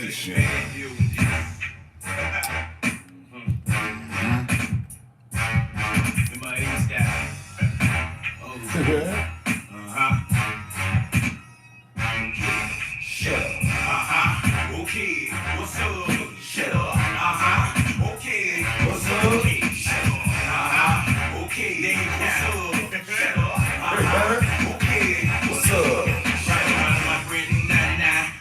sensation. Okay, what's up? Shut up. Okay, what's up? Okay, what's up? Shut up. Okay, what's up?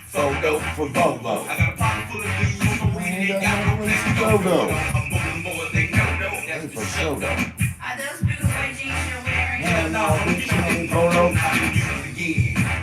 Photo for Bobo. I got a pocket full of leaves for weed. Ain't got no place to go. I'm moving more than no. That's For sure, though. Are those beautiful jeans you're wearing? Hell no, Bitch, you know you ain't photo. I'm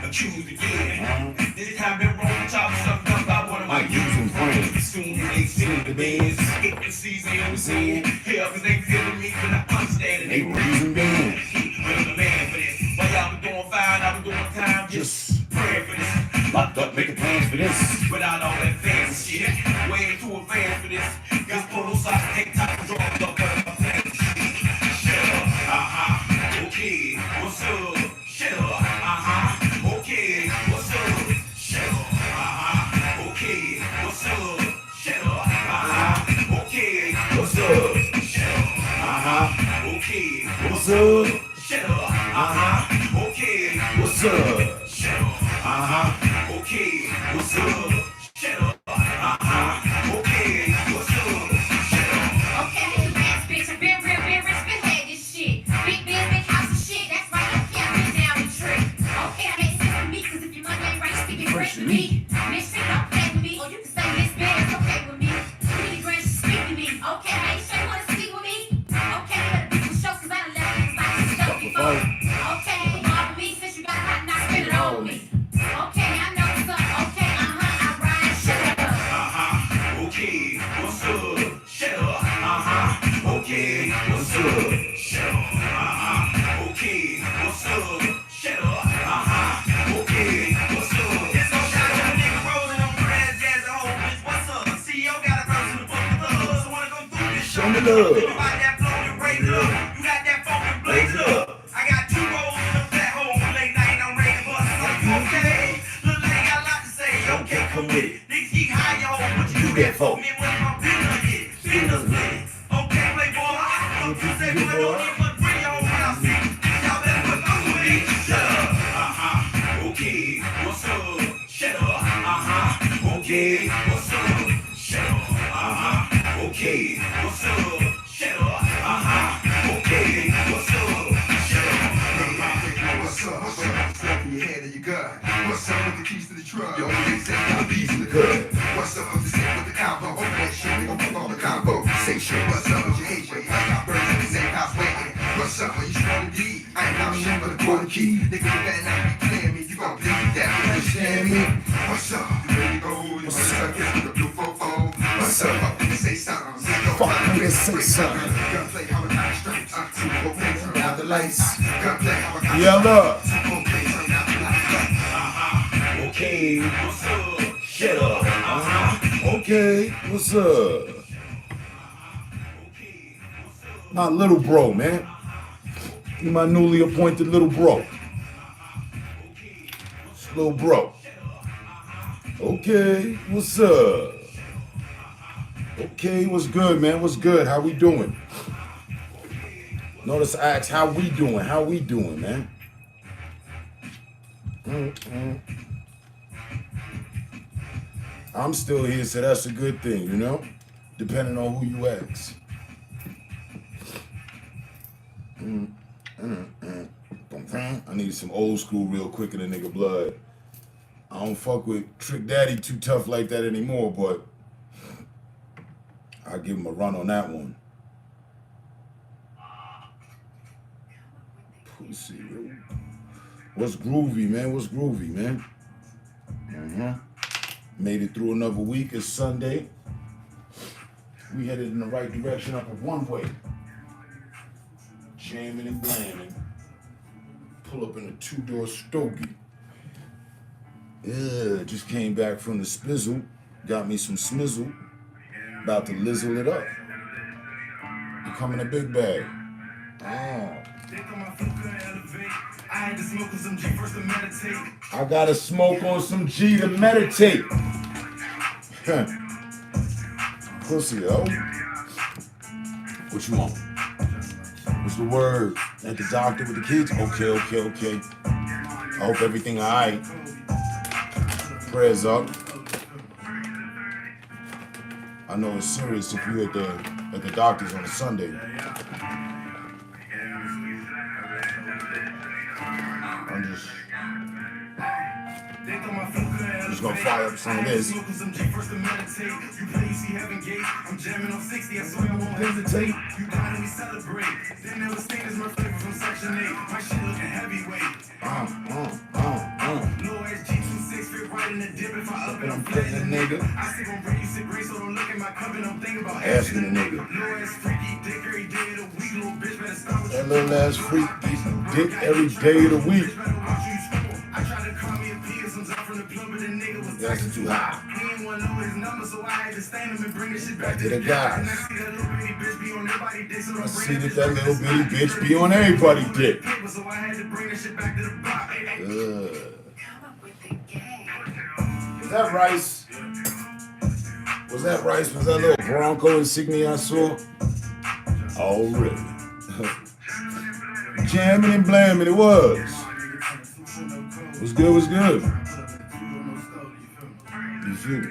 accused again. This time been wrong, top sucked up by one of my Using friends. soon as they see the beds. Get the season was in. Hell, cause they feeling me, but I understand it. They reason being. Well, the man for this. While y'all been doing fine, I been doing time. Just praying for this. Locked up, making plans for this. Without all that fancy shit. Way too advanced for this. Got polo socks, take time, draw up, but I'm playing shit. Shut up. Okay, what's up? Shut up. Okay, what's up? Shut up. Okay, what's up? Shut up. Okay, what's up? Shut up. Okay, What's up? shut up. Okay, What's up? shut up. Okay, what's up? Shut up. Okay, what's up? Shut up. Okay, ass bitch, I've been real rich, been had this shit. Big biz, big house and shit, that's right, okay, I've been down the trick. Okay, that makes sense to me, cause if your money ain't right, stick it fresh to me. Bitch, shit, don't play with me, or you can say this bad, it's okay with me. Really grand, speak to me. Okay, I ain't sure you wanna speak with me. Okay, better be for sure, cause I done left niggas like you stuff before. Okay, all with me, since you got hot, now spin it on me. Okay, I know what's up, okay, I ride, shut up. Okay, what's up? Shut up. Okay, what's up? Shut up. Okay, what's up? Shut up. Okay, what's up? It's all shot on a nigga rolling on grass, jazz a whole bitch. What's up? CEO got a verse in the book of love. So wanna go through this Show me love. You got that flow and raise it up. You got that funk and blaze it up. I got 2 rolls in a fat hole. Late night, I'm ready to bust it. Okay, look like I got a lot to say. Okay, come with it. Niggas keep high, yo. What you do that for? Me when my business hit. Business with it. Okay, playboy. Don't you say boy, don't get much free on when I see. Y'all better put up with it. Shut up. Okay, what's up? Shut up. Okay, what's up? Shut up. Okay, what's up? Shut up. Okay, what's up? Shut up. What's up? What's up? Stuff in your head and your gut. What's up with the keys to the truck? Yo, they say got the bees in the cut. What's up with the set with the combo? Open that shit, we gon' fuck all the combo. Say shit. What's up with your hate? I got birds in the same house waiting. What's up when you strong to be? I ain't out shit but a quarter key. Nigga, you better not be playing me. You gon' bleed that. You understand me? What's up? You ready to go? You wanna suck this with the blue fofo? What's up? Fuck me, say something. Fuck me, say something. Gunplay, how I got stripes. 2 4 plays, turn out the lights. Gunplay, how I got Yell up. 2 4 plays, turn out the lights. Okay, what's up? Shut up. Okay, what's up? My little bro, man. You my newly appointed little bro. It's little bro. Okay, what's up? Okay, what's good, man? What's good? How we doing? Notice I asked how we doing. How we doing, man? I'm still here, so that's a good thing, you know? Depending on who you ask. I need some old school real quick in the nigga blood. I don't fuck with Trick Daddy too tough like that anymore, but I'll give him a run on that one. Pussy. What's groovy, man? What's groovy, man? Made it through another week. It's Sunday. We headed in the right direction up a one-way. Jamming and blamming. Pull up in a 2-door stogie. Yeah, just came back from the spizzle. Got me some smizzle. About to lizzle it up. Becoming a big bag. I gotta smoke on some G to meditate. Pussy, yo. What you want? What's the word? At the doctor with the kids? Okay. I hope everything alright. Prayers up. I know it's serious if you at the doctor's on a Sunday. I'm just gonna fire up some of this. I'm jamming on 60, I swear I won't hesitate. You died and we celebrate. They never seen as much flavor from Section 8. My shit looking heavyweight. Low ass G26 fit right in the dip. If I up it, I'm flatting a nigga. I sit on break, you sit great, so don't look at my cup and I'm thinking about asking a nigga. Low ass freaky dick every day of the week. Little bitch better stop with That little ass freak dick every day of the week. I tried to call me a P or some stuff from the club, but the nigga was That's too high. He ain't want to know his number, so I had to stain him and bring this shit back To the guys. And I see that little bitty bitch be on everybody's dick, so don't I bring see that that bitch little back to bitty the bitch spot. be on everybody's dick. So I had to bring this shit back to the block. Was that Rice? Was that Rice? Was that little Bronco insignia I saw? Oh, really? Jamming and blamming, it was. Was good, was good. You feel me?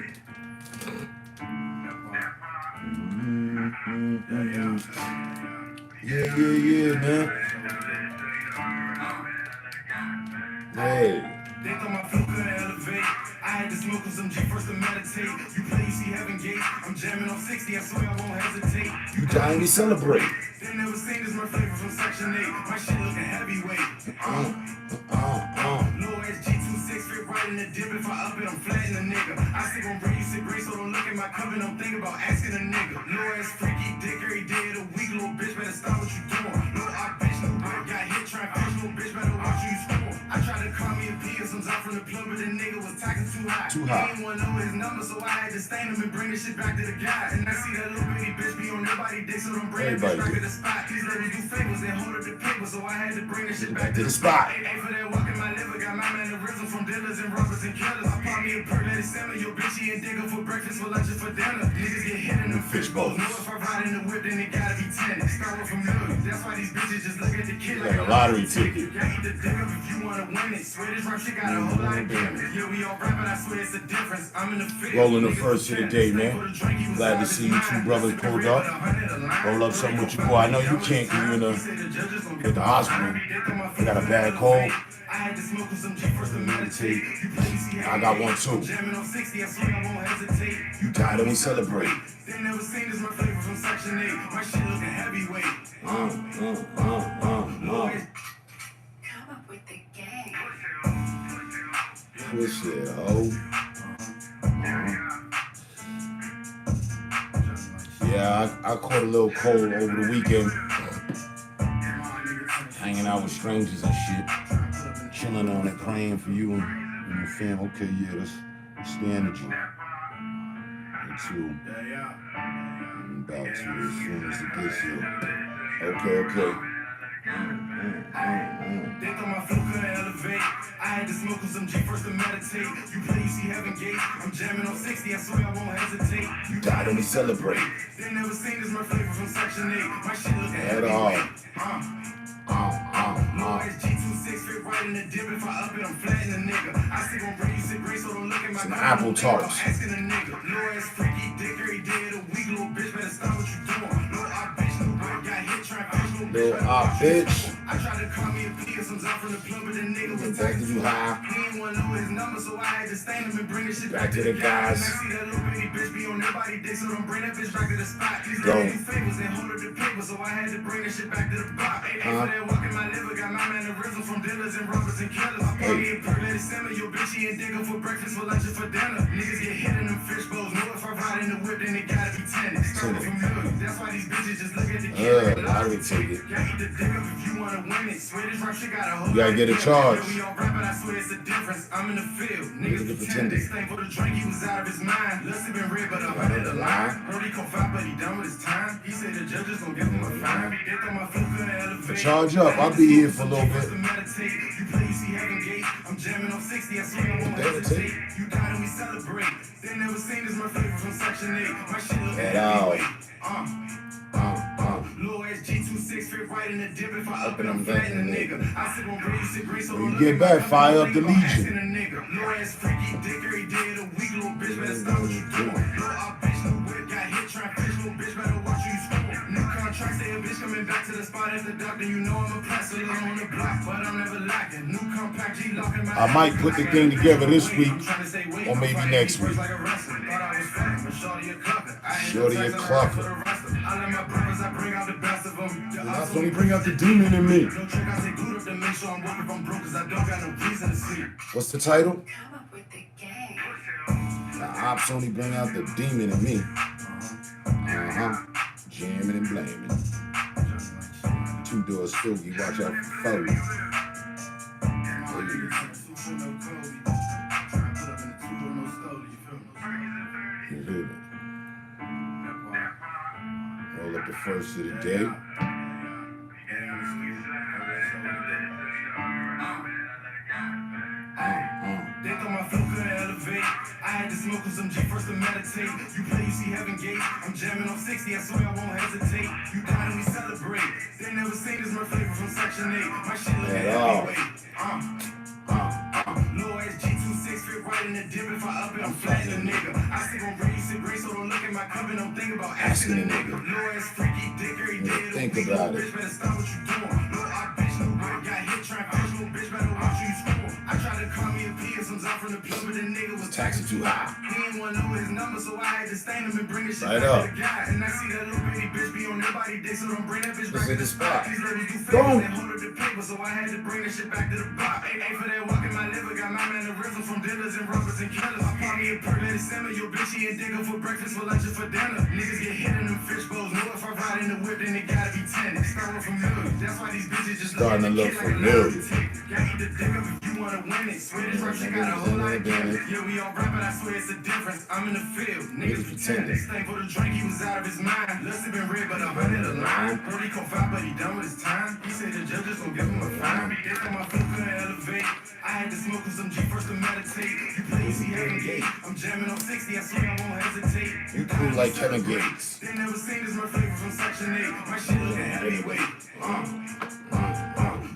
Yeah, man. Hey. They thought my flow could elevate. I had to smoke with some G first to meditate. You play, you see Heaven Gate. I'm jamming on 60, I swear I won't hesitate. You dying, we celebrate. They never seen this much flavor from Section 8. My shit looking heavyweight. Low ass G26 fit right in the dip. If I up it, I'm flatting a nigga. I sit on break, you sit great, so don't look at my cup and I'm thinking about asking a nigga. Low ass freaky dick every day of the week. Little bitch better stop what you doing. Little odd bitch, no work, got hit trying to fish. Little bitch better watch you score. I tried to call me a P or some stuff from the club, but the nigga was talking too high. Too high. He ain't want to know his number, so I had to stain him and bring this shit back to the guy. And I see that little bitty bitch be on everybody's dick, so don't bring that bitch back to the spot. These ladies do favors and hold up the paper, so I had to bring this shit back to the spot. Ain't for that walking my liver, got my mannerism from dealers and robbers and killers. I bought me a perk, let it simmer, your bitchy and digger for breakfast, for lunch and for dinner. Niggas get hit in them fish bowls. Know if I ride in the whip, then it gotta be 10. Start with familiar. That's why these bitches just look at the kid Like a lottery ticket. Yeah, eat the dick up if you wanna win it. Swear this rap shit got a whole lot of gimmicks. Yeah, we all rap, but I swear it's a difference. I'm in the field. Rolling the first of the day, man. Glad to see you two brothers pulled up. Roll up something with your boy. I know you can't get you in the hospital. You got a bad cold. I got one too. You tired and we celebrate. They never seen this much flavor from Section 8. My shit looking heavyweight. Come up with the gang. Push it, ho. Yeah, I caught a little cold over the weekend. Hanging out with strangers and shit. Chilling on it, praying for you and your fam. Okay, yeah, that's the energy. Me too. I'm about to as soon as it gets here. Okay. They thought my flow could elevate. I had to smoke with some G first to meditate. You play, you see Heaven Gate. I'm jamming on 60, I swear I won't hesitate. You died and we celebrate. They never seen this much flavor from Section 8. My shit looking At all. Low ass G26 fit right in the dip. If I up it, I'm flatting a nigga. I sit on break, you sit great, so don't look at my Some cup. apple I'm thinking about tarts. asking a nigga. Low ass freaky dick every day of the week. Little bitch better stop what you doing. Little odd bitch, no work, got hit trying to fish. Little odd bitch. I tried to call me a P or some stuff from the club, but the nigga was Back to you high. he ain't want to know his number, so I had to stain him and bring this shit Back to the guys. And I see that little bitty bitch be on everybody's dick, so don't bring that bitch back to the spot. These Don't. ladies do favors and hold up the paper, so I had to bring this shit back to the block. Ain't for that walking my liver, got my mannerism from dealers and robbers and killers. I bought me a perk, let it simmer, your bitchy and digger for breakfast, for lunch and for dinner. Niggas get hit in them fish bowls. Know if I ride in the whip, then it gotta be 10. Start with familiar. That's why these bitches just look at the kid. Lottery ticket. Yeah, eat the dick up if you wanna win it. Swear this rap shit got a whole You gotta get a charge. we all rap, but I swear it's a difference. I'm in the field. Niggas Niggas pretend they pretending. stay for the drink. He was out of his mind. Lust been red, but 100 a line. Heard he gon' fight, but he done with his time. He said the judges gon' give him a fine. They thought my flow could elevate. Charge up. I'll be here for a little bit. You play, you see Heaven Gate. I'm jamming on 60. 60, I swear I won't hesitate. You died and we celebrate. They never seen this my flavor from Section 8. My shit look heavyweight. Low ass G26 fit right in the dip. If I up it, I'm flatting a nigga. I sit on breeze, sit great, so When you get back, fire up the Legion. Low ass freaky dick every day of the week. Little bitch better stop what you doing. Low out bitch, no whip, got hit, try fish. Little bitch better watch you score. New contract, say a bitch coming back to the spot at the doctor. You know I'm a passer, I'm on the block, but I'm never lacking. New compact G locking my I might put the thing together this week or maybe next week. Shorty a clucker. I let my brothers, I bring out the best of them. That's when he bring out the demon in me. No trick, I say good up to make sure I'm working if I'm broke, cause I don't got no reason to sleep. What's the title? Come up with the game. The ops only bring out the demon in me. Jamming and blaming. Two doors Stogie, watch out for foes. You hear me? Roll up the first of the day. They thought my flow couldn't elevate. I had to smoke with some G first to meditate. You play, you see Heaven Gate. I'm jamming on 60, I swear I won't hesitate. You died and we celebrate. They never seen this my flavor from Section 8. My shit look heavyweight. Low ass G26 fit right in the dip. If I up it, I'm flatting a nigga. I sit on break, you sit great, so don't look at my cup and don't think about asking a nigga. Low ass freaky dick every day of the Think week. about Little it. bitch better stop what you doing. Low out bitch, no whip, got hit, try fish. Little bitch better watch you score. I tried to call me a P and some out from the plug, but the nigga was Taxi too high. He ain't want to know his number, so I had to stain him and bring this shit Right back up. to the guy. And I see that little bitty bitch be on nobody dick, so don't bring that bitch Let's back hit to the the spot. spot. These ladies do Go. favors and hold up the paper, so I had to bring this shit back to the block. Ain't for that walking my liver, got my mannerism from dealers and robbers and killers. I bought me a perk, let it simmer, your bitch, she ain't digger for breakfast, for lunch, and for dinner. Niggas get hit in them fish bowls, know if I ride in the whip, then it gotta be 10. Starting familiar, that's why these bitches just Starting to look at the kid familiar. like a tick. Gotta eat the dick up if you wanna win it. Swedish rap, she got a whole lot of gimmick. Yeah, we all rap, but I swear it's a difference. I'm in the field, niggas pretending. Stay for the drink, he was out of his mind. Lust been red, but 100 a line. Brody caught 5, but he done with his time. He said the judges gon' give him a fine. They thought my flow couldn't elevate. I had to smoke with some G first to meditate. You play, you see Heaven Gate. I'm jamming on 60, I swear I won't hesitate. You cool like Kevin Gates. They never seen this my flavor from Section 8. My shit looking heavyweight.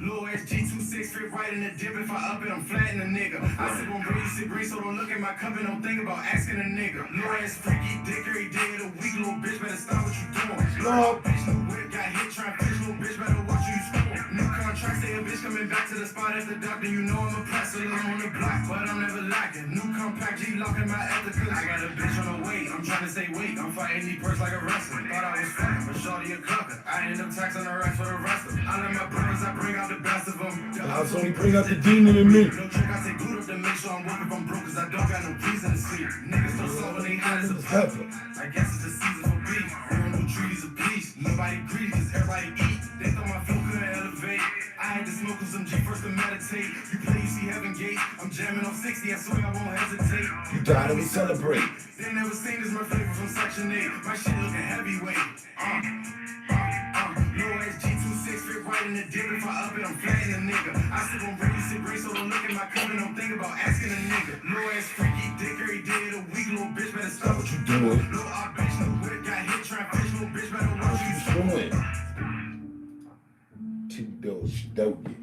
Low ass G26 fit right in the dip. If I up it, I'm flatting a nigga. I sit on breeze, sit green, so don't look at my cup and don't think about asking a nigga. Low ass freaky dick every day of the week. Little bitch better stop what you doing. Low bitch, no whip, got hit, try fish. Little bitch better watch you score. New contract, say a bitch coming back to the spot at the doctor. You know I'm a passer, I'm on the block, but I'm never lacking. New compact G locking my ethical. I got a bitch on the way. I'm trying to say wait. I'm fighting these perks like a wrestler. Thought I was fat, but shorty a clucker. I end up taxing the rest for the rest of them. I let my brothers, I bring out the best of them. I was only bring out the demon in me. No trick, I say good up to make sure I'm working if I'm broke, cause I don't got no reason to sleep. Niggas throw salt when they hot as a pepper. I guess it's the season for beef. We don't do treaties of peace. Nobody greedy, cause everybody eat. They thought my flow couldn't elevate. I had to smoke with some G first to meditate. You play, you see Heaven Gate. I'm jamming on 60, I swear I won't hesitate. You died and we celebrate. They never seen this my flavor from Section 8. My shit looking heavyweight. Low ass G26 fit right in the dip. If I up it, I'm flatting a nigga. I sit on break, you sit great, so don't look at my cup and don't think about asking a nigga. Low ass freaky dick every day of the week. Little bitch better stop what you doing. Low out bitch, no whip, got hit, try fish. Little bitch better watch you score. Two doors Stogie.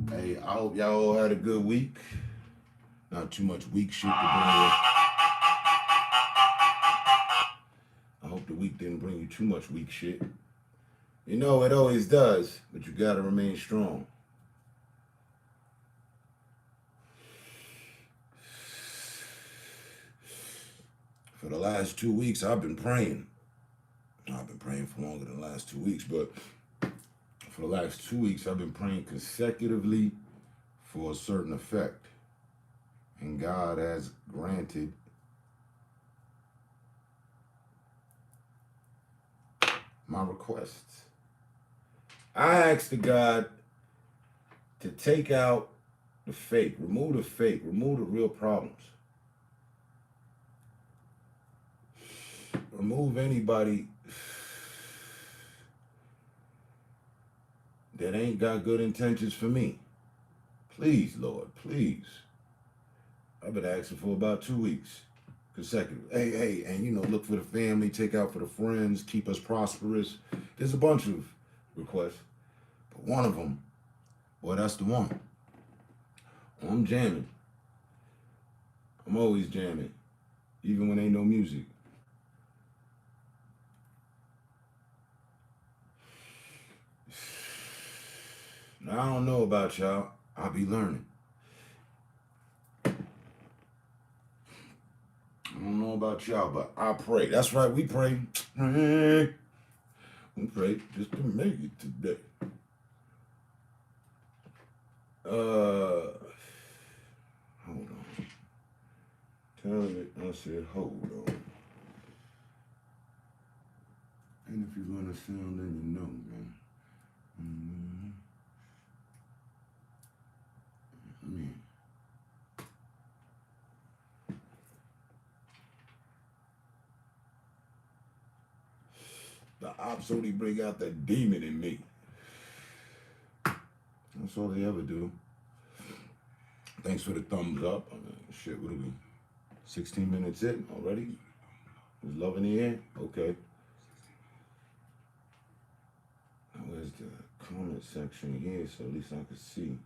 Hey, I hope y'all all had a good week. Not too much weak shit to bring you. I hope the week didn't bring you too much weak shit. You know, it always does, but you gotta remain strong. For the last 2 weeks, I've been praying. I've been praying for longer than the last 2 weeks, but for the last 2 weeks, I've been praying consecutively for a certain effect. And God has granted my requests. I asked the God to take out the fake, remove the real problems. Remove anybody that ain't got good intentions for me. Please, Lord, please. I've been asking for about 2 weeks consecutive. Hey, and look for the family, take out for the friends, keep us prosperous. There's a bunch of requests, but one of them, boy, that's the one. I'm jamming. I'm always jamming, even when ain't no music. Now, I don't know about y'all. I'll be learning. I don't know about y'all, but I pray. That's right, we pray. We pray just to make it today. Hold on. Tell it, I said, hold on. And if you're gonna sound, then you know, man. The ops only bring out the demon in me. That's all they ever do. Thanks for the thumbs up. Shit, what are we? 16 minutes in already? Is love in the air? Okay. Now where's the comment section here so at least I can see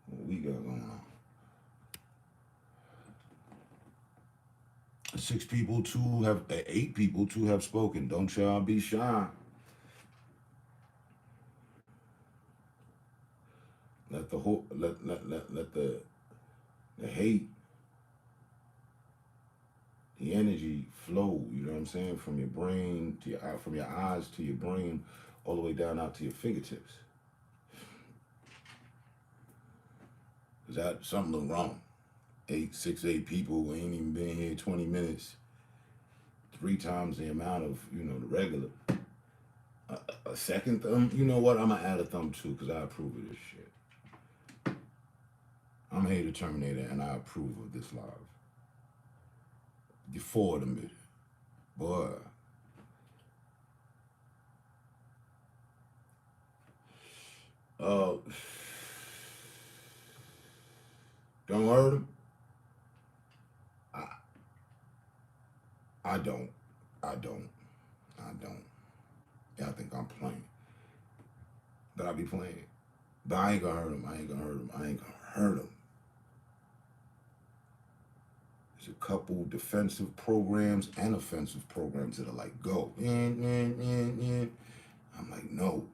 what we got going on? 8 people, 2 have spoken. Don't y'all be shy. Let the whole let the hate, the energy flow, you know what I'm saying, from your brain to your from your eyes to your brain, all the way down out to your fingertips. Is that something look wrong? 8 people who ain't even been here 20 minutes, 3 times the amount of, the regular. A second thumb, you know what? I'm gonna add a thumb too, because I approve of this shit. I'm here to Terminator, and I approve of this live. Get forward a minute, boy. Don't hurt him. I don't. Y'all think I'm playing. But I be playing. But I ain't gonna hurt him. There's a couple defensive programs and offensive programs that are like, go. I'm like, no.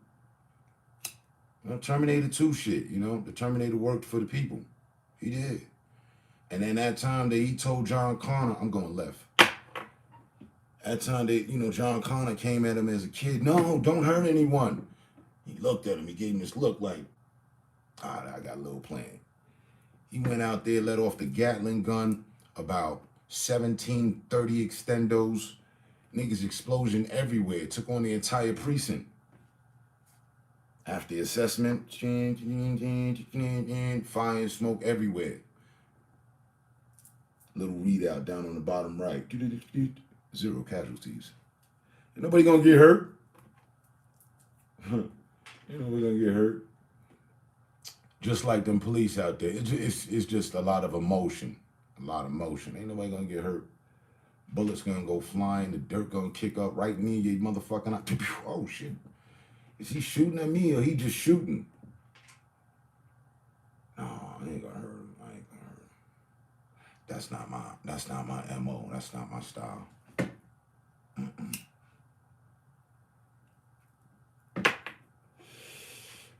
Terminator 2 shit, The Terminator worked for the people. He did. And then that time that he told John Connor, I'm going left. That time that, John Connor came at him as a kid. No, don't hurt anyone. He looked at him. He gave him this look like, all right, I got a little plan. He went out there, let off the Gatling gun, about 1730 extendos. Niggas explosion everywhere. Took on the entire precinct. After assessment, fire and smoke everywhere. Little readout down on the bottom right. 0 casualties. Ain't nobody gonna get hurt. Ain't nobody gonna get hurt. Just like them police out there. It's just a lot of emotion. Ain't nobody gonna get hurt. Bullets gonna go flying. The dirt gonna kick up right near your motherfucking eye. Oh shit. Is he shooting at me or he just shooting? No, I ain't gonna hurt him. That's not my MO. That's not my style.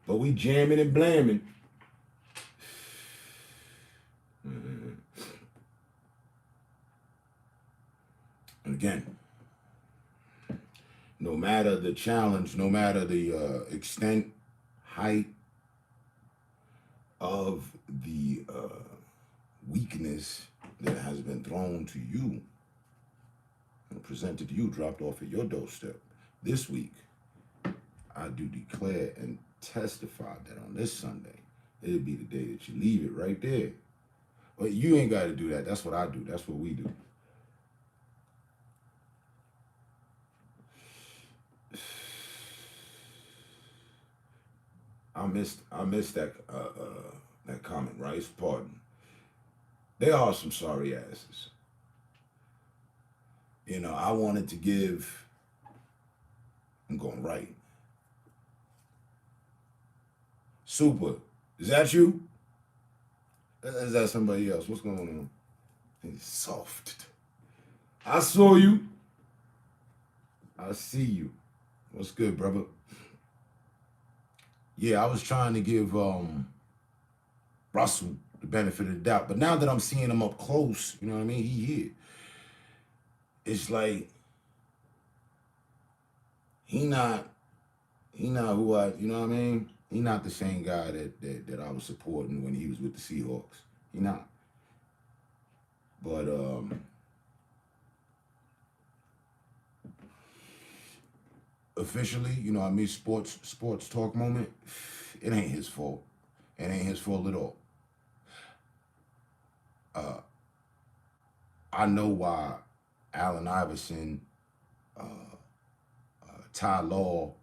But we jamming and blamming. And again, no matter the challenge, no matter the extent, height of the weakness that has been thrown to you and presented to you, dropped off at your doorstep, this week, I do declare and testify that on this Sunday, it'll be the day that you leave it right there. But you ain't got to do that. That's what I do. That's what we do. I missed that that comment, right? Pardon. They are some sorry asses. You know, I wanted to give. I'm going right. Super. Is that you? Is that somebody else? What's going on? He's soft. I saw you. I see you. What's good, brother? Yeah, I was trying to give Russell the benefit of the doubt, but now that I'm seeing him up close, you know what I mean? He here. It's like he not who I, you know what I mean? He not the same guy that I was supporting when he was with the Seahawks. He not. But officially, you know, I mean, sports talk moment. It ain't his fault. It ain't his fault at all. I know why Allen Iverson, Ty Law,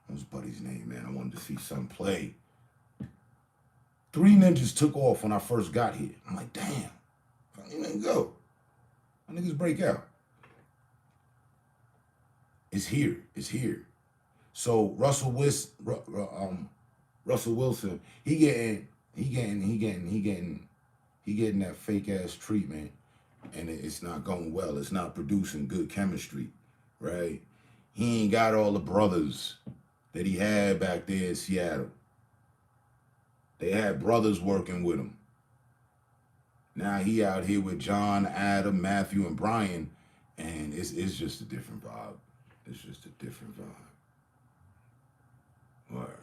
what's Buddy's name, man? I wanted to see some play. 3 Ninjas took off when I first got here. I'm like, damn, I didn't even go. My niggas break out. It's here. It's here. So Russell Wilson, he getting that fake ass treatment, and it's not going well. It's not producing good chemistry, right? He ain't got all the brothers that he had back there in Seattle. They had brothers working with him. Now he out here with John, Adam, Matthew, and Brian, and it's just a different vibe. It's just a different vibe. Word.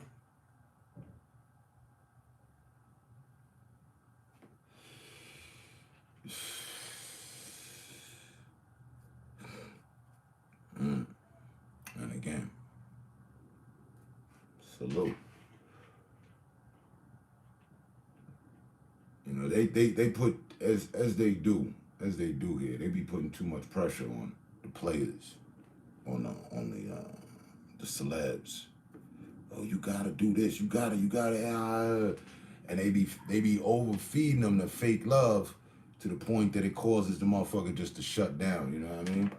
And again, salute. You know, they put as they do here. They be putting too much pressure on the players, on the celebs. Oh, you gotta do this. You gotta. And they be overfeeding them the fake love to the point that it causes the motherfucker just to shut down. You know what I mean?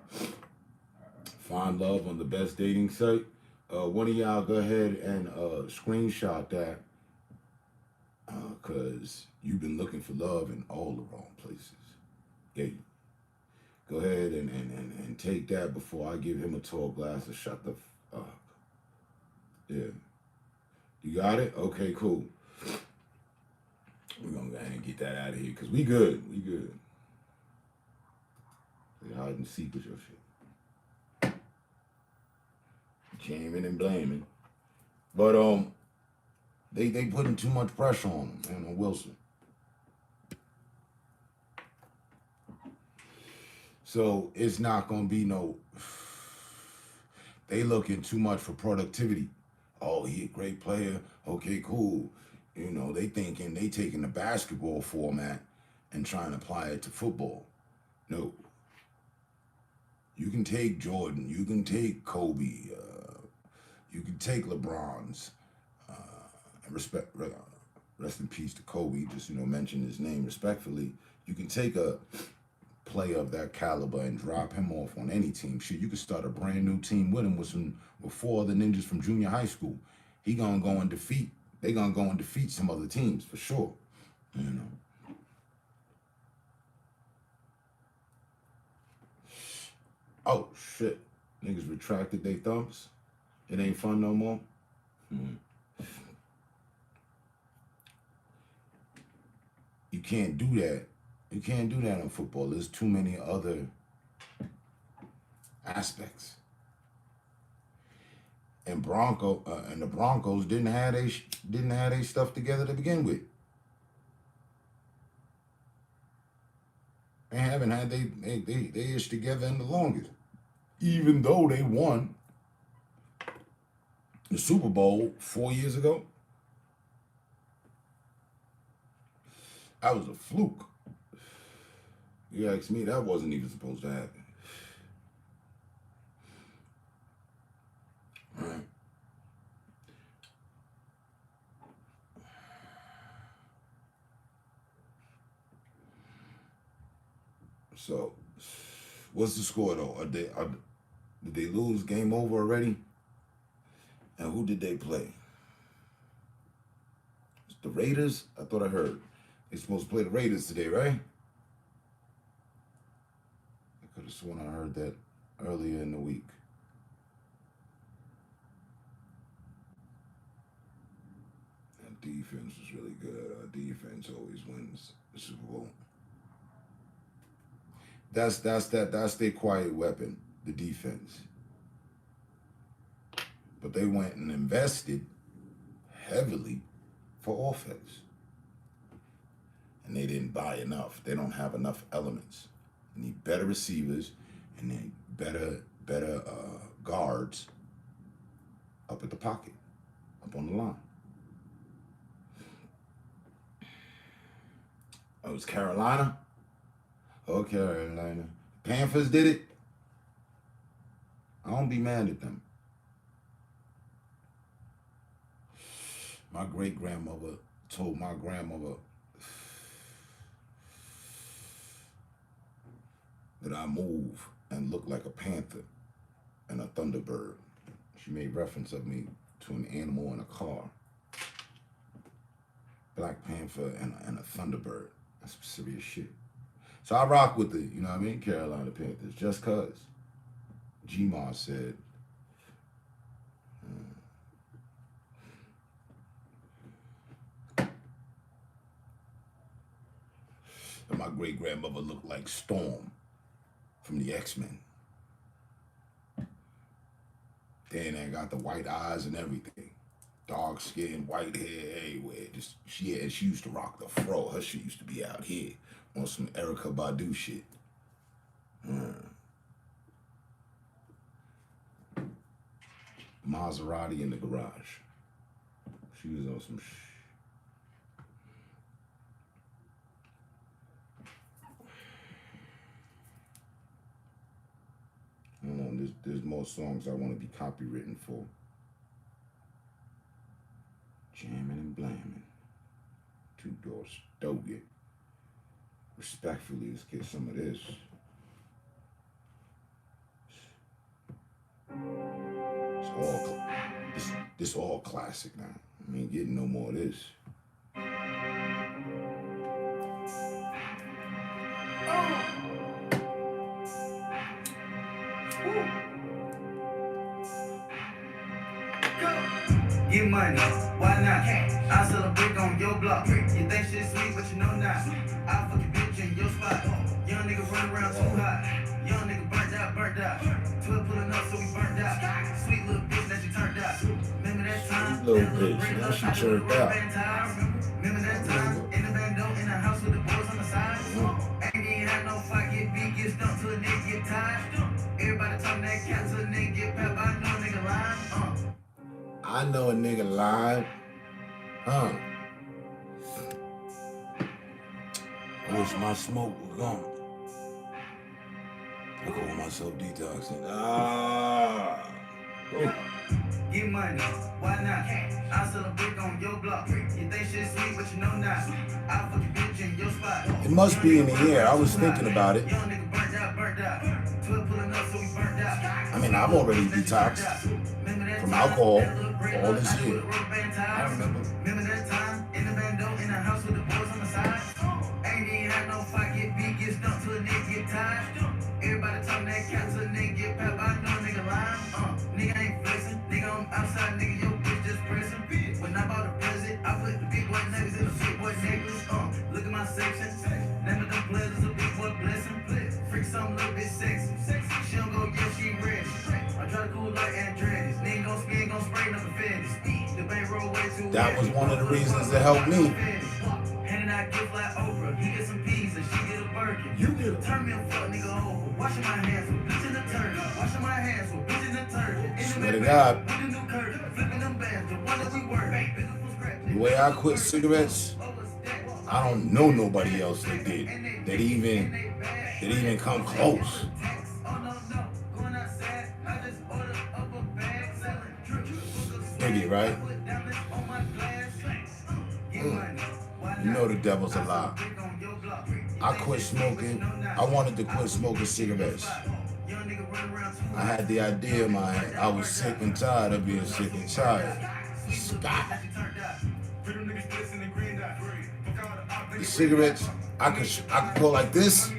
Find love on the best dating site. One of y'all go ahead and screenshot that, cause you've been looking for love in all the wrong places. Yeah. Go ahead and take that before I give him a tall glass of shut the fuck. Yeah. You got it? Okay, cool. We're gonna go ahead and get that out of here, cause we good. We good. They hide and seek with your shit. Shaming and blaming. But they putting too much pressure on him, on Wilson. So it's not gonna be no. They looking too much for productivity. Oh, he a great player. Okay, cool. You know, they thinking they taking the basketball format and trying to apply it to football. No. You can take Jordan. You can take Kobe. You can take LeBron's. And rest in peace to Kobe. Just, you know, mention his name respectfully. You can take a player of that caliber and drop him off on any team. Shit, you could start a brand new team with him with 4 other ninjas from junior high school. They gonna go and defeat some other teams for sure. You know. Oh shit. Niggas retracted their thumbs. It ain't fun no more. You can't do that. You can't do that in football. There's too many other aspects. And the Broncos didn't have their stuff together to begin with. They haven't had they ish together in the longest. Even though they won the Super Bowl 4 years ago. That was a fluke. You ask me, that wasn't even supposed to happen. Right. So, what's the score though? Did they lose? Game over already? And who did they play? It's the Raiders? I thought I heard they're supposed to play the Raiders today, right? I could have sworn I heard that earlier in the week. That defense was really good. Our defense always wins the Super Bowl. That's their quiet weapon, the defense. But they went and invested heavily for offense. And they didn't buy enough. They don't have enough elements. They need better receivers and they better guards up at the pocket, up on the line. Oh, it was Carolina? Oh, Carolina. Panthers did it? I don't be mad at them. My great-grandmother told my grandmother that I move and look like a panther and a thunderbird. She made reference of me to an animal in a car. Black Panther and a thunderbird. That's some serious shit. So I rock with the, you know what I mean, Carolina Panthers, just cause. G-Mar said, that my great-grandmother looked like Storm from the X-Men. Then I got the white eyes and everything. Dark skin, white hair, everywhere. She used to rock the fro. Her shit used to be out here on some Erykah Badu shit. Maserati in the garage. She was on some I don't know, there's more songs I want to be copywritten for. Jamming and blamming. Two Door Stogie. Respectfully, let's get some of this. This all classic now. I ain't getting no more of this. Get money, why not? I sell a brick on your block. You think shit sweet, but you know not. I fuck your bitch in your spot. Young nigga run around too hot. Young nigga burnt out. 12 pulling up, so we burnt out. Sweet little bitch that you turned out. Remember that time? Little bitch, now she turned out. Remember that time? In the bando, in the house with the boys on the side. Ain't even had no fight, get beat, get stumped till a nigga get tired. Everybody talking that cat till a nigga get pep. I know a nigga lying. I know a nigga lied. I wish my smoke was gone. I call myself detoxing. Get money, why not? I sell a brick on your block. You think shit sweet, but you know not. I fuck your bitch in your spot. It must be in the air. I was thinking about it. Young nigga burnt out. 12 pulling up, so we burnt out. I mean, I've already detoxed from alcohol all this year. I remember. Remember that time in the bando, in the house with the boys on the side? Ain't even had no fight, get beat, get stumped till a nigga get tired. Everybody talking that cat till a nigga get pep. I know a nigga lying. Nigga ain't flexing. Nigga on outside, nigga, your bitch just pressing. When I bought a present, I put the big white niggas in the big boy necklace. Look at my section. Name of them players, a big boy blessing. Freak something a little bit sexy. She don't go, yeah, she ready. I try to cool like Andretti's. Nigga gon' spin, gon' spray, no confetti. The bank roll way too That was one of the reasons that helped me. Handing out gift like Oprah. He get some peas and she get a burger. You get a turn me a fuck nigga over. Washing my hands with bitch in the turkey. Washing my hands with bitch in the turkey. Swear to God. With the new curtain. Flipping them bands. The one that we work. The way I quit cigarettes, I don't know nobody else that did. That even come close. nigga, right? You know the devil's a lie. I quit smoking. I wanted to quit smoking cigarettes. I had the idea in my head. I was sick and tired of being sick and tired. Stop. The cigarettes, I could go like this.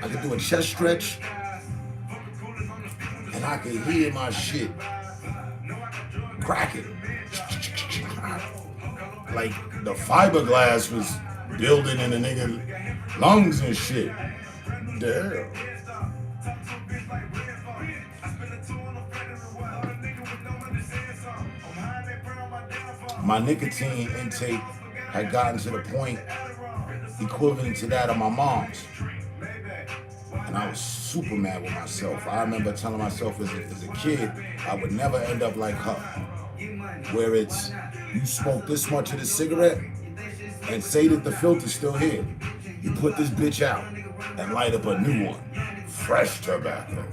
I could do a chest stretch. And I could hear my shit cracking. Like the fiberglass was building in the nigga lungs and shit. Damn. My nicotine intake had gotten to the point equivalent to that of my mom's. And I was super mad with myself. I remember telling myself as a kid, I would never end up like her. Where it's, you smoke this much of the cigarette and say that the filter's still here. You put this bitch out and light up a new one. Fresh tobacco.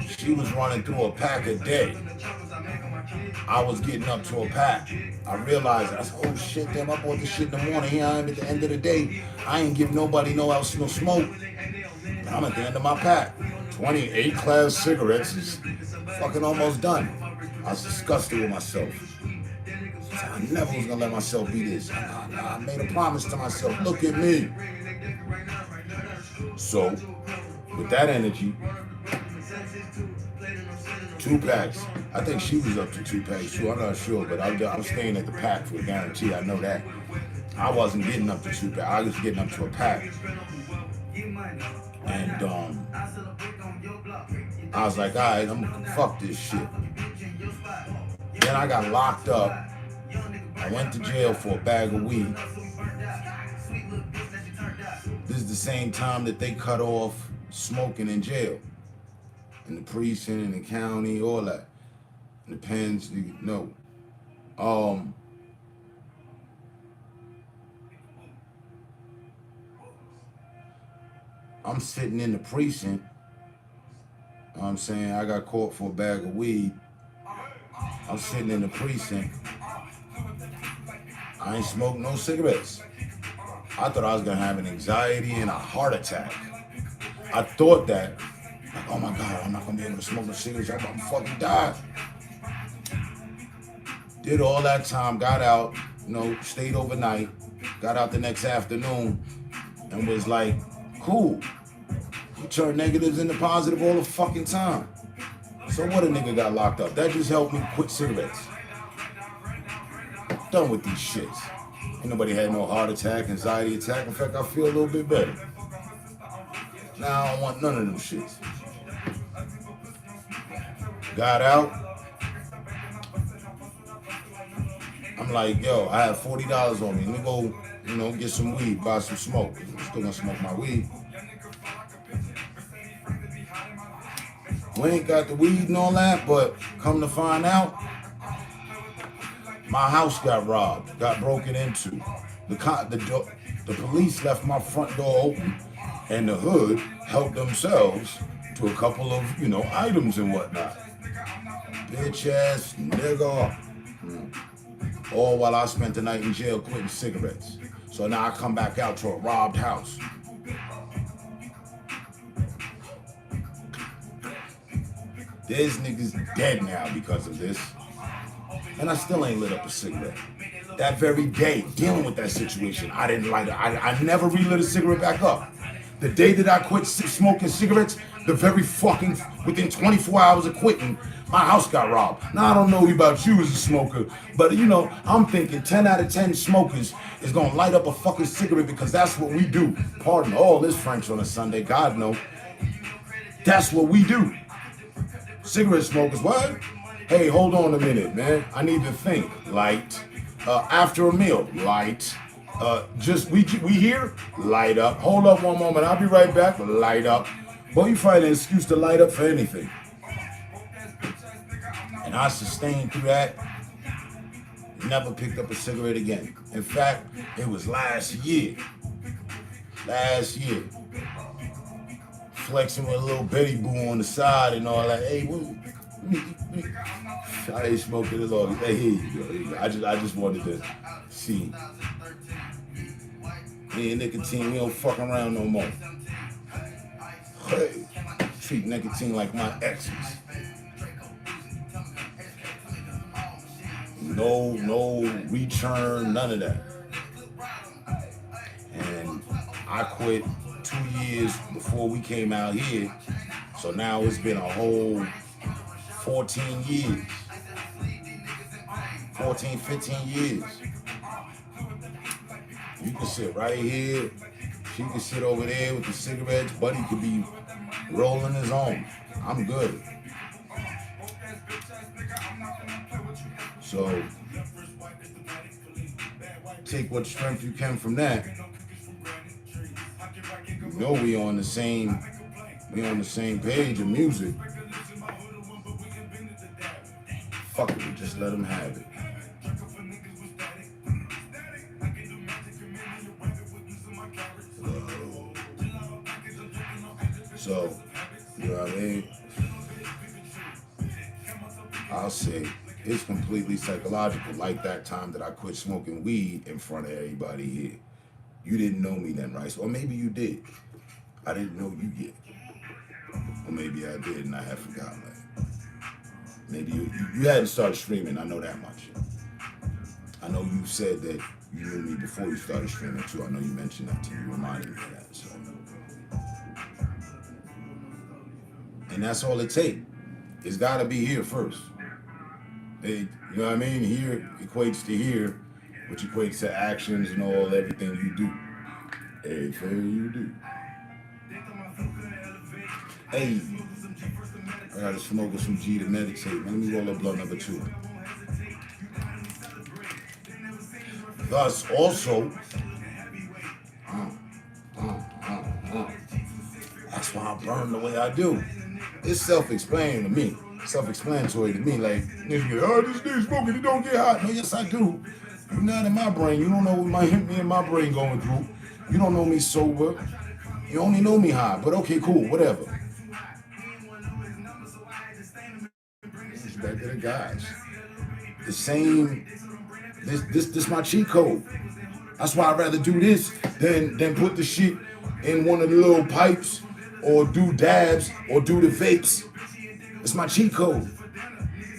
She was running through a pack a day. I was getting up to a pack. I realized, I said, oh shit, damn, I bought this shit in the morning. Here I am at the end of the day. I ain't giving nobody no smoke. I'm at the end of my pack. 28 class cigarettes is fucking almost done. I was disgusted with myself. I never was gonna let myself be this. I made a promise to myself, look at me. So, with that energy, 2 packs. I think she was up to 2 packs too. I'm not sure, but I'm staying at the pack for a guarantee. I know that. I wasn't getting up to 2 packs. I was getting up to a pack. And I was like, all right, I'm gonna fuck this shit. Then I got locked up. I went to jail for a bag of weed. This is the same time that they cut off smoking in jail. In the precinct, in the county, all that. In the pens, no. I'm sitting in the precinct. I'm saying I got caught for a bag of weed. I'm sitting in the precinct. I ain't smoked no cigarettes. I thought I was gonna have an anxiety and a heart attack. I thought that, like, oh my God, I'm not gonna be able to smoke no cigarettes. I'm gonna fucking die. Did all that time, got out, stayed overnight, got out the next afternoon, and was like, cool. You turn negatives into positive all the fucking time. So what a nigga got locked up? That just helped me quit cigarettes. Done with these shits. Ain't nobody had no heart attack, anxiety attack. In fact, I feel a little bit better. Now I don't want none of them shits. Got out. I'm like, yo, I have $40 on me. Let me go, get some weed, buy some smoke. I'm still gonna smoke my weed. We ain't got the weed and all that, but come to find out, my house got robbed, got broken into. The police left my front door open, and the hood helped themselves to a couple of, items and whatnot. Bitch ass nigga. All while I spent the night in jail quitting cigarettes. So now I come back out to a robbed house. There's niggas dead now because of this. And I still ain't lit up a cigarette. That very day, dealing with that situation, I didn't light it. I never relit a cigarette back up. The day that I quit smoking cigarettes, the very fucking, within 24 hours of quitting, my house got robbed. Now, I don't know about you as a smoker, but I'm thinking 10 out of 10 smokers is gonna light up a fucking cigarette because that's what we do. Pardon all this French on a Sunday, God no. That's what we do. Cigarette smokers, what? Hey, hold on a minute, man. I need to think. Light. After a meal, light. We here? Light up. Hold up one moment. I'll be right back. Light up. Boy, you find an excuse to light up for anything. And I sustained through that. Never picked up a cigarette again. In fact, it was last year. flexing with a little Betty Boo on the side and all that. Hey, I ain't smoking it all. Hey, here you go. I just wanted to see. Me and nicotine, we don't fuck around no more. Hey, treat nicotine like my exes. No return, none of that. And I quit 2 years before we came out here. So now it's been a whole 14 years. 14, 15 years. You can sit right here. She can sit over there with the cigarettes. Buddy could be rolling his own. I'm good. So take what strength you can from that. You know we on the same page of music. Fuck it, just let them have it. So, you know what I mean? I'll say it's completely psychological, like that time that I quit smoking weed in front of everybody here. You didn't know me then, right? Or maybe you did. I didn't know you yet. Or maybe I did and I had forgotten that. Maybe you hadn't started streaming, I know that much. I know you said that you knew me before you started streaming too. I know you mentioned that to me, you reminded me of that. So. And that's all it takes. It's gotta be here first. You know what I mean? Here equates to here, which equates to actions and everything you do. Everything you do. Hey, I gotta smoke with some G to meditate. Let me roll up blunt number 2. Thus, also, that's why I burn the way I do. It's self-explanatory to me. Like, nigga, this dude smoking, he don't get hot. No, yes, I do. You're not in my brain. You don't know what me and my brain going through. You don't know me sober. You only know me high. But okay, cool, whatever. It's back to the guys. The same. This my cheat code. That's why I'd rather do this than put the shit in one of the little pipes or do dabs or do the vapes. It's my cheat code.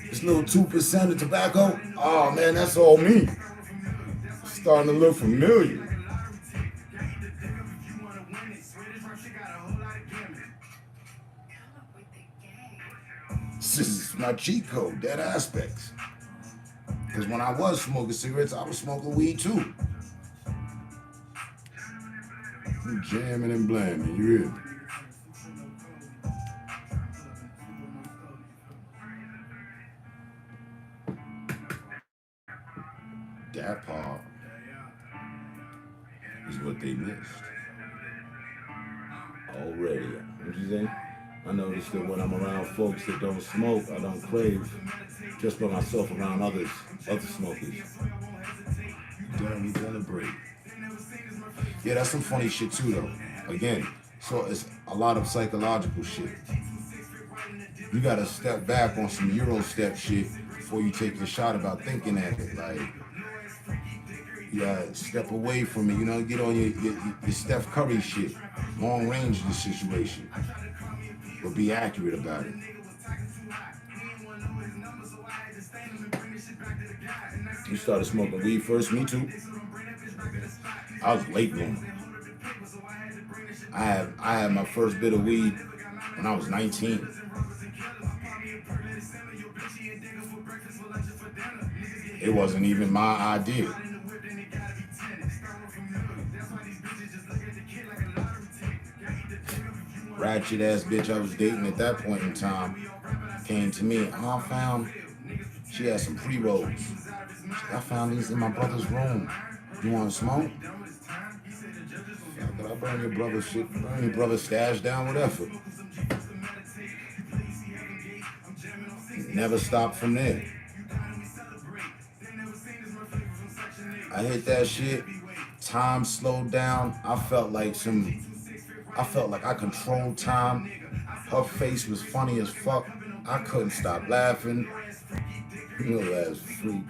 This little 2% of tobacco. Oh man, that's all me. It's starting to look familiar. This is my cheat code, that aspects. Because when I was smoking cigarettes, I was smoking weed too. You jamming and blamming, you hear me? That part is what they missed. Already. What you say? I noticed that when I'm around folks that don't smoke, I don't crave just by myself around other smokers. Damn, he's on a break. Yeah, that's some funny shit too though. Again, so it's a lot of psychological shit. You gotta step back on some Euro step shit before you take your shot about thinking at it. Like, you gotta step away from it, get on your Steph Curry shit. Long range of the situation. But be accurate about it. You started smoking weed first, me too. I was late bloomer. I had my first bit of weed when I was 19. It wasn't even my idea. Ratchet ass bitch I was dating at that point in time came to me. I found she had some pre-rolls. I found these in my brother's room. You want to smoke? Could I burn your brother's shit? Burn your brother's stash down with effort. Never stopped from there. I hit that shit. Time slowed down. I felt like some I felt like I controlled time. Her face was funny as fuck. I couldn't stop laughing. You know, ass freak.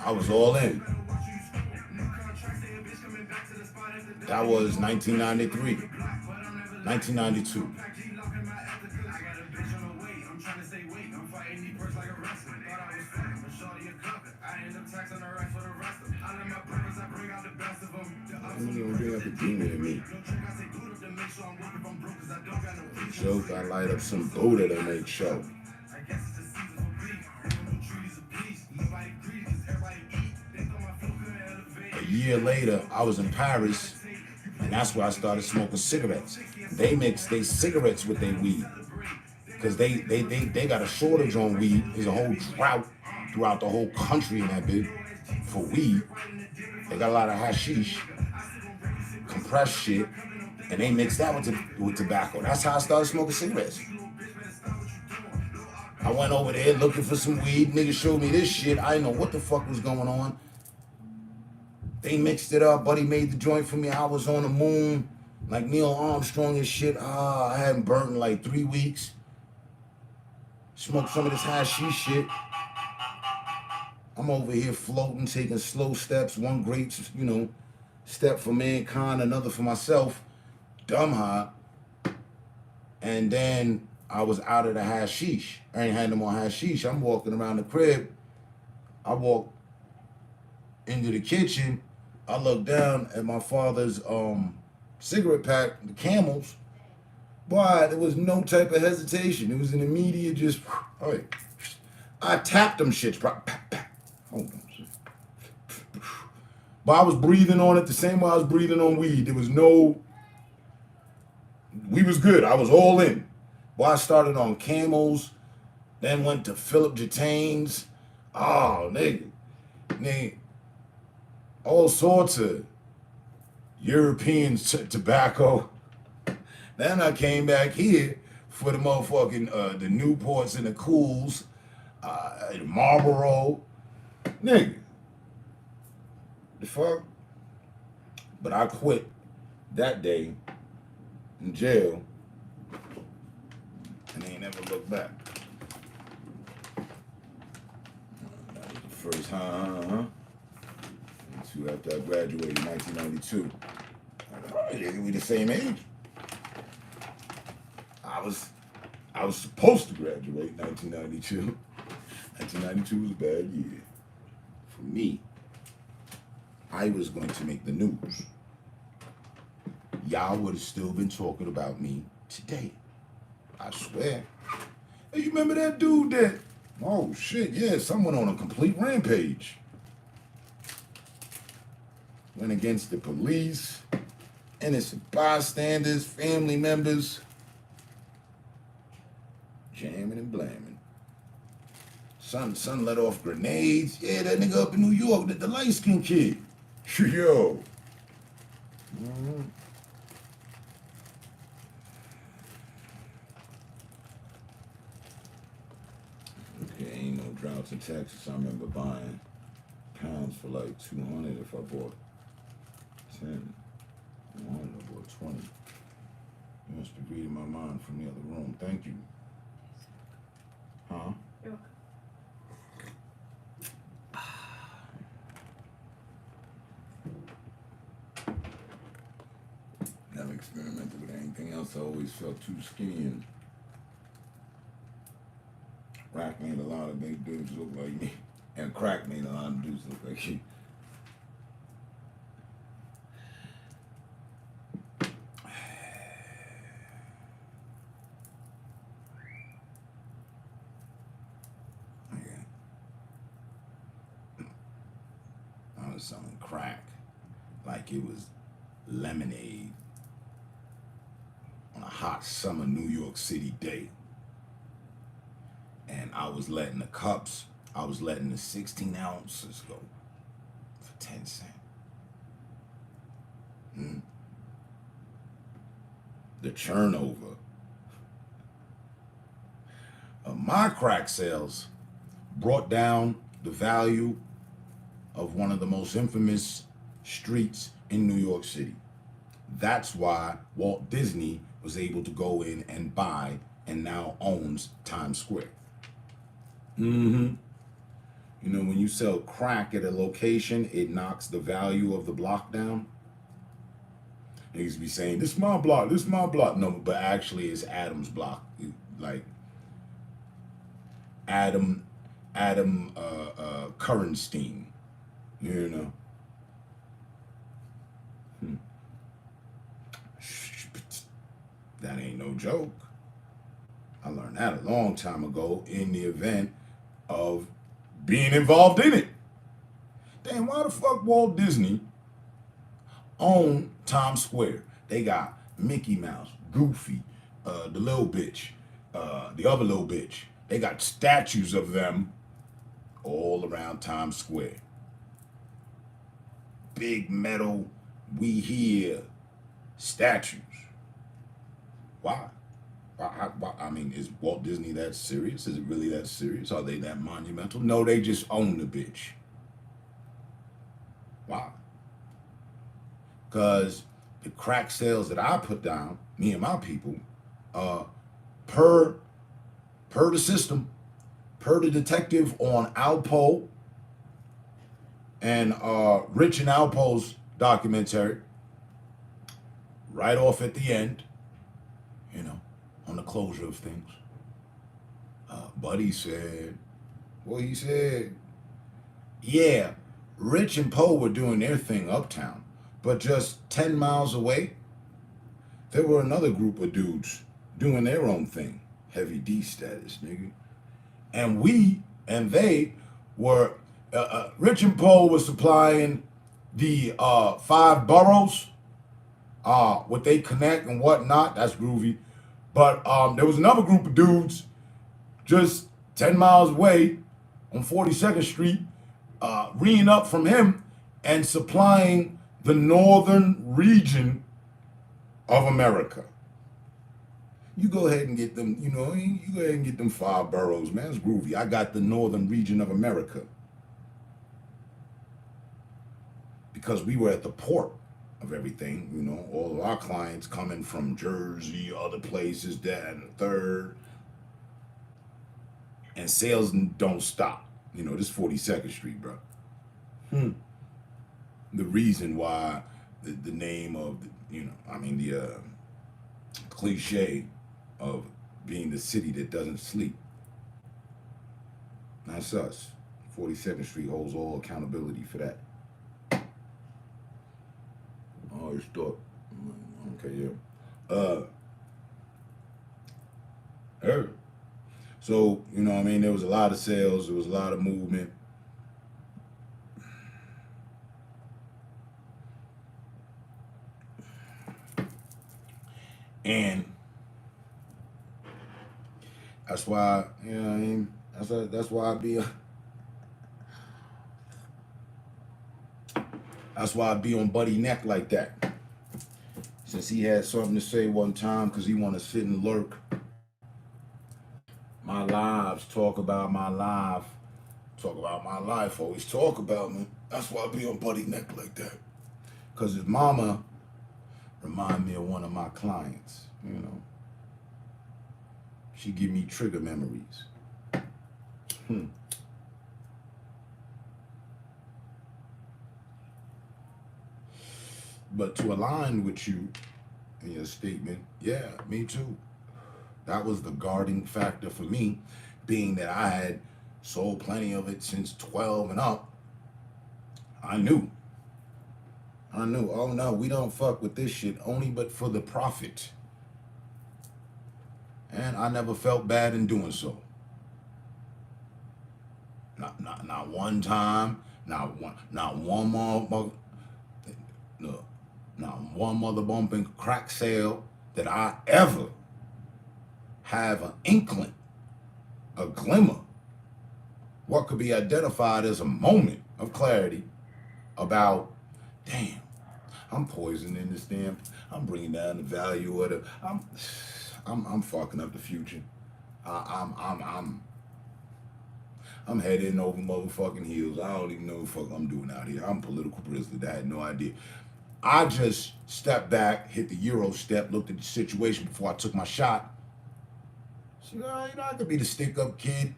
I was all in. That was 1993. 1992. I'm gonna bring up the demon in me. Joke, I light up some Buddha to make show. A year later, I was in Paris, and that's where I started smoking cigarettes. They mix their cigarettes with their weed, because they got a shortage on weed. There's a whole drought throughout the whole country in that bit for weed. They got a lot of hashish, compressed shit, and they mix that with tobacco. That's how I started smoking cigarettes. I went over there looking for some weed. Niggas showed me this shit. I didn't know what the fuck was going on. They mixed it up. Buddy made the joint for me. I was on the moon like Neil Armstrong and shit. I hadn't burnt in like 3 weeks. Smoked some of this hashish shit. I'm over here floating, taking slow steps. One great, step for mankind, another for myself. Dumb high. And then I was out of the hashish. I ain't had no more hashish. I'm walking around the crib. I walk into the kitchen. I look down at my father's cigarette pack, the Camels. Boy, there was no type of hesitation. It was an immediate just, all right. I tapped them shits. Hold on. But I was breathing on it the same way I was breathing on weed. There was no, we was good. I was all in. Boy, I started on Camels, then went to Philip Jatains. Oh, nigga. All sorts of European tobacco. Then I came back here for the motherfucking, the Newports and the Cools, the Marlboro. Nigga. The fuck? But I quit that day in jail and ain't never looked back. That was the first after I graduated in 1992. We the same age. I was supposed to graduate in 1992. 1992 was a bad year for me. I was going to make the news. Y'all would have still been talking about me today. I swear. Hey, you remember that dude that? Oh shit, yeah, someone on a complete rampage. Went against the police, innocent bystanders, family members. Jamming and blamming. Son let off grenades. Yeah, that nigga up in New York, the light-skinned kid. Yo. Mm-hmm. Okay, ain't no droughts in Texas. I remember buying pounds for like 200 if I bought 10. 100, I bought 20. You must be reading my mind from the other room. Thank you. Huh? You're welcome. Never experimented with anything else. I always felt too skinny, and rock made a lot of big dudes look like me, and crack made a lot of dudes look like me. I was selling crack like it was lemonade on a hot summer New York City day. And I was letting the cups, I was letting the 16 ounces go for 10 cents. The turnover of my crack sales brought down the value of one of the most infamous streets in New York City. That's why Walt Disney was able to go in and buy and now owns Times Square. You know, when you sell crack at a location, it knocks the value of the block down. Niggas be saying, this is my block, this is my block. No, but actually it's Adam's block. Like Adam Currenstein, you know. That ain't no joke. I learned that a long time ago in the event of being involved in it. Damn, why the fuck Walt Disney own Times Square? They got Mickey Mouse, Goofy, the little bitch, the other little bitch. They got statues of them all around Times Square. Big metal, we here statues. Why? I mean, is Walt Disney that serious? Is it really that serious? Are they that monumental? No, they just own the bitch. Why? Because the crack sales that I put down, me and my people, per the system, per the detective on Alpo and Rich and Alpo's documentary, right off at the end, you know, on the closure of things. Buddy said, well, he said, yeah, Rich and Poe were doing their thing uptown, but just 10 miles away, there were another group of dudes doing their own thing. Heavy D status, nigga. And they were, Rich and Poe was supplying the 5 boroughs, what they connect and whatnot. That's groovy. But there was another group of dudes just 10 miles away on 42nd Street, reeing up from him and supplying the northern region of America. You go ahead and get them, you know, you go ahead and get them 5 boroughs, man. It's groovy. I got the northern region of America. Because we were at the port of everything, you know, all of our clients coming from Jersey, other places, that and the third. And sales don't stop. You know, this 42nd Street, bro. The reason why the name of, you know, I mean, the cliche of being the city that doesn't sleep. That's us. 42nd Street holds all accountability for that. Oh, it's thought. Okay, yeah. So, you know what I mean? There was a lot of sales. There was a lot of movement. And that's why, you know what I mean? That's why I be that's why I be on Buddy neck like that. Since he had something to say one time because he want to sit and lurk. My lives, talk about my life, always talk about me. That's why I be on Buddy neck like that. Because his mama remind me of one of my clients, you know. She give me trigger memories. But to align with you in your statement, yeah, me too. That was the guarding factor for me, being that I had sold plenty of it since 12 and up. I knew, oh no, we don't fuck with this shit only but for the profit. And I never felt bad in doing so. Not one time, not one mother bumping crack sale that I ever have an inkling, a glimmer, what could be identified as a moment of clarity about, damn, I'm poisoning this damn, I'm bringing down the value of the, I'm fucking up the future. I'm heading over motherfucking heels. I don't even know what the fuck I'm doing out here. I'm political prisoner. I had no idea. I just stepped back, hit the Euro step, looked at the situation before I took my shot. So, I could be the stick-up kid.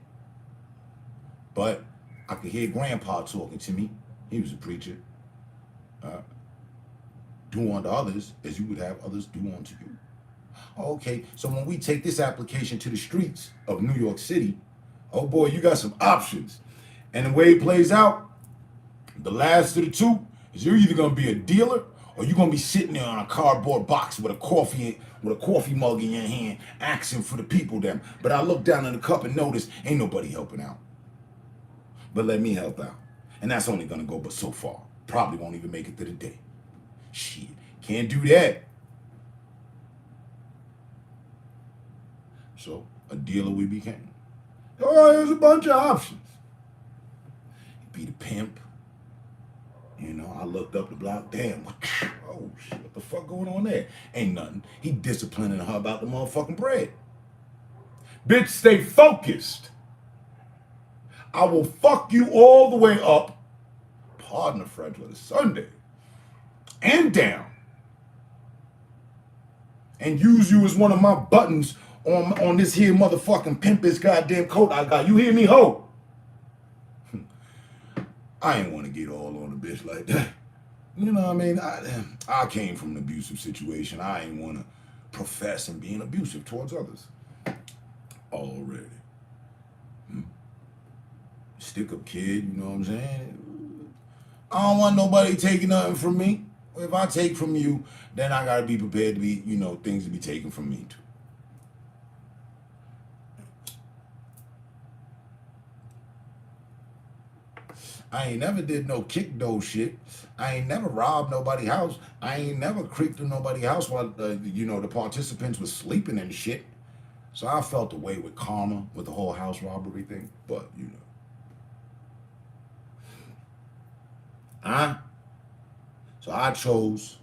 But I could hear Grandpa talking to me. He was a preacher. Do unto others as you would have others do unto you. Okay, so when we take this application to the streets of New York City, oh boy, you got some options. And the way it plays out, the last of the two is you're either gonna be a dealer or you're gonna be sitting there on a cardboard box with a coffee mug in your hand, asking for the people them. But I look down in the cup and notice ain't nobody helping out. But let me help out. And that's only gonna go but so far. Probably won't even make it to the day. Shit, can't do that. So, a dealer we became. Oh, there's a bunch of options. Be the pimp. I looked up the block. Damn, oh shit, what the fuck going on there? Ain't nothing. He disciplining her about the motherfucking bread. Bitch, stay focused. I will fuck you all the way up. Pardon the French, but it's Sunday. And down. And use you as one of my buttons on this here motherfucking pimp this goddamn coat I got. You hear me, ho? I ain't want to get all on a bitch like that. You know what I mean? I came from an abusive situation. I ain't want to profess in being abusive towards others. Already. Stick-up kid, you know what I'm saying? I don't want nobody taking nothing from me. If I take from you, then I got to be prepared to be, things to be taken from me too. I ain't never did no kick door shit. I ain't never robbed nobody's house. I ain't never creeped in nobody's house while, the participants was sleeping and shit. So I felt away with karma with the whole house robbery thing. But, So I chose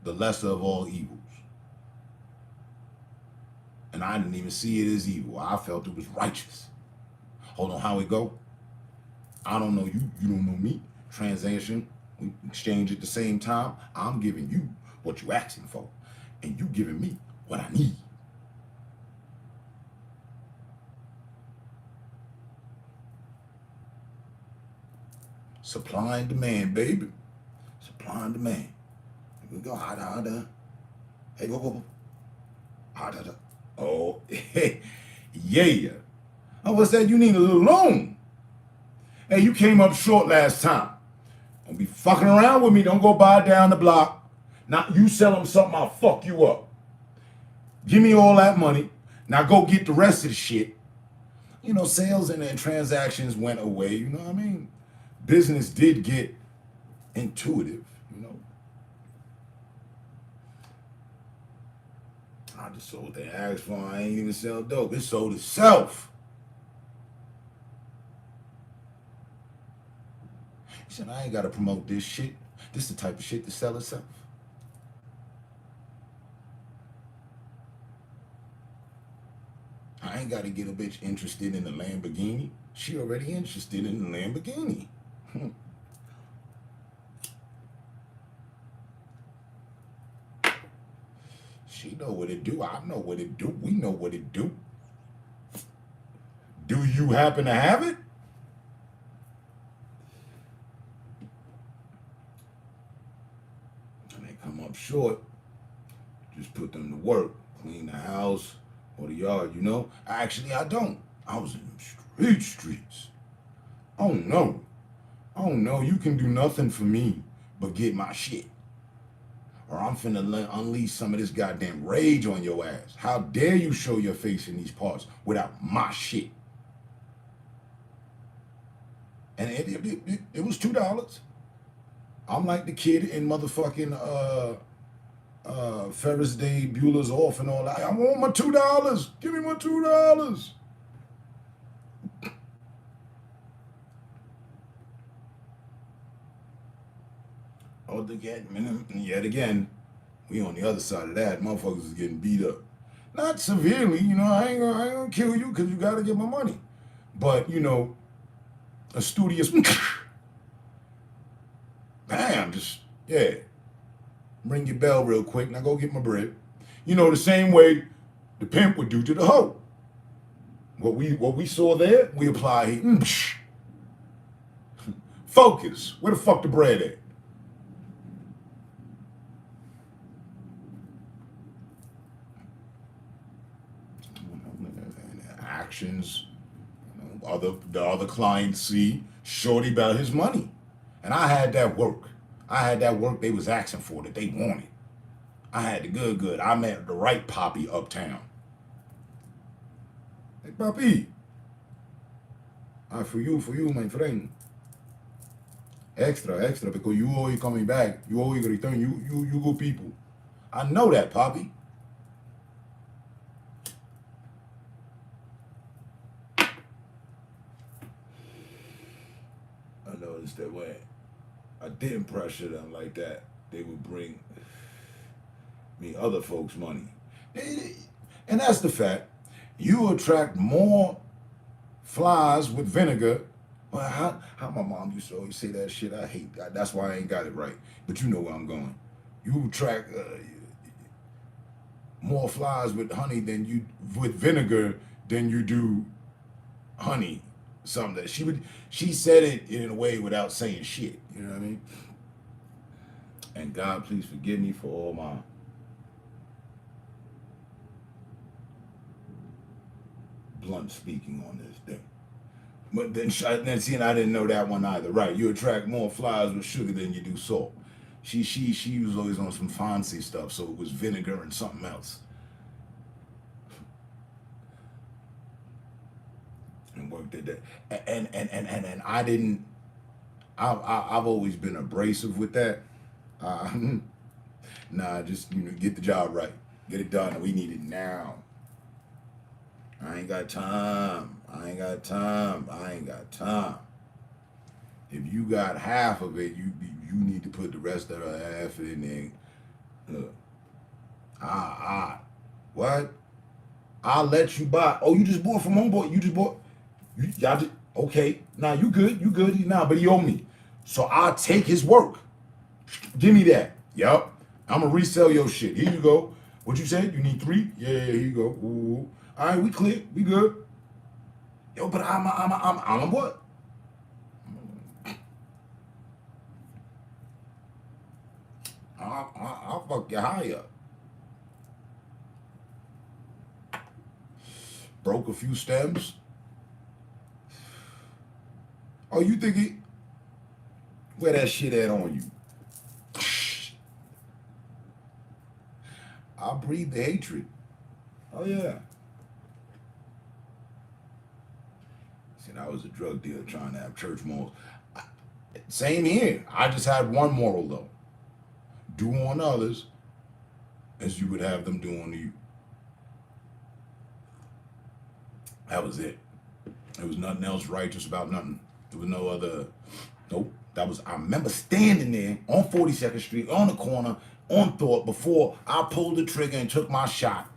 the lesser of all evils. And I didn't even see it as evil. I felt it was righteous. Hold on, how it go? I don't know you, you don't know me. Transaction, we exchange at the same time. I'm giving you what you asking for, and you giving me what I need. Supply and demand, baby. Supply and demand. Here we go. Hey, go. Oh, yeah. Oh, what's that? You need a little loan. Hey, you came up short last time. Don't be fucking around with me. Don't go buy down the block. Now, you sell them something, I'll fuck you up. Give me all that money. Now go get the rest of the shit. Sales and transactions went away. You know what I mean? Business did get intuitive, I just sold what they asked for. I ain't even sell dope. It sold itself. He said, I ain't got to promote this shit. This the type of shit to sell itself. I ain't got to get a bitch interested in the Lamborghini. She already interested in the Lamborghini. She know what it do. I know what it do. We know what it do. Do you happen to have it? And they come up short. Just put them to work. Clean the house or the yard, Actually, I don't. I was in them streets. Oh, no. You can do nothing for me but get my shit. Or I'm finna unleash some of this goddamn rage on your ass. How dare you show your face in these parts without my shit? And it was $2. I'm like the kid in motherfucking Ferris Day, Bueller's Off and all that. I want my $2. Give me my $2. Oh, yet again, we on the other side of that. Motherfuckers is getting beat up. Not severely, I ain't gonna kill you because you gotta get my money. But, a studious, bam, just, yeah. ring your bell real quick, now go get my bread. You know, the same way the pimp would do to the hoe. What we saw there, we apply here. Focus. Where the fuck the bread at? Actions. The other clients see shorty about his money. And I had that work. I had that work they was asking for, that they wanted. I had the good. I met the right poppy uptown. Hey, papi. For you, my friend. Extra, because you always coming back. You always return. You good people. I know that, papi. I noticed that when I didn't pressure them like that, they would bring me other folks' money. And that's the fact. You attract more flies with vinegar. Well, how my mom used to always say that shit. I hate that. That's why I ain't got it right. But you know where I'm going. You attract more flies with honey with vinegar than you do honey. Something that she said it in a way without saying shit. You know what I mean? And God, please forgive me for all my blunt speaking on this thing. But then see, I didn't know that one either. Right, you attract more flies with sugar than you do salt. She was always on some fancy stuff, so it was vinegar and something else. And worked at that. And I didn't. I've always been abrasive with that. Nah, just get the job right, get it done. We need it now. I ain't got time. If you got half of it, you need to put the rest of the half in there. Look. What? I'll let you buy. Oh, you just bought from homeboy. You just bought. Y'all just, okay. Nah, you good. Nah, but he owe me. So I'll take his work. Give me that. Yup. I'm gonna resell your shit. Here you go. What you said? You need 3? Yeah, here you go. Ooh. All right, we clear. We good. Yo, but I'm a what? I'll fuck your high up. Broke a few stems. Oh, you think he? Where that shit at on you? I breathe the hatred. Oh yeah. See, I was a drug dealer trying to have church morals. Same here. I just had one moral though. Do on others as you would have them do on you. That was it. There was nothing else righteous about nothing. There was no other. Nope. I remember standing there on 42nd Street on the corner on Thought before I pulled the trigger and took my shot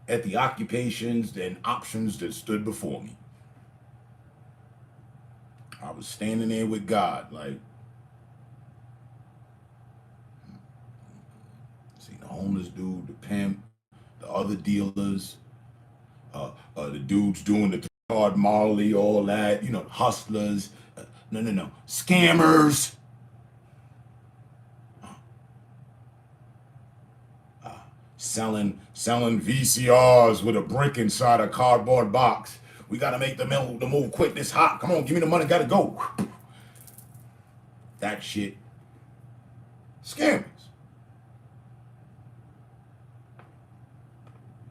at the occupations and options that stood before me. I was standing there with God, like, see the homeless dude, the pimp, the other dealers, the dudes doing the hard Marley, all that, hustlers, no, scammers. Selling VCRs with a brick inside a cardboard box. We gotta make the move quick. This hot. Come on, give me the money. Gotta go. That shit. Scammers.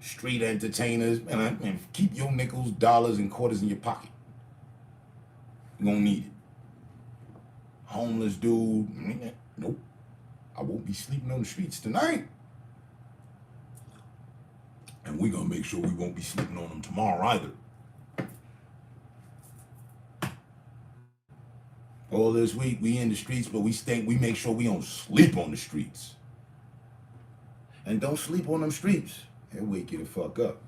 Street entertainers. Man, keep your nickels, dollars, and quarters in your pocket. You gonna need it. Homeless dude. Nope. I won't be sleeping on the streets tonight. And we're going to make sure we won't be sleeping on them tomorrow either. All this week, we in the streets, but we make sure we don't sleep on the streets. And don't sleep on them streets. They'll wake you the fuck up.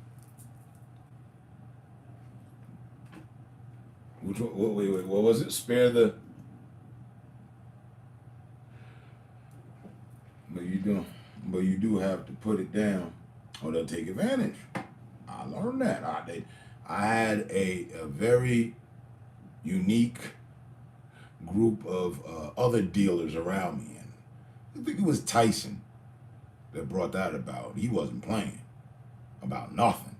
Wait, what was it? Spare the... What are you doing? you do have to put it down or they'll take advantage. I learned that. I had a very unique group of other dealers around me. And I think it was Tyson that brought that about. He wasn't playing about nothing,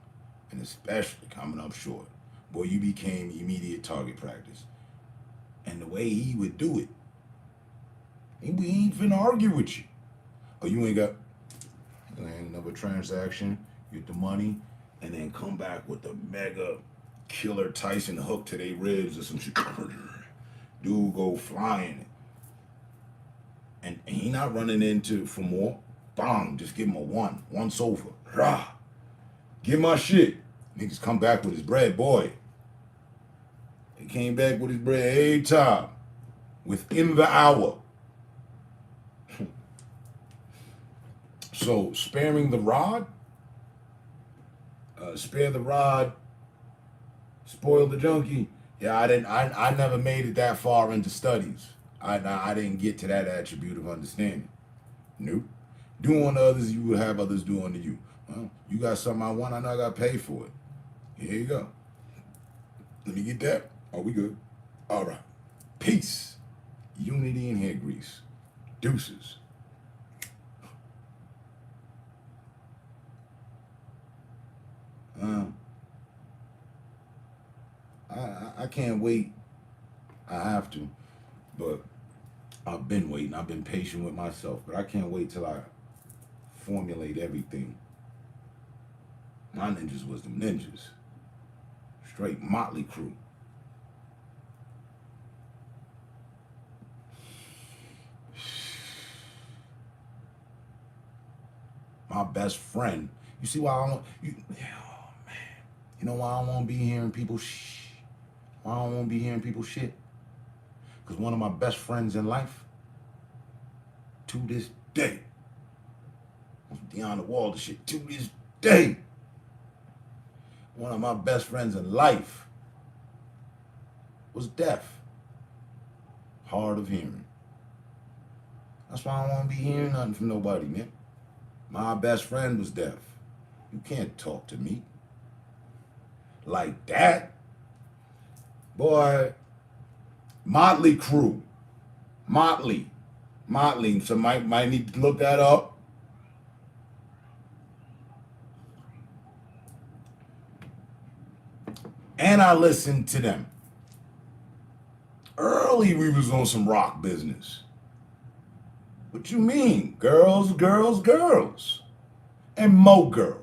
and especially coming up short. Boy, you became immediate target practice. And the way he would do it, he ain't finna argue with you. Oh, you ain't got another transaction, get the money, and then come back with the mega killer Tyson hook to their ribs or some shit. Dude go flying. And he not running into for more. Bang, just give him a one sofa. Rah. Give my shit. Niggas come back with his bread, boy. He came back with his bread every time. Within the hour. So sparing the rod, spare the rod, spoil the junkie. Yeah, I never made it that far into studies. I didn't get to that attribute of understanding. Nope. Do unto others, you will have others do unto you. Well, you got something I want, I know I got to pay for it. Here you go. Let me get that. Are we good? All right. Peace. Unity and hair grease. Deuces. I can't wait. I have to, but I've been waiting. I've been patient with myself, but I can't wait till I formulate everything. My ninjas was them ninjas. Straight motley crew. My best friend. You see why I don't, oh man. You know why I don't want to be hearing people why I don't want to be hearing people shit? Because one of my best friends in life, to this day, Deanna Walder shit, to this day, one of my best friends in life was deaf, hard of hearing. That's why I don't want to be hearing nothing from nobody, man. My best friend was deaf. You can't talk to me like that. Boy, Motley crew. Motley. So might need to look that up. And I listened to them. Early we was on some rock business. What you mean? Girls. And more girls.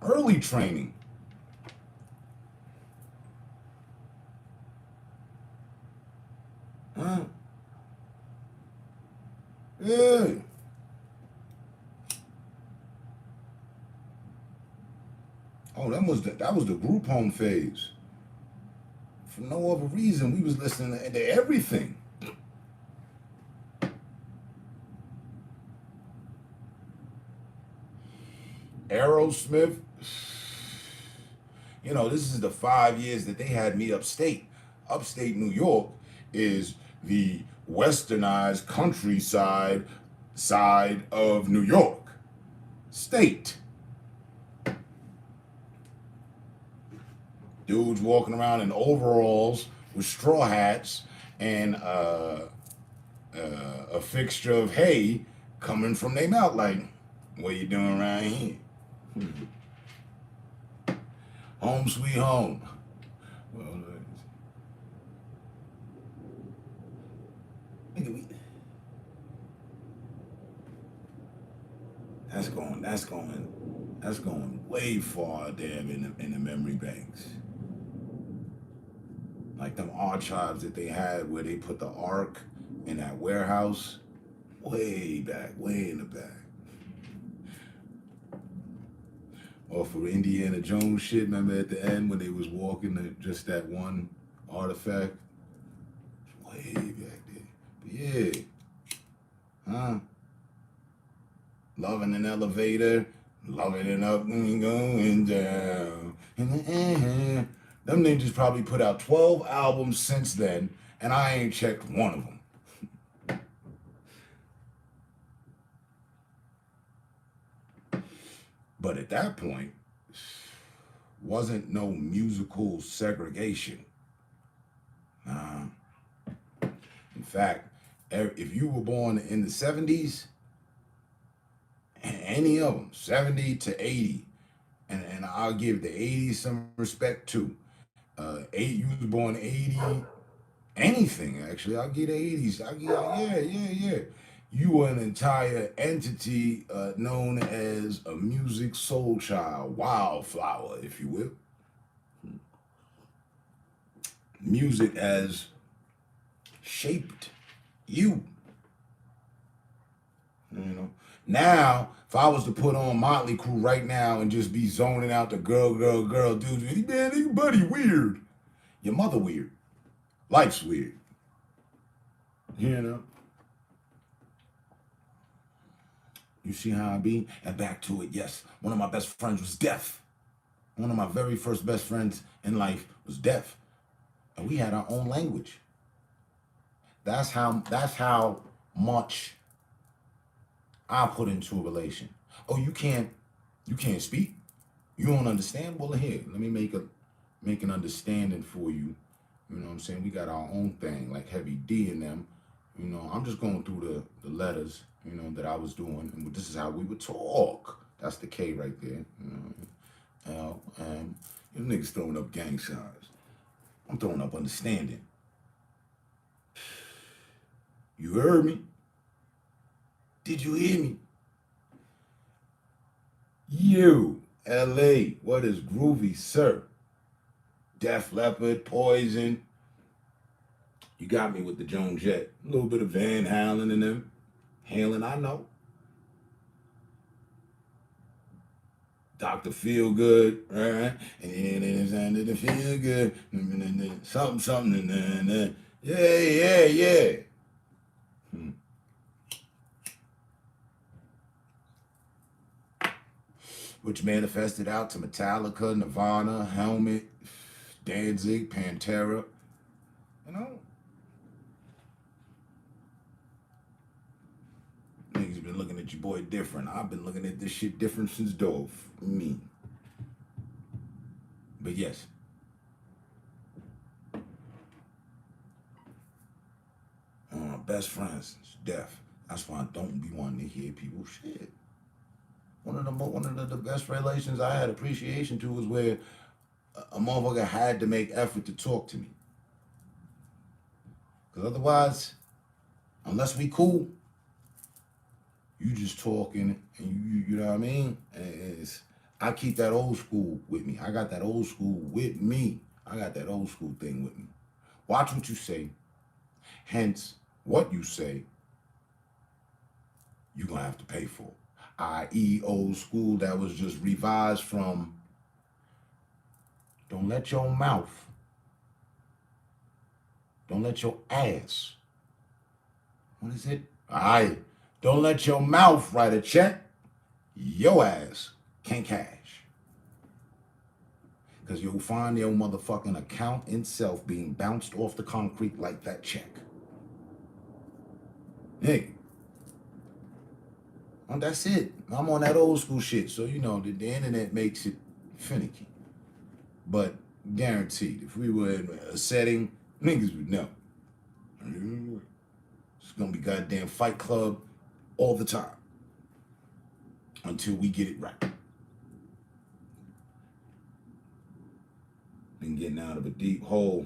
Early training. Huh? Yeah. Oh, that was the group home phase. For no other reason, we was listening to everything. Aerosmith. You know, this is the 5 years that they had me upstate. Upstate New York is the westernized countryside side of New York State. Dudes walking around in overalls with straw hats and a fixture of hay coming from their mouth like, what you doing around here? Home sweet home. Well, that's going way far damn in the memory banks. Like them archives that they had where they put the ark in that warehouse, way back, way in the back. Or for Indiana Jones shit, remember at the end when they was walking to just that one artifact? Way back there. But yeah. Loving an elevator, loving it up and going down. Them ninjas probably put out 12 albums since then, and I ain't checked one of them. But at that point, wasn't no musical segregation. Nah. In fact, if you were born in the 70s, any of them, 70 to 80, and I'll give the 80s some respect too. You was born 80, anything actually. I'll give the 80s. Yeah. You were an entire entity known as a music soul child, wildflower, if you will. Music has shaped you. You know. Now, if I was to put on Motley Crue right now and just be zoning out the girl, dudes, man, everybody weird. Your mother weird. Life's weird. You know. You see how I be? And back to it, yes. One of my best friends was deaf. One of my very first best friends in life was deaf. And we had our own language. That's how much I put into a relation. Oh, you can't speak? You don't understand? Well, here, let me make an understanding for you. You know what I'm saying? We got our own thing, like Heavy D and them. You know, I'm just going through the letters, you know, that I was doing, and this is how we would talk. That's the K right there. You know, you niggas throwing up gang signs. I'm throwing up understanding. You heard me? Did you hear me? You, LA, what is groovy, sir? Def Leppard, Poison. You got me with the Joan Jett. A little bit of Van Halen in them. Halen, I know. Dr. Feel Good, right? And then Feel Good. Something. Yeah. Which manifested out to Metallica, Nirvana, Helmet, Danzig, Pantera. You know? Niggas been looking at your boy different. I've been looking at this shit different since Dove. Me. But yes. One of my best friends is deaf. That's why I don't be wanting to hear people shit. One of the best relations I had appreciation to was where a motherfucker had to make effort to talk to me. Because otherwise, unless we cool, you just talking and you know what I mean? I keep that old school with me. I got that old school with me. I got that old school thing with me. Watch what you say. Hence, what you say, you're going to have to pay for. I.e. old school that was just revised from don't let your mouth, don't let your ass, what is it? Don't let your mouth write a check, your ass can't cash. Because you'll find your motherfucking account itself being bounced off the concrete like that check. Nigga. Well, that's it. I'm on that old school shit. So, you know, the internet makes it finicky. But guaranteed, if we were in a setting, niggas would know. It's going to be goddamn Fight Club all the time. Until we get it right. Been getting out of a deep hole.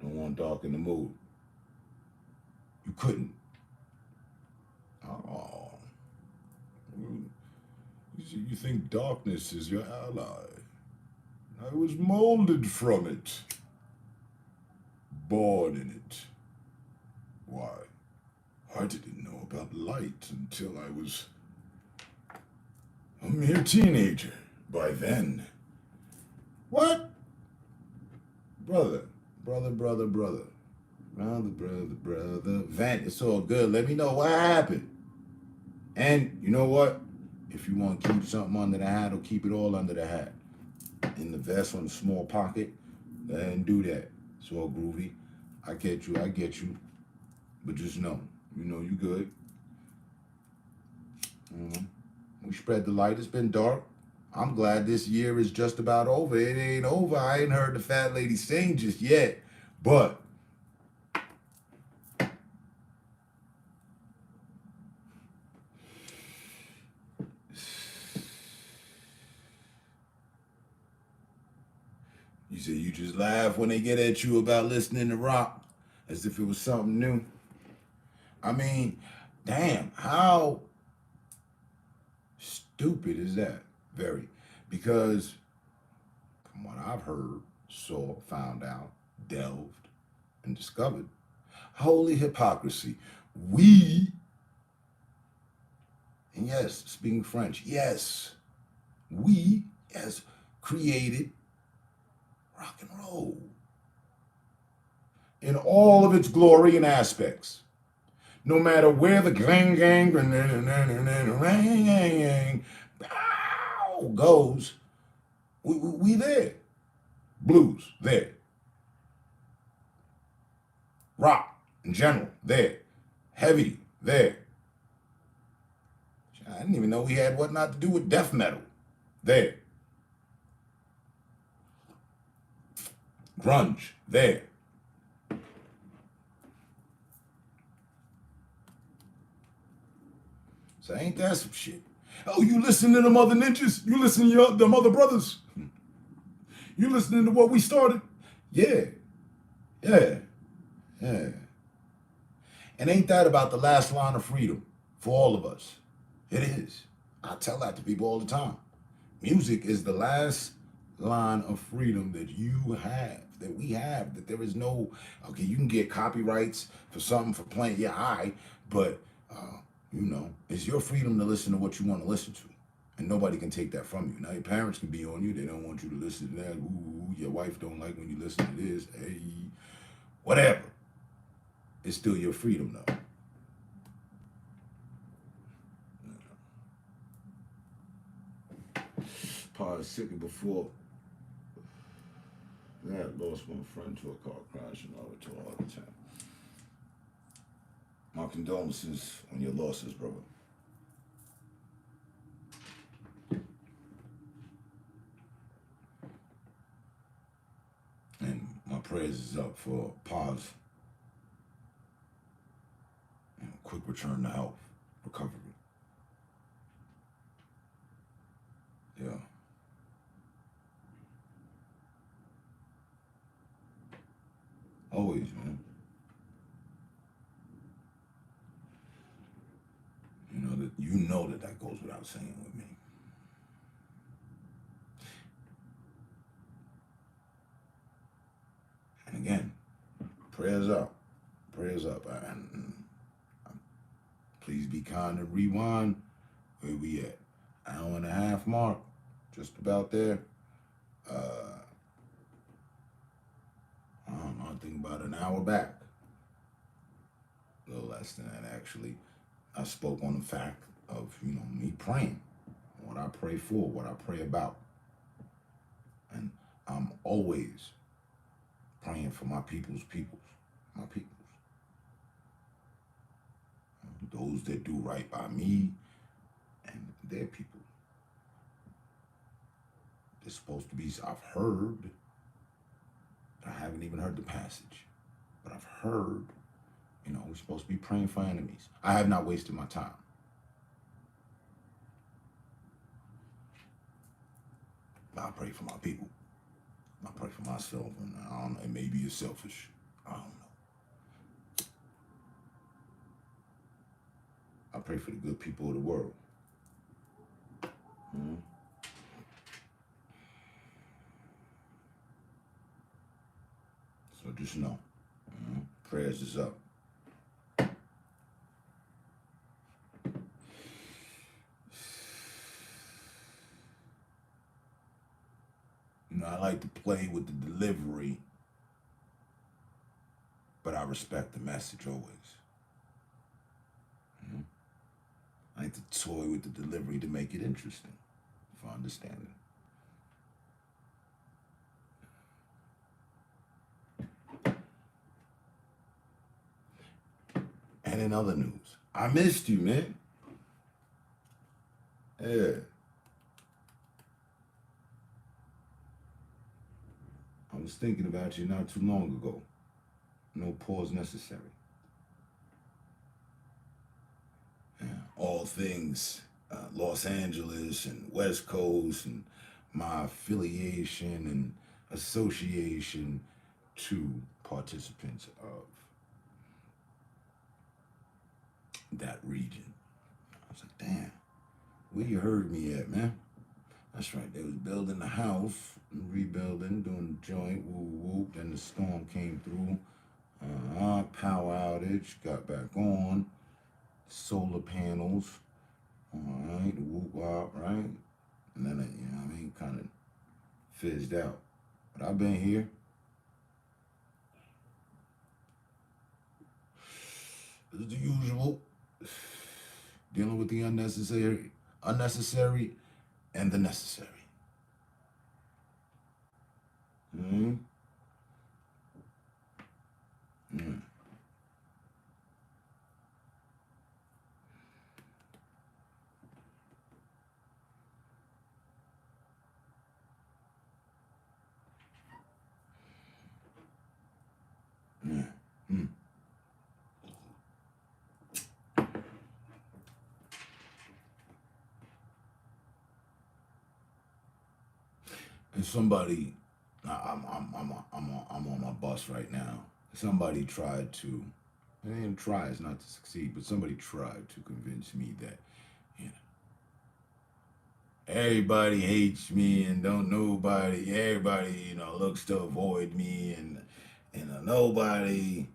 Don't want to darken the mood. You couldn't. Oh. You think darkness is your ally. I was molded from it. Born in it. Why? I didn't know about light until I was a mere teenager. By then. What? Brother. Vent, it's all good. Let me know what happened. And you know what? If you want to keep something under the hat, or keep it all under the hat. In the vest on the small pocket, go ahead and do that. It's all groovy. I get you. But just know, you good. We spread the light. It's been dark. I'm glad this year is just about over. It ain't over. I ain't heard the fat lady sing just yet. But you say you just laugh when they get at you about listening to rock as if it was something new. I mean, damn, how stupid is that? Very. Because from what I've heard, saw, found out, delved, and discovered, holy hypocrisy. We, and yes, speaking French, yes, we, yes, created rock and roll in all of its glory and aspects. No matter where the gang goes, we there. Blues, there. Rock, in general, there. Heavy, there. I didn't even know we had what not to do with death metal, there. Grunge, there. So ain't that some shit? Oh, you listen to them other ninjas? You listen to them other brothers? You listening to what we started? Yeah. Yeah. Yeah. And ain't that about the last line of freedom for all of us? It is. I tell that to people all the time. Music is the last line of freedom that you have, that we have, that there is no, okay, you can get copyrights for something for playing, yeah, but, it's your freedom to listen to what you want to listen to. And nobody can take that from you. Now, your parents can be on you. They don't want you to listen to that. Ooh, your wife don't like when you listen to this. Hey, whatever. It's still your freedom, though. Probably sick before that. Lost my friend to a car crash and I to a heart attack. My condolences on your losses, brother. And my prayers is up for Pa's quick return to health, recovery. Yeah. Always, man. You know that goes without saying with me. And again, prayers up. Prayers up. And please be kind and rewind. Where we at? Hour and a half mark. Just about there. I don't know, I think about an hour back. A little less than that, actually. I spoke on the fact of, me praying. What I pray for, what I pray about. And I'm always praying for my people's peoples. My peoples. Those that do right by me and their people. It's supposed to be, I've heard, I haven't even heard the passage, but I've heard, we're supposed to be praying for enemies. I have not wasted my time. I pray for my people. I pray for myself, and I don't know, it maybe it's selfish. I don't know. I pray for the good people of the world. Mm-hmm. So just know, prayers is up. I like to play with the delivery, but I respect the message always. I like to toy with the delivery to make it interesting, if I understand it. And in other news, I missed you, man. Yeah. was thinking about you not too long ago. No pause necessary. Yeah, all things Los Angeles and West Coast and my affiliation and association to participants of that region. I was like, damn, where you heard me at, man? That's right, they was building the house, rebuilding, doing the joint, woo whoop, then the storm came through. Power outage, got back on, solar panels, all right, whoop wop, right? And then it, you know what I mean, kind of fizzed out. But I've been here. It's the usual. Dealing with the unnecessary, and the necessary. Mm-hmm. Mm. Mm. Mm. And somebody, I'm on my bus right now. Somebody tried to, and tries not to succeed, but somebody tried to convince me that, you know, everybody hates me and don't nobody, everybody, you know, looks to avoid me and nobody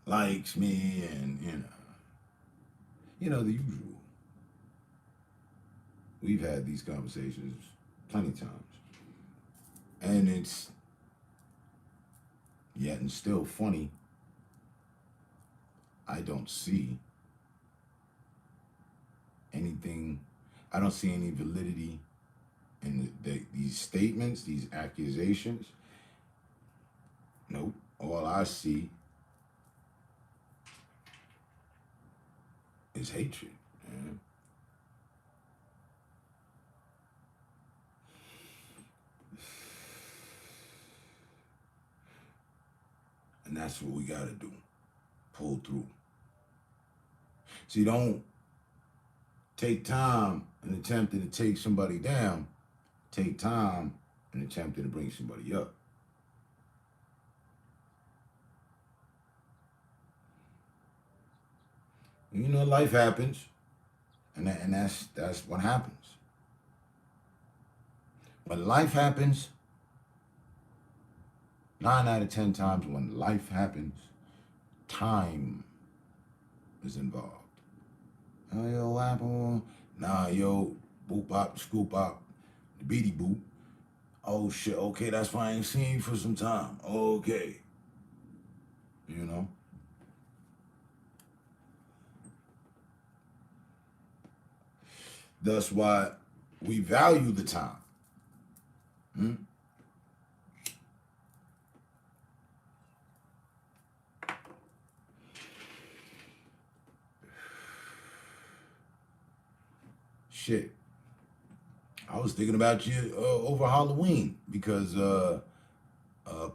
likes me and, the usual. We've had these conversations plenty of times. And it's yet and still funny. I don't see anything, I don't see any validity in these statements, these accusations. Nope. All I see is hatred. Man. And that's what we gotta do. Pull through. See, don't take time in attempting to take somebody down. Take time in attempting to bring somebody up. You know, life happens, and that's what happens. When life happens, 9 out of 10 times when life happens, time is involved. Oh, yo, Apple. Nah, yo, boop bop, scoop bop, the beady boop. Oh shit, okay, that's why I ain't seen you for some time. Okay. You know? That's why we value the time. Hmm? Shit. I was thinking about you over Halloween because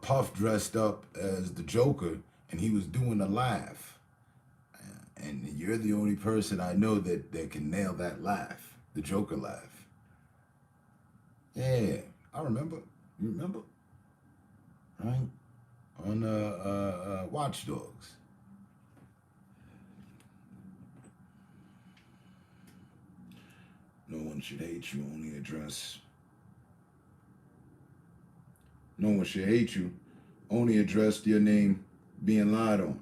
Puff dressed up as the Joker and he was doing a laugh. And you're the only person I know that can nail that laugh, the Joker laugh. Yeah, I remember. You remember? Right? On Watch Dogs. No one should hate you, only address. No one should hate you, only address your name being lied on.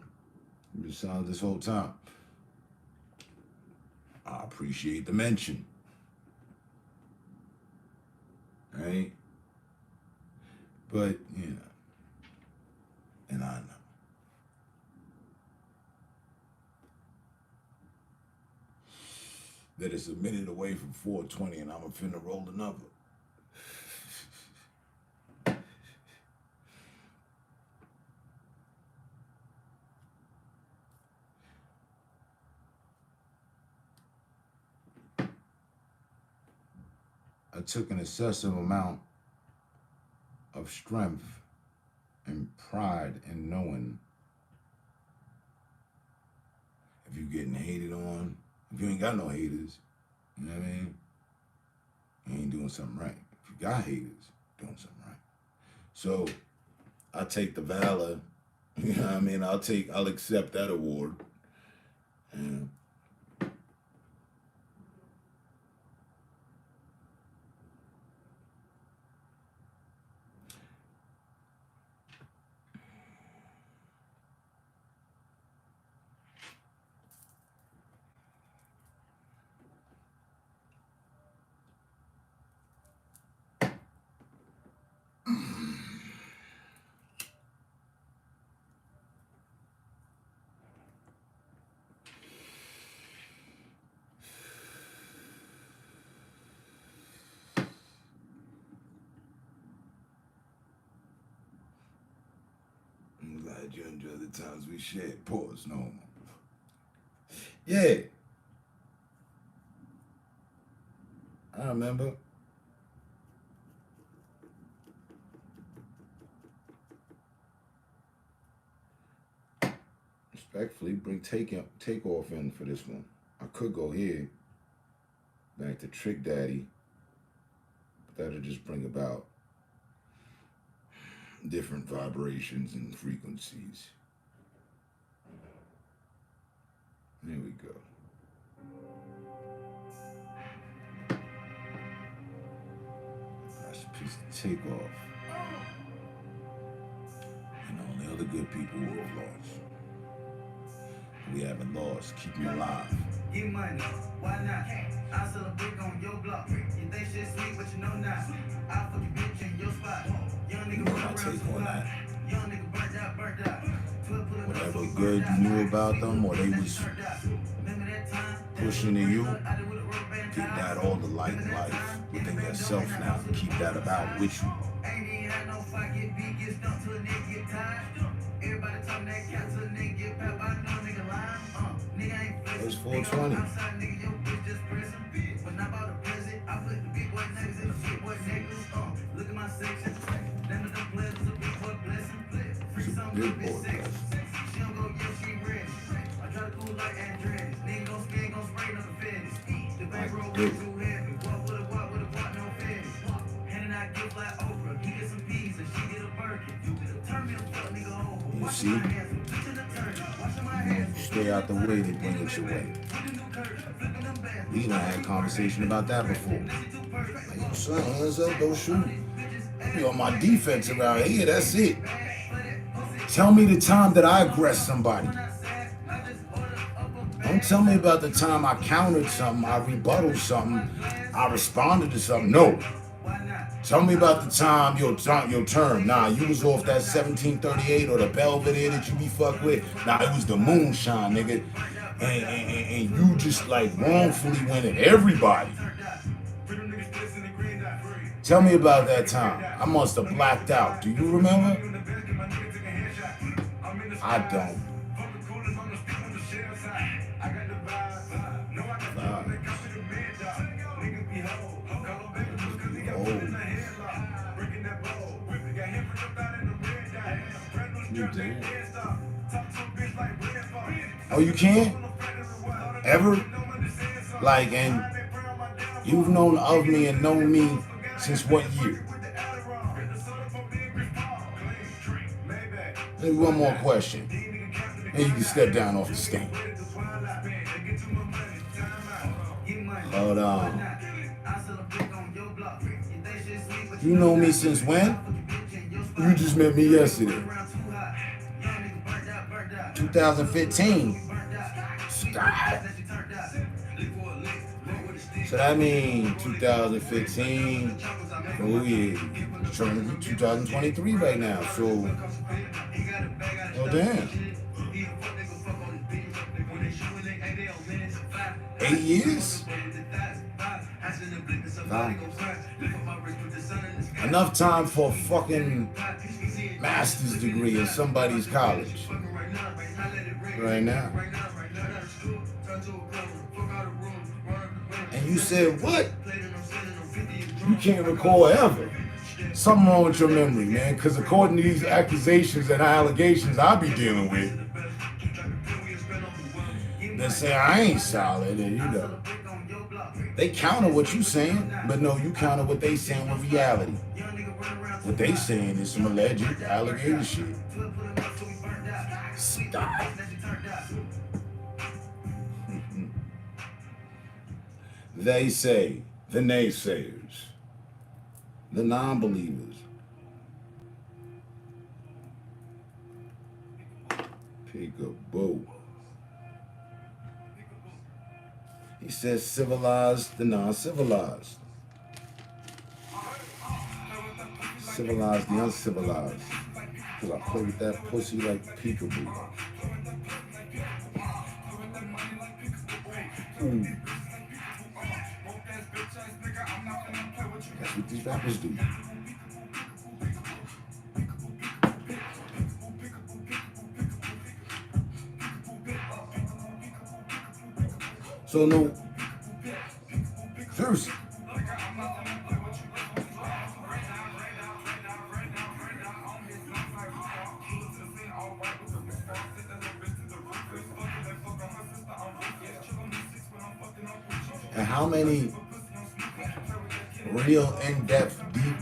You sound this whole time. I appreciate the mention. Right? But, and I know. That it's a minute away from 420 and I'm finna roll another. I took an excessive amount of strength and pride in knowing if you're getting hated on, if you ain't got no haters, you know what I mean? You ain't doing something right. If you got haters, doing something right. So I take the valor, you know what I mean? I'll accept that award. And I'm glad you enjoy the times we shared. Pause, no more. Yeah. I remember. Respectfully, bring Takeoff in for this one. I could go here, back to Trick Daddy, but that'll just bring about different vibrations and frequencies. There we go. That's a piece of Takeoff. And all the other good people who have lost. We haven't lost. Keep me alive. Get money, why not? I sell a brick on your block. You think shit sweet, but you know not. I fuck your bitch in your spot. Young nigga run around take on that. Young nigga burnt out. Whatever good you knew about them or they was pushing to you, get that all the light life within yourself now. Keep that about with you. Ain't even had no fight, get beat, get stumped to a nigga, get tired. Everybody talking that cat to a nigga, get pep, I know nigga lying. Nigga ain't It was 420. outside, nigga, your bitch just pressing. When I bought a present, I put the big boy niggas in the big boy necklace. Look at my section. None of them players is a big boy blessing. Free some Big good boy bitch sexy. blessing. She don't go, yeah, she ready. I try to cool like Andretti. Nigga gon' spin, gon' spray, no fetish. The back row way too heavy. Walk with a walk, no fetish. Handing out gifts like Oprah. He get some peas and she get a Birkin. Turn me the fuck nigga over. You Wash see? my hands, bitch in the turn. Washing my hands. Stay out the way, they bring it your way. We done had conversation about that before. Like, yo, son, hands up, don't shoot. You on my defense around here, that's it. Tell me the time that I aggressed somebody. Don't tell me about the time I countered something, I rebutted something, I responded to something. No. Tell me about the time your turn. Nah, you was off that 1738 or the Belvedere that you be fucked with. Nah, it was the moonshine, nigga. And you just like wrongfully went at everybody. Tell me about that time. I must have blacked out. Do you remember? I don't. Oh, you can't? Ever? Like, and you've known of me and known me since what year? Maybe one more question. And you can step down off the stand. Hold on. You know me since when? You just met me yesterday. 2015. Stop. So that means 2015. Oh yeah, it's turning 2023 right now. So, oh damn. 8 years? Nah. Enough time for a fucking master's degree in somebody's college. Right now. And you said what? You can't recall ever. Something wrong with your memory, man. Because according to these accusations and allegations I be dealing with, they say I ain't solid, and you know, they counter what you saying, but no, you counter what they saying with reality. What they saying is some alleged alligator shit. Stop. They say, the naysayers, the non-believers. Peekaboo. He says civilized the non-civilized. Civilized the uncivilized. Cause I play with that pussy like peekaboo. Ooh. That's what these rappers do. So no, seriously. And how many real in-depth, deep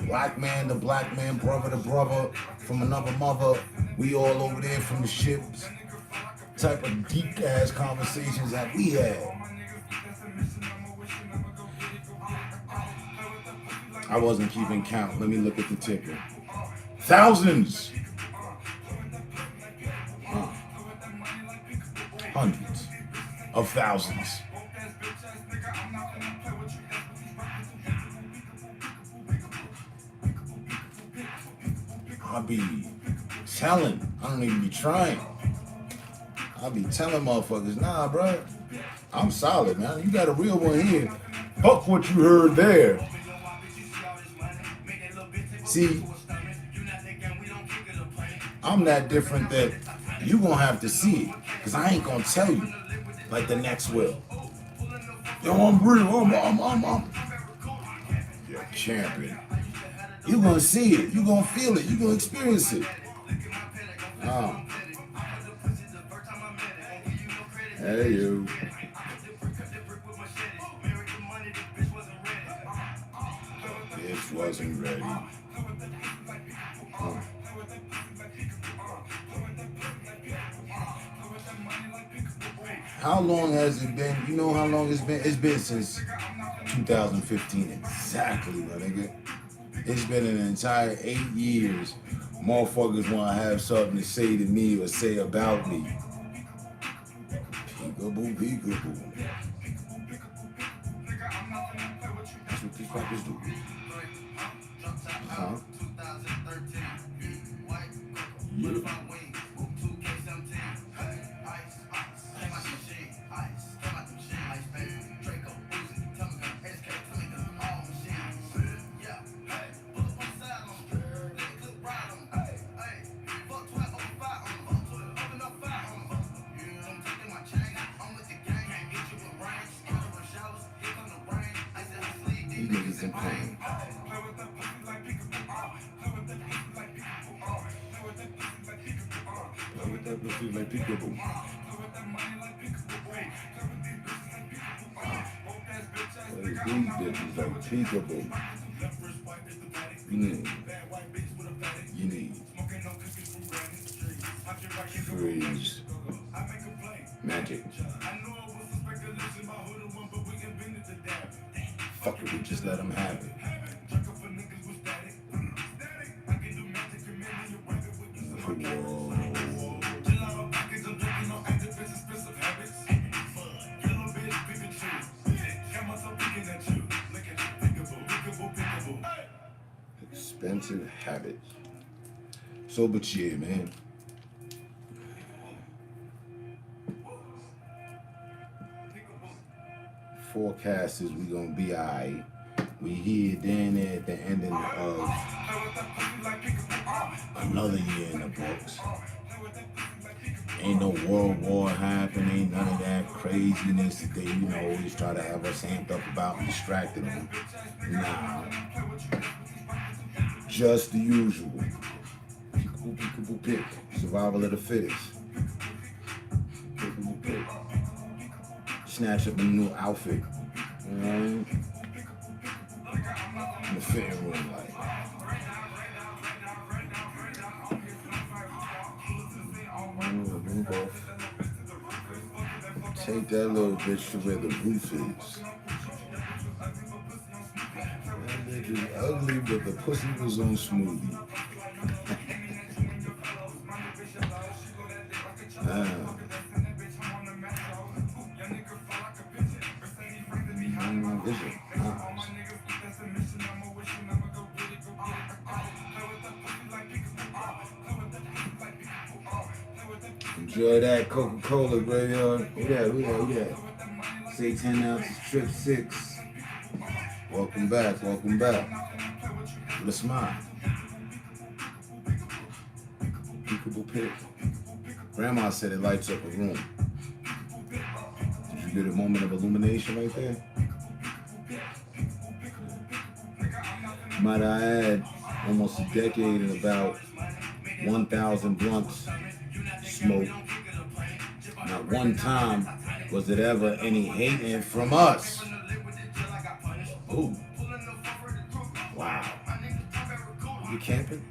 black man to black man, brother to brother, from another mother, we all over there from the ships, type of deep ass conversations that we had. I wasn't keeping count. Let me look at the ticker. Thousands. Hundreds of thousands. I'll be telling. I don't even be trying. I'll be telling motherfuckers, nah, bro, I'm solid, man. You got a real one here. Fuck what you heard there. See, I'm that different that you gonna have to see it, cause I ain't gonna tell you like the next will. Yo, I'm real. I'm you're a champion. You gonna see it. You gonna feel it. You gonna experience it. Hey you. Bitch wasn't ready. How long has it been? You know how long it's been? It's been since 2015 exactly, my nigga. It's been an entire 8 years. Motherfuckers want to have something to say to me or say about me. Peekaboo, peekaboo. That's what these rappers do. Huh? Yeah. These niggas in pain. Play with that pussy like peekaboo. Play with these bitches like peekaboo. You need freeze magic. Fuck it, we just let them have it. Whoa. Expensive habits. So, but yeah, man. Forecast is we gonna be alright. We here then at the ending of another year in the books. Ain't no world war happening, ain't none of that craziness that they, always try to have us amped up about and distracted on. Nah. Just the usual. Peekaboo, peekaboo, pick. Survival of the fittest. Peekaboo, pick. Snatch up a new outfit. You know what I mean? In the fitting room, like. Take that little bitch to where the roof is. That nigga's ugly, but the pussy was on smoothie. Vision. Enjoy that Coca-Cola, graveyard. Who that? Say 10 ounces, trip 6. Welcome back. With a smile. Peekaboo pick. Grandma said it lights up a room. Did you get a moment of illumination right there? Might I add, almost a decade and about 1,000 blunts smoked. Not one time was it ever any hating from us. Ooh. Wow. You camping?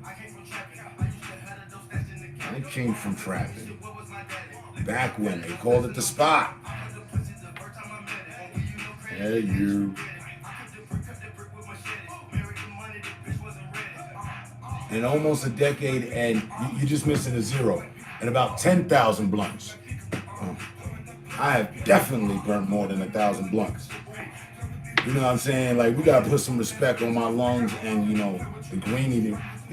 I came from trapping. Back when they called it the spot. Hey, you. In almost a decade, and you're just missing a zero. And about 10,000 blunts. I have definitely burnt more than 1,000 blunts. You know what I'm saying? Like, we gotta put some respect on my lungs and, the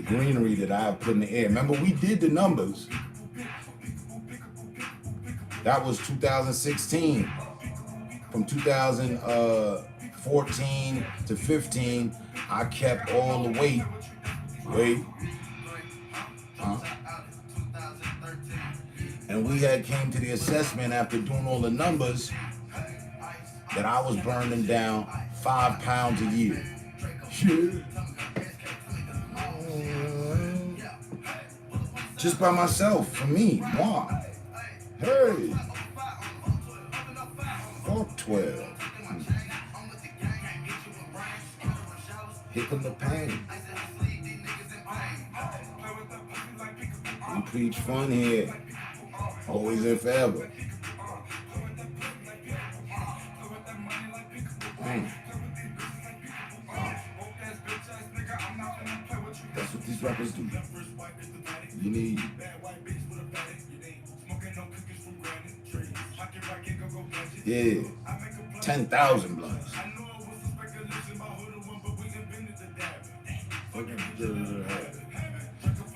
greenery that I have put in the air. Remember, we did the numbers. That was 2016. From 2014 to 15, I kept all the weight. And we had came to the assessment after doing all the numbers that I was burning down 5 pounds a year. Just by myself, for me, moi. Hey, fuck 12. Here come the pain. We preach fun here. Always and forever. That's what these rappers do. You need. Yeah. 10,000 blunts.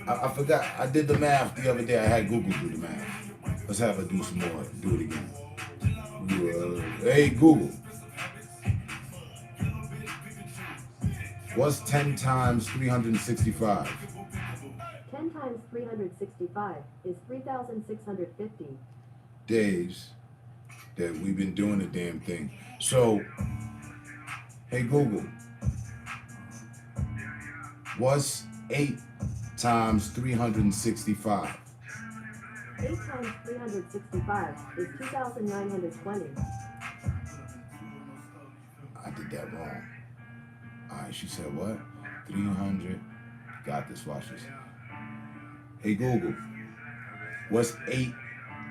I forgot. I did the math the other day. I had Google do the math. Let's have her do some more. Do it again. Hey, Google. What's 10 times 365? 10 times 365 is 3,650 days that we've been doing the damn thing. So, hey, Google. What's 8 times 365? 8 times 365 is 2,920. I did that wrong. Alright, she said what? 300. Got this, watch this. Hey Google, what's 8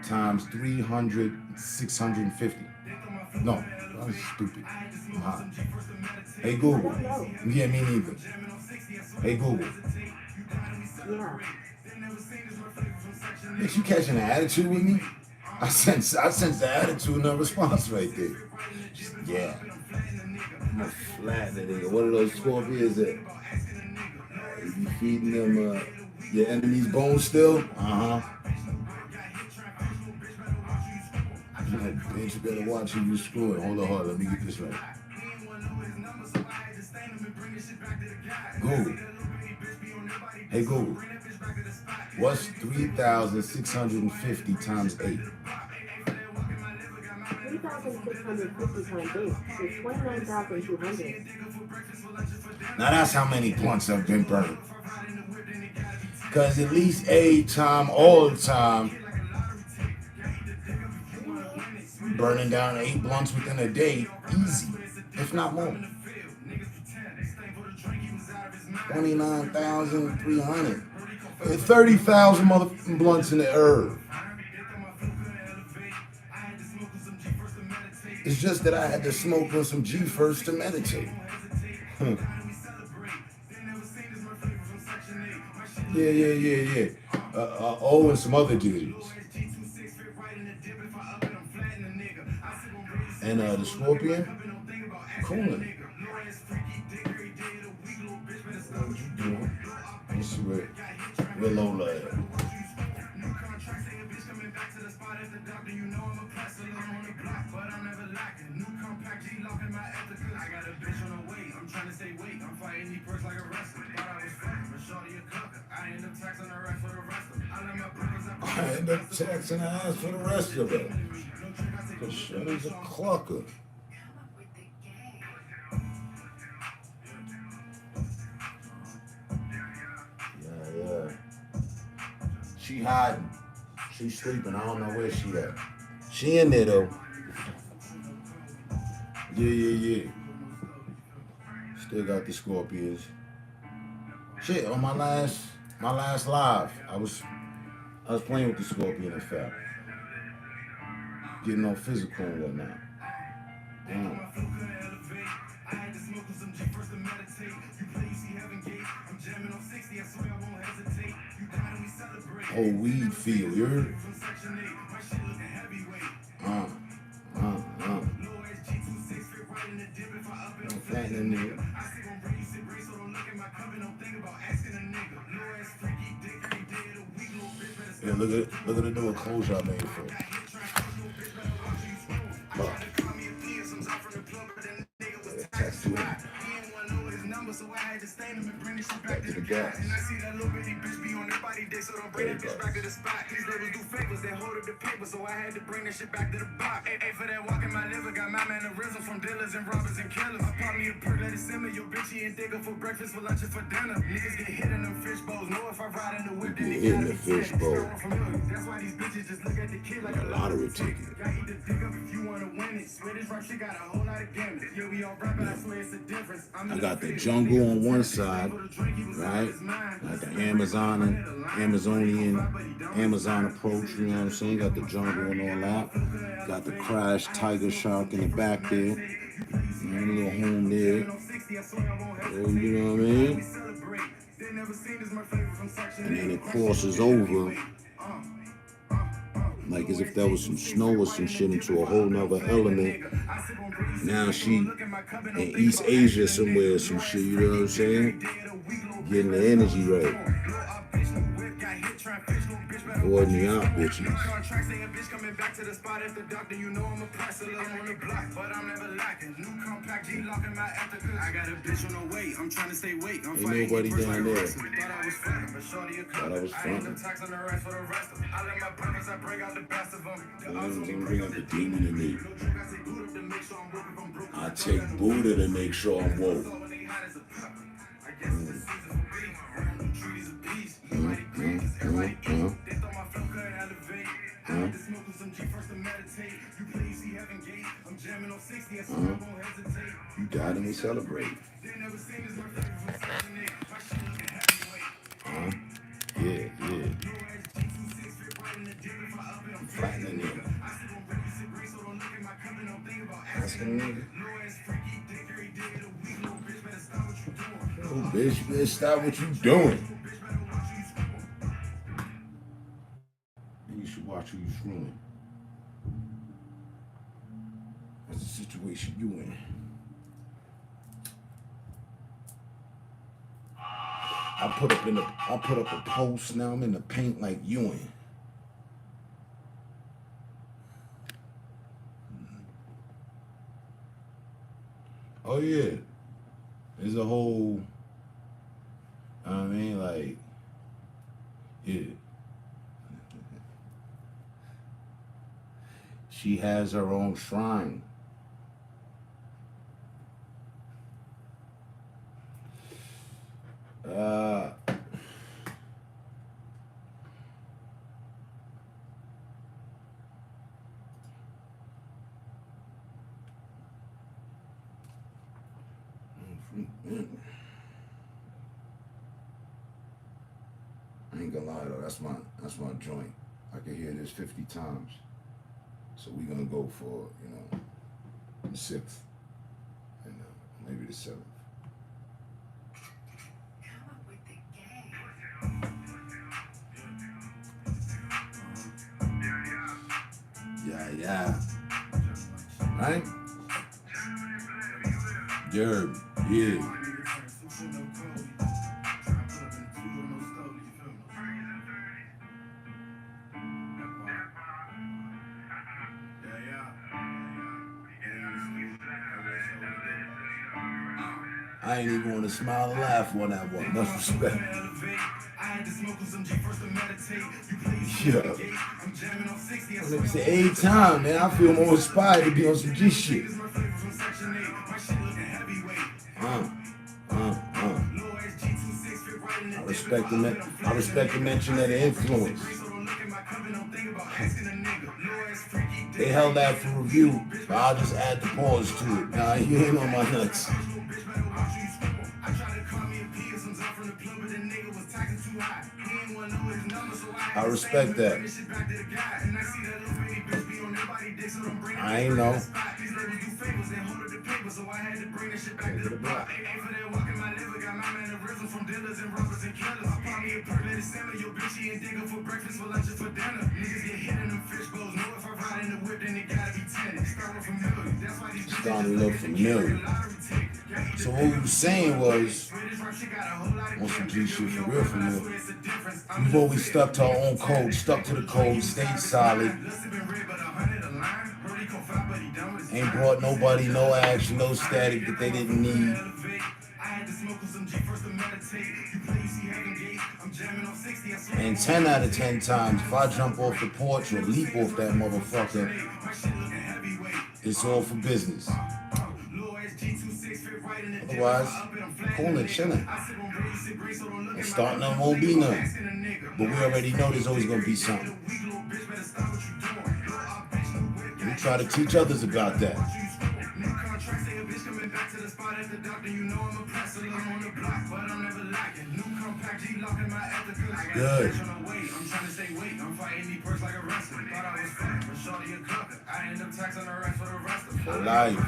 times 300, 650? No, that was stupid. I'm hot. Hey Google. Yeah, me neither. Hey Google. Yeah. Bitch, you catching an attitude with me? I sense the attitude in the response right there. Just, yeah. I'm gonna flatten that nigga. What are those scorpions that you feeding them your enemy's bones still? Bitch, you better watch who you screwing. Hold on, let me get this right. Google. Hey Google. What's 3,650 times 8? 3,650 times 8 is 29,200. Now that's how many blunts have been burned. Because at least a time, all the time, burning down 8 blunts within a day, easy, if not more. 29,300. 30,000 motherfucking blunts in the herb. It's just that I had to smoke on some G first to meditate. Yeah. Oh, and some other duties. And the Scorpion, cooling. What you doing? Let's see where Lola at. I end up taxing her ass for the rest of it. Because Shorty's a clucker. Yeah. She hiding. She's sleeping. I don't know where she at. She in there though. Yeah. Still got the Scorpions. Shit, on my last live, I was playing with the Scorpion effect. Getting all physical and whatnot. Whole weed feel, you heard? Flatten the nigga. Yeah, look at the new enclosure I made for it. Back to the gas. There you go. So I had to bring that shit back to the box. Hey, for that walk in my liver, got my mannerism from dealers and robbers and killers. I pop me a perk, let it simmer. Your bitch, he ain't digger for breakfast, for lunch, and for dinner. Niggas get hit in them fish bowls. Know if I ride in the whip, then they Get in gotta the be fish sick. bowl. That's why these bitches just look at the kid like A lottery ticket. Got you to dig up if you wanna win it. Swear this rap shit got a whole lot of gambit. Yeah, we all rapping, I swear it's a difference. I got the jungle on one side, right? Like the Amazonian Amazon approach, you know what I'm saying? Got the jungle and all that. Got the Crash Tiger Shark in the back there. A little home there. You know what I mean? And then it crosses over, like as if that was some snow or some shit, into a whole nother element. Now she in East Asia somewhere or some shit, you know what I'm saying? Getting the energy right. Avoiding the out bitches. Ain't nobody down there. Thought I was frontin'. I'm gonna bring out the demon in me. I take Buddha to make sure I'm woke. You died and we celebrate. Yeah. I'm flattening it. Asking a nigga. Oh, bitch, you better stop what you doing. And you should watch who you screwing. That's the situation you in. I put up a post. Now I'm in the paint like Ewing. Oh yeah, there's a whole. I mean, like, Yeah. She has her own shrine. I ain't gonna lie though, that's my joint. I can hear this 50 times. So we gonna go for, the 6th and maybe the 7th. Come up with the game. Yeah. Right? Yerb, yeah. I ain't even want to smile and laugh on that one. Much respect. Yeah. When it's the 8th time, man, I feel more inspired to be on some G shit. I respect the mention of the influence. They held that for review, but I'll just add the pause to it. Nah, you ain't on my nuts. I respect that. I ain't know. Starting to look familiar. So what we were saying was, on some G shit for real, we've always stuck to our own code, stuck to the code, stayed solid. Ain't brought nobody no action, no static that they didn't need. And 10 out of 10 times, if I jump off the porch or leap off that motherfucker, it's all for business. Otherwise, cool and chilling. And starting up won't be none. But we already know there's always gonna be something. We try to teach others about that. Good. For life.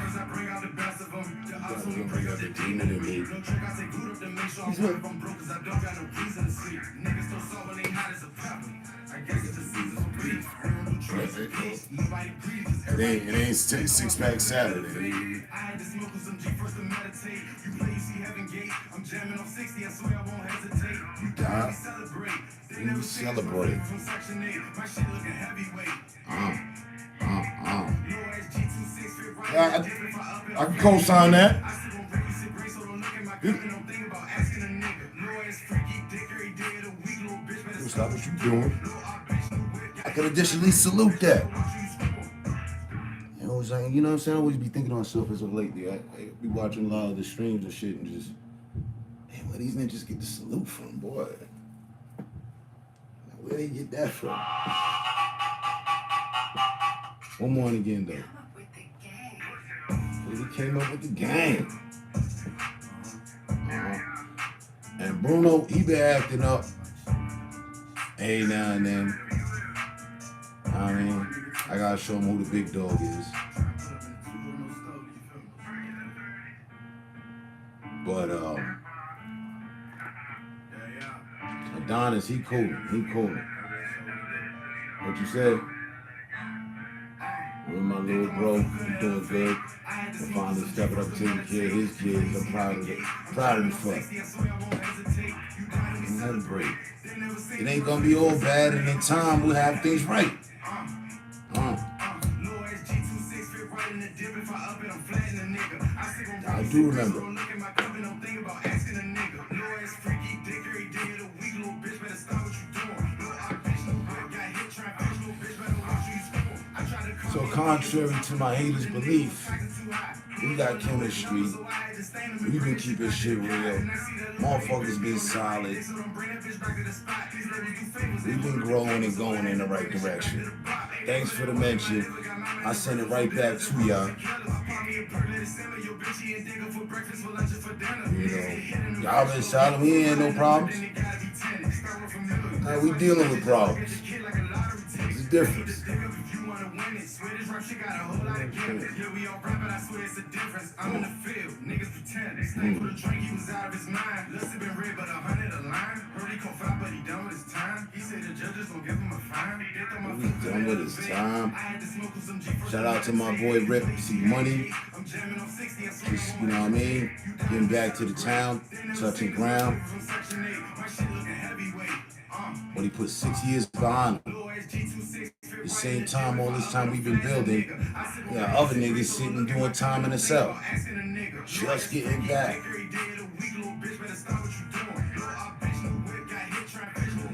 It ain't 6-pack Saturday. You die. You celebrate. I can co-sign that. Stop what you're doing. I could additionally salute that. You know what I'm saying? I always be thinking to myself as of lately. I be watching a lot of the streams and shit and just, damn, where these niggas get the salute from, boy? Where they get that from? One more again, though. We came up with the game. And Bruno, he been acting up every now and then. I mean, I gotta show him who the big dog is. But Adonis, he cool. What you say? With my little bro, he doing good. I'm finally stepping up, taking care of his kids. I'm proud of the fuck. Another break. It ain't gonna be all bad, and in time we'll have things right. I do remember. contrary to my haters' belief, we got chemistry. We been keeping shit real. Motherfuckers been solid. We've been growing and going in the right direction. Thanks for the mention. I send it right back to y'all. You know, y'all been solid. We ain't no problems. Now we dealing with problems. There's a difference. He's done with his time. Shout out to my boy Rip C Money. Just, you know what I mean? Getting back to the town, touching ground. But he put 6 years behind him. The same time, all this time we've been building, yeah, other niggas sitting doing time in the cell. Just getting back.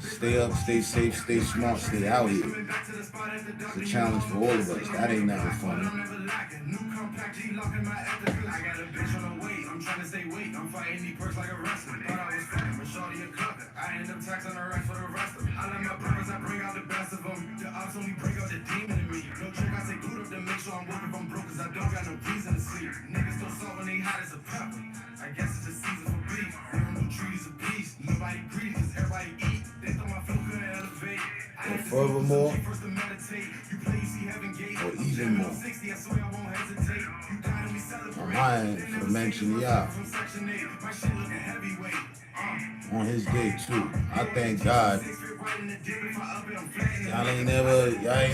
Stay up, stay safe, stay smart, stay out here. It's a challenge for all of us. That ain't nothing funny. I guess it's just season for beef. There are no trees of peace. Nobody greedy because everybody eat. They thought my flow could elevate. And furthermore, or even more, on my end, for mention y'all, on his day too. I thank God. Y'all ain't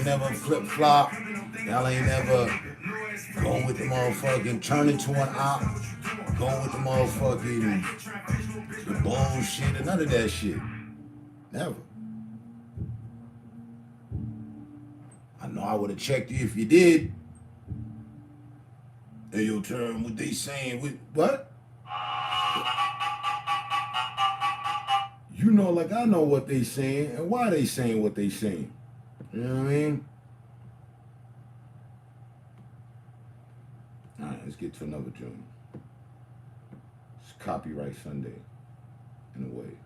never flip flop. Y'all ain't never go with the motherfucking turn into an op. Go with the motherfucking the bullshit and none of that shit. Never. I know I would have checked you if you did. Hey, yo, turn what they saying. What? You know, like I know what they saying and why they saying what they saying. You know what I mean? All right, let's get to another joint. It's Copyright Sunday, in a way.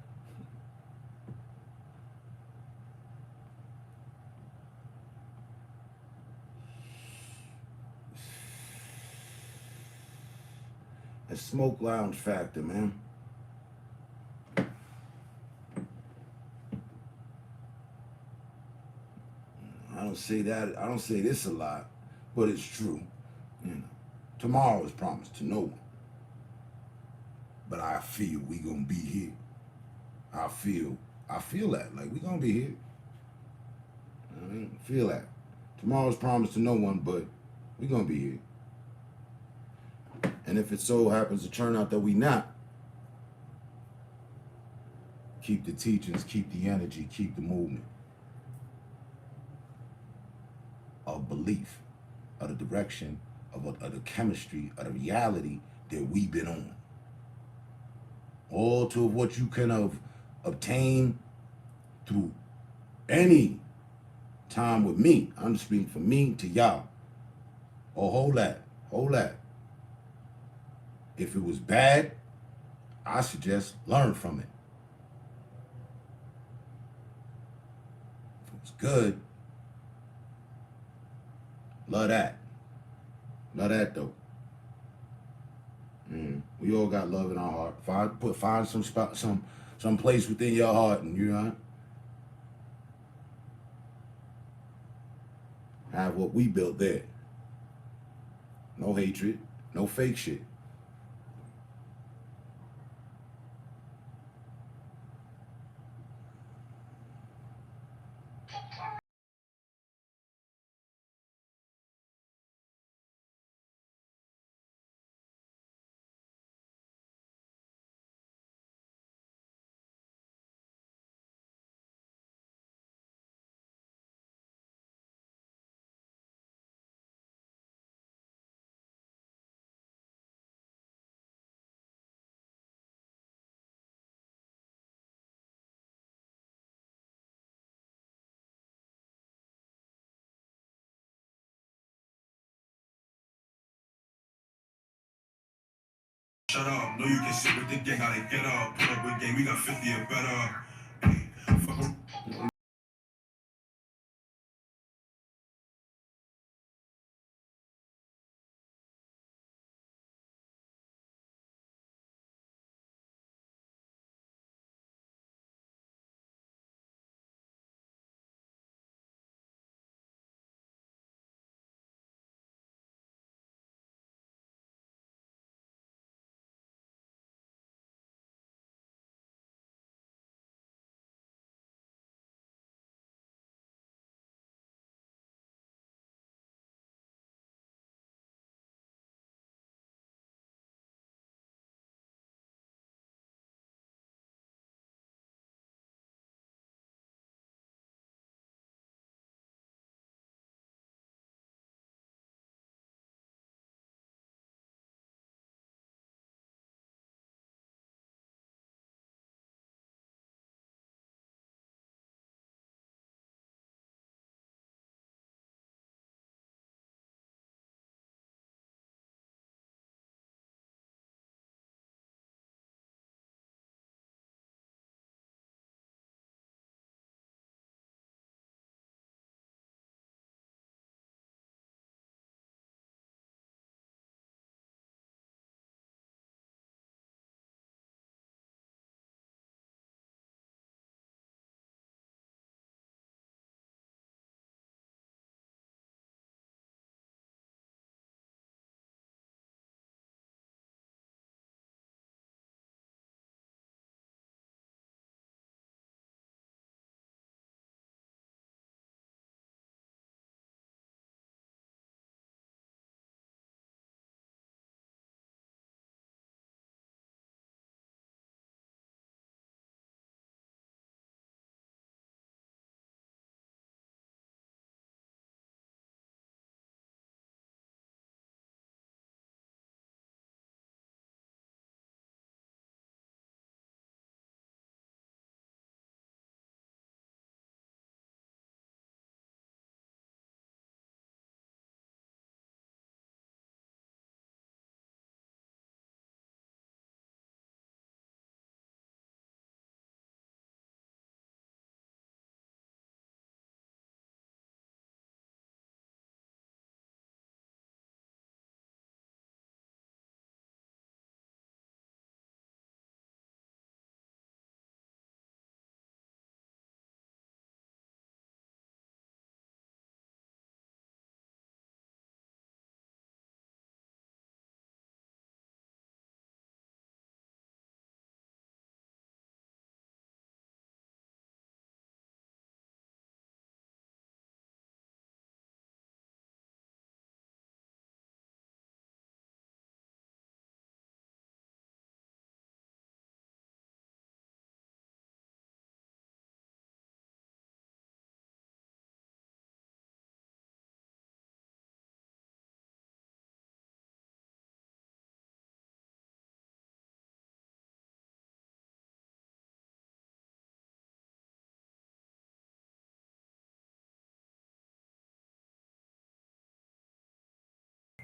A Smoke Lounge Factor, man. I don't say that. I don't say this a lot, but it's true. You know, tomorrow is promised to no one. But I feel we gonna be here. I feel that. Like we gonna be here. I feel that. Tomorrow's promised to no one, but we gonna be here. And if it so happens to turn out that we not, keep the teachings, keep the energy, keep the movement of belief, of the direction, of the chemistry, of the reality that we've been on. All to what you can obtain through any time with me. I'm speaking from me to y'all. Oh, hold that. If it was bad, I suggest learn from it. If it was good, love that. Love that though. We all got love in our heart. Find some spot, some place within your heart, and you know, have what we built there. No hatred, no fake shit. Shut up, know you can sit with the gang, how they get up. Pull up with gang, we got 50 or better. Fuck 'em.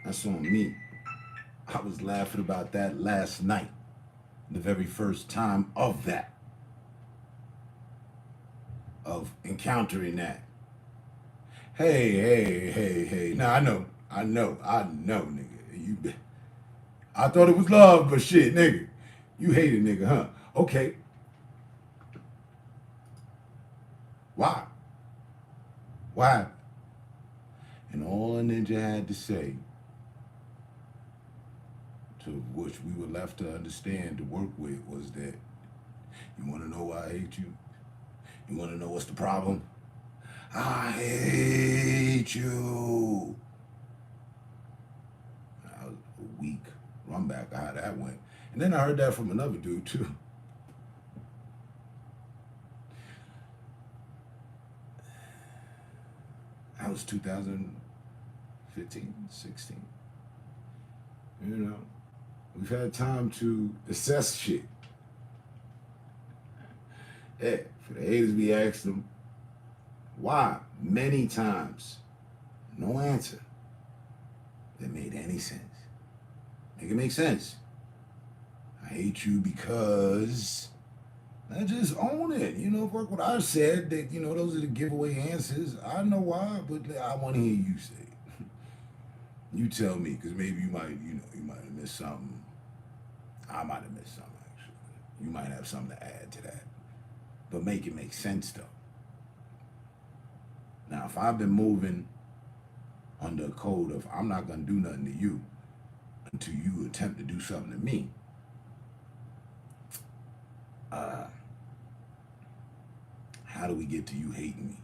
That's on me. I was laughing about that last night. The very first time of that. Of encountering that. Hey. Now I know, nigga. I thought it was love, but shit, nigga. You hate a nigga, huh? Okay. Why? Why? And all a ninja had to say, to which we were left to understand, to work with, was that, you want to know why I hate you? You want to know what's the problem? I hate you. That was a weak run back of how that went. And then I heard that from another dude too. That was 2015, 16. You know, we've had time to assess shit. Yeah, for the haters, we asked them why many times. No answer that made any sense. Make it make sense. I hate you because I just own it. You know, fuck what I said. That you know, those are the giveaway answers. I know why, but I want to hear you say it. You tell me, because maybe you might, you know, you might have missed something. I might have missed something actually. You might have something to add to that, but make it make sense though. Now, if I've been moving under a code of I'm not gonna do nothing to you until you attempt to do something to me, how do we get to you hating me?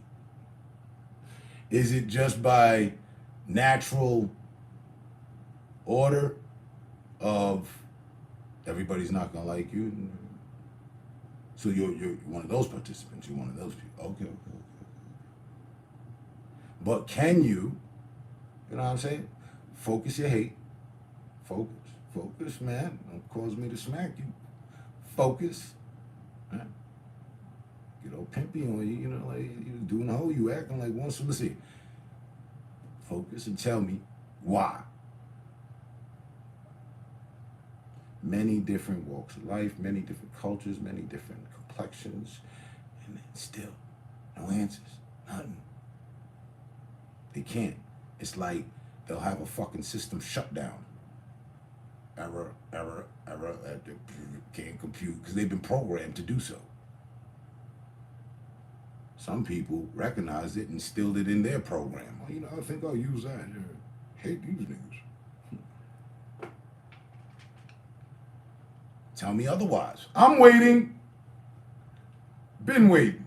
Is it just by natural order of everybody's not gonna like you? So you're one of those participants. You're one of those people. Okay. But can you know what I'm saying? Focus your hate. Focus, man. Don't cause me to smack you. Focus. Right? Get all pimpy on you, you know, like you doing the whole, you acting like one. So let's see. Focus and tell me why. Many different walks of life, many different cultures, many different complexions, and still no answers, nothing. They can't. It's like they'll have a fucking system shut down. Error, can't compute, because they've been programmed to do so. Some people recognized it and instilled it in their program. Well, you know, I think I'll use that. Hate these niggas. Tell me otherwise. I'm waiting. Been waiting.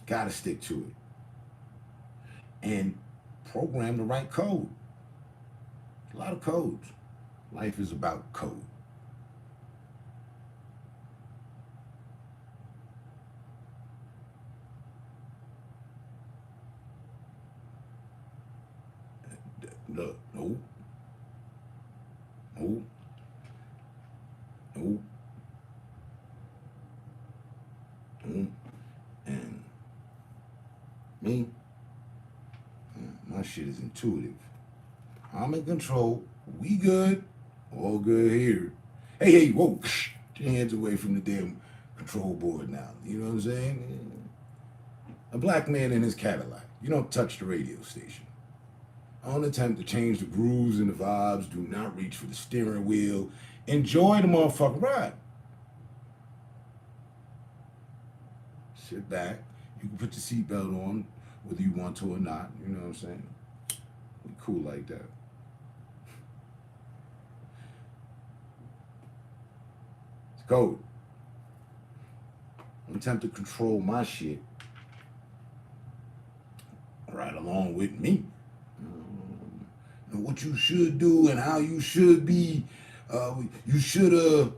Gotta stick to it. And program the right code. A lot of codes. Life is about code. Look, no. And me, my shit is intuitive. I'm in control. We good. All good here. Hey, whoa. Get your hands away from the damn control board now. You know what I'm saying? A black man in his Cadillac. You don't touch the radio station. Don't attempt to change the grooves and the vibes. Do not reach for the steering wheel. Enjoy the motherfucking ride. Sit back. You can put your seatbelt on, whether you want to or not. You know what I'm saying? We cool like that. It's code. Don't attempt to control my shit right along with me. And what you should do and how you should be. You should have.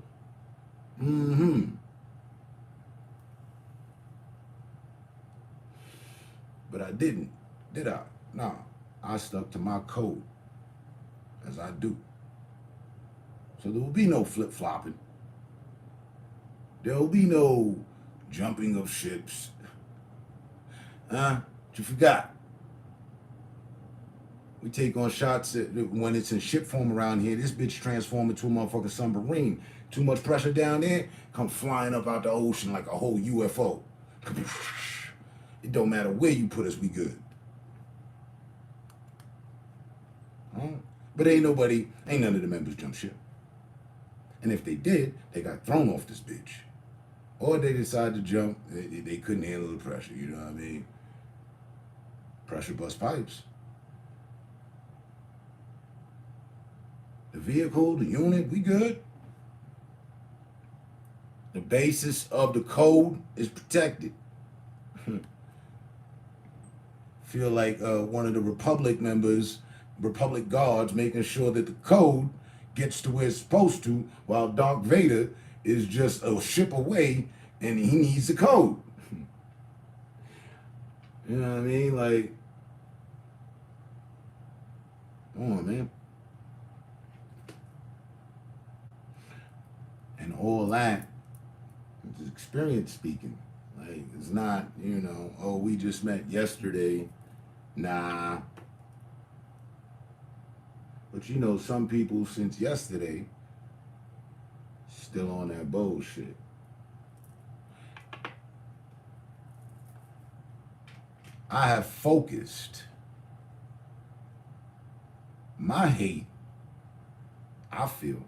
But I didn't, did I? No, I stuck to my code, as I do. So there will be no flip-flopping. There will be no jumping of ships. But you forgot. We take on shots when it's in ship form around here. This bitch transform into a motherfucking submarine. Too much pressure down there, come flying up out the ocean like a whole UFO. It don't matter where you put us, we good. But ain't none of the members jump ship. And if they did, they got thrown off this bitch. Or they decided to jump, they couldn't handle the pressure, you know what I mean? Pressure bust pipes. The vehicle, the unit, we good. The basis of the code is protected. Feel like one of the Republic members, Republic guards, making sure that the code gets to where it's supposed to, while Darth Vader is just a ship away and he needs the code. You know what I mean? Like, come on, man. And all that is experience speaking. Like, it's not, you know, oh, we just met yesterday. Nah. But you know, some people since yesterday still on that bullshit. I have focused my hate, I feel,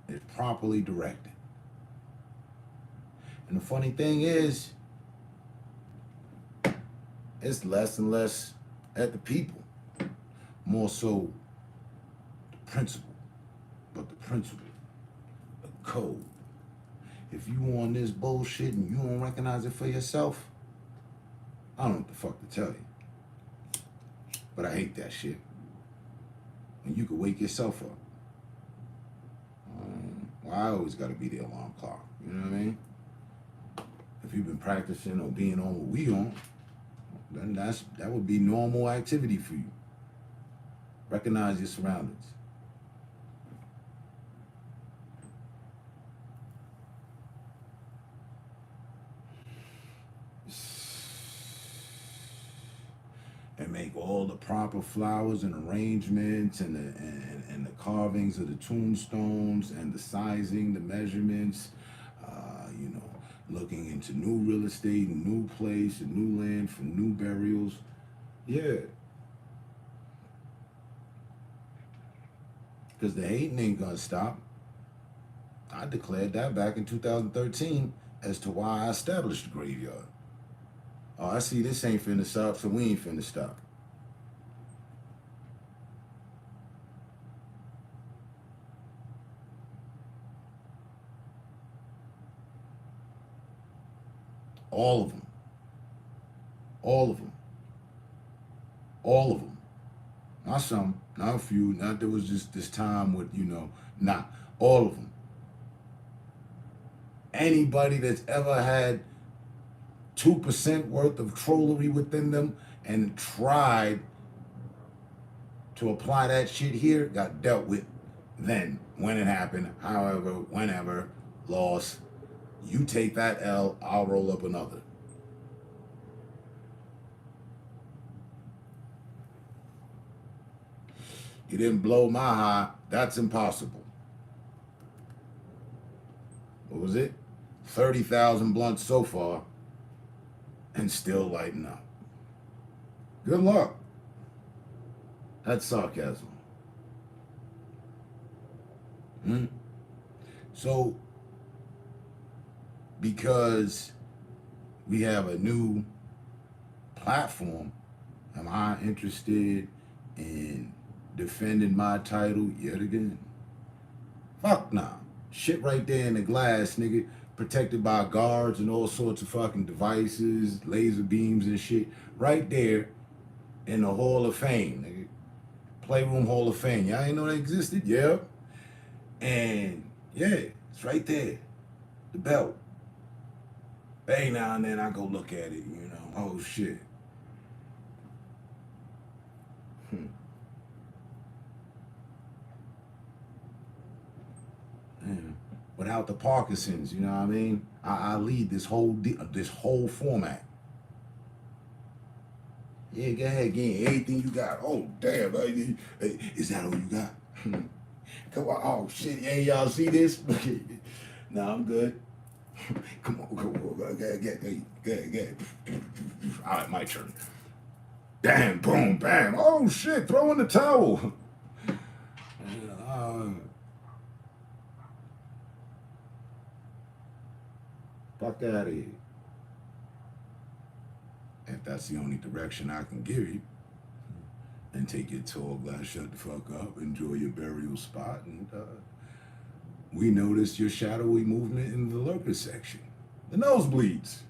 is properly directed. And the funny thing is, it's less and less at the people, more so the principle. But the principle, the code. If you on this bullshit and you don't recognize it for yourself, I don't know what the fuck to tell you. But I hate that shit. And you can wake yourself up. Well, I always got to be the alarm clock. You know what I mean? If you've been practicing or being on what we on, then that would be normal activity for you. Recognize your surroundings. And make all the proper flowers and arrangements and the carvings of the tombstones and the sizing, the measurements, you know, looking into new real estate, new place, and new land for new burials. Yeah. Because the hating ain't gonna stop. I declared that back in 2013 as to why I established the graveyard. Oh, I see this ain't finna stop, so we ain't finna stop. All of them. All of them. All of them. Not some, not a few, not there was just this time with, you know, not all of them. Anybody that's ever had 2% worth of trollery within them and tried to apply that shit here got dealt with then, when it happened, however, whenever, lost. You take that L, I'll roll up another. You didn't blow my high, that's impossible. What was it? 30,000 blunts so far and still lighting up. Good luck. That's sarcasm. So, because we have a new platform, am I interested in defending my title yet again? Fuck nah. Shit right there in the glass, nigga. Protected by guards and all sorts of fucking devices, laser beams and shit. Right there in the Hall of Fame, nigga. Playroom Hall of Fame. Y'all ain't know that existed? Yeah. And yeah, it's right there. The belt. Hey, now and then I go look at it, you know. Oh shit. Without the Parkinsons, you know what I mean? I lead this whole format. Yeah, go ahead, get anything you got. Oh damn, is that all you got? Come on, oh shit, yeah, y'all see this? No, I'm good. Come on, get. All right, my turn. Damn, boom, bam. Oh shit, throw in the towel. Fuck out of here. If that's the only direction I can give you. And take your tall glass, shut the fuck up, enjoy your burial spot, and we noticed your shadowy movement in the lurker section. The nosebleeds.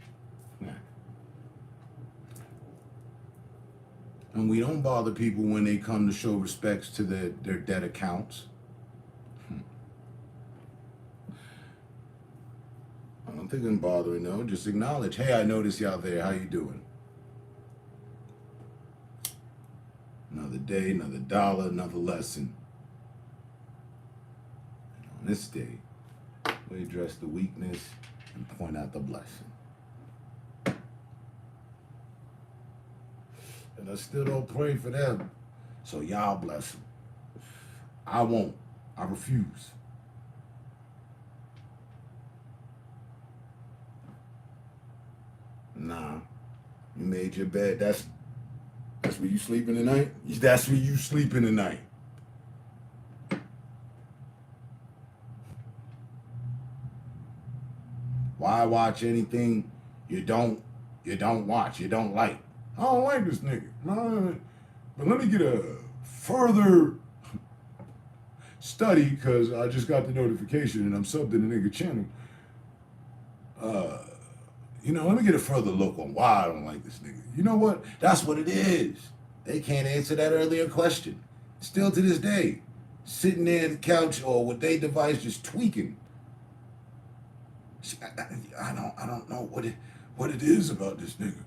And we don't bother people when they come to show respects to their dead accounts. I don't think I'm bothering, no. Just acknowledge, hey, I noticed y'all there. How you doing? Another day, another dollar, another lesson. And on this day, we address the weakness and point out the blessing. And I still don't pray for them. So y'all bless them. I won't. I refuse. Nah. You made your bed. That's where you sleeping tonight? That's where you sleeping tonight. Why watch anything you don't watch, you don't like? I don't like this nigga. But let me get a further study because I just got the notification and I'm subbed to the nigga channel. Let me get a further look on why I don't like this nigga. You know what? That's what it is. They can't answer that earlier question. Still to this day, sitting there at the couch or with their device just tweaking. I don't know what it is about this nigga.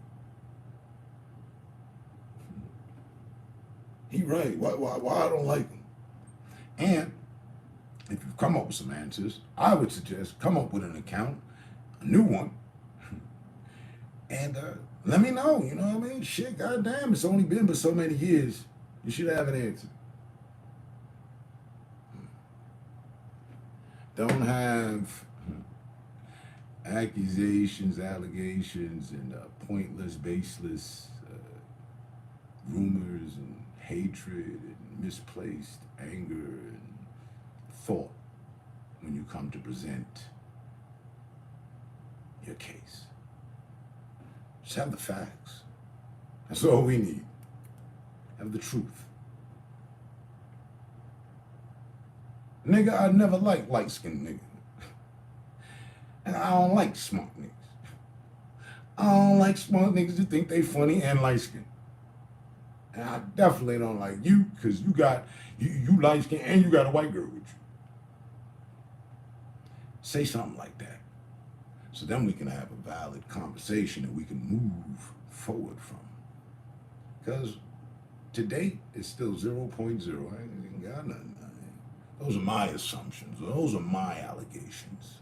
He right. Why I don't like him? And if you come up with some answers, I would suggest come up with an account, a new one, and let me know. You know what I mean? Shit, goddamn, it's only been but so many years. You should have an answer. Don't have accusations, allegations, and pointless, baseless rumors and hatred and misplaced anger and thought when you come to present your case. Just have the facts. That's all we need. Have the truth. Nigga, I never liked light-skinned niggas. And I don't like smart niggas. I don't like smart niggas that think they funny and light-skinned. And I definitely don't like you because you light-skinned and you got a white girl with you. Say something like that. So then we can have a valid conversation that we can move forward from. Because to date, it's still 0.0. I ain't got nothing. Those are my assumptions. Those are my allegations.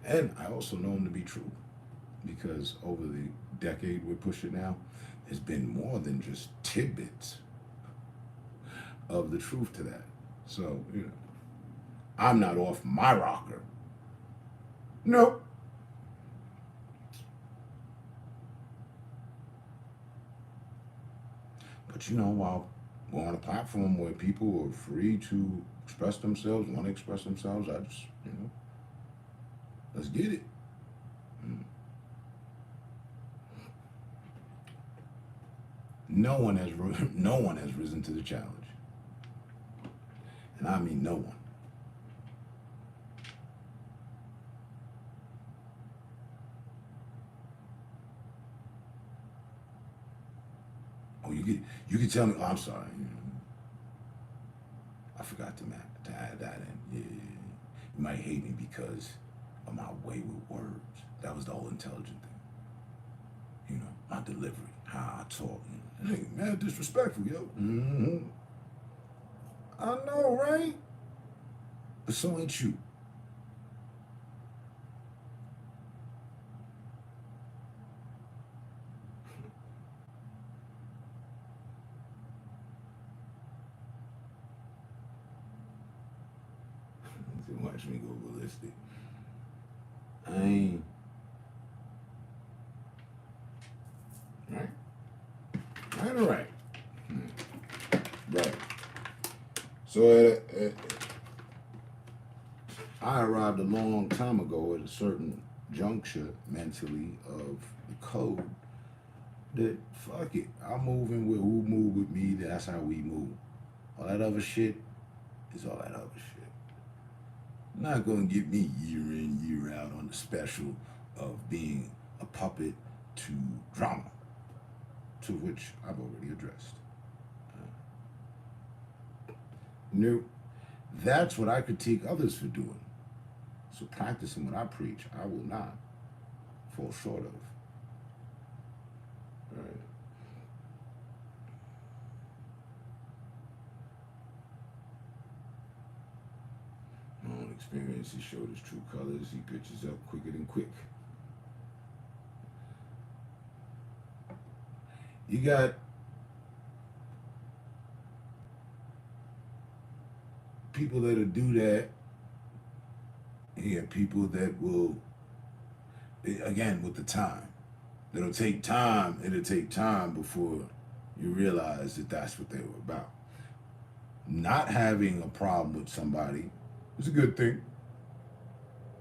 And I also know them to be true. Because over the decade we're pushing now, there's been more than just tidbits of the truth to that. So, I'm not off my rocker. Nope. But while we're on a platform where people are free to express themselves, want to express themselves, I just, let's get it. No one has risen to the challenge. And I mean no one. Oh, you can tell me, oh, I'm sorry. I forgot to add that in. Yeah. You might hate me because of my wayward words. That was the whole intelligent thing. My delivery, how I talk. Hey, man, disrespectful, yo. Mm-hmm. I know, right? But so ain't you. Watch me go ballistic. I ain't. All right. Right. So I arrived a long time ago at a certain juncture mentally of the code that fuck it. I'm moving with who move with me. That's how we move. All that other shit is all that other shit. Not gonna get me year in, year out on the special of being a puppet to drama, to which I've already addressed. Nope. That's what I critique others for doing. So practicing what I preach, I will not fall short of. All right. My own experiences show his true colors. He pitches up quicker than quick. You got people that'll do that. You got people that will, again, with the time. It'll take time before you realize that that's what they were about. Not having a problem with somebody is a good thing.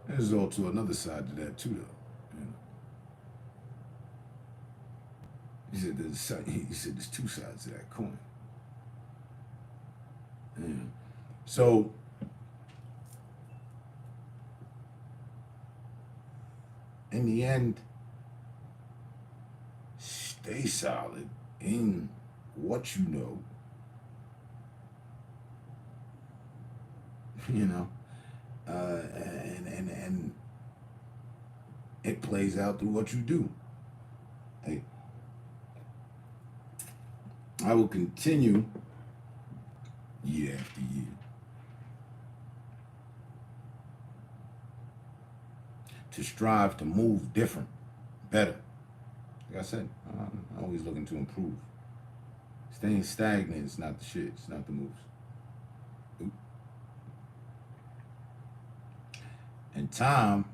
There's also another side to that too, though. You know? He said there's two sides to that coin. Yeah. So in the end, stay solid in what you know. You know, and it plays out through what you do. Hey, I will continue year after year to strive to move different, better. Like I said, I'm always looking to improve. Staying stagnant is not the shit. It's not the moves. And time,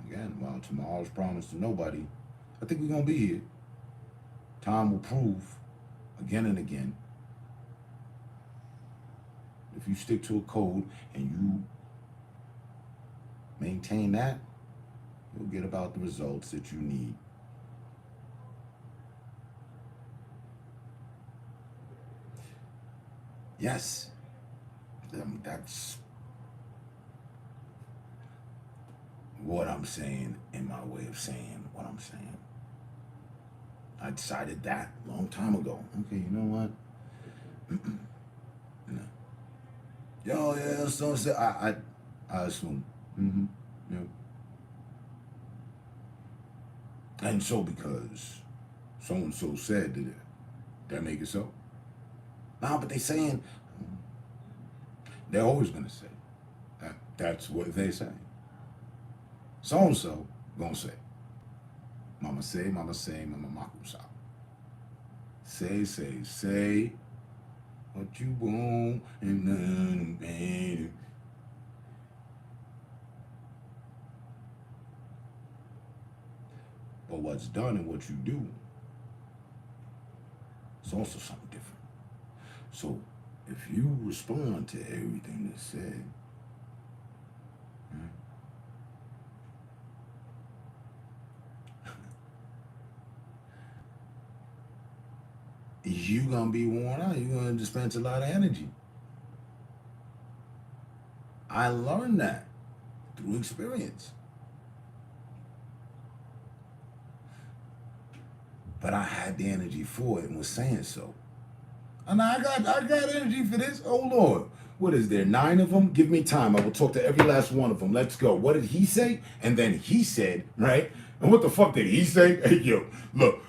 again, while tomorrow's promised to nobody, I think we're going to be here. Time will prove again and again. If you stick to a code and you maintain that, you'll get about the results that you need. Yes, that's what I'm saying in my way of saying what I'm saying. I decided that a long time ago. Okay, you know what? No. Yo, yeah, so I assume. Yeah. And so because so and so said that make it so? Nah, but they saying they're always gonna say that. That's what they say. So and so gonna say. Mama say, mama makusa. Say what you want and none. But what's done and what you do is also something different. So if you respond to everything that's said, you gonna be worn out. You're gonna dispense a lot of energy. I learned that through experience. But I had the energy for it and was saying so. And I got energy for this. Oh Lord, what is there? 9 of them? Give me time. I will talk to every last one of them. Let's go. What did he say? And then he said, right? And what the fuck did he say? Hey, yo, look.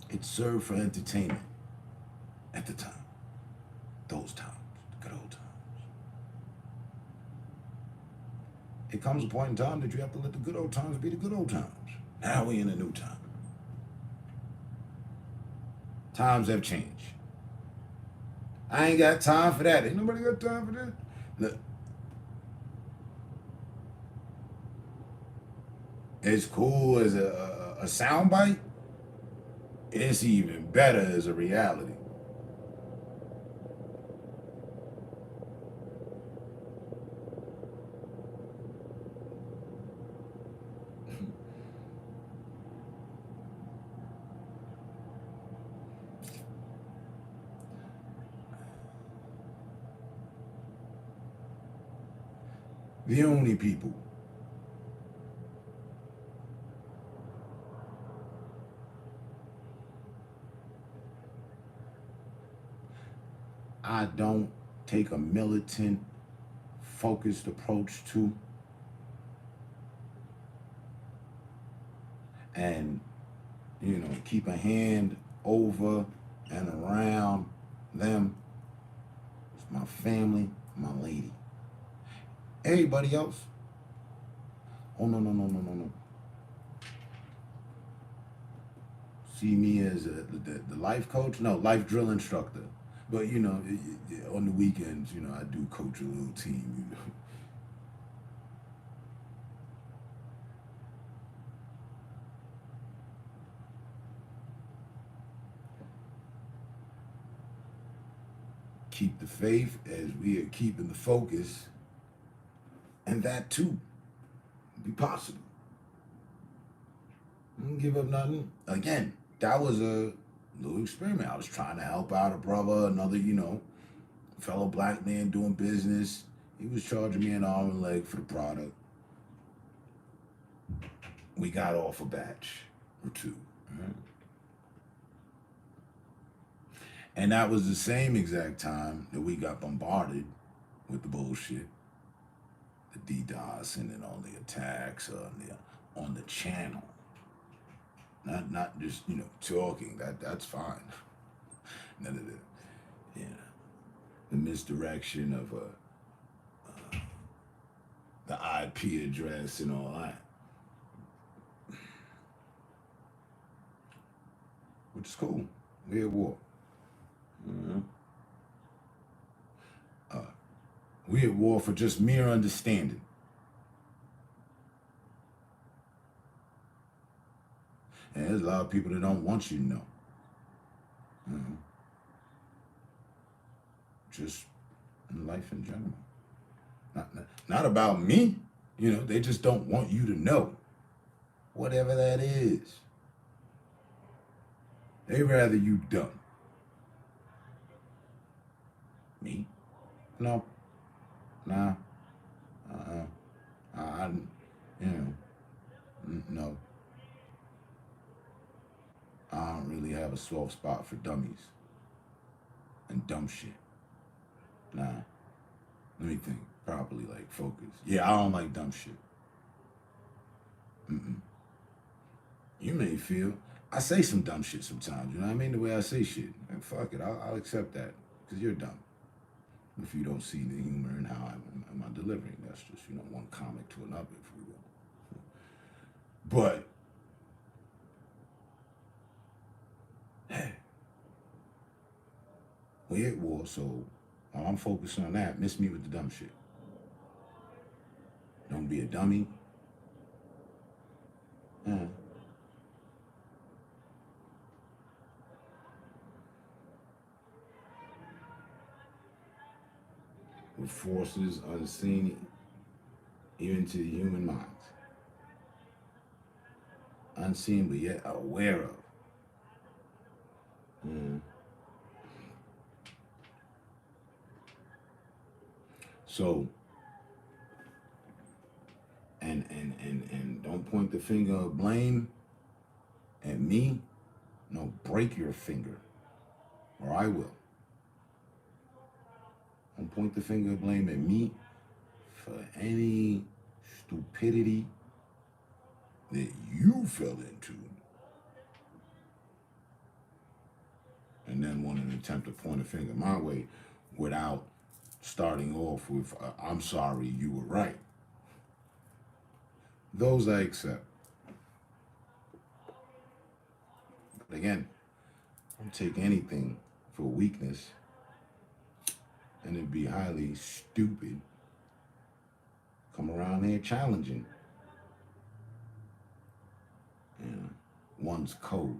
It served for entertainment at the time. Those times, the good old times. It comes a point in time that you have to let the good old times be the good old times. Now we in a new time. Times have changed. I ain't got time for that. Ain't nobody got time for that. Look, it's cool as a soundbite. It's even better as a reality. The only people I don't take a militant, focused approach to, and, you know, keep a hand over and around them. It's my family, my lady. Everybody else, oh no. see me as the life coach. No, life drill instructor. But you know, on the weekends, you know, I do coach a little team. You know. Keep the faith as we are keeping the focus, and that too be possible. Don't give up nothing. Again, that was a little experiment. I was trying to help out a brother, another, you know, fellow black man doing business. He was charging me an arm and leg for the product. We got off a batch or two. Right? And that was the same exact time that we got bombarded with the bullshit, the DDoS, and then all the attacks on the channel. Not just, you know, talking. That's fine. None of the misdirection of the IP address and all that, which is cool. We're at war. Mm-hmm. We're at war for just mere understanding. And there's a lot of people that don't want you to know. Mm-hmm. Just in life in general. Not about me. You know, they just don't want you to know. Whatever that is. They rather you dumb. Me? No. Nah. You know, no. I don't really have a soft spot for dummies and dumb shit. Nah. Let me think properly, like focus. Yeah, I don't like dumb shit. Mm-mm. You may feel I say some dumb shit sometimes, you know what I mean? The way I say shit. And fuck it, I'll accept that. Because you're dumb. If you don't see the humor in how am I delivering. That's just, you know, one comic to another, if we will. But hey, we at war, so while I'm focused on that, miss me with the dumb shit. Don't be a dummy. With forces unseen even to the human minds. Unseen but yet aware of. So, and don't point the finger of blame at me. No, break your finger, or I will. Don't point the finger of blame at me for any stupidity that you fell into. And then want to attempt to point a finger my way without starting off with, I'm sorry, you were right. Those I accept. But again, don't take anything for weakness, and it'd be highly stupid. Come around here challenging one's code.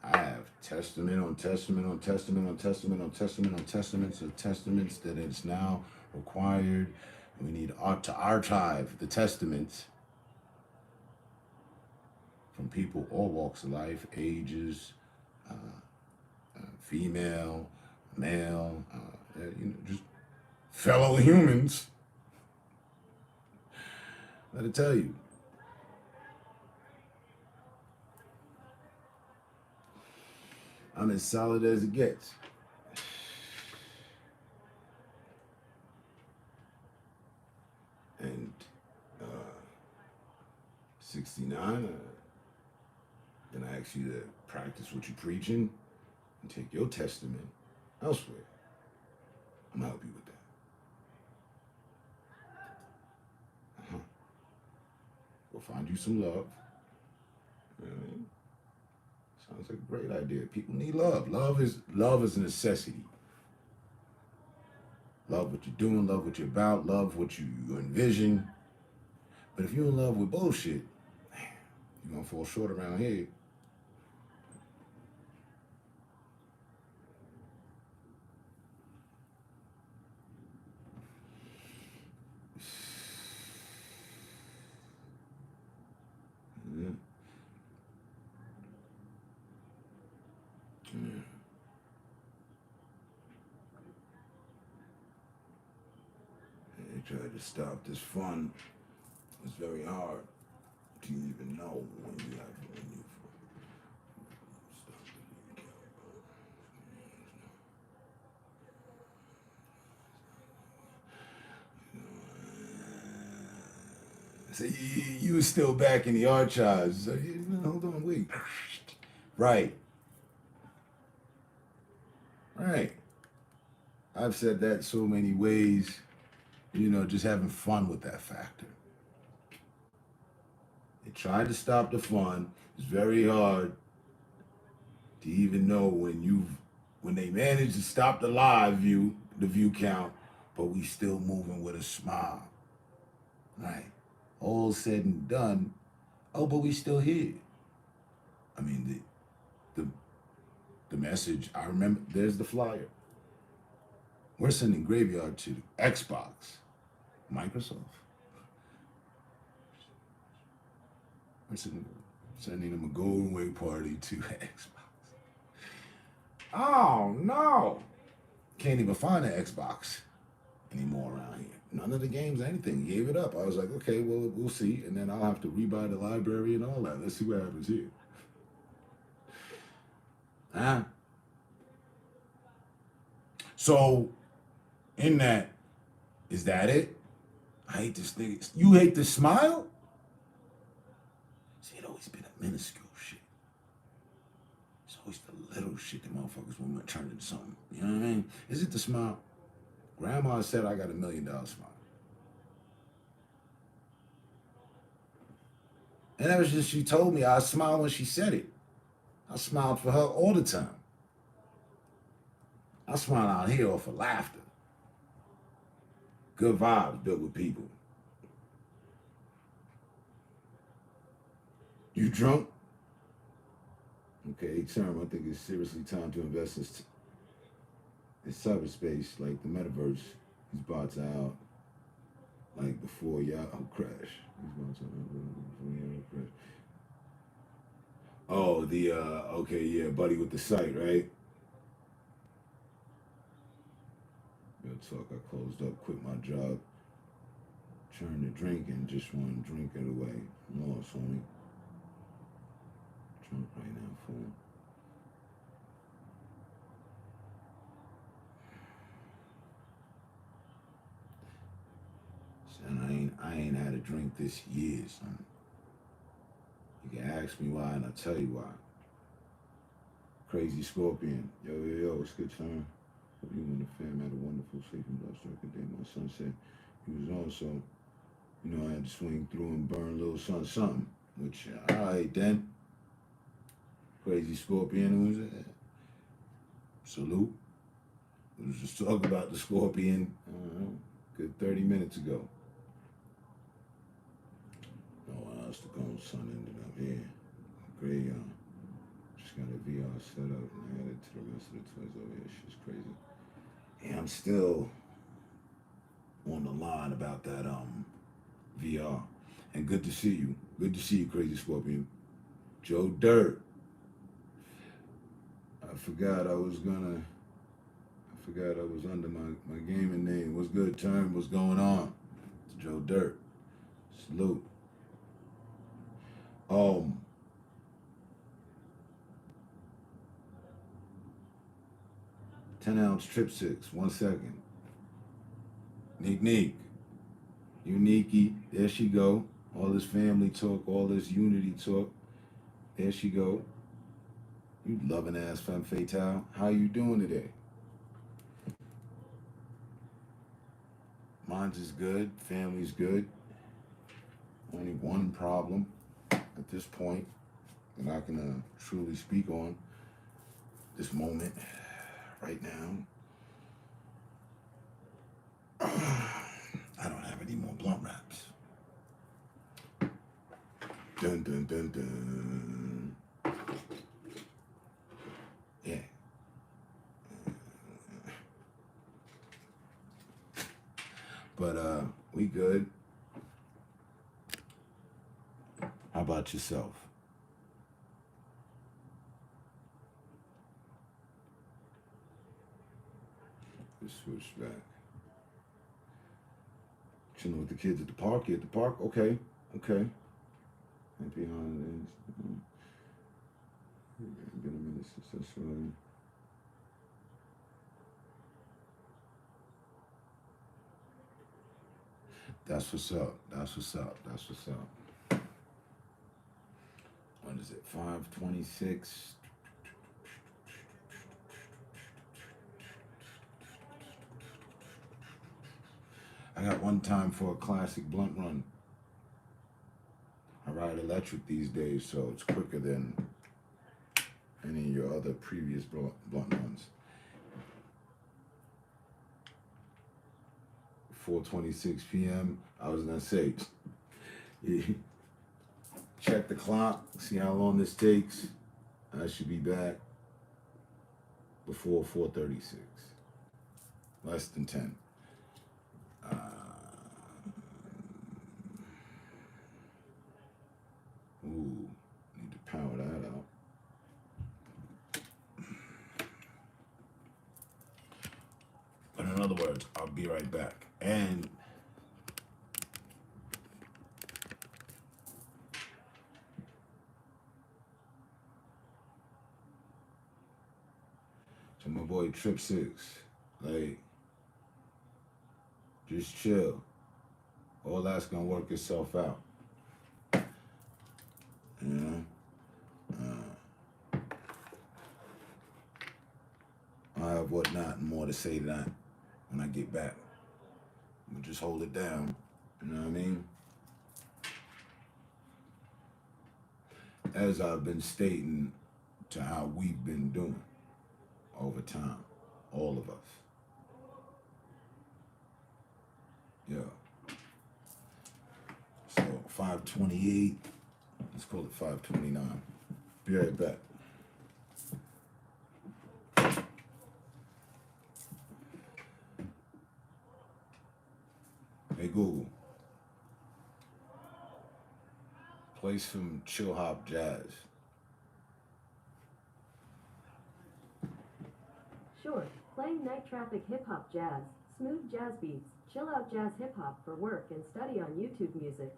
I have testament on testament on testament on testament on testament on testaments of testaments that it's now required. We need to archive the testaments from people, all walks of life, ages, female, male, just fellow humans. Let it tell you. I'm as solid as it gets. And 69, then I ask you to practice what you're preaching and take your testament elsewhere. I'm gonna help you with that. Go find you some love. You know what I mean? Sounds like a great idea. People need love. Love is a necessity. Love what you're doing, love what you're about, love what you envision. But if you're in love with bullshit, you're gonna fall short around here. Yeah. Yeah. They tried to stop this fun. It's very hard to even know when you stop it. So you were still back in the archives. So hold on, wait. Right. Right. I've said that so many ways, just having fun with that factor. They tried to stop the fun. It's very hard to even know when they managed to stop the live view, the view count, but we still moving with a smile. Right. All said and done. Oh, but we still here. I mean, the message, I remember, there's the flyer. We're sending Graveyard to Xbox, Microsoft. We're sending them a going away party to Xbox. Oh, no. Can't even find an Xbox anymore around here. None of the games, anything. Gave it up. I was like, okay, well, we'll see. And then I'll have to rebuy the library and all that. Let's see what happens here. Huh? So, in that, is that it? I hate this thing. You hate the smile? See, it always been a minuscule shit. It's always the little shit that motherfuckers want to turn into something. You know what I mean? Is it the smile? Grandma said I got $1 million smile. And ever since she told me, I smiled when she said it. I smiled for her all the time. I smile out here off of laughter. Good vibes built with people. You drunk? Okay, term. I think it's seriously time to invest in cyberspace, like the metaverse. These bots are out, like before Yahoo crash. These bots are out before Yahoo crash. Oh, okay, yeah, buddy with the site, right? Real talk, I closed up, quit my job, turned to drinking, just want to drink it away. I'm lost, homie. Drunk right now, fool. Son, I ain't had a drink this year, son. You can ask me why, and I'll tell you why. Crazy Scorpion. Yo, what's good, son? Hope you and the fam had a wonderful, safe, and blessed record day. My son said he was also, I had to swing through and burn a little something, which, all right, then. Crazy Scorpion, who's that? Salute. We was just talking about the Scorpion, good 30 minutes ago. No, else to go, son, ended up here. Great, just got a VR set up and added to the rest of the toys over here. Shit's crazy. Yeah, I'm still on the line about that VR. And good to see you. Good to see you, Crazy Scorpion. Joe Dirt. I forgot I was under my gaming name. What's good, Term? What's going on? It's Joe Dirt. Salute. 10-ounce trip six. 1 second. Neek. Unique. There she go. All this family talk, all this unity talk. There she go. You loving ass femme fatale. How you doing today? Mine's is good. Family's good. only one problem at this point that I can truly speak on this moment right now. I don't have any more blunt wraps. Dun dun dun dun. Yeah. But we good. How about yourself? Let's switch back. Chilling with the kids at the park. You at the park? Okay. Okay. Happy holidays. Been a minute since I saw you. That's what's up. That's what's up. That's what's up. What is it? 5:26. I got one time for a classic blunt run. I ride electric these days, so it's quicker than any of your other previous blunt runs. 4:26 p.m. I was gonna say, check the clock, see how long this takes. I should be back before 4:36. Less than 10. Need to power that out. But in other words, I'll be right back. And to my boy Trip Six, like, just chill. All that's gonna work itself out. You know? I have whatnot and more to say to that when I get back. We'll just hold it down. You know what I mean? As I've been stating to how we've been doing over time, all of us. Yeah. So 5:28. Let's call it 5:29. Be right back. Hey Google, play some chill hop jazz. Sure, playing night traffic hip hop jazz, smooth jazz beats, chill out jazz hip hop for work and study on YouTube music.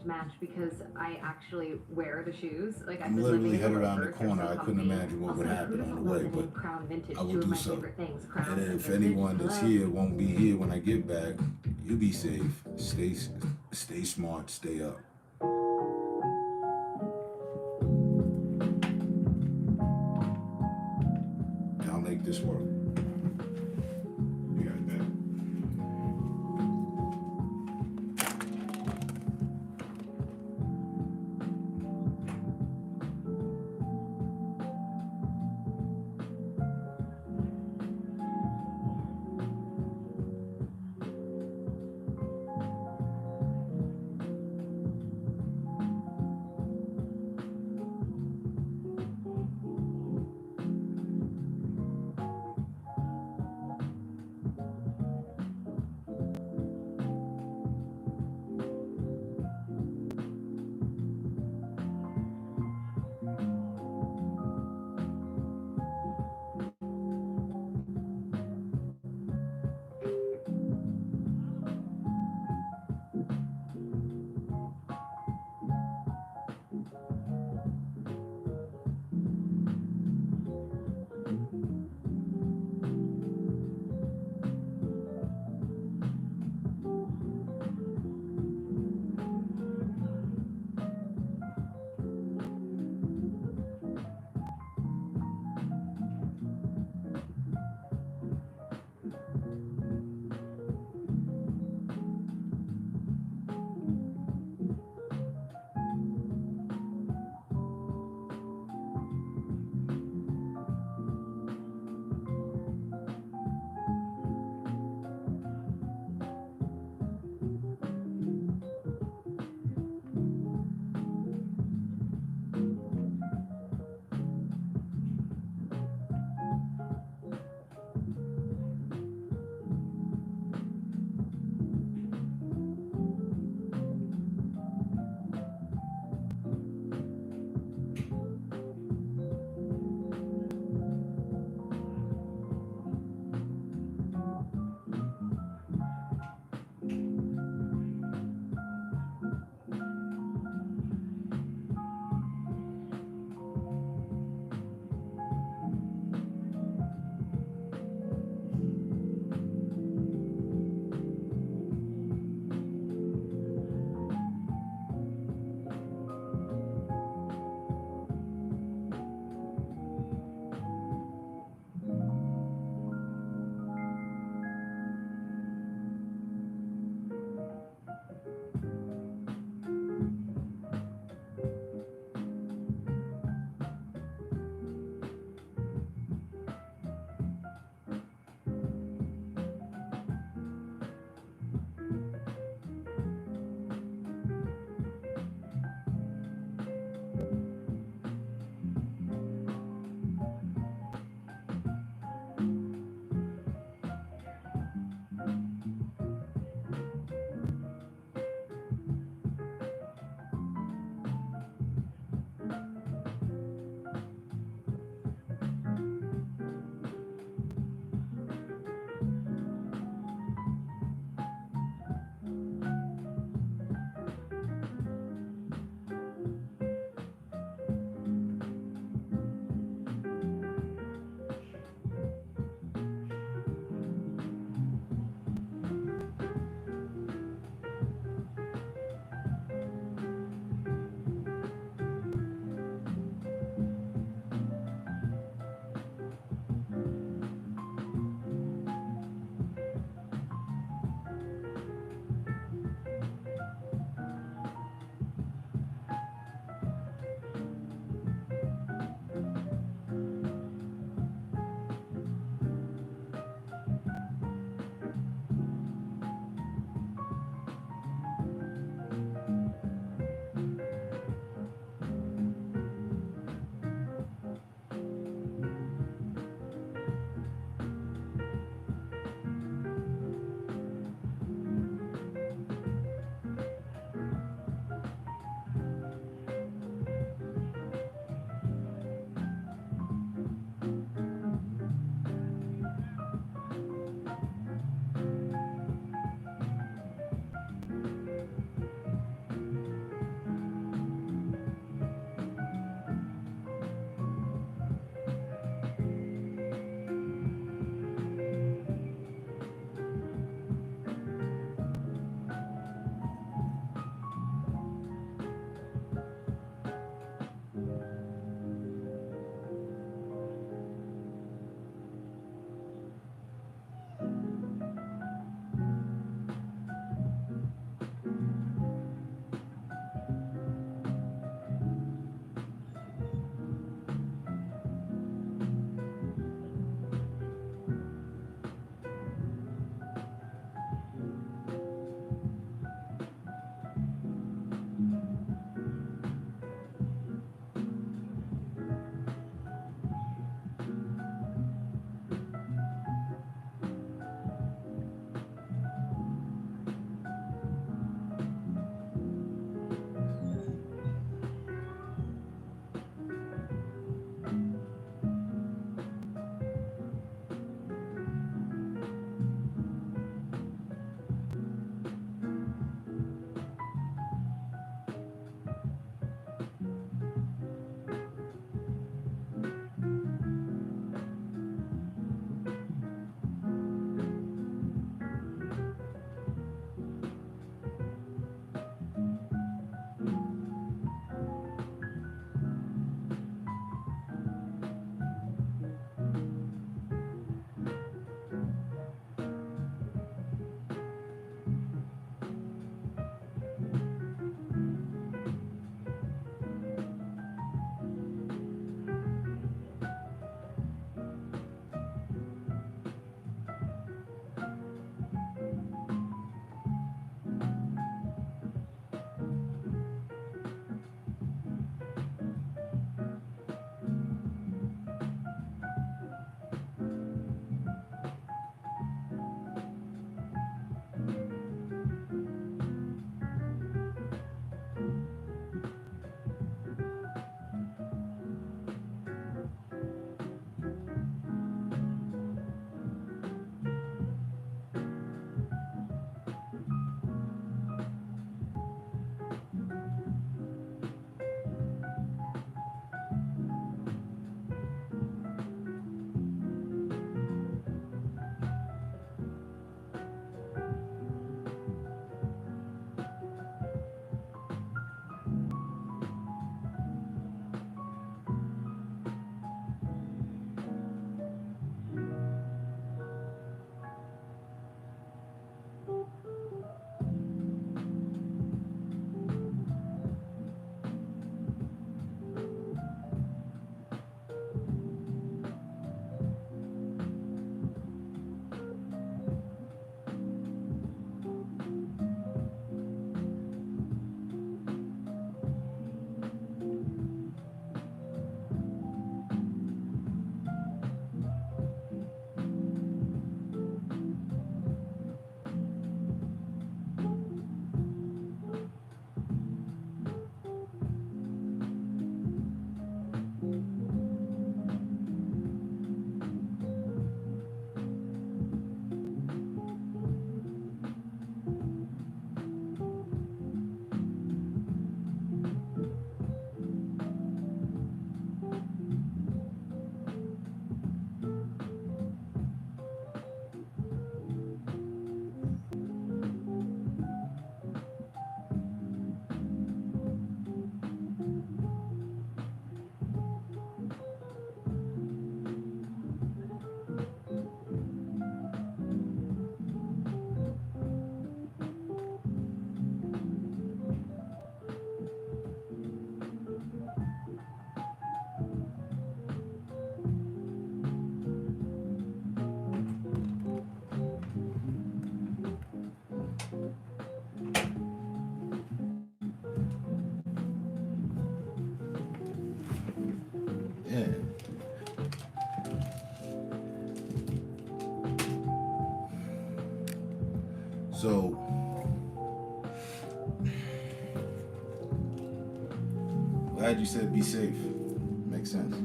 Match because I actually wear the shoes. Like I've I'm been literally living in head around the reverse, they're corner. so I couldn't comfy. imagine what would Also, happen who on the doesn't way, love the name but Crown Vintage, I will two of do my so. favorite things. Crown And if Vintage, anyone that's love. here won't be here when I get back, you be safe. Stay smart, stay up. I'll make this work. You got that. So glad you said be safe. Makes sense.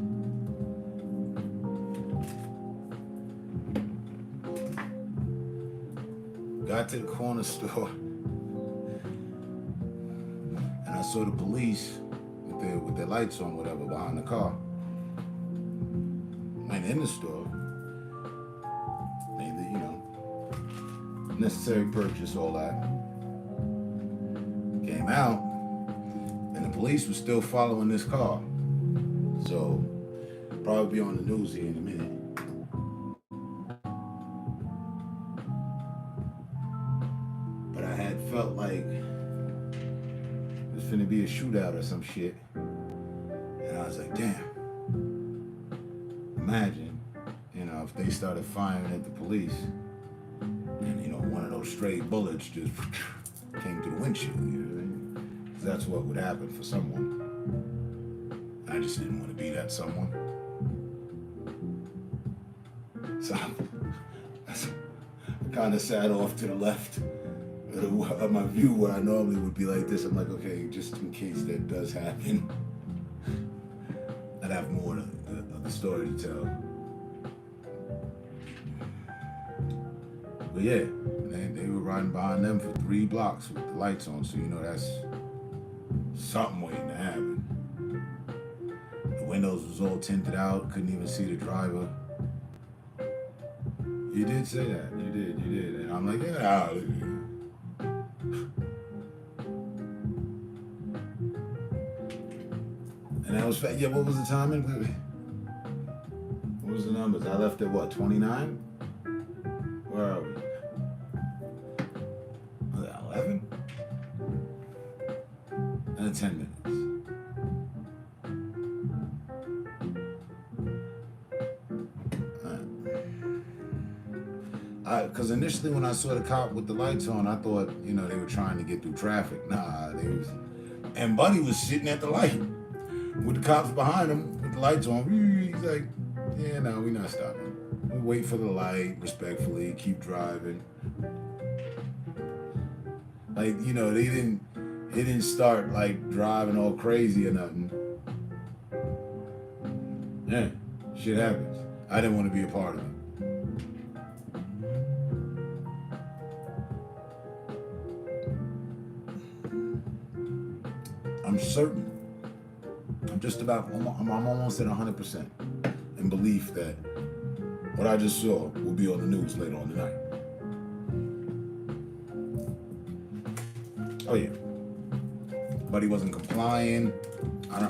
Got to the corner store and I saw the police with their lights on, whatever, behind the car. Went in the store, made the, necessary purchase, all that. Came out, and the police was still following this car. So, probably be on the news here in a minute. But I had felt like there's finna be a shootout or some shit. And I was like, damn. Imagine, if they started firing at the police and, one of those stray bullets just came through the windshield, you know what I mean? 'Cause that's what would happen for someone. I just didn't want to be that someone. So I kind of sat off to the left of my view where I normally would be like this. I'm like, okay, just in case that does happen, I'd have more of the story to tell. But yeah, they were riding behind them for 3 blocks with the lights on, so that's something waiting to happen. The windows was all tinted out, couldn't even see the driver. You did say that, you did. And I'm like, yeah. And that was, yeah, what was the timing? What was the numbers? I left at what, 29? Where are we? Was that 11? And 10 minutes. Because initially when I saw the cop with the lights on, I thought, they were trying to get through traffic. Nah, and Buddy was sitting at the light with the cops behind him with the lights on. He's like, yeah, no, we're not stopping. We wait for the light respectfully, keep driving. Like, they didn't start like driving all crazy or nothing. Yeah, shit happens. I didn't want to be a part of it. I'm certain. I'm almost at 100% in belief that what I just saw will be on the news later on tonight. Oh yeah. But he wasn't complying. I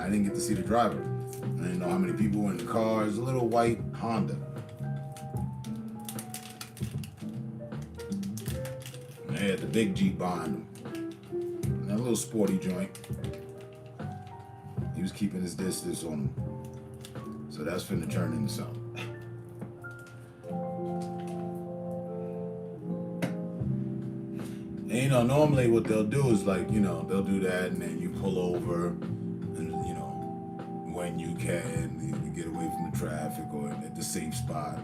didn't get to see the driver. I didn't know how many people were in the car. It was a little white Honda. And they had the big Jeep behind him. And a little sporty joint. He was keeping his distance on him. So that's finna turn into something. And normally what they'll do is like, they'll do that and then you pull over and, when you can, you get away from the traffic or at the safe spot.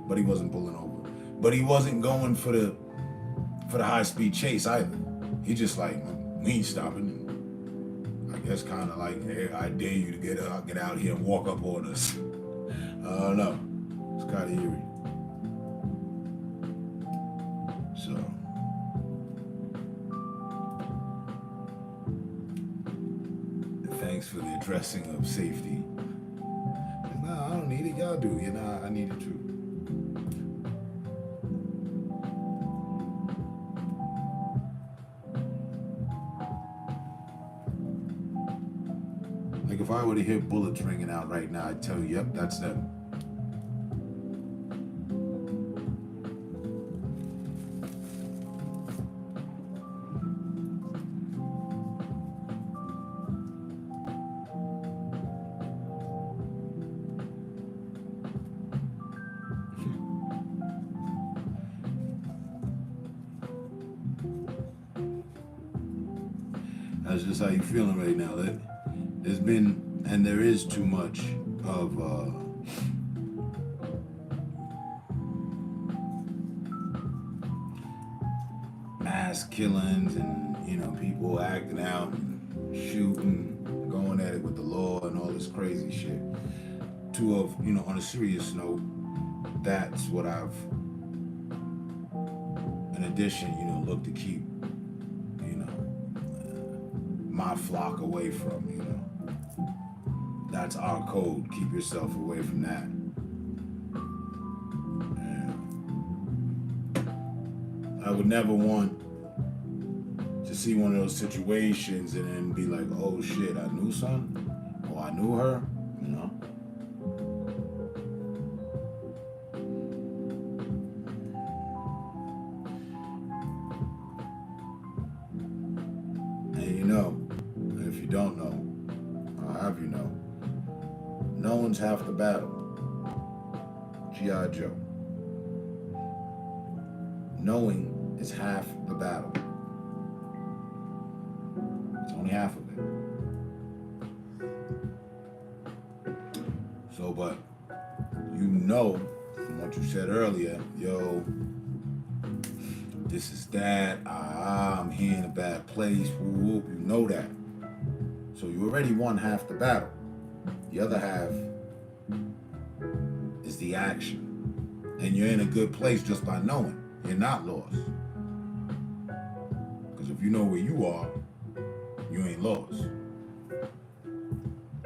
But he wasn't pulling over. But he wasn't going for the high-speed chase either. He just like, we ain't stopping. I guess kind of like, hey, I dare you to get out here and walk up on us. I don't know. It's kind of eerie. So. Thanks for the addressing of safety. No, I don't need it. Y'all do. I need it too. Like if I were to hear bullets ringing out right now, I'd tell you, yep, that's them. That's just how you feeling right now. There's been, and there is too much of mass killings and, you know, people acting out and shooting, going at it with the law and all this crazy shit. You know, on a serious note, that's what I've, in addition, you know, look to keep, you know, my flock away from, you know. That's our code. Keep yourself away from that. And I would never want to see one of those situations and then be like, oh shit, I knew something, or I knew her, you know. And you know, if you don't know, I'll have you know, knowing's half the battle. G.I. Joe. Knowing is half the battle. It's only half of it. So, but you know from what you said earlier, yo, this is that, I'm here in a bad place, whoop, whoop, you know that. So you already won half the battle. The other half is the action. And you're in a good place just by knowing. You're not lost. Because if you know where you are, you ain't lost.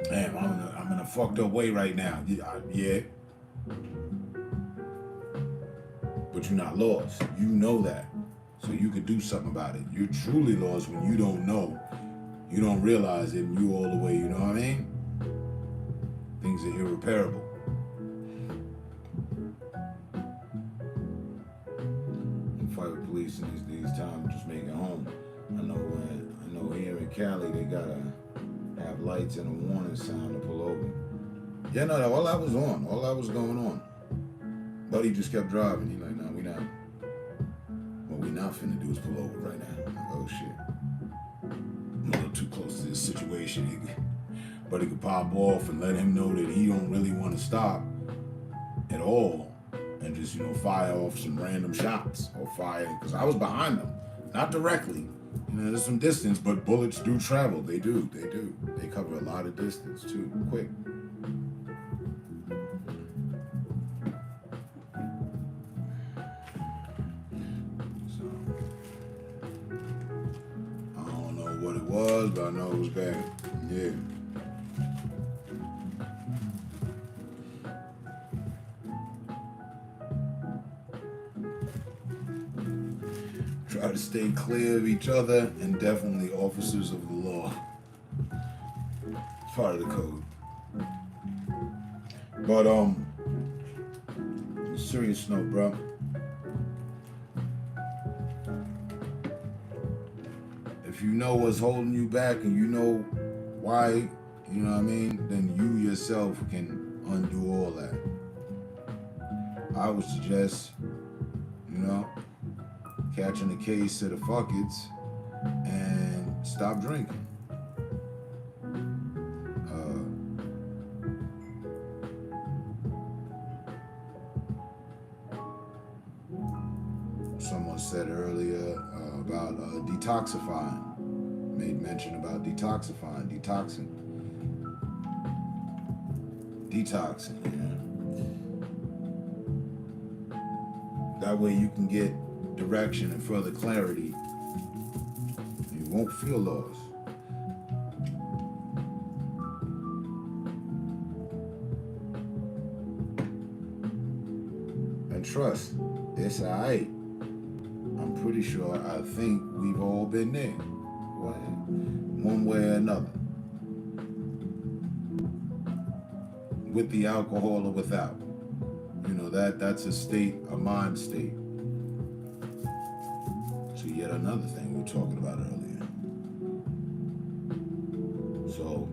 Damn, I'm in a fucked up way right now. Yeah. But you're not lost. You know that. So you could do something about it. You're truly lost when you don't know. You don't realize it and you all the way, you know what I mean? Things are irreparable. And fight with police in these times, just make it home. I know here in Cali they gotta have lights and a warning sign to pull over. Yeah, no, all that was on. All that was going on. Buddy just kept driving. He like, no, we not. What we not finna do is pull over right now. I'm like, oh shit. I'm a little too close to this situation. Buddy could pop off and let him know that he don't really want to stop at all and just, you know, fire off some random shots or fire, because I was behind them. Not directly. You know, there's some distance, but bullets do travel. They do. They cover a lot of distance too, quick. So, I don't know what it was, but I know it was bad. Yeah. Try to stay clear of each other and definitely officers of the law. It's part of the code. But on a serious note, bro. If you know what's holding you back and you know why, you know what I mean, then you yourself can undo all that. I would suggest, you know, catching a case of the fuckets and stop drinking. Someone said earlier about detoxifying. Made mention about detoxifying, detoxing, you know. That way you can get direction and further clarity. You won't feel lost. And trust, it's alright. I'm pretty sure, I think we've all been there, one way or another. With the alcohol or without. You know, that's a state, a mind state. So yet another thing we were talking about earlier. So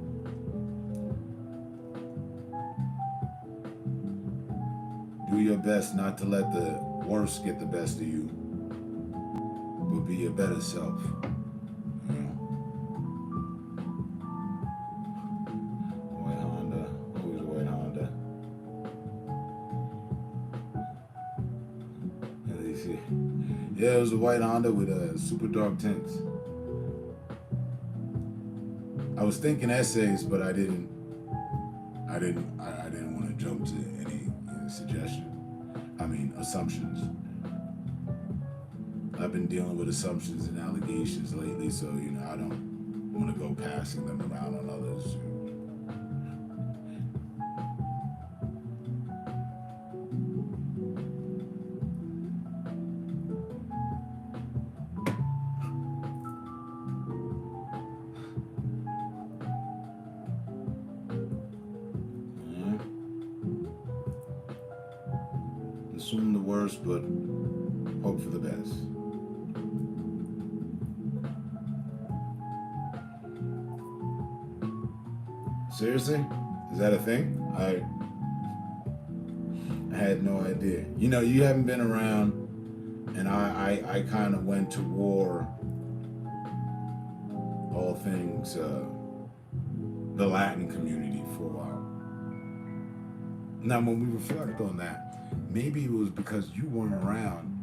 do your best not to let the worst get the best of you, but be your better self. You know? White Honda, always a white Honda. Yeah, it was a white Honda with super dark tints. I was thinking essays, but I didn't want to jump to any assumptions. I've been dealing with assumptions and allegations lately, so I don't want to go passing them around on others. Assume the worst, but hope for the best. Seriously? Is that a thing? I had no idea. You haven't been around, and I kind of went to war, all things the Latin community for a while. Now, when we reflect on that, maybe it was because you weren't around.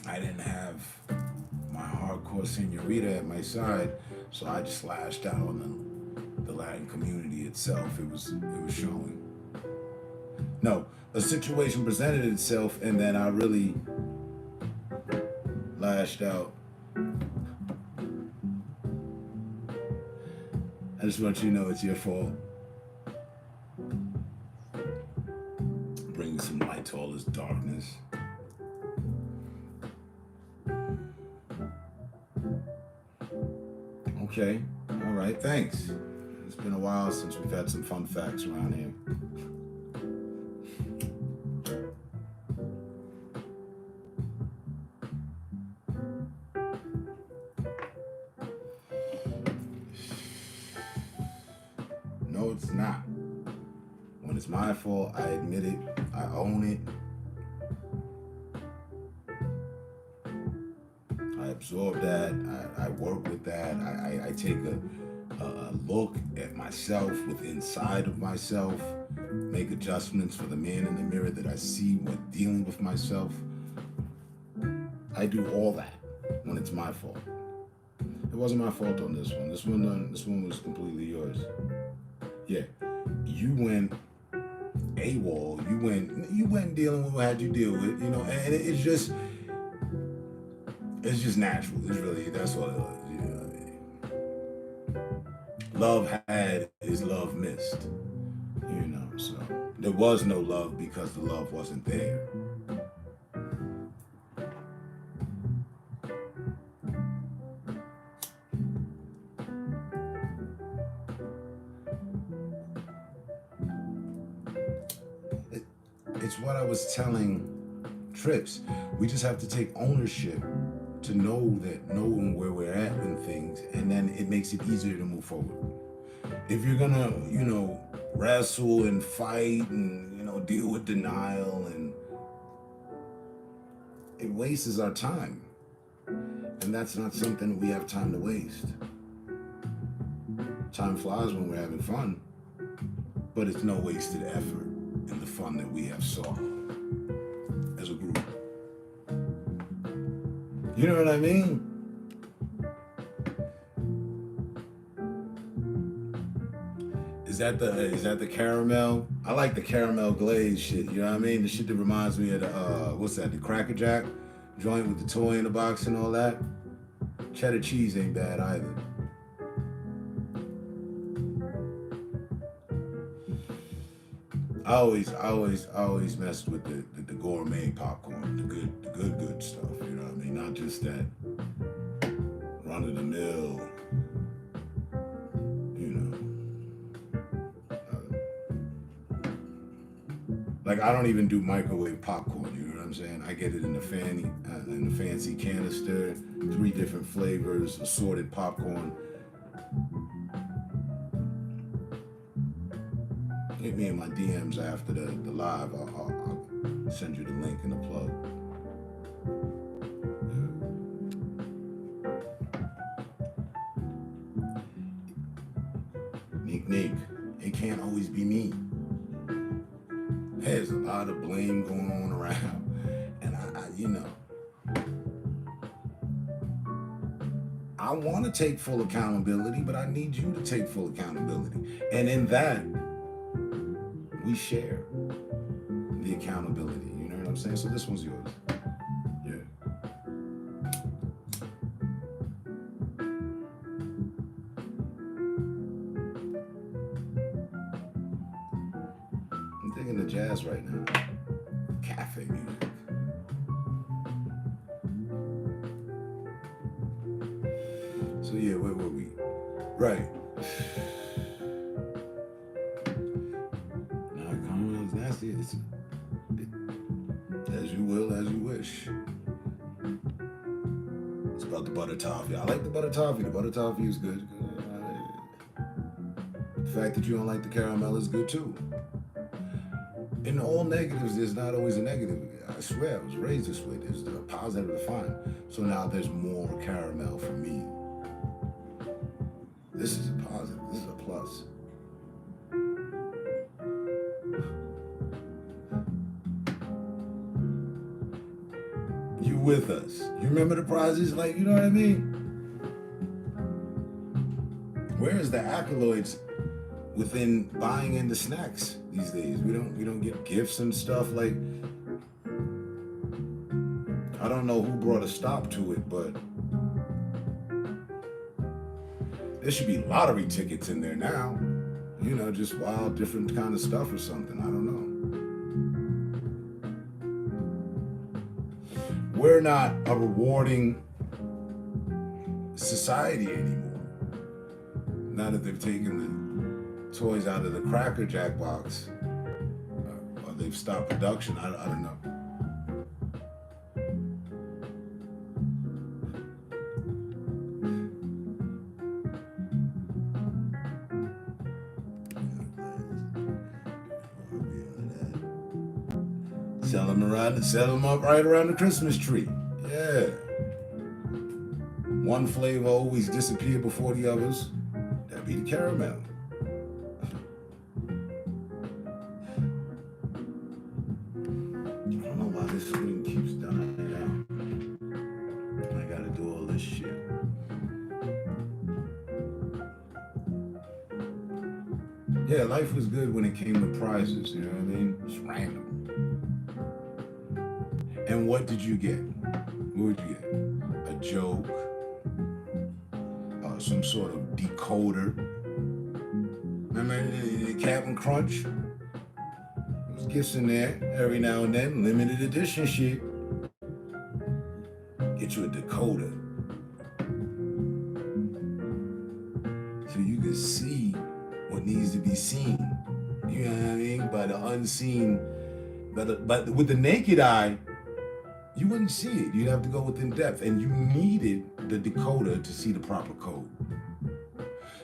I didn't have my hardcore senorita at my side, so I just lashed out on the Latin community itself. It was showing. No, a situation presented itself, and then I really lashed out. I just want you to know it's your fault. Bring some light to all this darkness. Okay, all right, thanks. It's been a while since we've had some fun facts around here. No, it's not. When it's my fault, I admit it, I own it. I absorb that, I work with that, I take a look at myself with inside of myself, make adjustments for the man in the mirror that I see when dealing with myself. I do all that when it's my fault. It wasn't my fault on this one. This one was completely yours. Yeah, you went AWOL. You went dealing with what I had you deal with, and it's just natural. It's really, that's what it was. Love had is love missed. So there was no love because the love wasn't there. It's what I was telling Trips. We just have to take ownership to knowing where we're at in things, and then it makes it easier to move forward. If you're gonna, wrestle and fight and, deal with denial, and it wastes our time. And that's not something we have time to waste. Time flies when we're having fun, but it's no wasted effort in the fun that we have sought as a group. You know what I mean? Is that the caramel? I like the caramel glaze shit, you know what I mean? The shit that reminds me of the Cracker Jack joint with the toy in the box and all that. Cheddar cheese ain't bad either. I always messed with the gourmet popcorn, the good stuff, you know what I mean? Not just that run of the mill, like I don't even do microwave popcorn, you know what I'm saying? I get it in the fancy canister, 3 different flavors, assorted popcorn. Hit me in my DMs after the live. I'll send you the link and the plug. Neek, it can't always be me. There's a lot of blame going on around, and you know, I want to take full accountability, but I need you to take full accountability. And in that, we share the accountability. You know what I'm saying? So this one's yours. Yeah. I'm digging the jazz right now. Cafe music. So yeah, where were we? Right. Now, Carmel's nasty. As you will, as you wish. It's about the butter toffee. I like the butter toffee. The butter toffee is good. The fact that you don't like the caramel is good too. In all negatives, there's not always a negative. I swear, I was raised this way. There's a positive to find. So now there's more caramel for me. This is a positive. This is a plus. You with us. You remember the prizes? Like, you know what I mean? Where is the accolades within buying into snacks these days? We don't get gifts and stuff. Like, I don't know who brought a stop to it, but there should be lottery tickets in there now. You know, just wild, different kind of stuff or something. I don't know. We're not a rewarding society anymore. Now that they've taken the toys out of the Cracker Jack box, or they've stopped production, I don't know. Sell them up right around the Christmas tree. Yeah. One flavor always disappear before the others. That'd be the caramel. I don't know why this screen keeps dying out. I gotta do all this shit. Yeah, life was good when it came to prizes, you know what I mean? It's random. And what did you get? What did you get? A joke, some sort of decoder. Remember the Captain Crunch? There was gifts in there every now and then, limited edition shit. Get you a decoder. So you can see what needs to be seen. You know what I mean? By the unseen, but with the naked eye, you wouldn't see it. You'd have to go within depth, and you needed the decoder to see the proper code.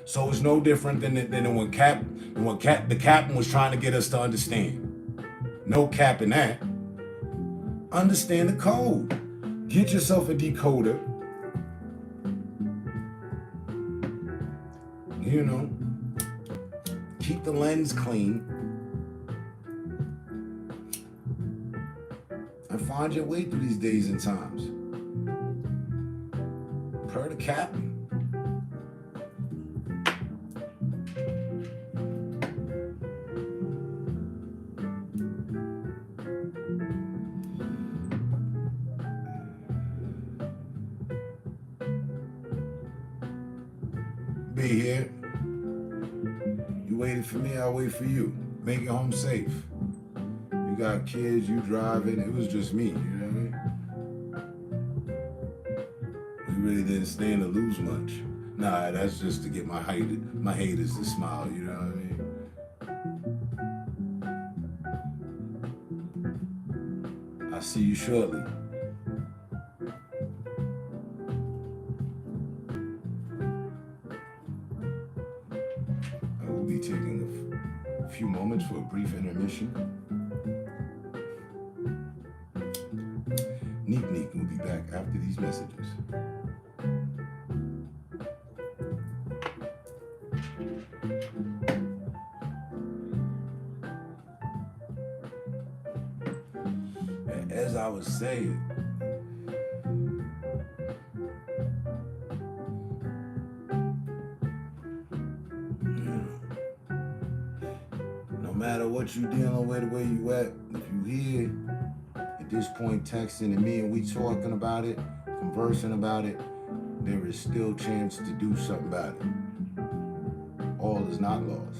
So it's no different than when the captain was trying to get us to understand. No cap in that. Understand the code. Get yourself a decoder. You know, keep the lens clean. And find your way through these days and times. Per the captain. Be here. You waited for me, I'll wait for you. Make it home safe. You got kids, you driving, it was just me, you know what I mean? We really didn't stand to lose much. Nah, that's just to get my haters to smile, you know what I mean? I'll see you shortly. I will be taking a few moments for a brief intermission. Neek will be back after these messages. As I was saying, matter what you dealing with, where you at, if you here at this point texting and me and we talking about it, conversing about it, there is still chance to do something about it. All is not lost.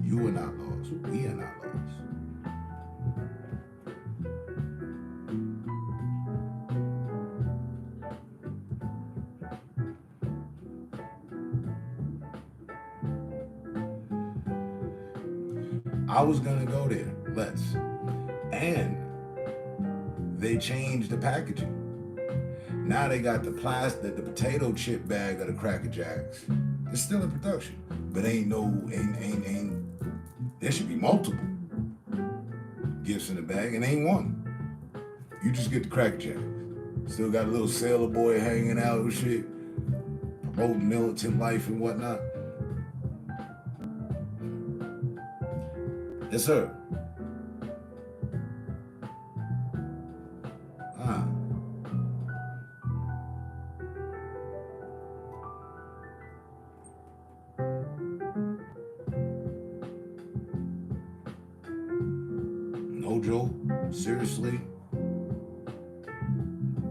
You are not lost. We are not lost. I was gonna go there, and they changed the packaging. Now they got the plastic, the potato chip bag of the Cracker Jacks. It's still in production, but ain't. There should be multiple gifts in the bag, and ain't one. You just get the Cracker Jacks. Still got a little sailor boy hanging out and shit, promoting militant life and whatnot. Yes, sir. No joke, seriously,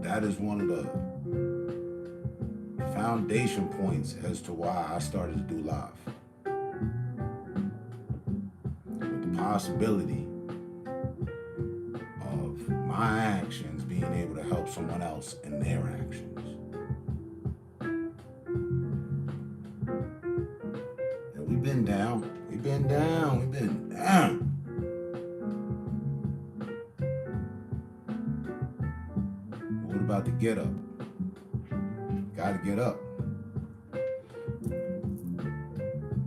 that is one of the foundation points as to why I started to do live. With the possibility of my actions being able to help someone else in their actions. And we've been down. What about the get up? Gotta get up.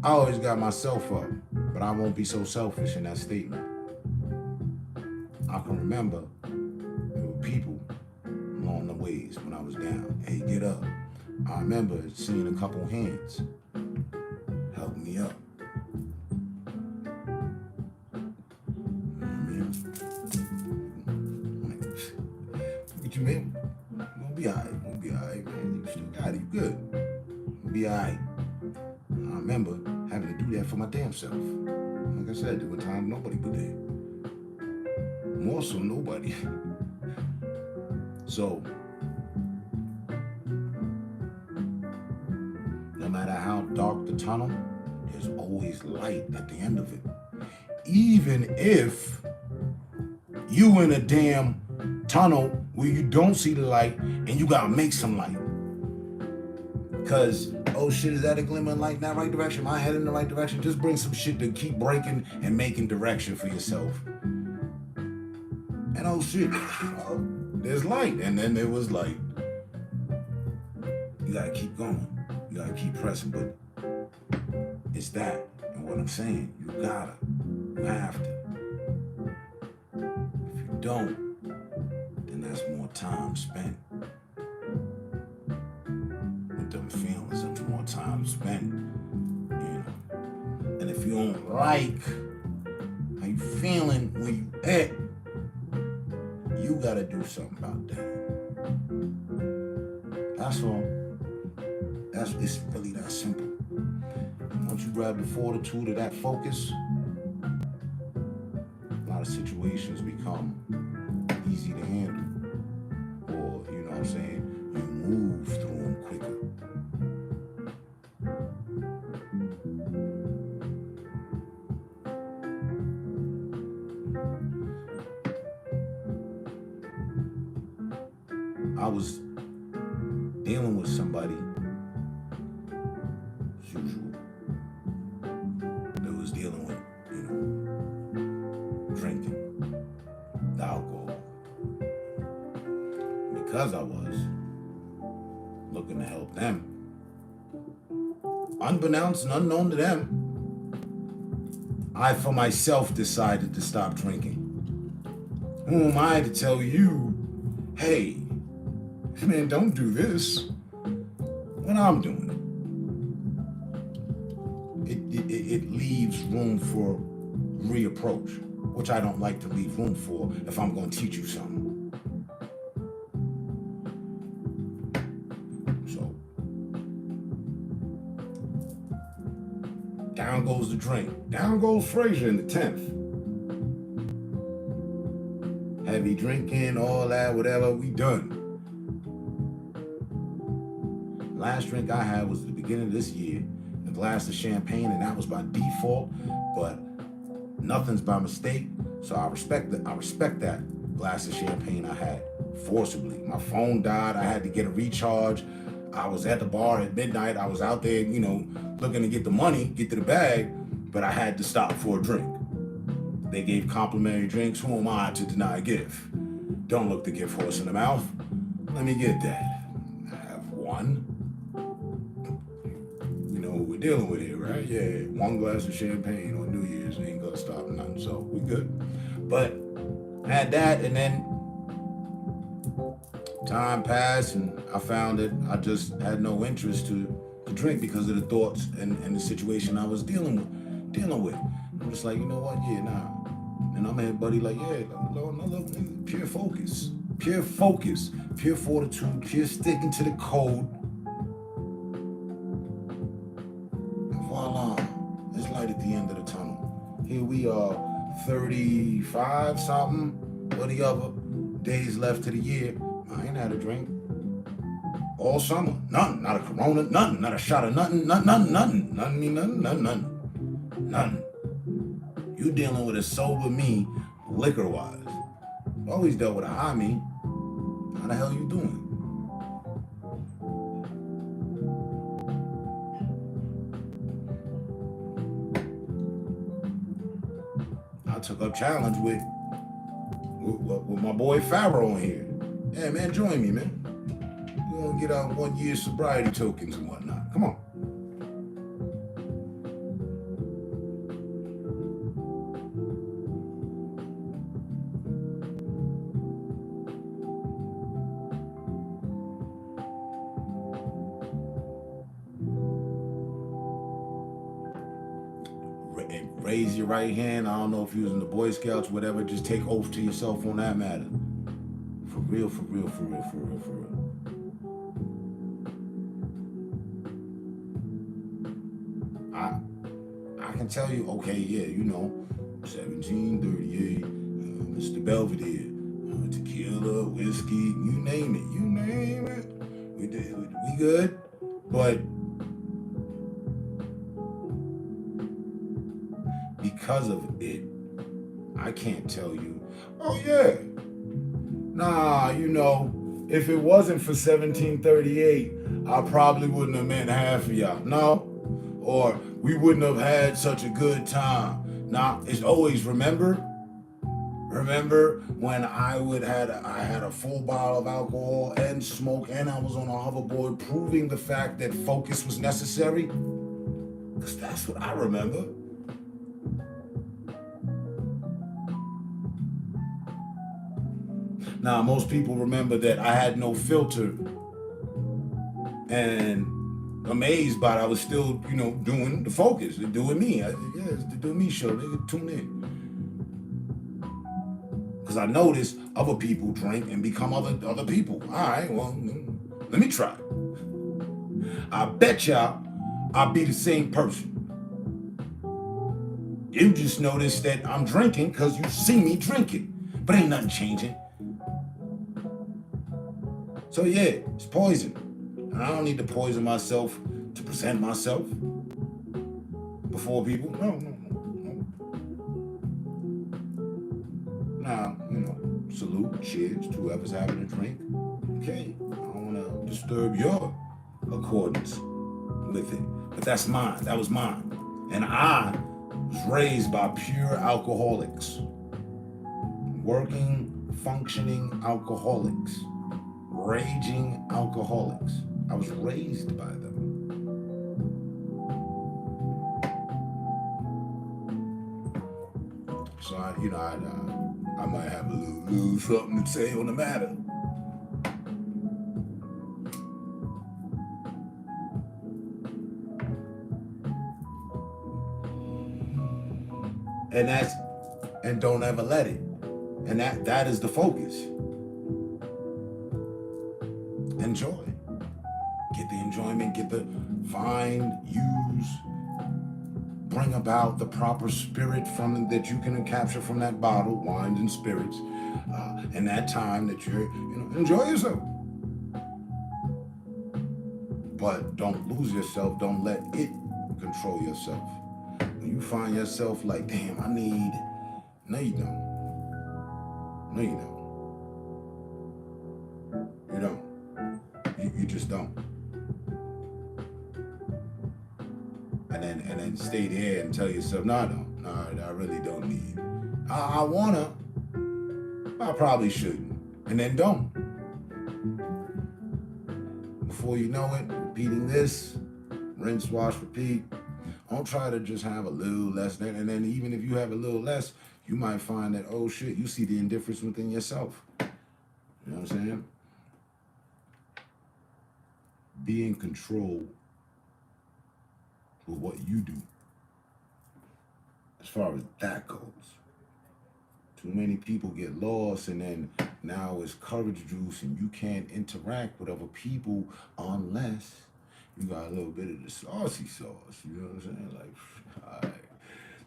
I always got myself up, but I won't be so selfish in that statement. I can remember there were people along the ways when I was down. Hey, get up. I remember seeing a couple hands help me up. What you mean? We'll be alright. We'll be alright, man. You still got it. You good. We'll be alright. I remember having to do that for my damn self. Like I said, there were times nobody was there. More so nobody. So, no matter how dark the tunnel, there's always light at the end of it. Even if you in a damn tunnel where you don't see the light and you gotta make some light. Cause, oh shit, is that a glimmer of light in that right direction? Am I headed in the right direction? Just bring some shit to keep breaking and making direction for yourself. And oh shit, there's light. And then there was light. You gotta keep going. You gotta keep pressing, but it's that. And what I'm saying, you have to. If you don't, then that's more time spent with them feelings. That's more time spent, you know. And if you don't like how you feeling when you at, you gotta do something about that. That's all. It's really that simple. And once you grab the fortitude of that focus, a lot of situations become easy to handle. Or, you know what I'm saying, you move through them quicker. I was dealing with somebody, as usual, that was dealing with, you know, drinking, the alcohol. Because I was looking to help them, unbeknownst and unknown to them, I for myself decided to stop drinking. Who am I to tell you, hey, man, don't do this when I'm doing it. It leaves room for reapproach, which I don't like to leave room for if I'm going to teach you something. So, down goes the drink. Down goes Frazier in the 10th. heavy drinking, all that, whatever, we done. Last drink I had was at the beginning of this year, a glass of champagne, and that was by default, but nothing's by mistake. So I respect that glass of champagne I had forcibly. My phone died, I had to get a recharge. I was at the bar at midnight. I was out there, you know, looking to get the money, get to the bag, but I had to stop for a drink. They gave complimentary drinks. Who am I to deny a gift? Don't look the gift horse in the mouth. Let me get that. I have one. You know what we're dealing with here, right? Yeah, one glass of champagne on New Year's ain't gonna stop nothing, so we good. But I had that, and then time passed, and I found that I just had no interest to drink because of the thoughts and the situation I was dealing with. I'm just like, you know what? Yeah, nah. And I'm here, buddy, like, yeah, look, pure focus, pure fortitude, pure sticking to the code. And voila, there's light at the end of the tunnel. Here we are, 35 something, or the other days left to the year. I ain't had a drink all summer. Nothing, not a Corona, nothing, not a shot of nothing. You dealing with a sober me, liquor-wise. Always dealt with a high me. How the hell you doing? I took up challenge with my boy Pharaoh on here. Yeah, man, join me, man. We're gonna get out 1 year sobriety tokens and whatnot. Come on. Raise your right hand. I don't know if you're in the Boy Scouts, whatever. Just take oath to yourself on that matter. For real. I can tell you, okay, yeah, you know, 1738, Mr. Belvedere, tequila, whiskey, you name it. We good, but because of it, I can't tell you, oh yeah, nah, you know, if it wasn't for 1738, I probably wouldn't have met half of y'all, no, or we wouldn't have had such a good time. Nah, it's always remember when I had a full bottle of alcohol and smoke, and I was on a hoverboard proving the fact that focus was necessary? Because that's what I remember. Now, most people remember that I had no filter and amazed by it. I was still, you know, doing the focus, doing me. It's the Do Me show. They tune in. Because I noticed other people drink and become other people. All right, well, let me try. I bet y'all I'll be the same person. You just noticed that I'm drinking because you see me drinking. But ain't nothing changing. So yeah, it's poison. And I don't need to poison myself to present myself before people. No. Nah, you know, salute, cheers to whoever's having a drink. Okay, I don't want to disturb your accordance with it. But that's mine. That was mine. And I was raised by pure alcoholics. Working, functioning alcoholics. Raging alcoholics. I was raised by them. So I might have a little something to say on the matter. And don't ever let it. And that is the focus. Enjoy. Get the enjoyment, use, bring about the proper spirit that you can capture from that bottle, wines and spirits. in that time that you're, enjoy yourself. But don't lose yourself. Don't let it control yourself. When you find yourself like, damn, I need, no, you don't. No, you don't. You don't. You just don't. And then stay there and tell yourself, no, I don't. No, I really don't need. I wanna. I probably shouldn't. And then don't. Before you know it, repeating this, rinse, wash, repeat. Don't try to just have a little less. And then even if you have a little less, you might find that, oh shit, you see the indifference within yourself. You know what I'm saying? Be in control with what you do. As far as that goes. Too many people get lost, and then now it's courage juice, and you can't interact with other people unless you got a little bit of the saucy sauce. You know what I'm saying? Like, all right,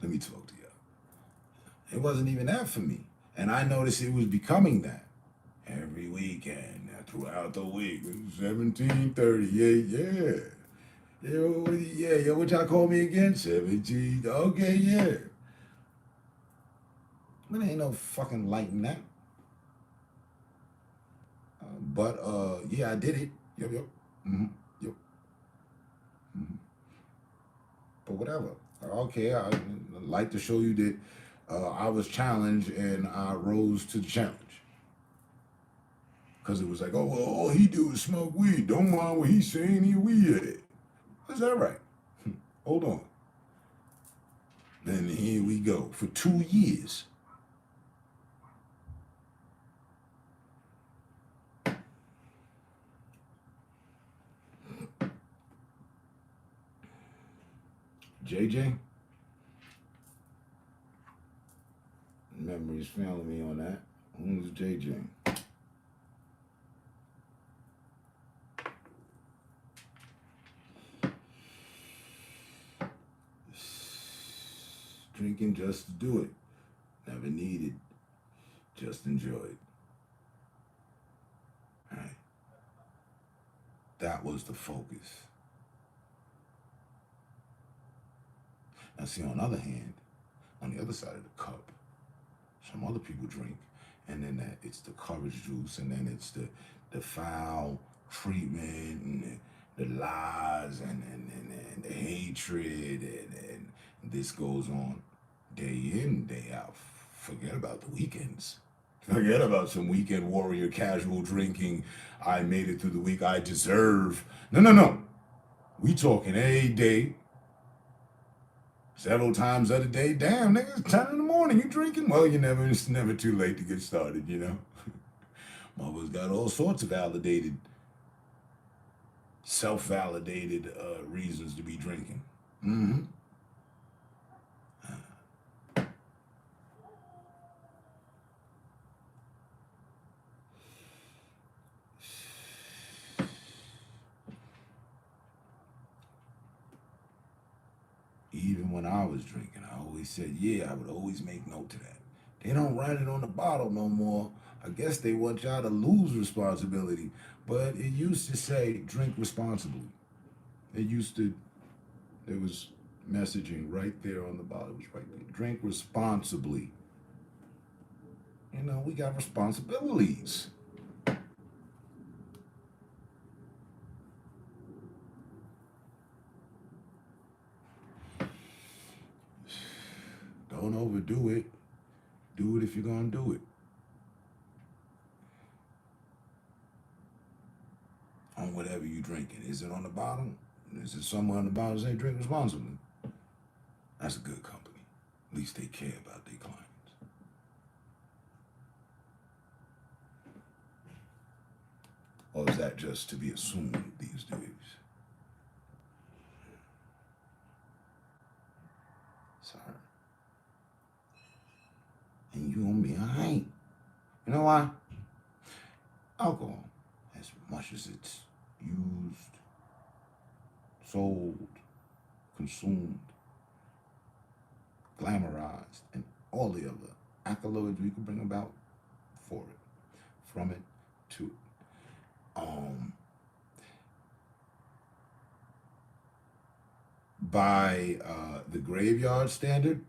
let me talk to you. It wasn't even that for me. And I noticed it was becoming that. Every weekend, throughout the week, 17:30, yeah. Yo, what y'all call me again? 17, okay, yeah. But ain't no fucking lighting that. But yeah, I did it. Yep. Mm-hmm. Yep. Mm-hmm. But whatever. Okay, I'd like to show you that I was challenged and I rose to the challenge. Because it was like, oh, well, all he do is smoke weed. Don't mind what he's saying, he weed at it. Is that right? Hold on. And here we go. For 2 years. JJ? Memories failing me on that. Who's JJ? Drinking just to do it. Never needed. Just enjoyed. Alright. That was the focus. Now see, on the other hand, on the other side of the cup, some other people drink, and then it's the courage juice, and then it's the foul treatment, and the lies, and the hatred, and this goes on day in, day out. Forget about the weekends. Forget about some weekend warrior casual drinking. I made it through the week. I deserve. No. We talking a day. Several times of the day. Damn, nigga, it's 10 in the morning. You drinking? Well, it's never too late to get started, you know? Mother's got all sorts of validated, self-validated reasons to be drinking. Mm-hmm. Even when I was drinking, I always said, yeah, I would always make note of that. They don't write it on the bottle no more. I guess they want y'all to lose responsibility. But it used to say, drink responsibly. There was messaging right there on the bottle. It was right there. Drink responsibly. We got responsibilities. Don't overdo it. Do it if you're going to do it. On whatever you're drinking. Is it on the bottle? Is it somewhere on the bottle saying drink responsibly? That's a good company. At least they care about their clients. Or is that just to be assumed these days? Sorry. And you gonna be alright. You know why? Alcohol, as much as it's used, sold, consumed, glamorized, and all the other accolades we can bring about for it, from it to it. By the graveyard standard,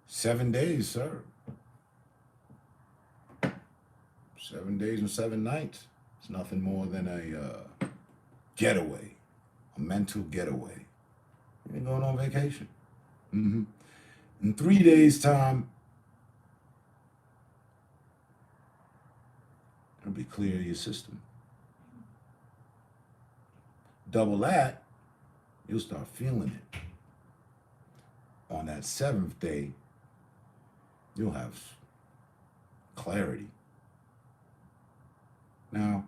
7 days, sir. 7 days and 7 nights. It's nothing more than a getaway, a mental getaway. You're going on vacation. In 3 days' time, it'll be clear of your system. Double that, you'll start feeling it. On that 7th day, you'll have clarity. Now,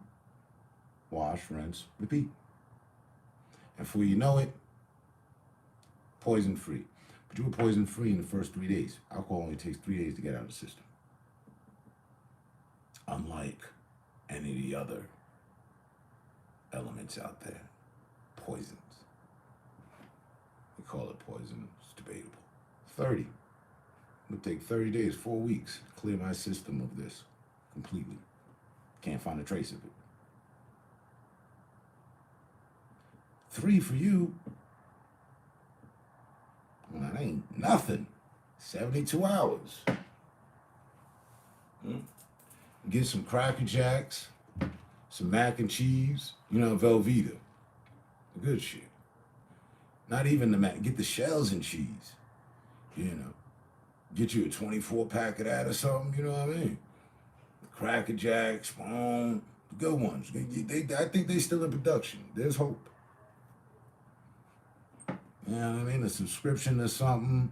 wash, rinse, repeat. And before you know it, poison free. But you were poison free in the first 3 days. Alcohol only takes 3 days to get out of the system. Unlike any of the other elements out there, poisons. We call it poison, it's debatable. 30. It would take 30 days, 4 weeks to clear my system of this completely. Can't find a trace of it. 3 for you. Well, that ain't nothing. 72 hours. Get some Cracker Jacks, some mac and cheese, Velveeta. The good shit. Not even the mac. Get the shells and cheese. Get you a 24 pack of that or something, you know what I mean? Cracker Jacks, the good ones. I think they still in production. There's hope. You know what I mean? A subscription to something,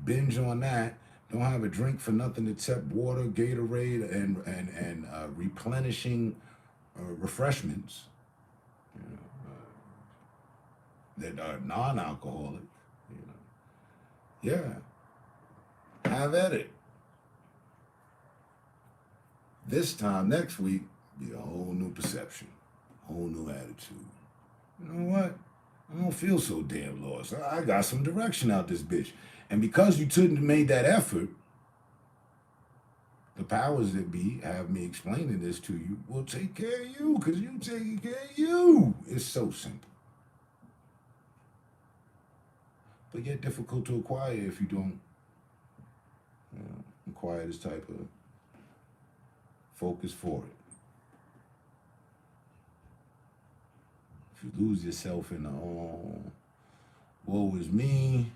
binge on that. Don't have a drink for nothing except water, Gatorade, and replenishing refreshments that are non-alcoholic. Yeah. Have at it. This time next week, be a whole new perception, whole new attitude. You know what? I don't feel so damn lost. I got some direction out this bitch. And because you couldn't have made that effort, the powers that be have me explaining this to you will take care of you because you taking care of you. It's so simple. But yet difficult to acquire if you don't acquire this type of focus for it. If you lose yourself in the woe is me,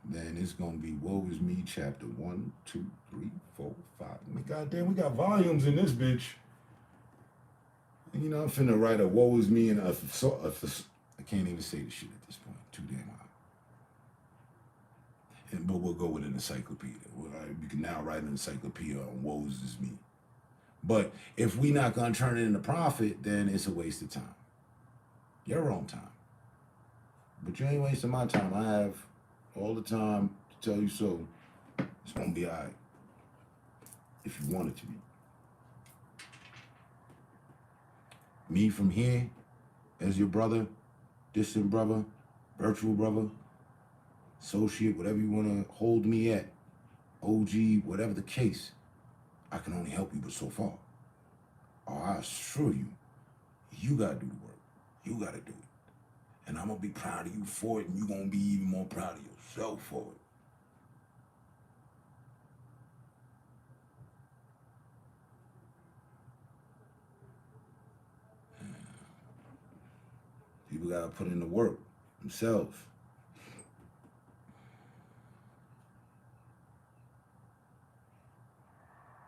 then it's gonna be woe is me chapter 1, 2, 3, 4, 5. I mean, goddamn, we got volumes in this bitch. And, I'm finna write a woe is me and I can't even say the shit at this point. Too damn high. But we'll go with an encyclopedia. You can now write an encyclopedia on woes is me. But if we not gonna turn it into profit, then it's a waste of time. Your own time. But you ain't wasting my time. I have all the time to tell you so. It's gonna be all right. If you want it to be. Me from here, as your brother, distant brother, virtual brother, associate, whatever you want to hold me at, OG, whatever the case, I can only help you but so far. I assure you, you got to do the work. You got to do it. And I'm going to be proud of you for it, and you're going to be even more proud of yourself for it. People got to put in the work themselves.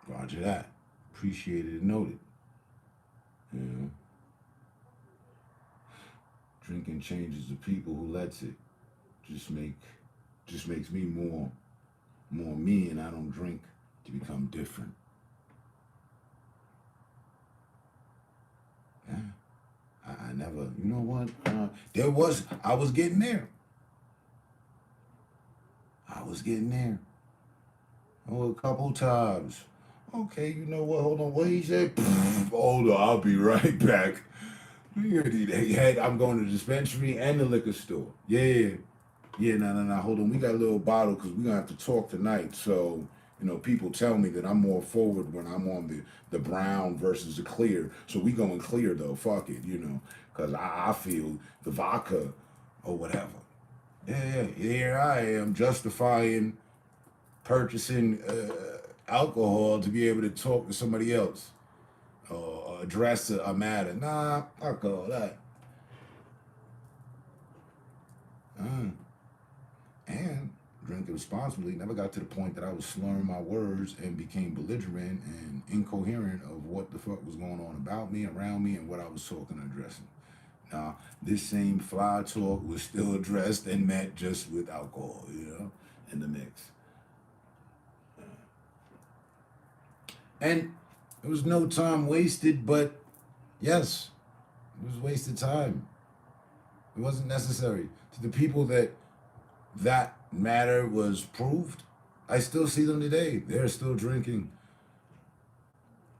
Roger that. Appreciated and noted. Drinking changes the people who lets it. Just makes me more me, and I don't drink to become different. Yeah. I never, you know what? I was getting there. A couple times. Okay, you know what? Hold on. What he said? Hold on, I'll be right back. I'm going to the dispensary and the liquor store. Yeah. Yeah, no. Hold on. We got a little bottle because we're gonna have to talk tonight. So, people tell me that I'm more forward when I'm on the brown versus the clear. So we going clear though. Fuck it, because I feel the vodka or whatever. Yeah. Here I am justifying purchasing alcohol to be able to talk to somebody else or address a matter. Nah, fuck all that. And drinking responsibly never got to the point that I was slurring my words and became belligerent and incoherent of what the fuck was going on about me, around me, and what I was talking and addressing. Now, this same fly talk was still addressed and met just with alcohol, in the mix. And it was no time wasted, but yes, it was wasted time. It wasn't necessary. To the people that matter was proved, I still see them today. They're still drinking.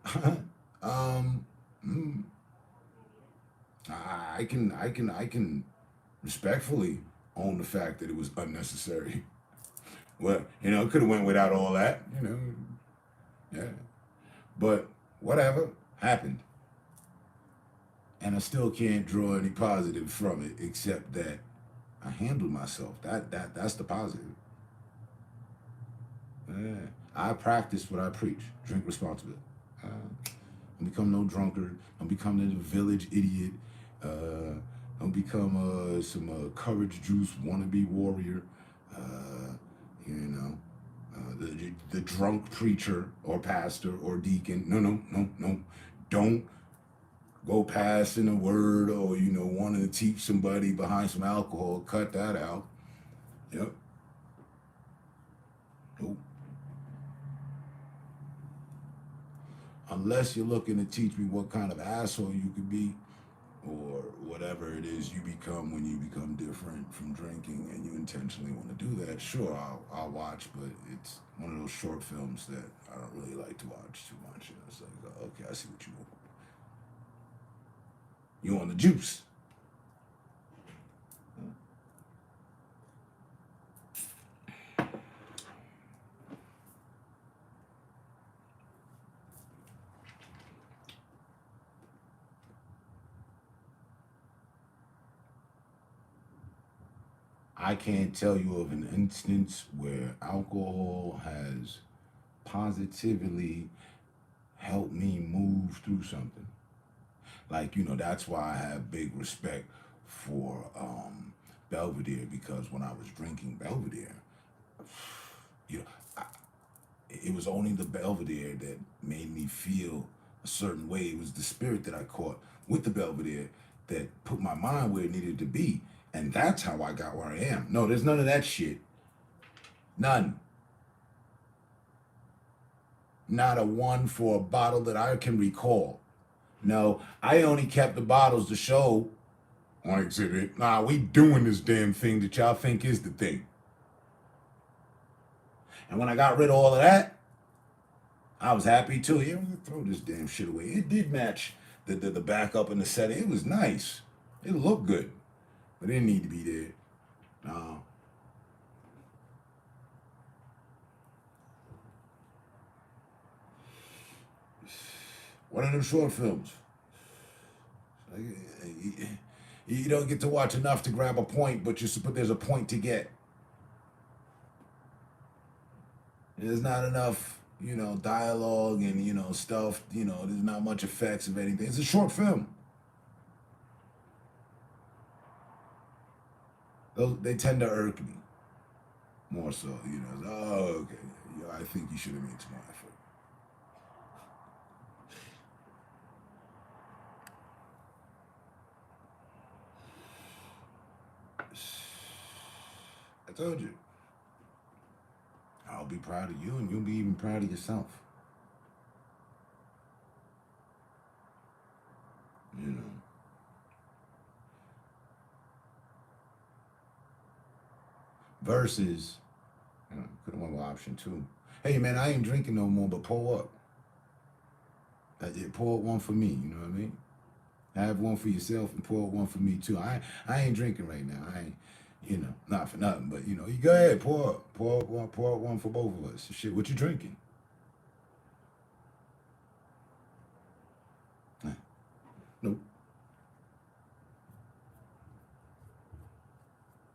I can respectfully own the fact that it was unnecessary. Well, it could have went without all that, yeah. But whatever happened. And I still can't draw any positive from it except that I handled myself. That's the positive. Yeah. I practice what I preach. Drink responsibly. Don't become no drunkard. Don't become the village idiot. Don't become some courage juice wannabe warrior. The drunk preacher or pastor or deacon. No. Don't go passing a word or wanting to teach somebody behind some alcohol. Cut that out. Yep. Nope. Unless you're looking to teach me what kind of asshole you could be or whatever it is you become when you become different from drinking and you intentionally want to do that, sure, I'll watch, but it's one of those short films that I don't really like to watch too much. It's like, okay, I see what you want. You on the juice. I can't tell you of an instance where alcohol has positively helped me move through something. Like, that's why I have big respect for Belvedere, because when I was drinking Belvedere, it was only the Belvedere that made me feel a certain way. It was the spirit that I caught with the Belvedere that put my mind where it needed to be. And that's how I got where I am. No, there's none of that shit. None. Not a one for a bottle that I can recall. No, I only kept the bottles to show on exhibit. Nah, we doing this damn thing that y'all think is the thing. And when I got rid of all of that, I was happy too. Yeah, I'm gonna throw this damn shit away. It did match the backup and the setting. It was nice. It looked good. But it didn't need to be there. No. One of them short films. You don't get to watch enough to grab a point, but there's a point to get. There's not enough, dialogue and, stuff. There's not much effects of anything. It's a short film. They tend to irk me more so, oh, okay, I think you should have made some more effort. I told you. I'll be proud of you and you'll be even proud of yourself. Versus, could have went with option two. Hey man, I ain't drinking no more, but pull up. Pour up one for me, you know what I mean? Have one for yourself and pour up one for me too. I ain't drinking right now. You know, not for nothing, but you know, you go ahead, pour out one for both of us. Shit, what you drinking? Nope.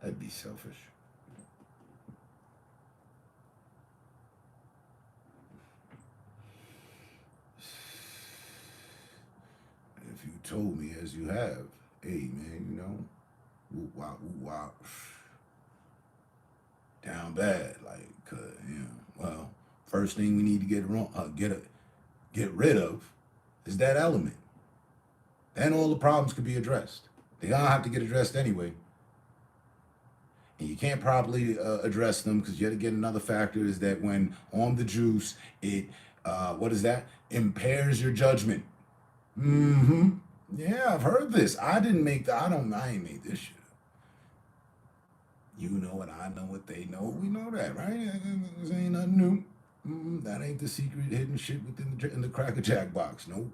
That'd be selfish. If you told me as you have, hey man, you know, woo wop, down bad, like, you know, well, first thing we need to get rid of is that element. Then all the problems could be addressed. They don't have to get addressed anyway. And you can't properly address them because yet again another factor is that when on the juice, it what is that? Impairs your judgment. Mm-hmm. Yeah, I've heard this. I ain't made this shit up. You know it, I know it, they know it. We know that, right? This ain't nothing new. That ain't the secret hidden shit in the Cracker Jack box. Nope.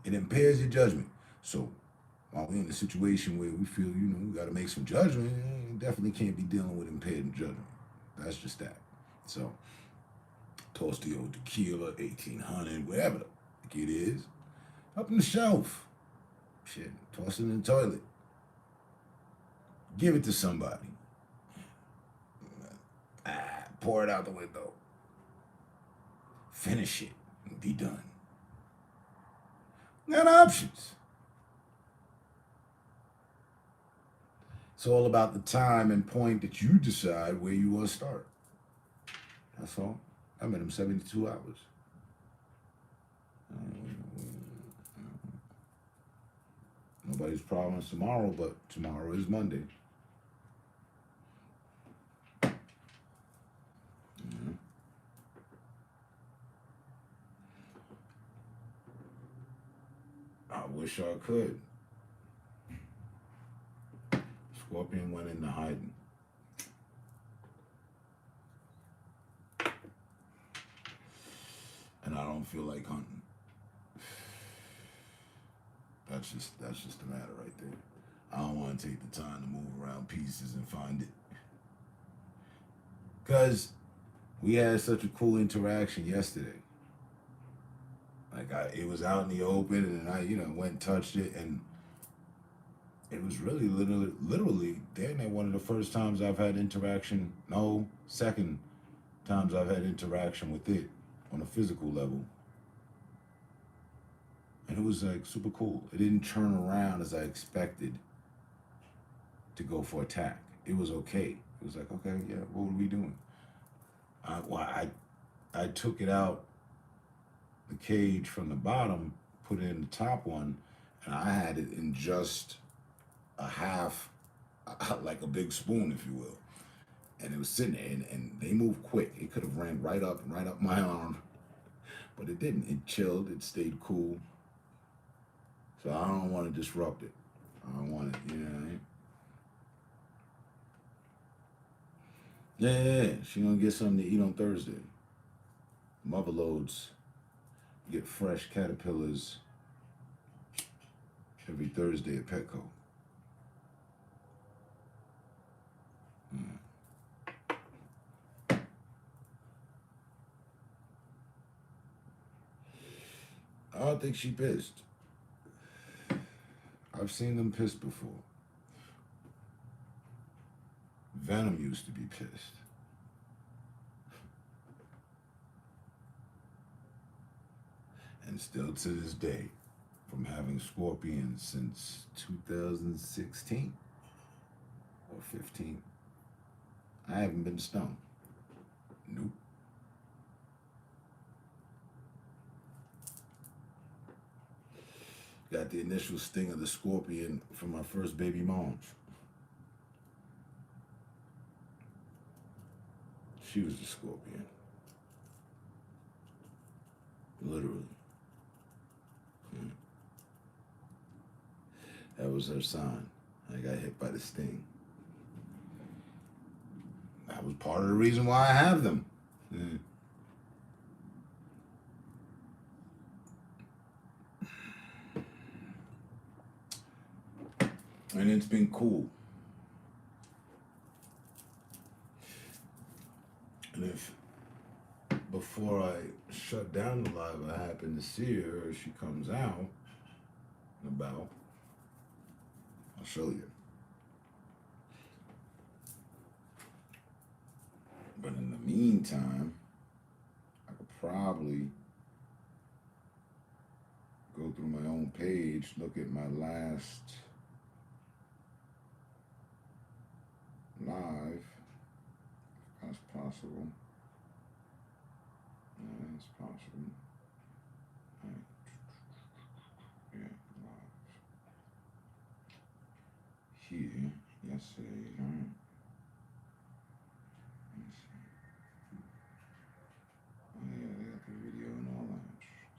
It impairs your judgment. So while we're in a situation where we feel, you know, we got to make some judgment, you definitely can't be dealing with impaired judgment. That's just that. So toss the old tequila, 1800, whatever the fuck it is, up on the shelf. Shit, toss it in the toilet. Give it to somebody. Pour it out the window. Finish it and be done. Got options. It's all about the time and point that you decide where you want to start. That's all. I made him 72 hours. Nobody's problem is tomorrow, but tomorrow is Monday. I wish I could. Scorpion went into hiding. And I don't feel like hunting. That's just the matter right there. I don't want to take the time to move around pieces and find it. Because we had such a cool interaction yesterday. Like it was out in the open, and I, you know, went and touched it, and it was really literally damn near one of the first times I've had interaction. No, second times I've had interaction with it on a physical level, and it was like super cool. It didn't turn around as I expected to go for attack. It was okay. It was like, okay, yeah, what were we doing? I took it out the cage from the bottom, put it in the top one, and I had it in just a half, like a big spoon, if you will. And it was sitting there, and they moved quick. It could have ran right up my arm, but it didn't. It chilled. It stayed cool. So I don't want to disrupt it. I don't want it, you know what I mean? Yeah. She gonna get something to eat on Thursday. Mother loads get fresh caterpillars every Thursday at Petco. I don't think she pissed. I've seen them pissed before. Venom used to be pissed. And still to this day, from having scorpions since 2016 or 15, I haven't been stung. Nope. Got the initial sting of the scorpion from my first baby moms. She was the scorpion. Literally. That was her sign. I got hit by the sting. That was part of the reason why I have them. And it's been cool. shut down the live, I happen to see her, she comes out and about, I'll show you. But in the meantime, I could probably go through my own page, look at my last live, if that's possible. Yeah, it's possible. Right. Yeah, live. Here, yesterday, right? Let's see. Oh yeah, they got the video and all that.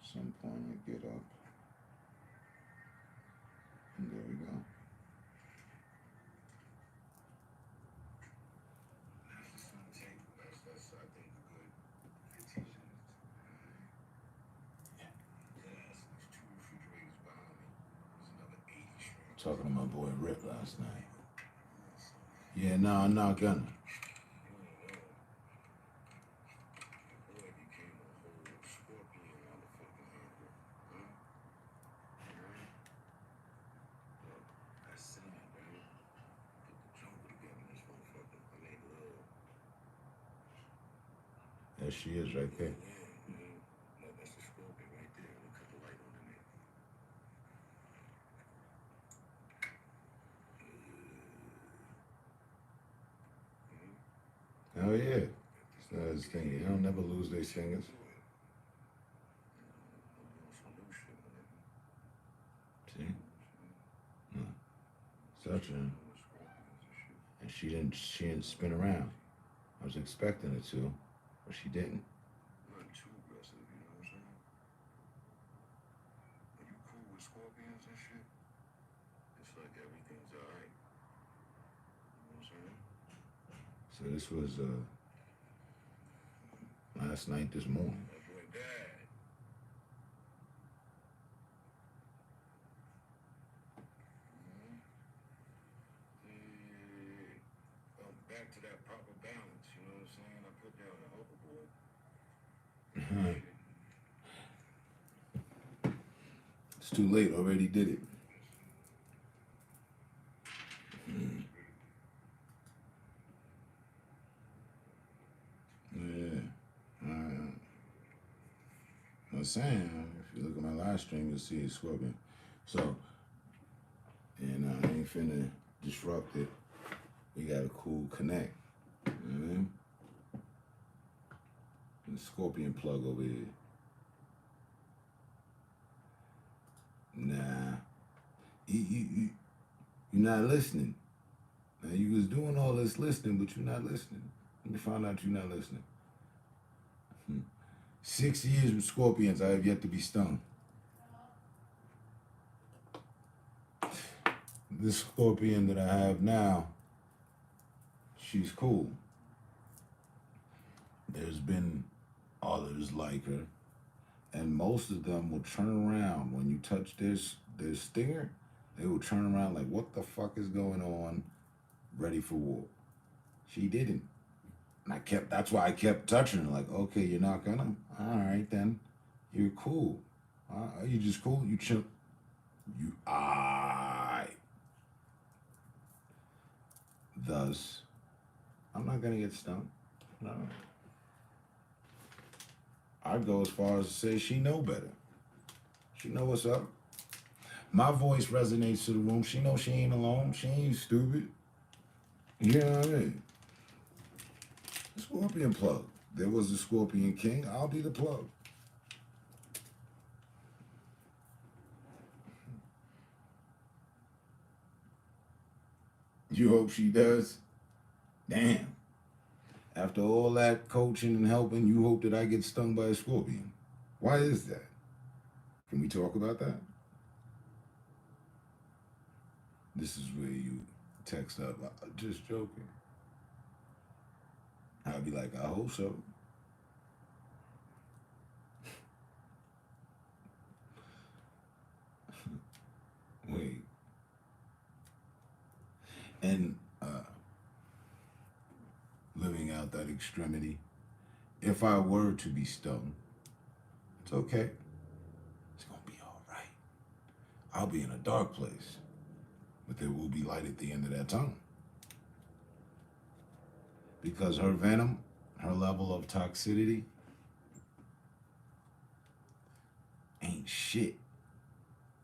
Some point I get up. And there we go. Talking to my boy Rip last night. Yeah, no, I'm not gonna. There she is right there. Oh yeah. That's his thing. They don't never lose their singers. See? No. Such a, and she didn't spin around. I was expecting it to, but she didn't. Not too aggressive, you know what I'm saying? When you cool with scorpions and shit, it's like everything's alright. You know what I'm saying? So this was last night, this morning. That boy bad. Back to that proper balance, you know what I'm saying? I put down the overboard. It's too late, already did it. Yeah. I was saying, if you look at my live stream, you'll see it's Scorpion. So, and I ain't finna disrupt it. We got a cool connect. You know what I mean? The Scorpion plug over here. Nah. You're not listening. Now, you was doing all this listening, but you're not listening. Let me find out you're not listening. 6 years with Scorpions, I have yet to be stung. This Scorpion that I have now, she's cool. There's been others like her, and most of them will turn around when you touch their stinger. They will turn around like, what the fuck is going on? Ready for war. She didn't. And that's why I kept touching her. Like, okay, you're not gonna? All right, then. You're cool. Are you just cool? You chill. Thus, I'm not gonna get stung. No. I'd go as far as to say she know better. She know what's up. My voice resonates to the room. She knows she ain't alone. She ain't stupid. You know what I mean? Scorpion plug. There was the Scorpion King. I'll be the plug. You hope she does? Damn. After all that coaching and helping, you hope that I get stung by a scorpion. Why is that? Can we talk about that? This is where you text up, just joking. I'll be like, I hope so. Wait. And living out that extremity, if I were to be stung, It's okay. It's gonna be all right. I'll be in a dark place, but there will be light at the end of that tunnel. Because her venom, her level of toxicity, ain't shit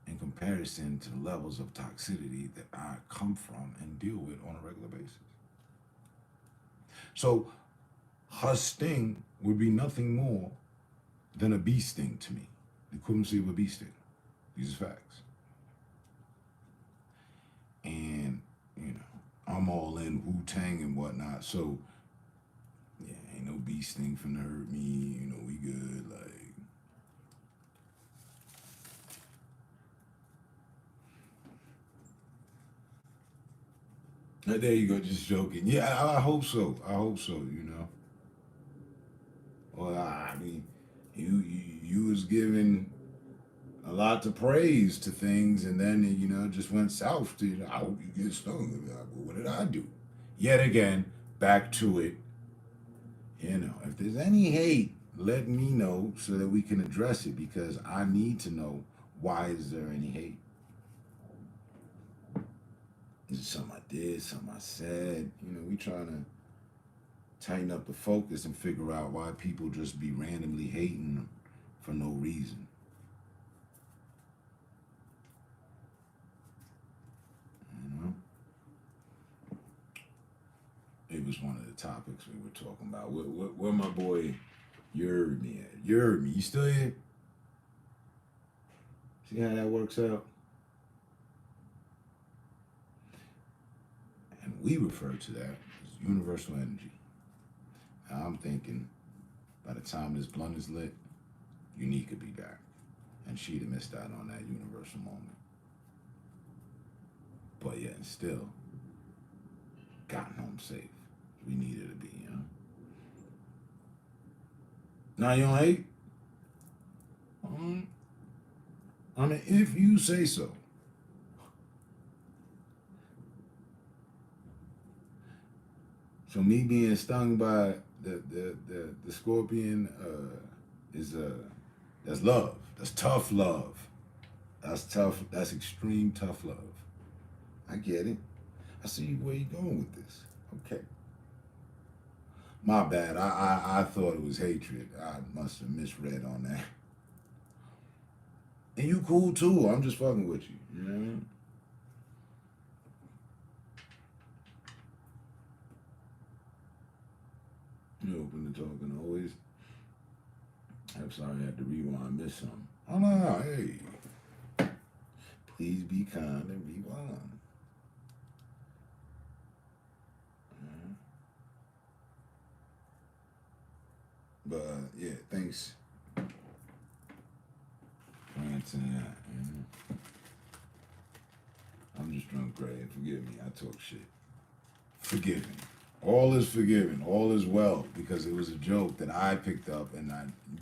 in comparison to the levels of toxicity that I come from and deal with on a regular basis. So her sting would be nothing more than a bee sting to me. The equivalency of a bee sting. These are facts. And, you know, I'm all in Wu-Tang and whatnot, so yeah, ain't no bee sting finna hurt me, you know, we good, like. There you go, just joking. Yeah, I hope so. I hope so, you know. Well, I mean, you was giving a lot of praise to things, and then you know just went south. To, you know, I hope you get stung. What did I do? Yet again, back to it. You know, if there's any hate, let me know so that we can address it because I need to know why is there any hate. Is it something I did, something I said? You know, we trying to tighten up the focus and figure out why people just be randomly hating for no reason. You know? It was one of the topics we were talking about. Where my boy Yerby at? Yerby, you still here? See how that works out? And we refer to that as universal energy. Now I'm thinking by the time this blunt is lit, Unique could be back. And she'd have missed out on that universal moment. But yet and still, gotten home safe. We needed to be, you know? Now you don't hate? I mean, if you say so. So me being stung by the scorpion is that's love. That's tough love. That's tough. That's extreme tough love. I get it. I see where you're going with this. Okay. My bad. I thought it was hatred. I must have misread on that. And you cool too. I'm just fucking with you. You know what I mean? You open to talking always. I'm sorry I had to rewind, miss something. Oh no, hey. Please be kind and rewind. But yeah, thanks for answering that. I'm just drunk, Craig. Forgive me. I talk shit. Forgive me. All is forgiven. All is well because it was a joke that I picked up, and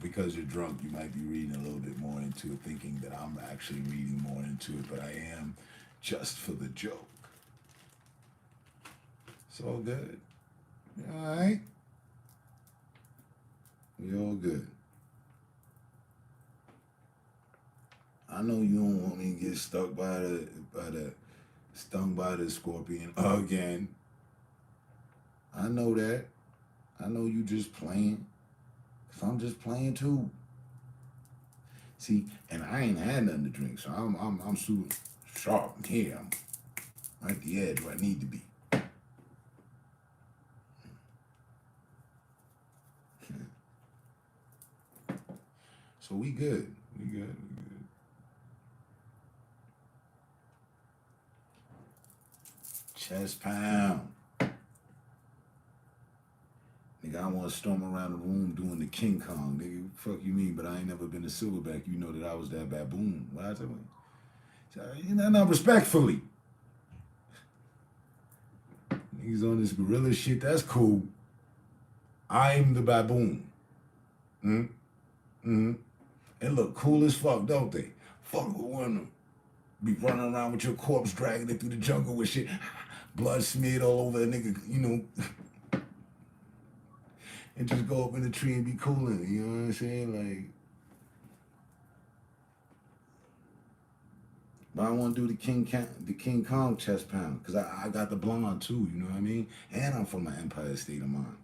because you're drunk, you might be reading a little bit more into it, thinking that I'm actually reading more into it, but I am just for the joke. It's all good. You all right? We all good. I know you don't want me to get stung by the scorpion again. I know that. I know you just playing. Cause I'm just playing too. See, and I ain't had nothing to drink, so I'm super sharp here. I'm right at the edge where I need to be. So we good. We good. Chest pound. Nigga, I want to storm around the room doing the King Kong. Nigga, fuck you mean, but I ain't never been to Silverback. You know that I was that baboon. What I tell you? So, you know, not respectfully. Niggas on this gorilla shit, that's cool. I'm the baboon. They look cool as fuck, don't they? Fuck with one of be running around with your corpse, dragging it through the jungle with shit. Blood smeared all over a nigga, you know. And just go up in the tree and be cooling, you know what I'm saying? Like, But I want to do the King Kong chest pound because I got the blonde too. You know what I mean? And I'm from the Empire State of Mind.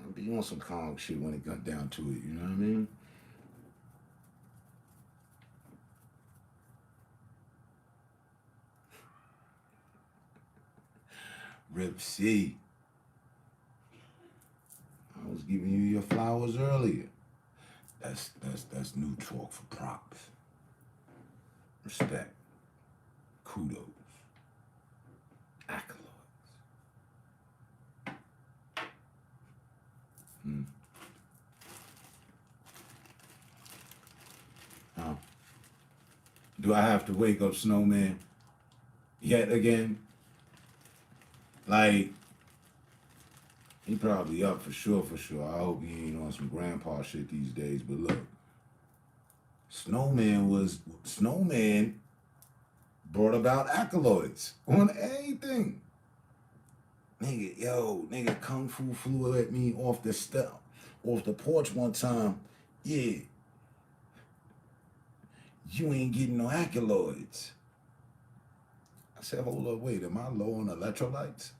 I'll be on some Kong shit when it got down to it. You know what I mean? Rip C. I was giving you your flowers earlier. That's new talk for props. Respect. Kudos. Accolades. Huh? Do I have to wake up Snowman yet again? Like, he probably up for sure. I hope he ain't on some grandpa shit these days. But look, Snowman brought about accolades on anything. Nigga, Kung Fu flew at me off the porch one time. Yeah, you ain't getting no accolades. I said, hold up, wait, am I low on electrolytes?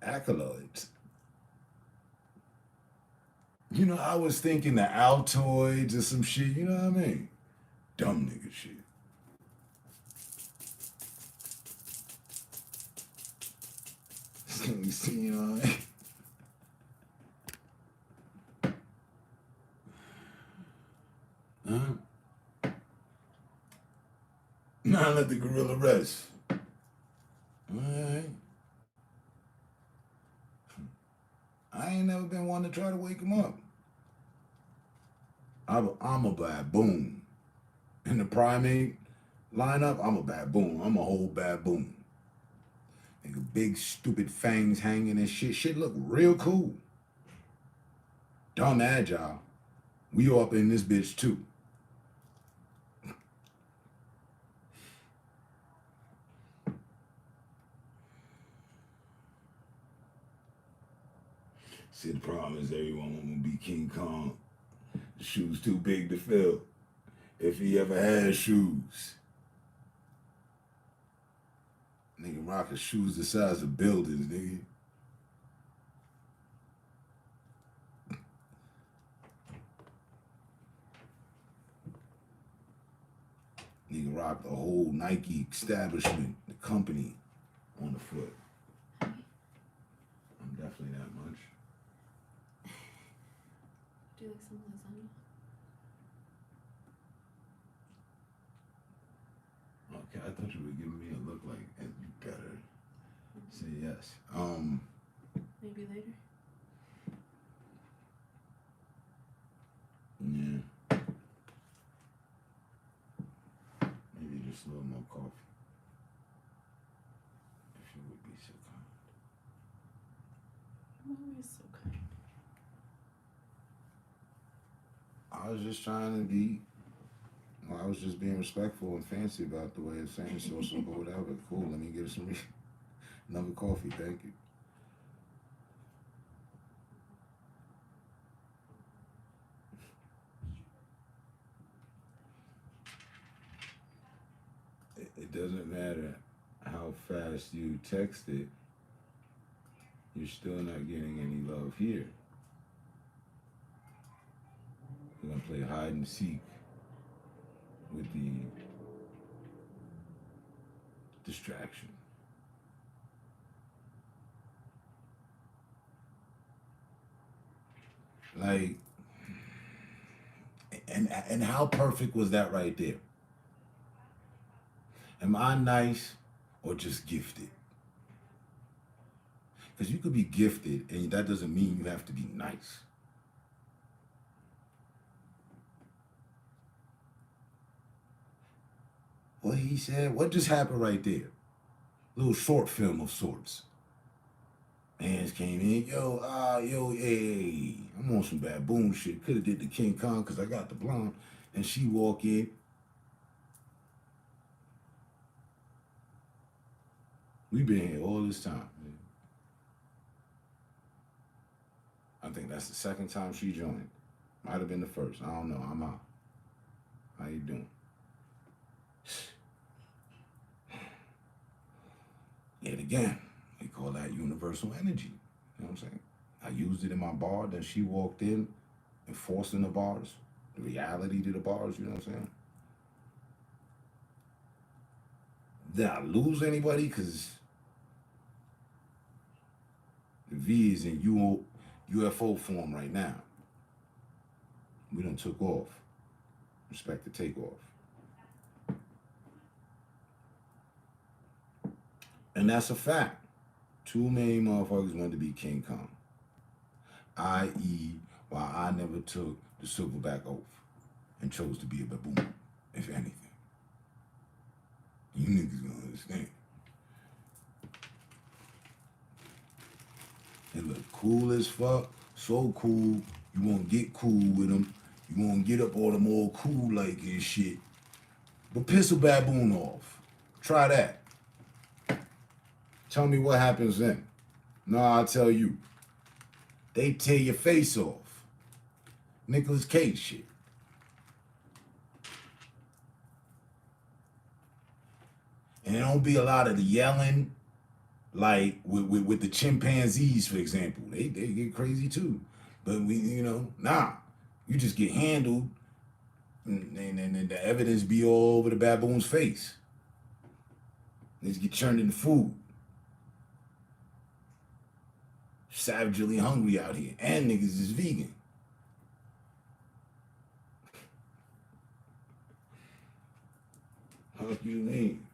Accolades. You know, I was thinking the Altoids or some shit, you know what I mean? Dumb nigga shit. You see, you know what I mean? Huh? Nah, let the gorilla rest. Alright. I ain't never been one to try to wake him up. I'm a baboon. In the primate lineup, I'm a baboon. I'm a whole baboon. Nigga, big stupid fangs hanging and shit. Shit look real cool. Dumb agile. We up in this bitch too. See, the problem is everyone want to be King Kong. The shoes too big to fill. If he ever had shoes. Nigga rocking shoes the size of buildings, nigga. Nigga rock the whole Nike establishment, the company, on the foot. I'm definitely that much. Do you like some lasagna? Okay, I thought you were giving me a look like you better say yes. Maybe later. Yeah. Maybe just a little more coffee. If you would be so kind. I'm always so kind. I was just trying to be. Well, I was just being respectful and fancy about the way of saying so but whatever. Cool. Let me get some another coffee. Thank you. It doesn't matter how fast you text it. You're still not getting any love here. We're gonna play hide and seek with the distraction. Like, and how perfect was that right there? Am I nice or just gifted? Because you could be gifted and that doesn't mean you have to be nice. What he said, what just happened right there? Little short film of sorts. Mans came in, hey, I'm on some baboon shit. Could have did the King Kong because I got the blonde. And she walk in. We been here all this time. Man. I think that's the second time she joined. Might have been the first. I don't know. I'm out. How you doing? Yet again, we call that universal energy. You know what I'm saying? I used it in my bar, then she walked in, enforcing the bars, the reality to the bars, you know what I'm saying? Did I lose anybody? Because the V is in UFO form right now. We done took off. Respect the takeoff. And that's a fact. Too many motherfuckers wanted to be King Kong. I.e., why I never took the silverback oath and chose to be a baboon, if anything. You niggas gonna understand. It look cool as fuck, so cool, you won't get cool with them. You won't get up all them all cool like and shit. But piss a baboon off. Try that. Tell me what happens then. No, I'll tell you. They tear your face off. Nicolas Cage shit. And it don't be a lot of the yelling, like with the chimpanzees, for example. They get crazy too. But nah. You just get handled and the evidence be all over the baboon's face. Niggas get turned into food. Savagely hungry out here. And niggas is vegan. How you mean?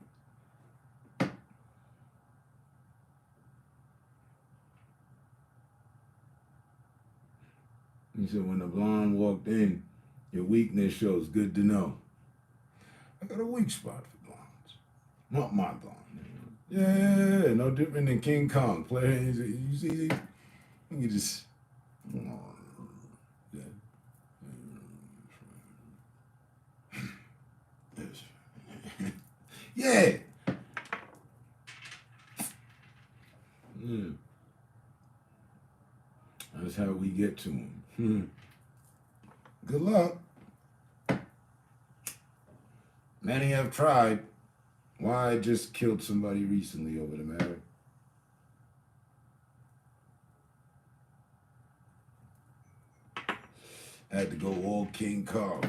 He said, when the blonde walked in, your weakness shows. Good to know. I got a weak spot for blondes. Not my blonde. Yeah, no different than King Kong. You see, you just... Yeah. That's how we get to him. Good luck. Many have tried. Why I just killed somebody recently over the matter. Had to go all King Kong.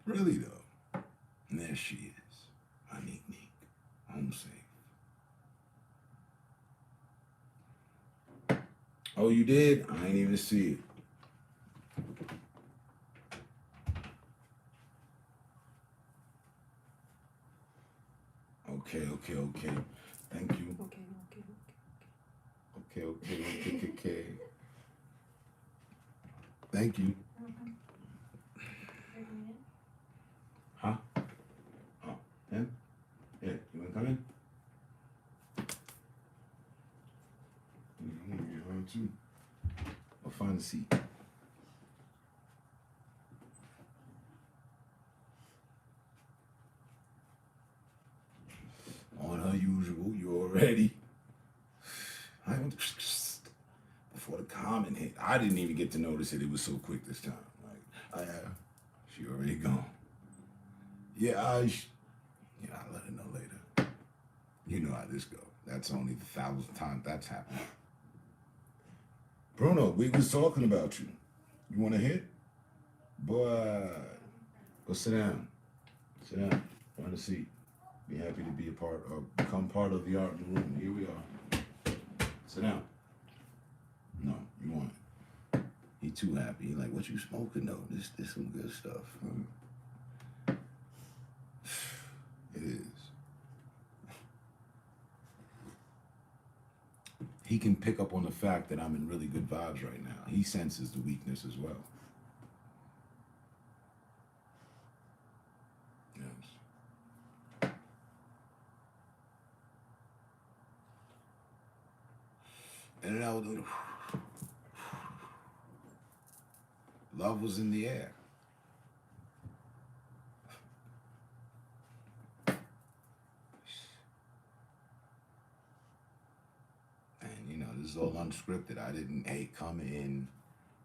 Really though. And there she is. My Neek. Home safe. Oh, you did? I ain't even see it. Okay. Thank you. Okay. Thank you. Huh? Oh, him? Yeah, you wanna come in? I'm gonna get on too. I'll find a seat. On her usual, you already. Before the comment hit, I didn't even get to notice it. It was so quick this time. She already gone. Yeah, I'll let her know later. You know how this go. That's only the 1,000th time that's happened. Bruno, we was talking about you. You want to hit? Boy, go sit down. Find a seat. Be happy to be become part of the art in the room. Here we are. Sit down. No, you want it. He too happy. He like, what you smoking though? This some good stuff. It is. He can pick up on the fact that I'm in really good vibes right now. He senses the weakness as well. Yes. And I would love was in the air. And this was all unscripted. I didn't, hey, come in,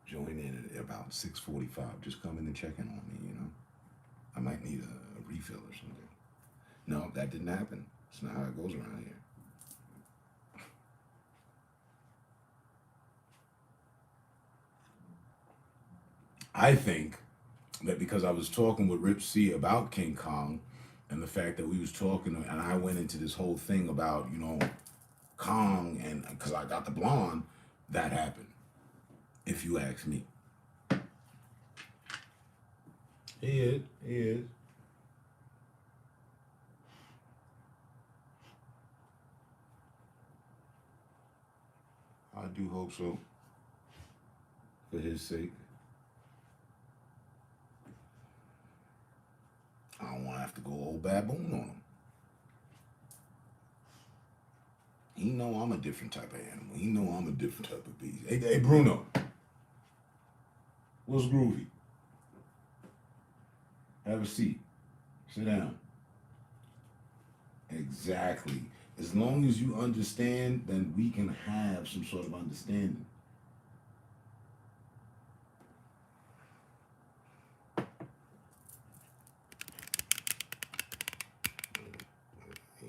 join in at about 6:45. Just come in and check in on me, you know. I might need a refill or something. No, that didn't happen. It's not how it goes around here. I think that because I was talking with Rip C about King Kong and the fact that we was talking, and I went into this whole thing about, you know, Kong, and because I got the blonde, that happened, if you ask me. He is. I do hope so, for his sake. I don't want to have to go old baboon on him. He know I'm a different type of animal. He know I'm a different type of beast. Hey, Bruno. What's groovy? Have a seat. Sit down. Exactly. As long as you understand, then we can have some sort of understanding.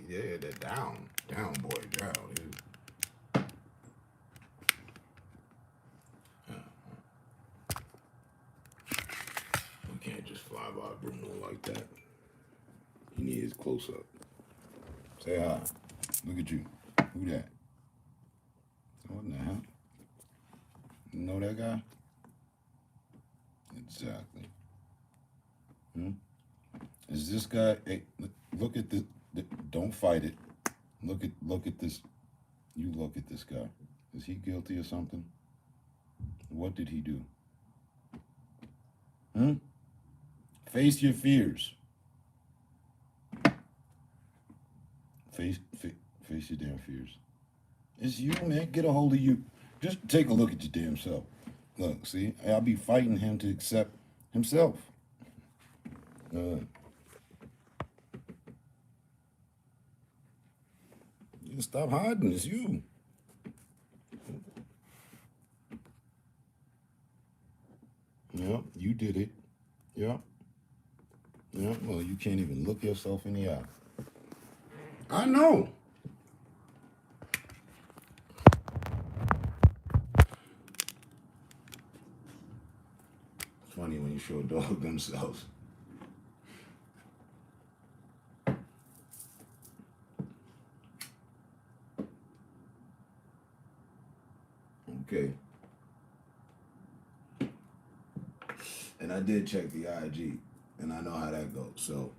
Yeah, they're down, boy, down. We can't just fly by Bruno like that. He needs close up. Say hi. Look at you. Who that? What in the hell? You know that guy? Exactly. Is this guy? Hey, look at the. Don't fight it. Look at this. You look at this guy. Is he guilty of something? What did he do? Face your fears. Face your damn fears. It's you, man. Get a hold of you. Just take a look at your damn self. Look, see, I'll be fighting him to accept himself. You stop hiding. It's you. Yeah, you did it. Yeah. Yeah, well, you can't even look yourself in the eye. I know. It's funny when you show a dog themselves. Okay. And I did check the IG, and I know how that goes. So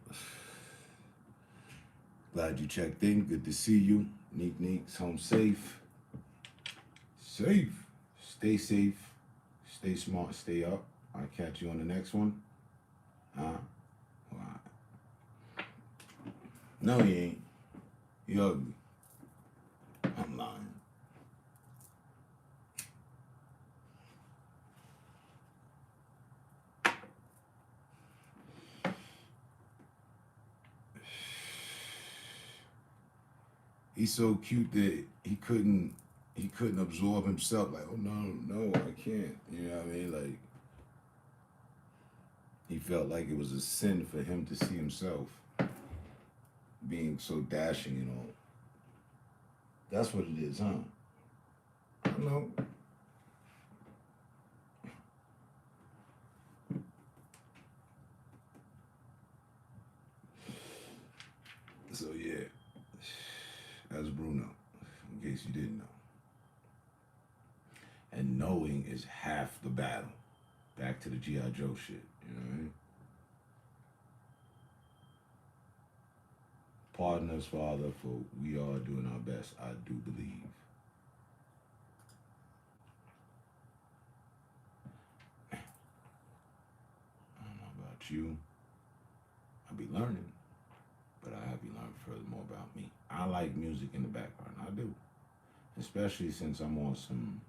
glad you checked in. Good to see you. Neek's home safe. Safe. Stay safe. Stay smart. Stay up. I'll catch you on the next one. Wow. No, he ain't. He ugly. I'm lying. He's so cute that he couldn't absorb himself. Like, oh no, I can't. You know what I mean? Like, he felt like it was a sin for him to see himself being so dashing and all. That's what it is, huh? I don't know. So yeah, that's Bruno, in case you didn't know. And knowing is half the battle. Back to the G.I. Joe shit, you know what I mean? Pardon us, Father, for we are doing our best, I do believe. I don't know about you. I'll be learning, but I have you learn furthermore about me. I like music in the background, I do. Especially since I'm on some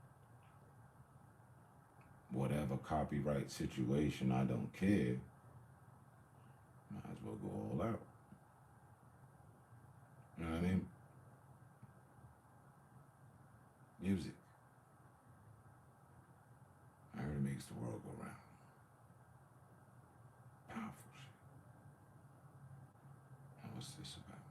whatever copyright situation, I don't care. Might as well go all out. You know what I mean? Music. I heard it makes the world go round. Powerful shit. Now what's this about?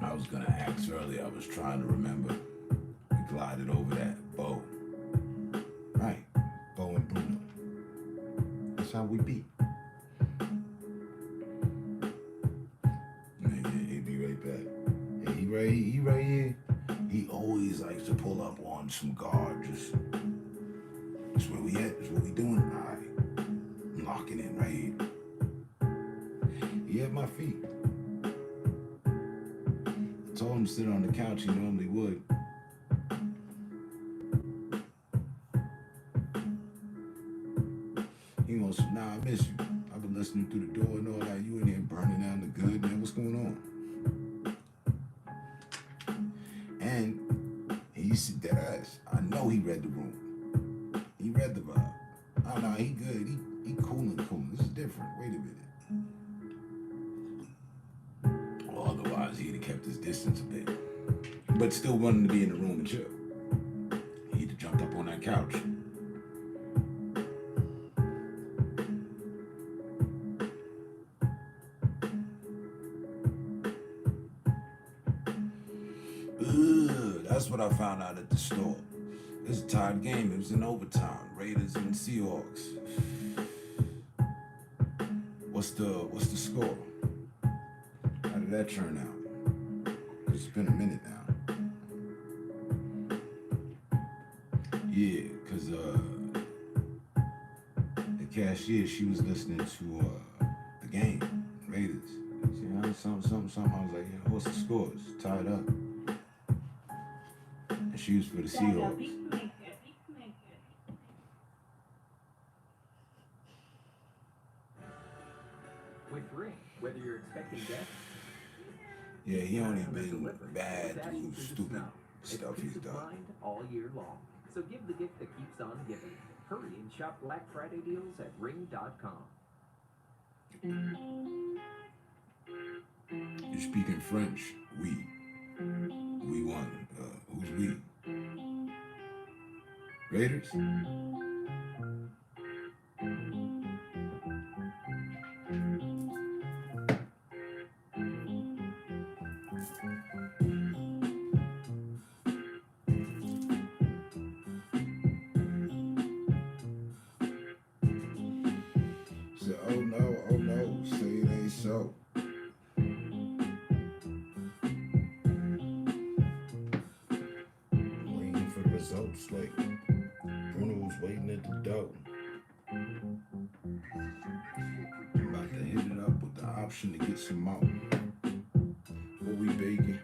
I was gonna ask earlier, I was trying to remember. We glided over that. Bo. Right. Bo and Bruno. That's how we be. Yeah, he'll be right back. Yeah, he right here. He always likes to pull up on some guard. Just where we at. That's what we doing. All right. I'm locking in right here. He at my feet. I told him to sit on the couch he normally would. He wants, nah, I miss you. I've been listening through the door and all that. You in here burning down the good, man. What's going on? And he said that ass. I know he read the room. He read the vibe. Oh, no, he good. He coolin'. This is different. Wait a minute. Or otherwise, he'd have kept his distance a bit. But still wanting to be in the room and chill. He'd have jumped up on that couch. That's what I found out at the store. It was a tied game. It was in overtime. Raiders and Seahawks. What's the score? How did that turn out? It's been a minute now. Yeah, cause the cashier, she was listening to the game, Raiders. You know, something. I was like, yeah, what's the score? It's tied up. And she was for the Seahawks. With Ring, whether you're expecting death, Yeah, he only been bad through stupid stuff he's exclusive done. blind all year long. So give the gift that keeps on giving. Hurry and shop Black Friday deals at ring.com. You're speaking French. We won. Who's we? Raiders? So, oh no, say it ain't so. Waiting for the results, like Bruno was waiting at the door. About to hit it up with the option to get some more. What we baking?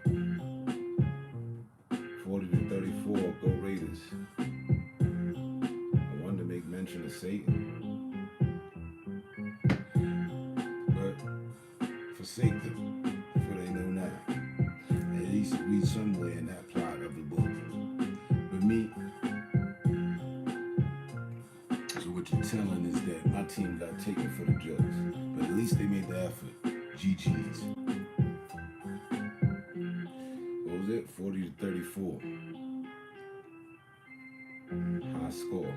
40-34, go Raiders. I wanted to make mention of Satan. But forsake them, for they know not. At least read somewhere in that plot of the book. But me, so what you're telling is that my team got taken for the drugs. But at least they made the effort. GG's. What was it? 40-34. High score.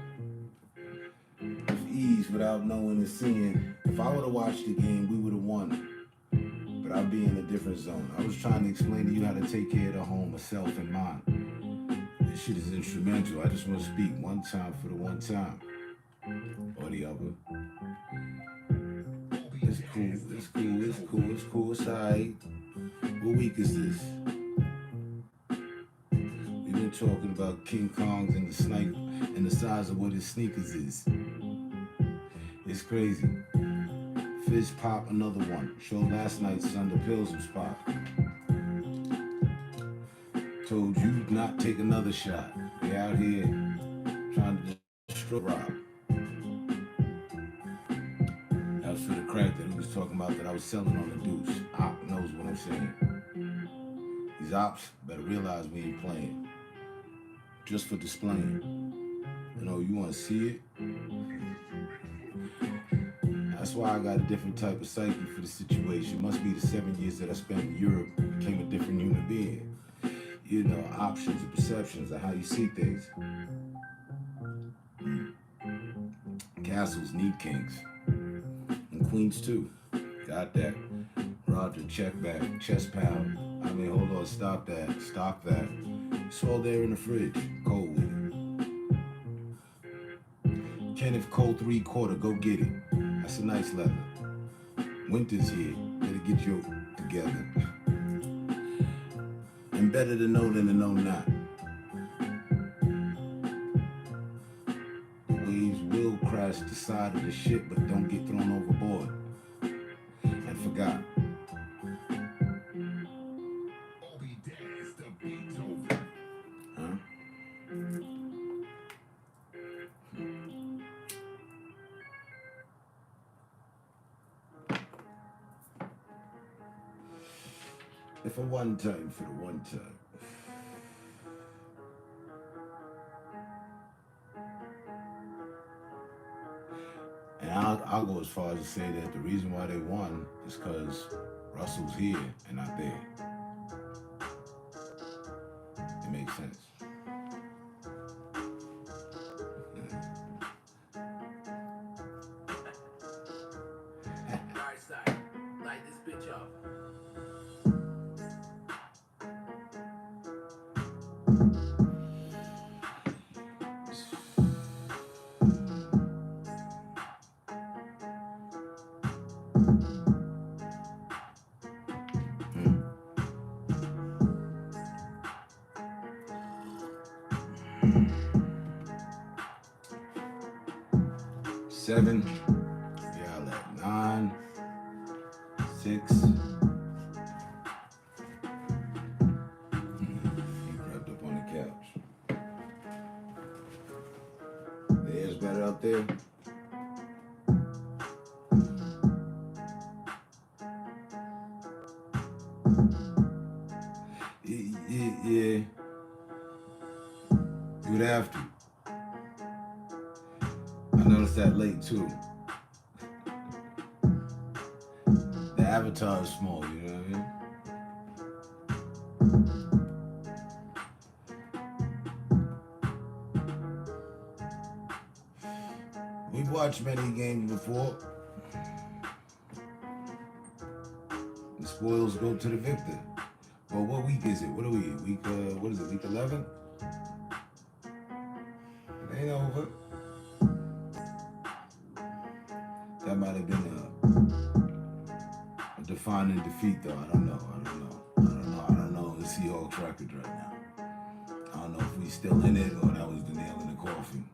With ease without knowing and seeing. If I would have watched the game, we would have won. But I'd be in a different zone. I was trying to explain to you how to take care of the home, of self and mind. This shit is instrumental. I just want to speak one time for the one time. Or the other. It's cool. It's alright. What week is this? We've been talking about King Kongs and the snipe and the size of what his sneakers is. It's crazy. Fizz pop another one. Show last night's under pills was pop. Told you not take another shot. They out here Stroke Rob. That was for the crack that he was talking about that I was selling on the deuce. Op knows what I'm saying. These ops better realize we ain't playing. Just for displaying. You know, you want to see it? That's why I got a different type of psyche for the situation. Must be the 7 years that I spent in Europe became a different human being. You know, options and perceptions of how you see things. Castles need kings. And queens too. Got that. Roger, check back, chest pound. I mean, hold on, stop that, stop that. It's all there in the fridge, cold with it. Kenneth Cole 3/4, go get it. That's a nice leather. Winter's here, better get your together. And better to know than to know not. The waves will crash the side of the ship, but don't get thrown overboard. And forgot. Huh? If a one time for the one time. And I'll go as far as to say that the reason why they won is because Russell's here and not there. It makes sense. Dark side, light this bitch up. Seven. Y'all at 9, 6. He crept up on the couch. The air's better up there. Yeah. You would have to. I noticed that late too. The avatar is small, you know what I mean? We've watched many games before. The spoils go to the victor. Well, what week is it? What are we? Week, what is it? Week 11? It ain't over. That might have been a defining defeat, though. I don't know the Seahawks record right now. I don't know if we still in it or that was the nail in the coffin.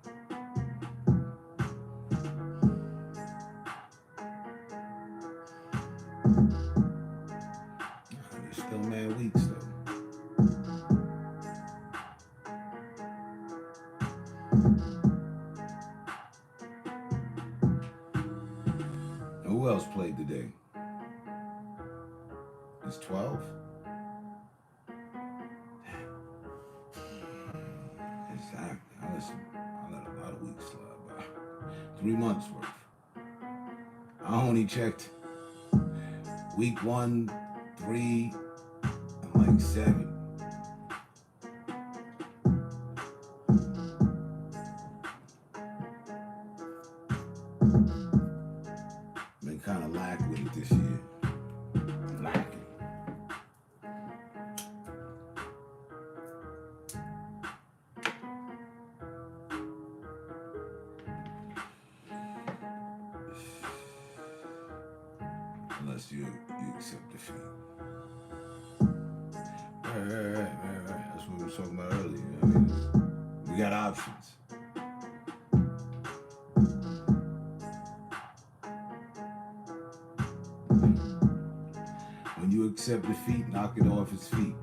There's still mad weeks, though. Who else played today? It's 12? Exactly. I let a lot of weeks slide by. 3 months worth. I only checked week 1, 3, and like 7. Been kind of lack with it this year. Lacking. Unless you accept defeat. Right. That's what we were talking about earlier. I mean, we got options. When you accept defeat, knock it off its feet.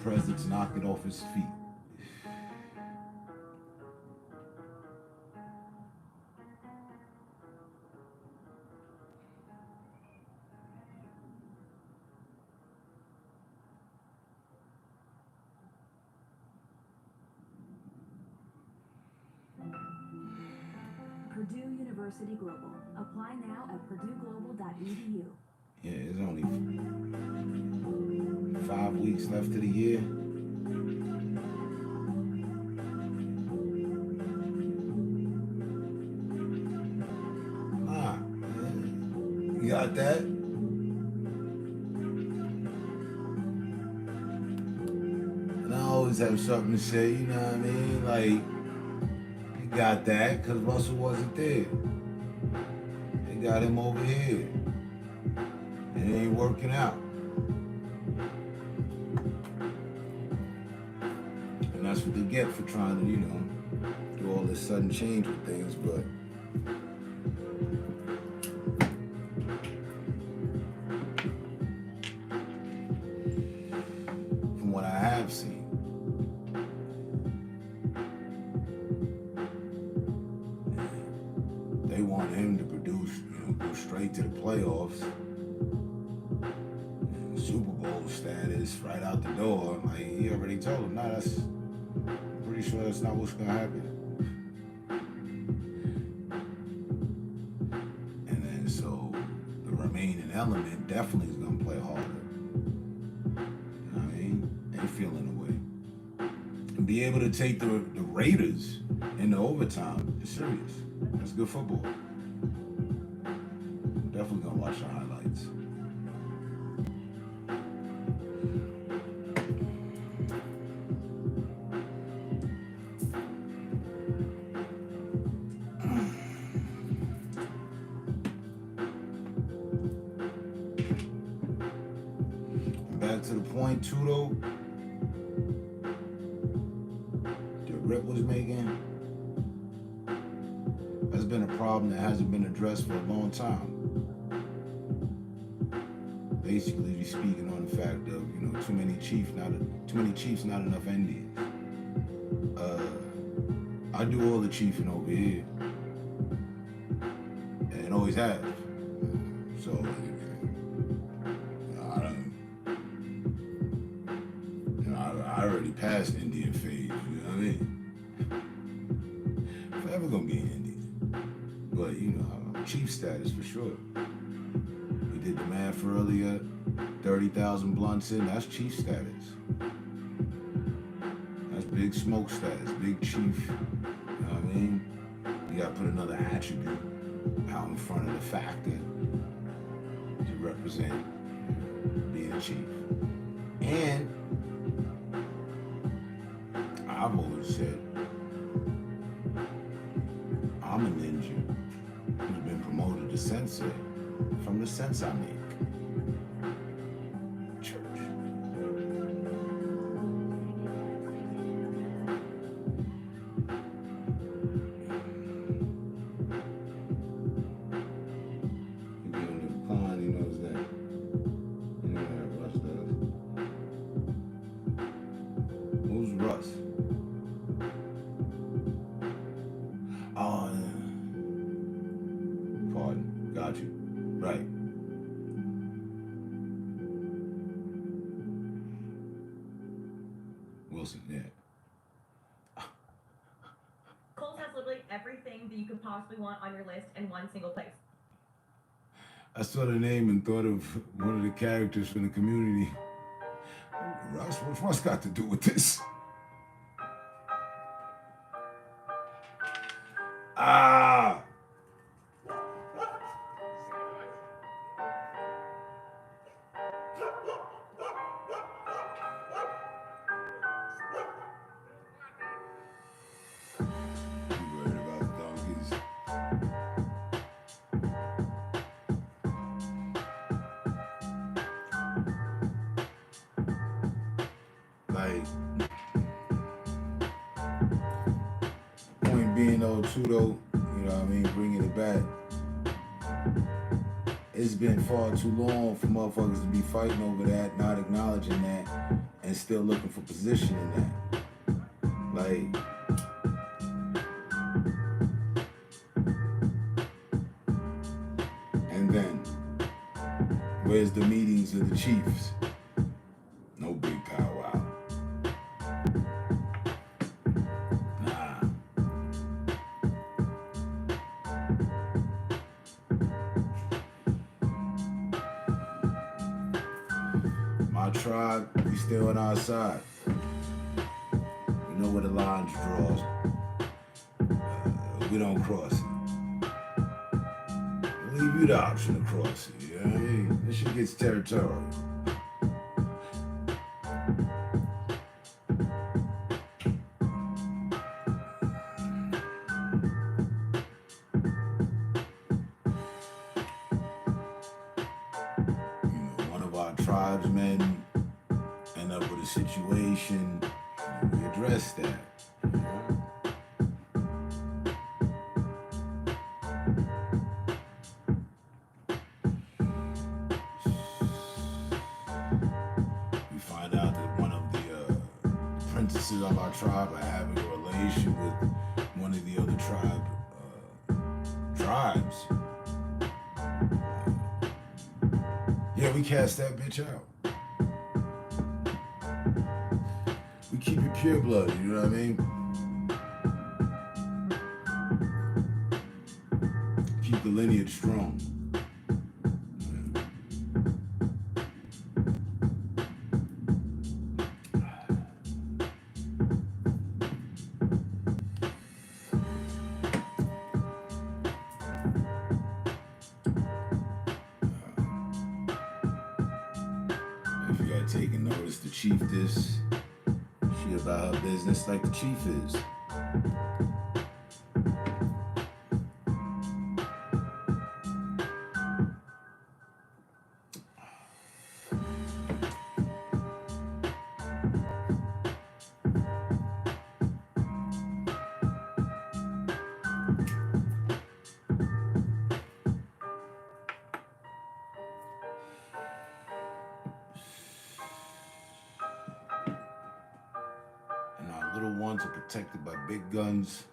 presidents knock it off his feet. Purdue University Global. Apply now at purdueglobal.edu. Yeah, there's only 5 weeks left of the year. Nah, man. You got that? And I always have something to say, you know what I mean? Like, you got that because Russell wasn't there. They got him over here. And it ain't working out. And that's what they get for trying to, do all this sudden change with things, but from what I have seen, they want him to produce, go straight to the playoffs. Super Bowl status right out the door. Like, he already told him, I'm pretty sure that's not what's gonna happen. And then so the remaining element definitely is gonna play harder. You know what I mean? Ain't feeling the way. And be able to take the Raiders into overtime is serious. That's good football. I'm definitely gonna watch the highlights. Back to the point too, though, that Rip was making, that's been a problem that hasn't been addressed for a long time. Basically, he's speaking on the fact of, too many chiefs, not enough Indians. I do all the chiefing over here, and always have. So, I already passed Indian phase, you know what I mean? Forever gonna be an Indian. But, chief status for sure. We did the math earlier, 30,000 blunts in, that's chief status. That's big smoke status, big chief, you know what I mean? You gotta put another attribute out in front of the factor to represent being a chief. And I've always said, I'm a ninja who's been promoted to sensei from the sense I make. Church. He be on the pond, he knows that. You know that Russ does. Who's Russ? Oh, pardon. Got you. Right. Wilson, yeah. Kohl's has literally everything that you could possibly want on your list in one single place. I saw the name and thought of one of the characters from the Community. Russ, what's Russ got to do with this? Ah! You worried about the donkeys? Like, point being though, too though, you know what I mean, bringing it back. it's been far too long for motherfuckers to be fighting over that, not acknowledging that, and still looking for position in that. Like, and then, where's the meetings of the chiefs? No big powwow. Nah. My tribe, we still on our side. We know where the lines draws. We don't cross it. We'll leave you the option to cross it. You know what I mean? This shit gets territorial. Tribesmen end up with a situation, we address that. We find out that one of the princesses of our tribe are having a relation with one of the other tribes. Yeah, we cast that bitch out. We keep it pure blood, you know what I mean? Keep the lineage strong. Taking notice, the chief this, she about her business like the chief is. Little ones are protected by big guns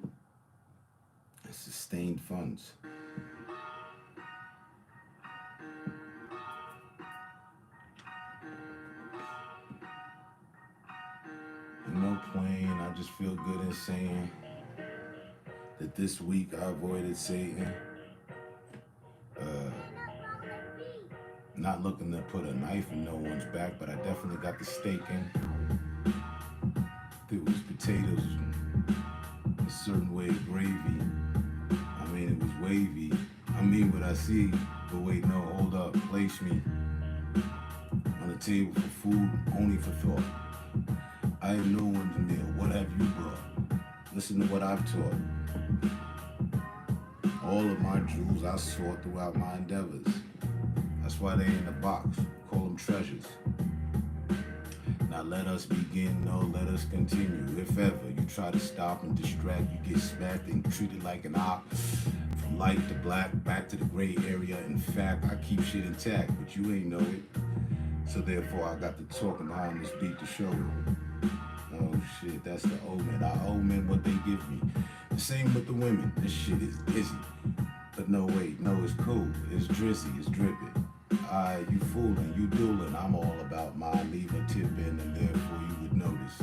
and sustained funds. No plane, I just feel good in saying that this week I avoided Satan. Not looking to put a knife in no one's back, but I definitely got the steak in. If it was potatoes, a certain way of gravy. I mean, it was wavy. I mean what I see, but wait, no, hold up. Place me on the table for food, only for thought. I am no one's meal. What have you brought? Listen to what I've taught. All of my jewels I sought throughout my endeavors. That's why they in the box. Call them treasures. Now let us begin, no, let us continue. If ever you try to stop and distract, you get smacked and treated like an op. From light to black, back to the gray area. In fact, I keep shit intact, but you ain't know it. So therefore, I got to talking behind this beat to show it. Oh shit, that's the omen. I owe men what they give me. The same with the women. This shit is busy. But no, wait, no, it's cool. It's drizzy, it's dripping. Alright, you fooling, you dueling. I'm all about mine, leave a tip in, and therefore you would notice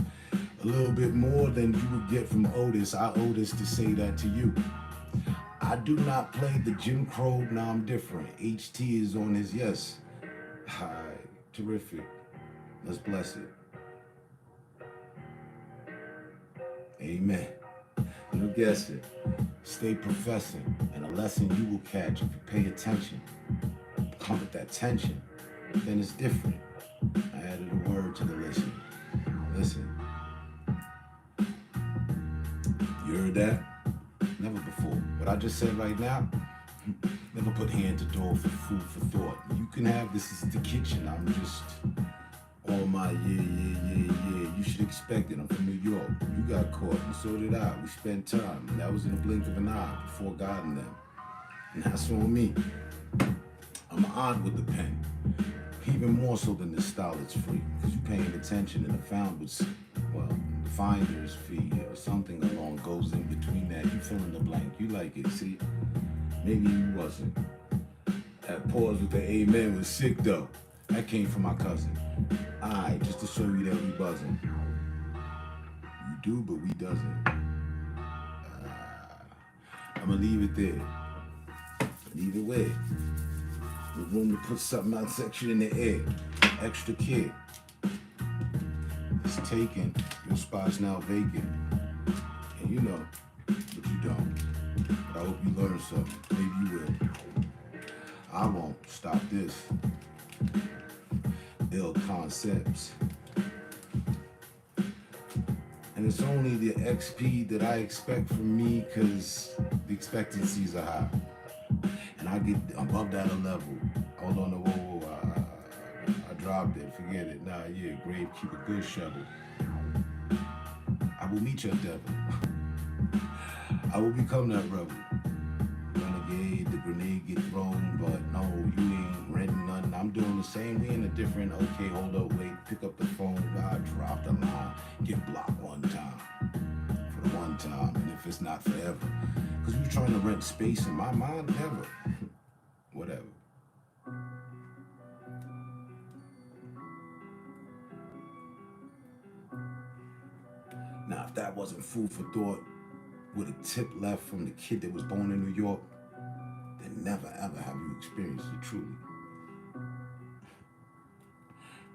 a little bit more than you would get from Otis. I owe this to say that to you. I do not play the Jim Crow, now I'm different. HT is on his yes. Alright, terrific. Let's bless it. Amen. No guessing. Stay professing, and a lesson you will catch if you pay attention. Come with that tension, then it's different. I added a word to the listen. Listen. You heard that? Never before. What I just said right now, never put hand to door for food for thought. You can have this is the kitchen. I'm just all my yeah. You should expect it. I'm from New York. You got caught and so did I. We spent time. And that was in the blink of an eye before God and them. And that's on me. I'm odd with the pen. Even more so than the style it's free. Because you're paying attention and the found was, well, the finder's fee or something along goes in between that. You fill in the blank. You like it, see? Maybe you wasn't. That pause with the amen was sick though. That came from my cousin. Alright, just to show you that we buzzing. You do, but we doesn't. I'ma leave it there. Leave it where? With room to put something out section in the air. Extra kid. It's taken. Your spot's now vacant. And you know, but you don't. But I hope you learn something. Maybe you will. I won't stop this. Ill concepts. And it's only the XP that I expect from me because the expectancies are high. And I get above that a level. Hold on, whoa, I dropped it, forget it. Nah, yeah, grave, keep a good shovel. I will meet your devil. I will become that rebel. Renegade, the grenade get thrown, but no, you ain't renting nothing. I'm doing the same, we in a different, okay, hold up, wait, pick up the phone, God, drop the line, get blocked one time. For the one time, and if it's not forever. Because we trying to rent space in my mind, never. Whatever. Now, if that wasn't food for thought, with a tip left from the kid that was born in New York, then never ever have you experienced it truly.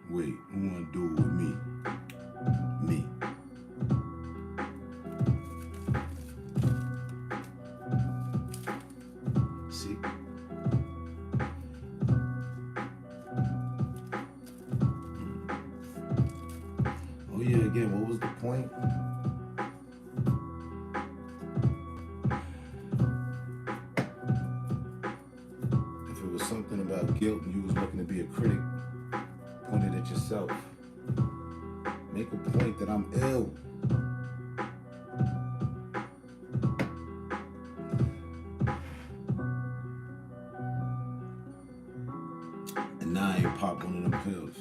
Wait, who wanna do it with me? Me. See? Oh yeah, again, what was the point? Something about guilt and you was looking to be a critic, point it at yourself. Make a point that I'm ill. And now you pop one of them pills.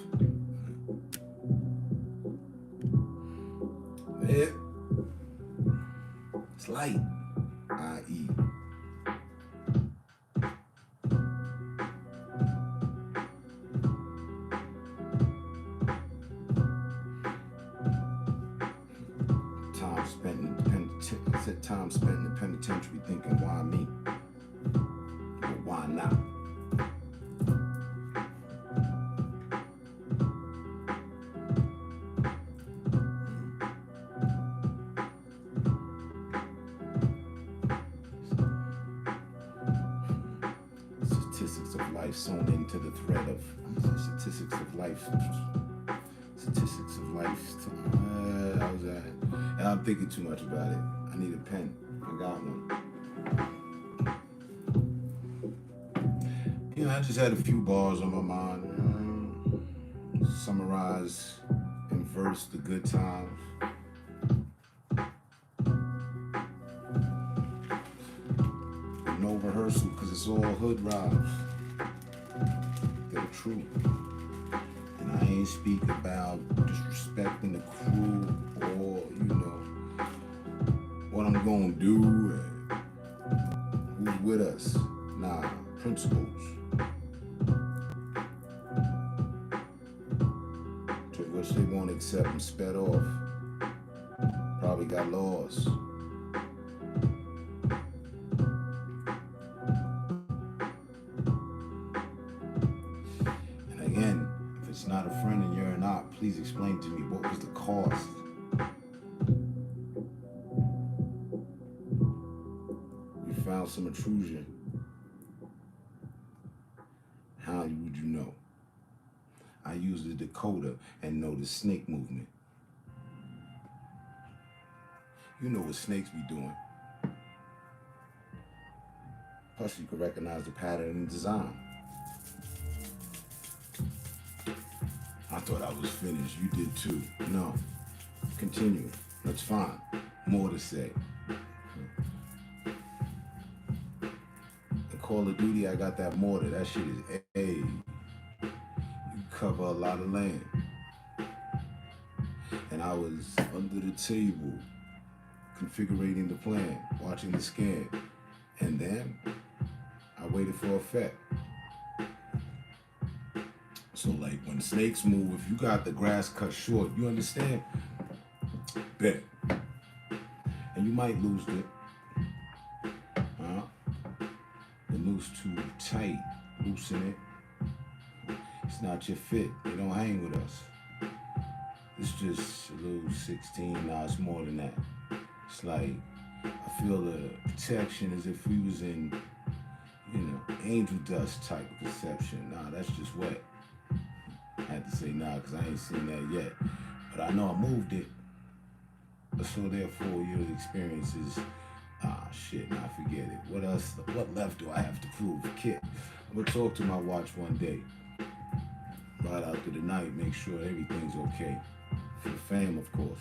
Yeah. It's light, i.e. Time spent in the penitentiary thinking, why me? But why not? Statistics of life sewn into the thread of statistics of life. Statistics of life. How's that? I'm thinking too much about it. I need a pen. I got one. You know, I just had a few bars on my mind. Summarize in verse the good times. No rehearsal, because it's all hood rhymes. They're true. And I ain't speak about disrespecting the crew or, you know, what I'm gonna do and who's with us. Nah, principles. To which they won't accept and sped off. Probably got lost. And again, if it's not a friend and you're not, please explain to me what was the cost. Found some intrusion. How would you know? I use the decoder and know the snake movement. You know what snakes be doing. Plus you can recognize the pattern and design. I thought I was finished. You did too. No. Continue. That's fine. More to say. Call of Duty, I got that mortar. That shit is A. You cover a lot of land. And I was under the table, configuring the plan, watching the scan. And then I waited for effect. So like when snakes move, if you got the grass cut short, you understand? Bet. And you might lose it. The noose too tight, loosen it. It's not your fit. They don't hang with us. It's just a little 16. Nah, it's more than that. It's like I feel the protection as if we was in, you know, angel dust type of conception. Nah, that's just wet. I had to say nah because I ain't seen that yet. But I know I moved it. So therefore, your experience is, shit, nah, forget it. What else, what left do I have to prove? Kid, I'm gonna talk to my watch one day. Ride out through the night, make sure everything's okay. For the fam, of course.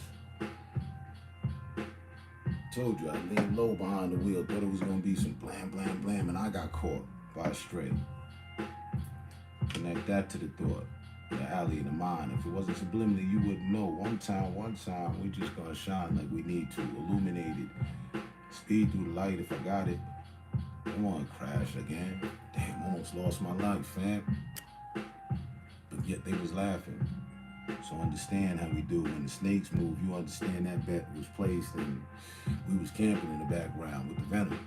Told you, I laid low behind the wheel, thought it was gonna be some blam, blam, blam, and I got caught by a stray. Connect that to the thought, the alley of the mind. If it wasn't subliminally, you wouldn't know. One time, we just gonna shine like we need to, illuminated. Speed through the light if I got it. Don't wanna crash again. Damn, almost lost my life, fam. But yet they was laughing. So understand how we do. When the snakes move, you understand that bet was placed and we was camping in the background with the venom.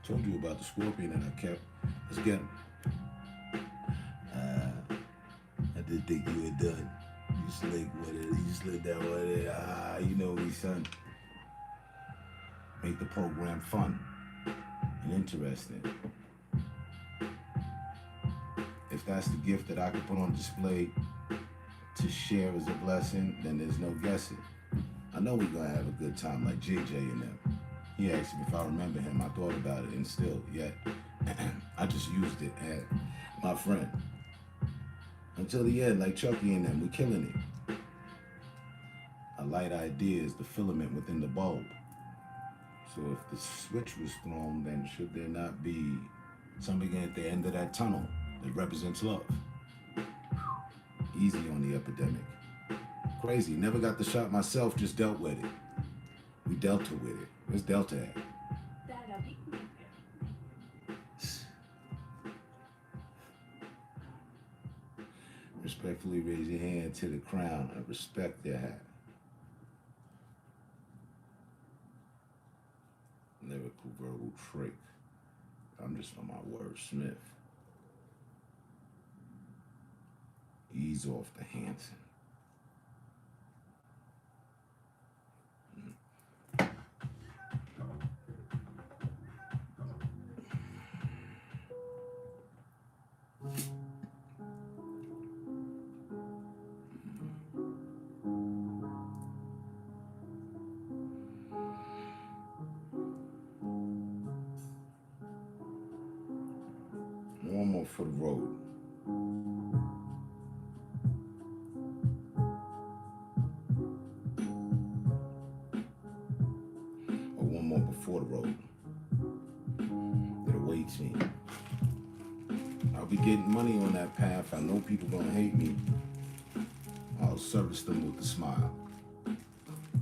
Told you about the scorpion that I kept. Let's get him. I did think you were done. You slick with it. You slid that way. You know me, son. Make the program fun and interesting. If that's the gift that I could put on display to share as a blessing, then there's no guessing. I know we're gonna have a good time like JJ and them. He asked me if I remember him. I thought about it and still, yet, I just used it as my friend. Until the end, like Chucky and them, we're killing it. A light idea is the filament within the bulb. So if the switch was thrown, then should there not be something at the end of that tunnel that represents love? Easy on the epidemic. Crazy, never got the shot myself, just dealt with it. We Delta with it. Where's Delta at? Respectfully raise your hand to the crown. I respect their hat. Lyrical verbal trick. I'm just on my wordsmith. Ease off the Hanson. One more for the road. Or one more before the road that awaits me. I'll be getting money on that path. I know people gonna hate me. I'll service them with a smile.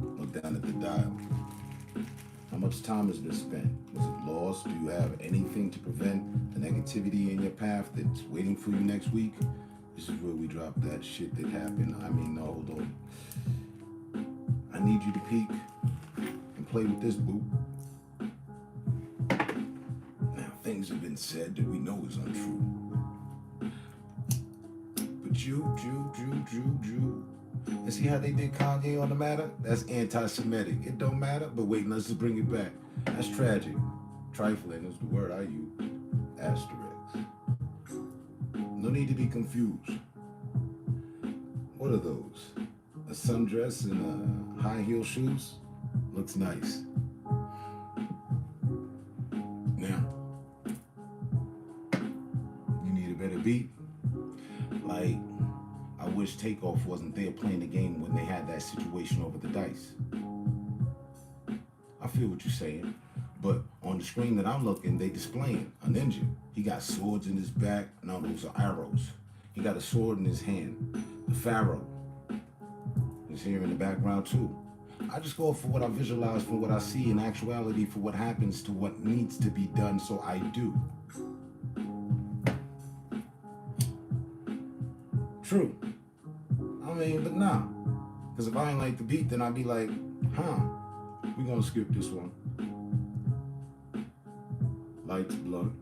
Look down at the dial. How much time has been spent? Was it lost? Do you have anything to prevent the negativity in your path that's waiting for you next week? This is where we drop that shit that happened. I mean, no, hold on. I need you to peek and play with this, boo. Now, things have been said that we know is untrue. But Jew. And see how they did Kanye on the matter? That's anti-Semitic. It don't matter, but wait, let's just bring it back. That's tragic. Trifling is the word I use. Asterisk. No need to be confused. What are those? A sundress and high heel shoes? Looks nice. Now, you need a better beat? Like, I wish Takeoff wasn't there playing the game when they had that situation over the dice. I feel what you're saying. But on the screen that I'm looking, they displaying a ninja. He got swords in his back. No, those are arrows. He got a sword in his hand. The pharaoh is here in the background too. I just go for what I visualize, for what I see in actuality, for what happens to what needs to be done, so I do. True. I mean, but nah. Because if I ain't like the beat, then I'd be like, we gonna skip this one. Lights, blunt.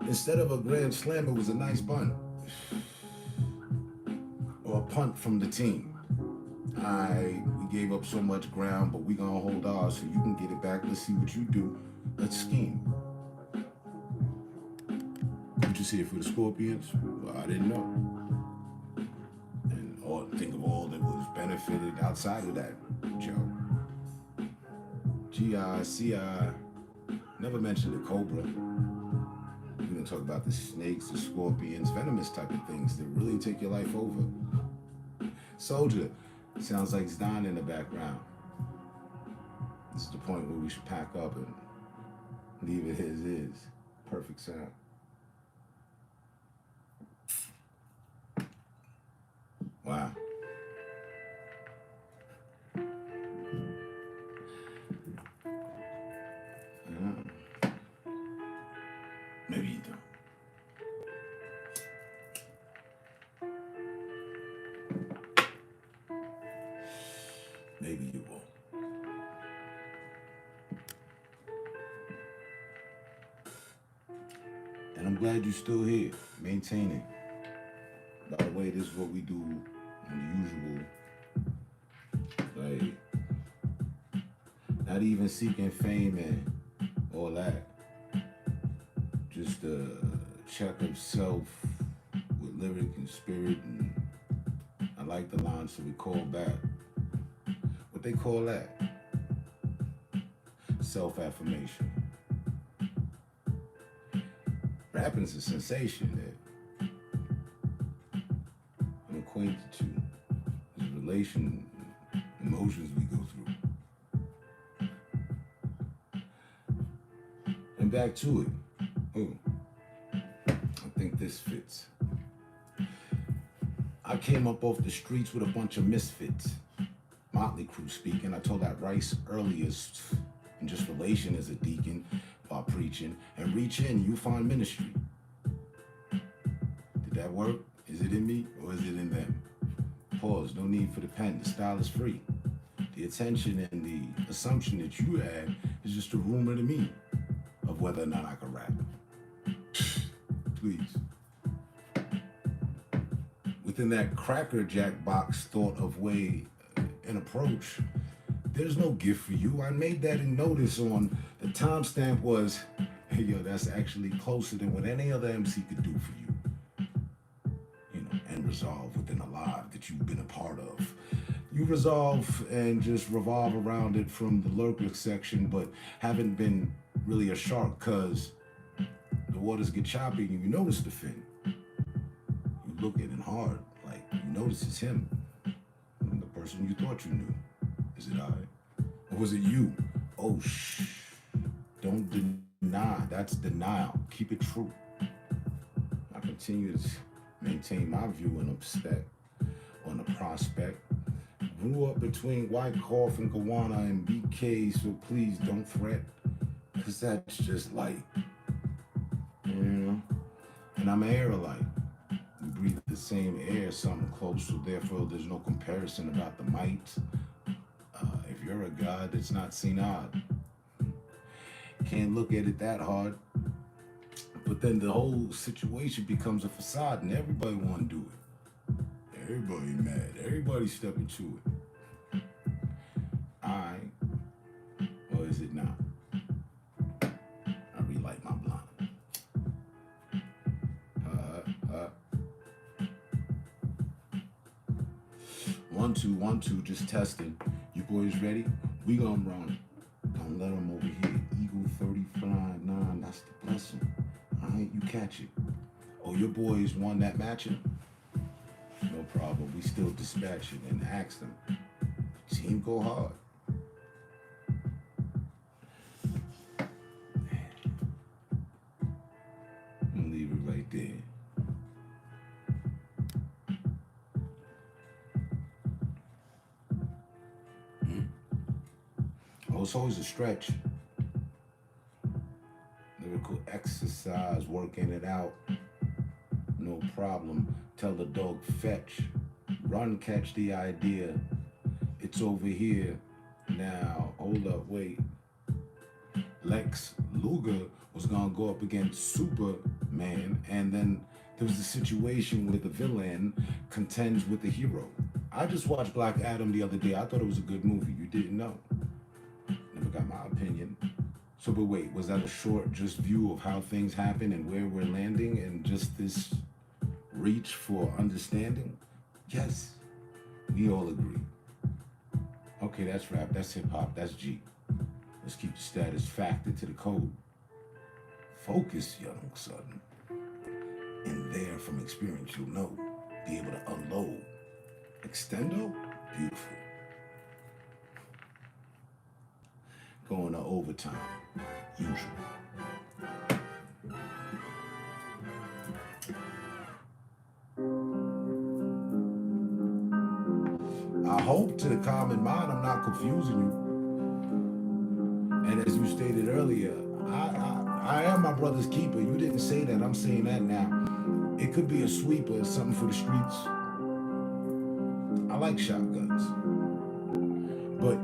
Instead of a grand slam, it was a nice bunt. Or a punt from the team. We gave up so much ground, but we gonna hold ours so you can get it back. Let's see what you do. Let's scheme. Did you see it for the Scorpions? Well, I didn't know. And think of all that was benefited outside of that, Joe. GI, CI, never mentioned the Cobra. We're gonna talk about the snakes, the scorpions, venomous type of things that really take your life over. Soldier, sounds like he's dying in the background. This is the point where we should pack up and leave it as is. Perfect sound. Wow. Maybe you don't. Maybe you won't. And I'm glad you're still here, maintaining. By the way, this is what we do on the usual. Like, not even seeking fame and all that. Just a check of self with lyric and spirit, and I like the line, so we call back. What they call that? Self-affirmation. Rapping's a sensation that I'm acquainted to. It's relation, emotions we go through. And back to it. I think this fits. I came up off the streets with a bunch of misfits. Motley Crue speaking. I told that Rice earliest, and just relation as a deacon while preaching. And reach in, you find ministry. Did that work? Is it in me or is it in them? Pause. No need for the pen. The style is free. The attention and the assumption that you had is just a rumor to me of whether or not I can rap. Please. Within that Cracker Jack box thought of way and approach, there's no gift for you. I made that in notice on the timestamp was, hey, yo, that's actually closer than what any other MC could do for you. You know, and resolve within a live that you've been a part of. You resolve and just revolve around it from the lurker section, but haven't been really a shark because the waters get choppy and you notice the fin. You look at it hard, like you notice it's him. And the person you thought you knew. Is it I? Or was it you? Oh, don't deny. That's denial. Keep it true. I continue to maintain my view and respect on the prospect. Grew up between Wyckoff and Gowanna and BK, so please don't fret. Cause that's just light. You know? And I'm an aerolite. We breathe the same air, something close, so therefore there's no comparison about the might. If you're a god that's not seen odd, can't look at it that hard. But then the whole situation becomes a facade and everybody wanna do it. Everybody mad, everybody stepping to it. Or is it not? I relight my blind. 1 2 1 2, just testing. You boys ready? We gonna run. Don't let them over here. Eagle 35-9, that's the blessing. Alright, you catch it. Oh, your boys won that matchup? No problem. We still dispatch it and ask them, team go hard. I'm gonna leave it right there. Oh, it's always a stretch. Lyrical exercise, working it out. No problem. Tell the dog fetch. Run, catch the idea. It's over here. Now, hold up, wait. Lex Luger was gonna go up against Superman, and then there was a situation where the villain contends with the hero. I just watched Black Adam the other day. I thought it was a good movie. You didn't know. Never got my opinion. So, but wait, was that a short just view of how things happen and where we're landing and just this reach for understanding? Yes, we all agree. Okay, that's rap, that's hip hop, that's G. Let's keep the status factored to the code. Focus, young son. And there, from experience, you'll know. Be able to unload. Extendo? Beautiful. Going to overtime. Usual. I hope to the common mind I'm not confusing you. And as you stated earlier, I am my brother's keeper. You didn't say that. I'm saying that now. It could be a sweeper or something for the streets. I like shotguns. But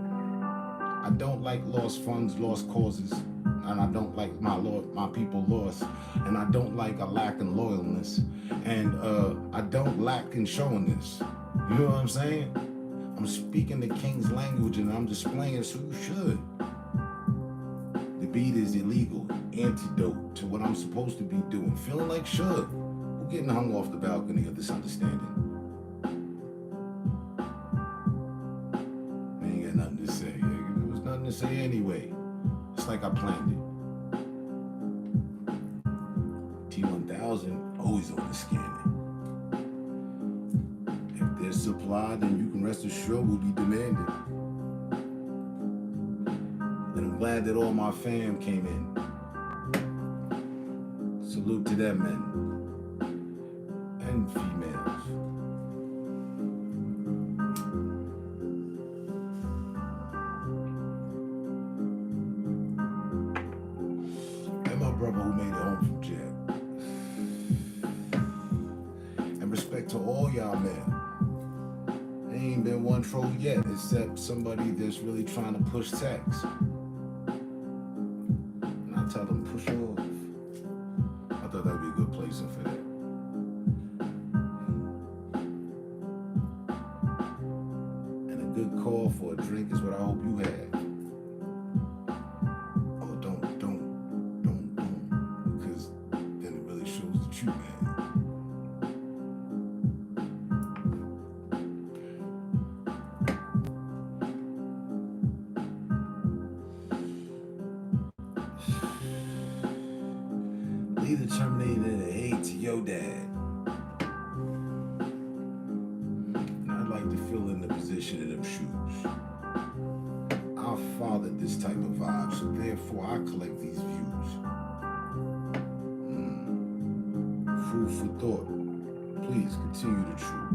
I don't like lost funds, lost causes. And I don't like my people lost. And I don't like a lack in loyalness. And I don't lack in showing this. You know what I'm saying? I'm speaking the king's language and I'm displaying it, so you should. The beat is illegal, antidote to what I'm supposed to be doing. Feeling like should. We're getting hung off the balcony of this understanding. I ain't got nothing to say. There was nothing to say anyway. It's like I planned it. T1000, always on the scanning. If there's supply, then you can rest assured we'll be demanding. And I'm glad that all my fam came in. Salute to them men and females. And my brother who made it home from jail. And respect to all y'all men. There ain't been one troll yet, except somebody that's really trying to push tax. And I tell them, push off. I thought that'd be a good place for that. And a good call for a drink is what I hope you had. Oh, don't, because then it really shows that you man. Leave the Terminator and hate to your dad. And I'd like to fill in the position of them shoes. I fathered this type of vibe, so therefore I collect these views. Food for thought. Please continue to chew.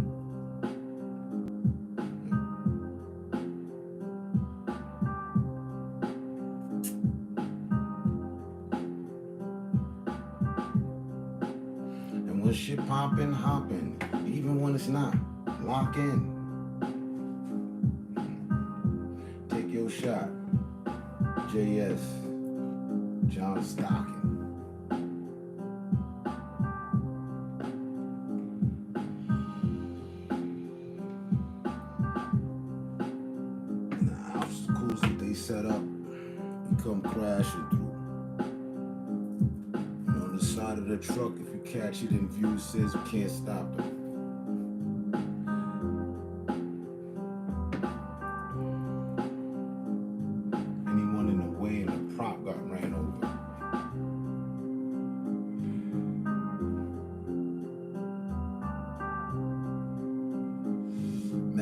When shit poppin', hoppin', even when it's not, lock in. Take your shot. JS, John Stocking. And the obstacles that they set up, you come crashing through. On the side of the truck, if you catch it in view, it says you can't stop them. Anyone in the way and the prop got ran over.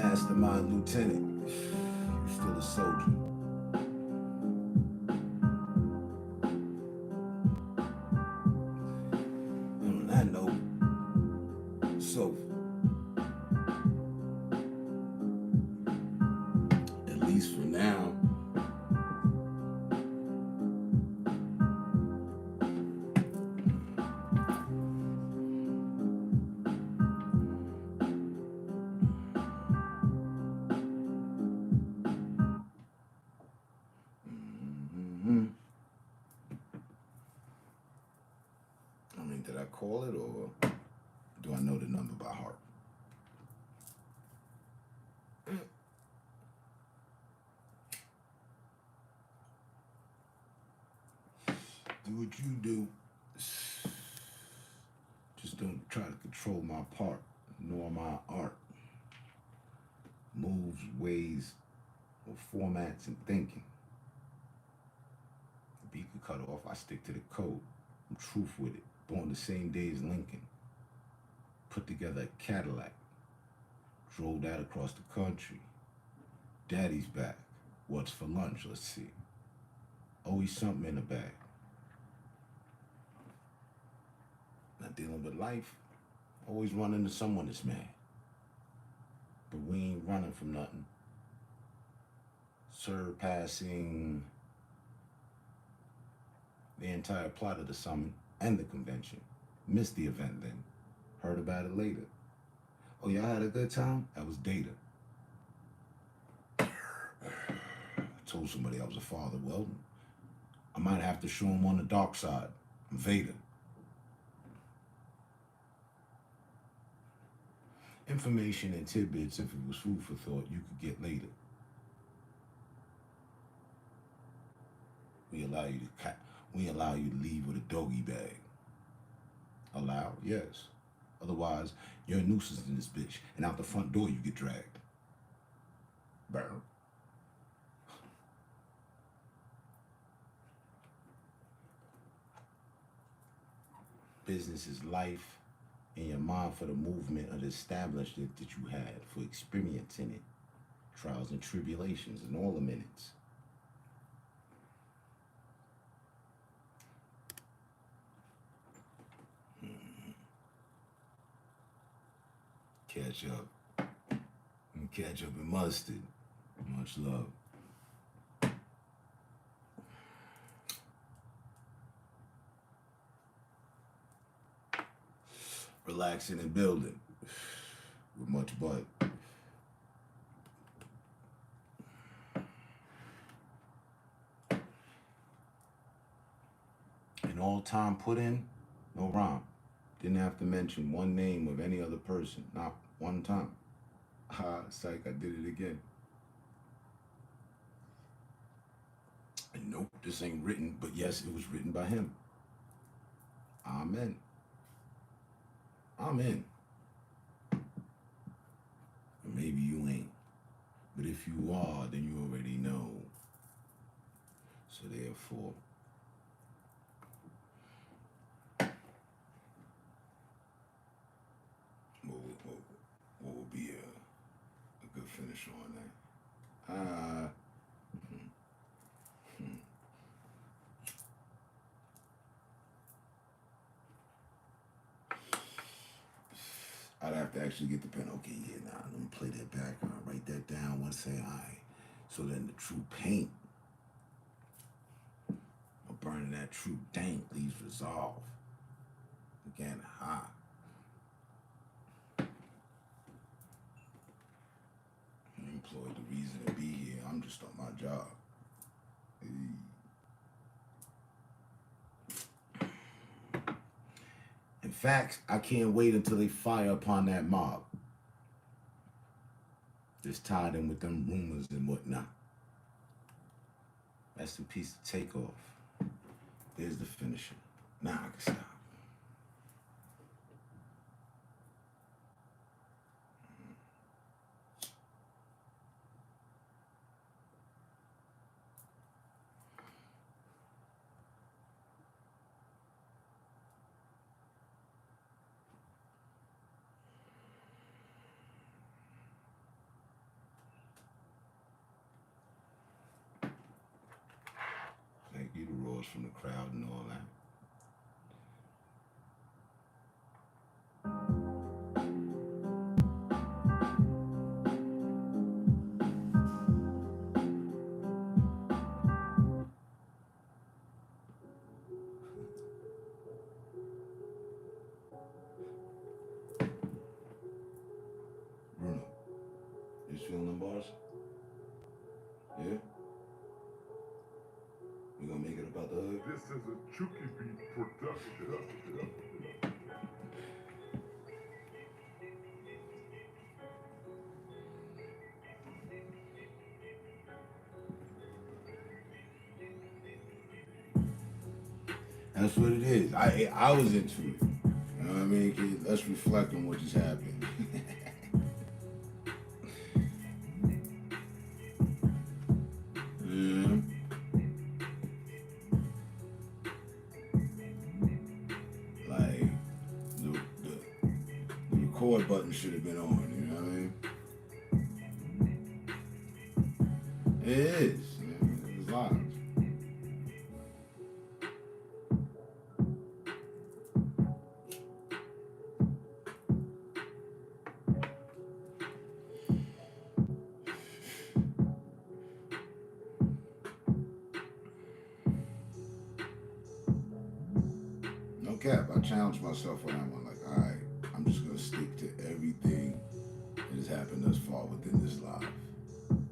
Mastermind lieutenant. You're still a soldier. On that note, so at least for now, I mean, did I call it or do I know the number by heart? Do what you do. Just don't try to control my part, nor my art. Moves, ways, or formats and thinking. The beat could cut off, I stick to the code. I'm truth with it. Born the same day as Lincoln. Put together a Cadillac. Drove that across the country. Daddy's back. What's for lunch? Let's see. Always something in the bag. Not dealing with life. Always run into someone that's mad. But we ain't running from nothing. Surpassing the entire plot of the summit and the convention. Missed the event then. Heard about it later. Oh, y'all had a good time? That was Data. I told somebody I was a father. Well, I might have to show him on the dark side. I'm Vader. Information and tidbits, if it was food for thought, you could get later. We allow you to leave with a doggy bag. Allow? Yes. Otherwise, you're a nuisance in this bitch, and out the front door you get dragged. Burn. Business is life, and your mind for the movement of the establishment that you had, for experiencing it, trials and tribulations, and all the minutes. Catch up. And catch up in mustard. Much love. Relaxing and building. With much butt. And all time put in, no rhyme. Didn't have to mention one name of any other person, not one time. Psych, I did it again. And nope, this ain't written, but yes, it was written by him. Amen. Amen. Maybe you ain't. But if you are, then you already know. So therefore, what will be a good finish on that? I'd have to actually get the pen. Okay, yeah, nah, let me play that back. Write that down. One say I. So then the true paint, or burning that true dank, leaves resolve. Again, high. I'm employed the reason to be here. I'm just on my job. In fact, I can't wait until they fire upon that mob. Just tied in with them rumors and whatnot. Rest in peace to Takeoff. There's the finisher. Now I can stop. applause from the crowd and all that. Bruno, you feeling them bars? Yeah? We gonna make it about the hood? This is a Chucky Beat production. That's what it is. I was into it. You know what I mean? Kid? Let's reflect on what just happened. Yeah. Like the record button should have been on. You know what I mean? It is. It's live. No cap, I challenged myself on that one. Like, all right, I'm just gonna stick to everything that has happened thus far within this live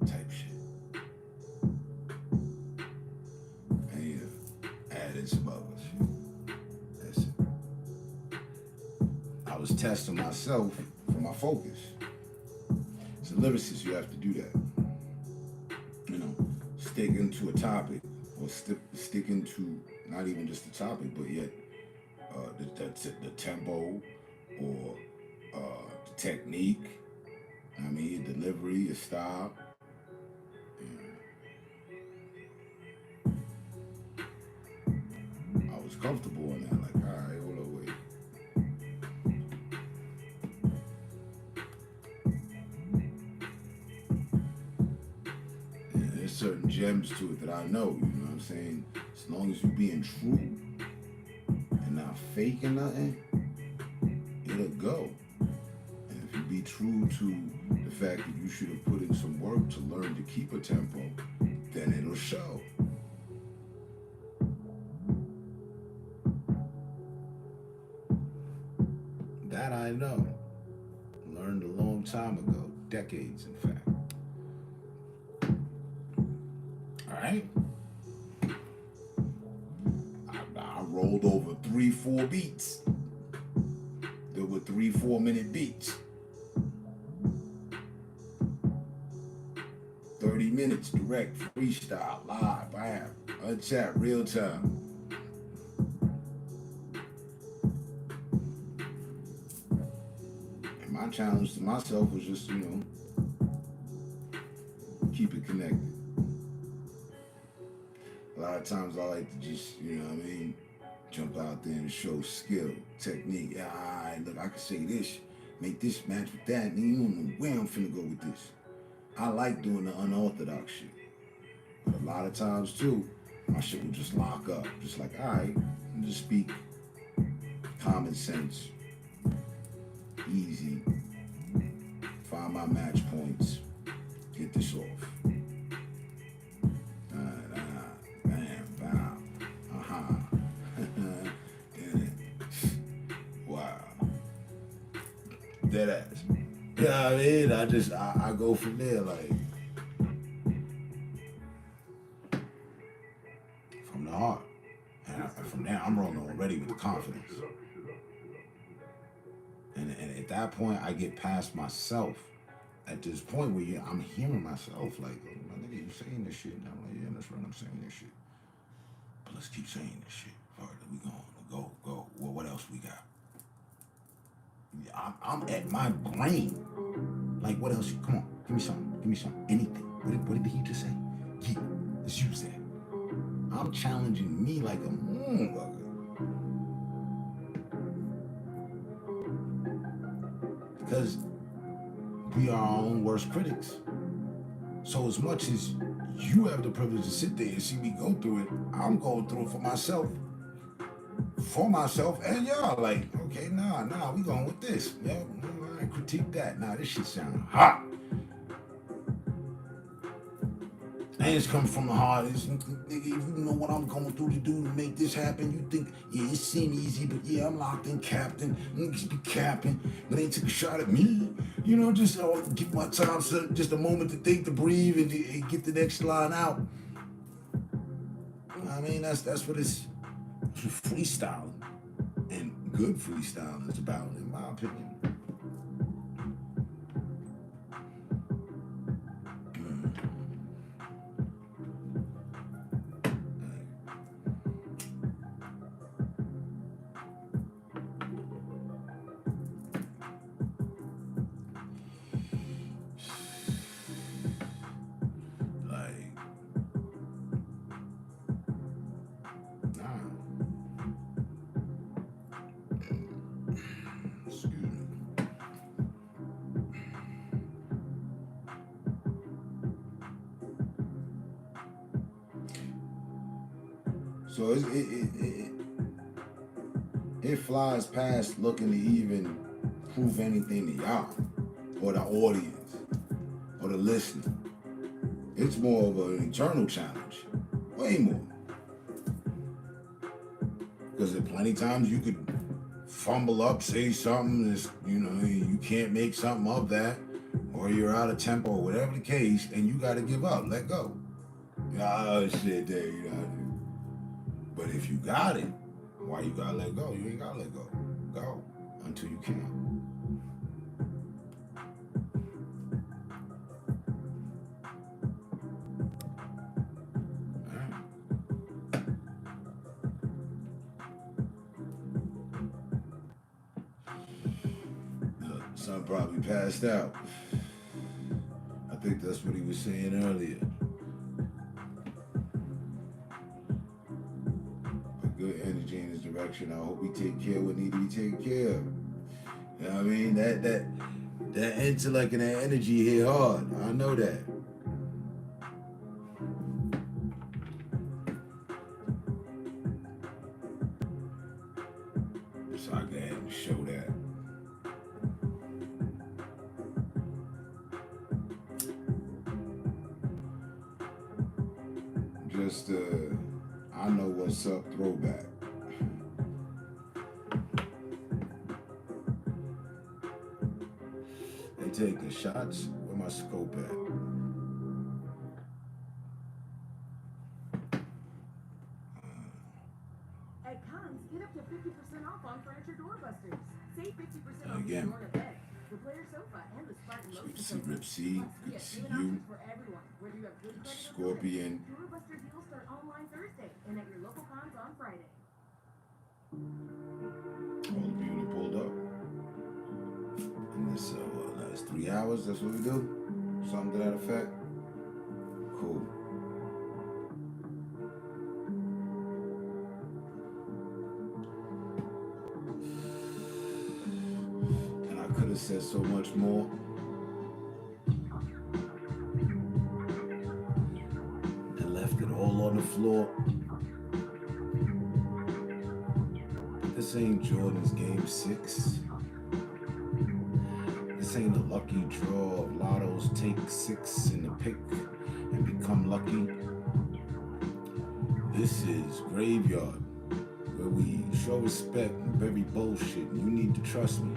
type shit. And add in some other shit. That's it. I was testing myself for my focus. As a lyricist, you have to do that. You know, sticking to a topic, or sticking to not even just the topic, but yet the tempo or the technique. I mean, your delivery, your style. Yeah. I was comfortable in that. Like, all right, hold on, wait. And there's certain gems to it that I know. You know what I'm saying? As long as you being true and not faking nothing, it'll go. And if you be true to the fact that you should have put in some work to learn to keep a tempo, then it'll show. That I know. Learned a long time ago, decades in fact. All right? I rolled over 3-4 beats. There were 3-4 minute beats. 30 minutes direct, freestyle, live, bam, unchat, real time. And my challenge to myself was just, you know, keep it connected. A lot of times I like to just, you know what I mean, jump out there and show skill, technique. Yeah, all right, look, I can say this, make this match with that, and you don't know where I'm finna go with this. I like doing the unorthodox shit. But a lot of times too, my shit will just lock up. Just like, all right, and just speak common sense, easy, find my match points, get this off. Dead ass. You know what I mean? I go from there, like, from the heart. And from there, I'm rolling already with confidence. And at that point, I get past myself. At this point where I'm hearing myself, like, oh, my nigga, you saying this shit. And I'm like, yeah, that's right, I'm saying this shit. But let's keep saying this shit. Farther we going, go. Well, what else we got? I'm at my brain. Like, what else? Come on, give me something, anything. What did he just say? Yeah, let's use that. I'm challenging me like a moonbugger. Because we are our own worst critics. So as much as you have the privilege to sit there and see me go through it, I'm going through it for myself, and y'all. Like, okay, nah, we going with this. Yeah, I critique that. Nah, this shit sound hot. And it's coming from the heart. It's, nigga, you know what I'm going through to do to make this happen. You think, yeah, it seemed easy, but yeah, I'm locked in, captain. Niggas be capping, but they took a shot at me. You know, just give my time, just a moment to think, to breathe, and get the next line out. I mean, that's what it's freestyling, and good freestyling is about, in my opinion. So it flies past looking to even prove anything to y'all, or the audience, or the listener. It's more of an internal challenge, way more. Because there plenty times you could fumble up, say something that's, you can't make something of that, or you're out of tempo, or whatever the case, and you got to give up, let go. Oh shit, there, But if you got it, why you gotta let go? You ain't gotta let go. Go until you can. Look, son probably passed out. I think that's what he was saying earlier. Good energy in his direction. I hope we take care of what need to be taken care of. You know what I mean? That intellect and that energy hit hard. I know that. So I go ahead and show that. Just I know what's up throwback. They taking shots. Where my scope at? At Conn's, get up to 50% off on furniture doorbusters. Save 50% off Again. your bed, the player sofa, and the Spartan Good to motion see sofa. Rip C. Plus, Good to get see new you. options for everyone, whether you have good credit or credit. Scorpion. Doorbuster deals start online Thursday and at your local Conn's on Friday. All the beauty pulled up. In this last 3 hours, that's what we do? Something to that effect? Cool. And I could have said so much more. And left it all on the floor. This ain't Jordan's game 6. This ain't a lucky draw of lottos, take 6 in the pick and become lucky. This is Graveyard, where we show respect and bury bullshit, and you need to trust me.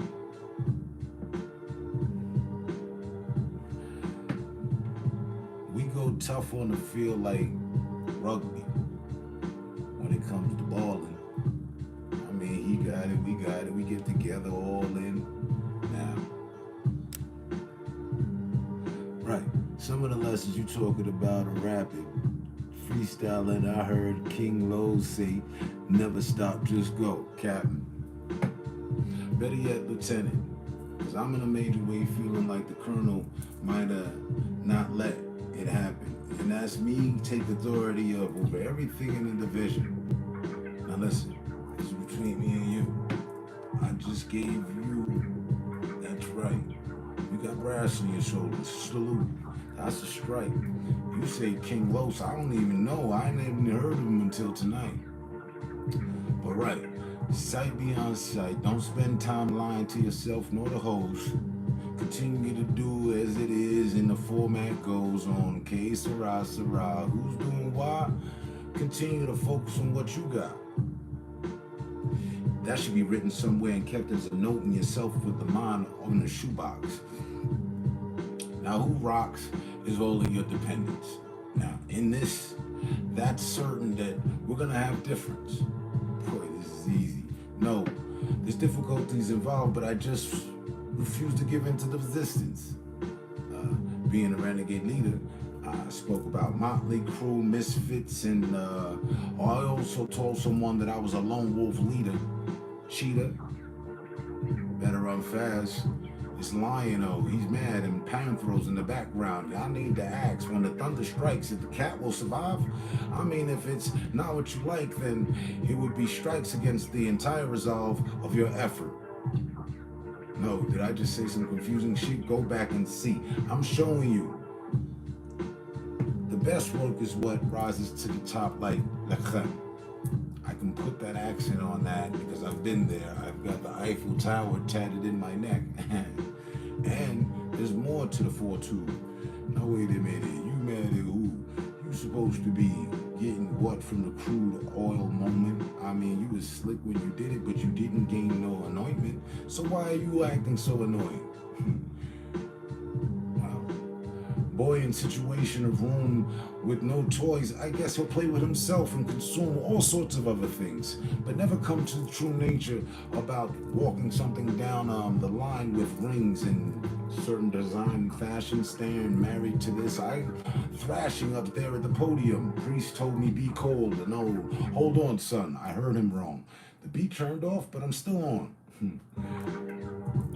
We go tough on the field like rugby when it comes to balling. I mean, he got it, we got it, we get together all in. Now, right, some of the lessons you talking about are rapid. Freestyling, I heard King Lowe say, never stop, just go, Captain. Better yet, Lieutenant, because I'm in a major way feeling like the Colonel might not let it happen. And that's me take authority over everything in the division. Now listen, this is between me and you. I just gave you, that's right. You got brass on your shoulders. Salute. I That's a strike. You say King Los, I don't even know. I ain't even heard of him until tonight. But right, sight beyond sight. Don't spend time lying to yourself nor the host. Continue to do as it is and the format goes on. Que sera, sera. Who's doing what? Continue to focus on what you got. That should be written somewhere and kept as a note in yourself with the mind on the shoebox. Now, who rocks is all of your dependents. Now, in this, that's certain that we're gonna have difference. Boy, this is easy. No, there's difficulties involved, but I just refuse to give in to the resistance. Being a renegade leader, I spoke about motley crew, misfits, and I also told someone that I was a lone wolf leader. Cheetah, better run fast. It's Lion-O, he's mad, and Panthros in the background. I need to ask, when the thunder strikes, if the cat will survive? I mean, if it's not what you like, then it would be strikes against the entire resolve of your effort. No, did I just say some confusing shit? Go back and see. I'm showing you. The best work is what rises to the top like crème. I can put that accent on that because I've been there. I've got the Eiffel Tower tatted in my neck. And there's more to the 4-2. Now wait a minute, you mad at who? You supposed to be getting what from the crude oil moment? I mean, you was slick when you did it, but you didn't gain no anointment. So why are you acting so annoying? Boy in situation of room with no toys, I guess he'll play with himself and consume all sorts of other things, but never come to the true nature about walking something down the line with rings and certain design fashion, staying married to this. I thrashing up there at the podium. Priest told me be cold. No, hold on, son. I heard him wrong. The beat turned off, but I'm still on.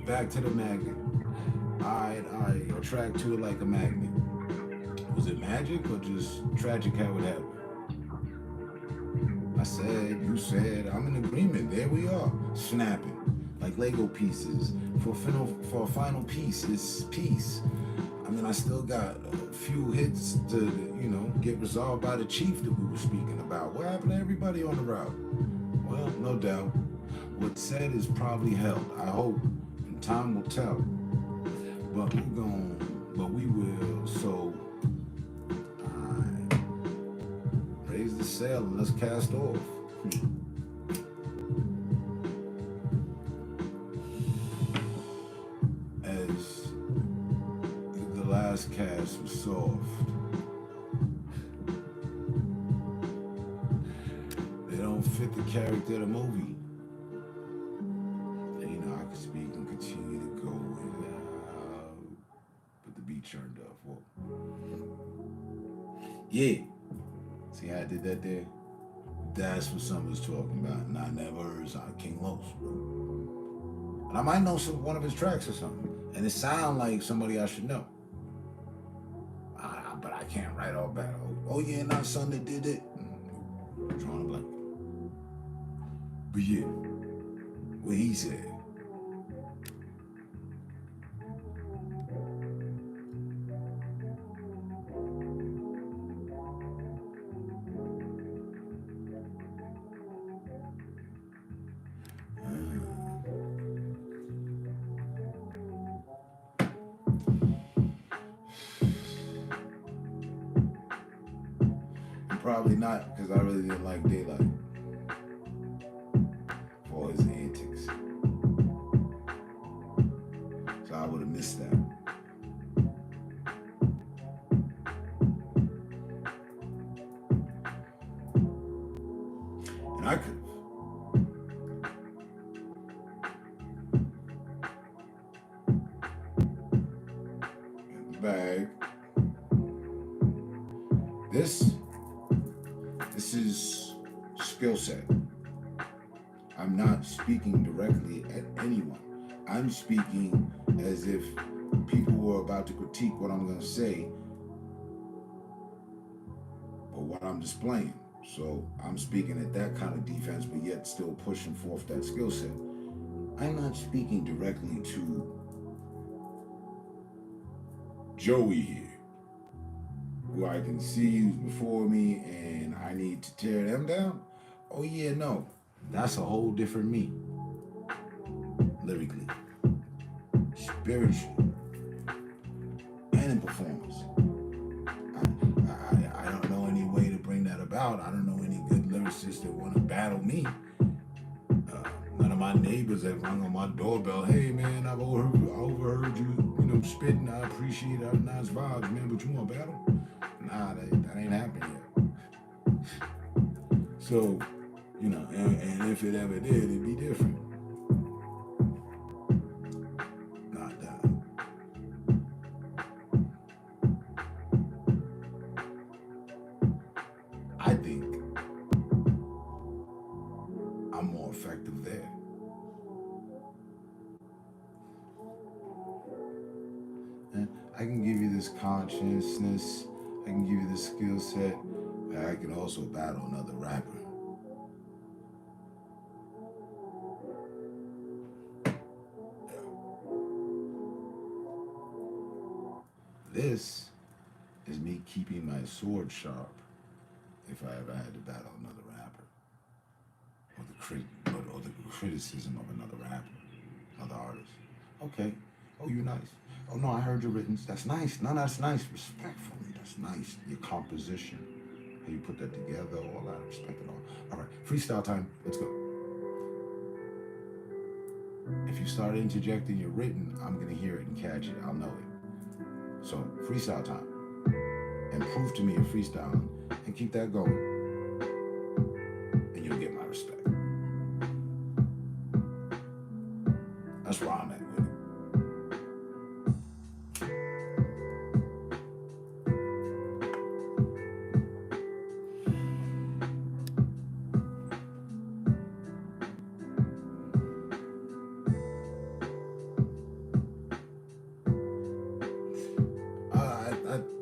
Back to the magnet. I attract to it like a magnet. Was it magic or just tragic how it happened? I said, you said, I'm in agreement. There we are, snapping like Lego pieces. For a final piece, it's peace. I mean, I still got a few hits to, get resolved by the chief that we were speaking about. What happened to everybody on the route? Well, no doubt. What's said is probably held. I hope, and time will tell. But we will, so raise the sail and let's cast off. As the last cast was soft, they don't fit the character of the movie. And, I could speak and continue to go but the beat turned off. Whoa. Yeah. See how I did that there? That's what somebody's talking about. And I never heard King Los, bro. And I might know one of his tracks or something. And it sounds like somebody I should know. But I can't write all back. Oh yeah, not son that did it. I'm drawing a blank. But yeah, what he said. Probably not, because I really didn't like Daylight for his antics. So I would have missed that. And I could get the bag. This is skill set. I'm not speaking directly at anyone. I'm speaking as if people were about to critique what I'm going to say or what I'm displaying. So I'm speaking at that kind of defense, but yet still pushing forth that skill set. I'm not speaking directly to Joey here. who I can see who's before me and I need to tear them down, oh yeah, no. That's a whole different me. Lyrically, spiritually, and in performance. I don't know any way to bring that about. I don't know any good lyricists that want to battle me. None of my neighbors have rung on my doorbell. Hey man, I've overheard you, spitting. I appreciate it. Nice vibes, man. But you want to battle? Nah, that ain't happening yet. So, and if it ever did, it'd be different. Not that. I think I'm more effective there. And I can give you this consciousness, I can give you this skill set, and I can also battle another rapper. This is me keeping my sword sharp if I ever had to battle another rapper. Or the criticism of another rapper, another artist. Okay. Oh, you're nice. Oh no, I heard your writtens. That's nice. No, that's nice. Respectfully, that's nice. Your composition, how you put that together, all that. I respect it all. All right, freestyle time. Let's go. If you start interjecting your written, I'm gonna hear it and catch it. I'll know it. So freestyle time. And prove to me you're freestyling and keep that going. And you'll get my respect. That's where I'm at with it.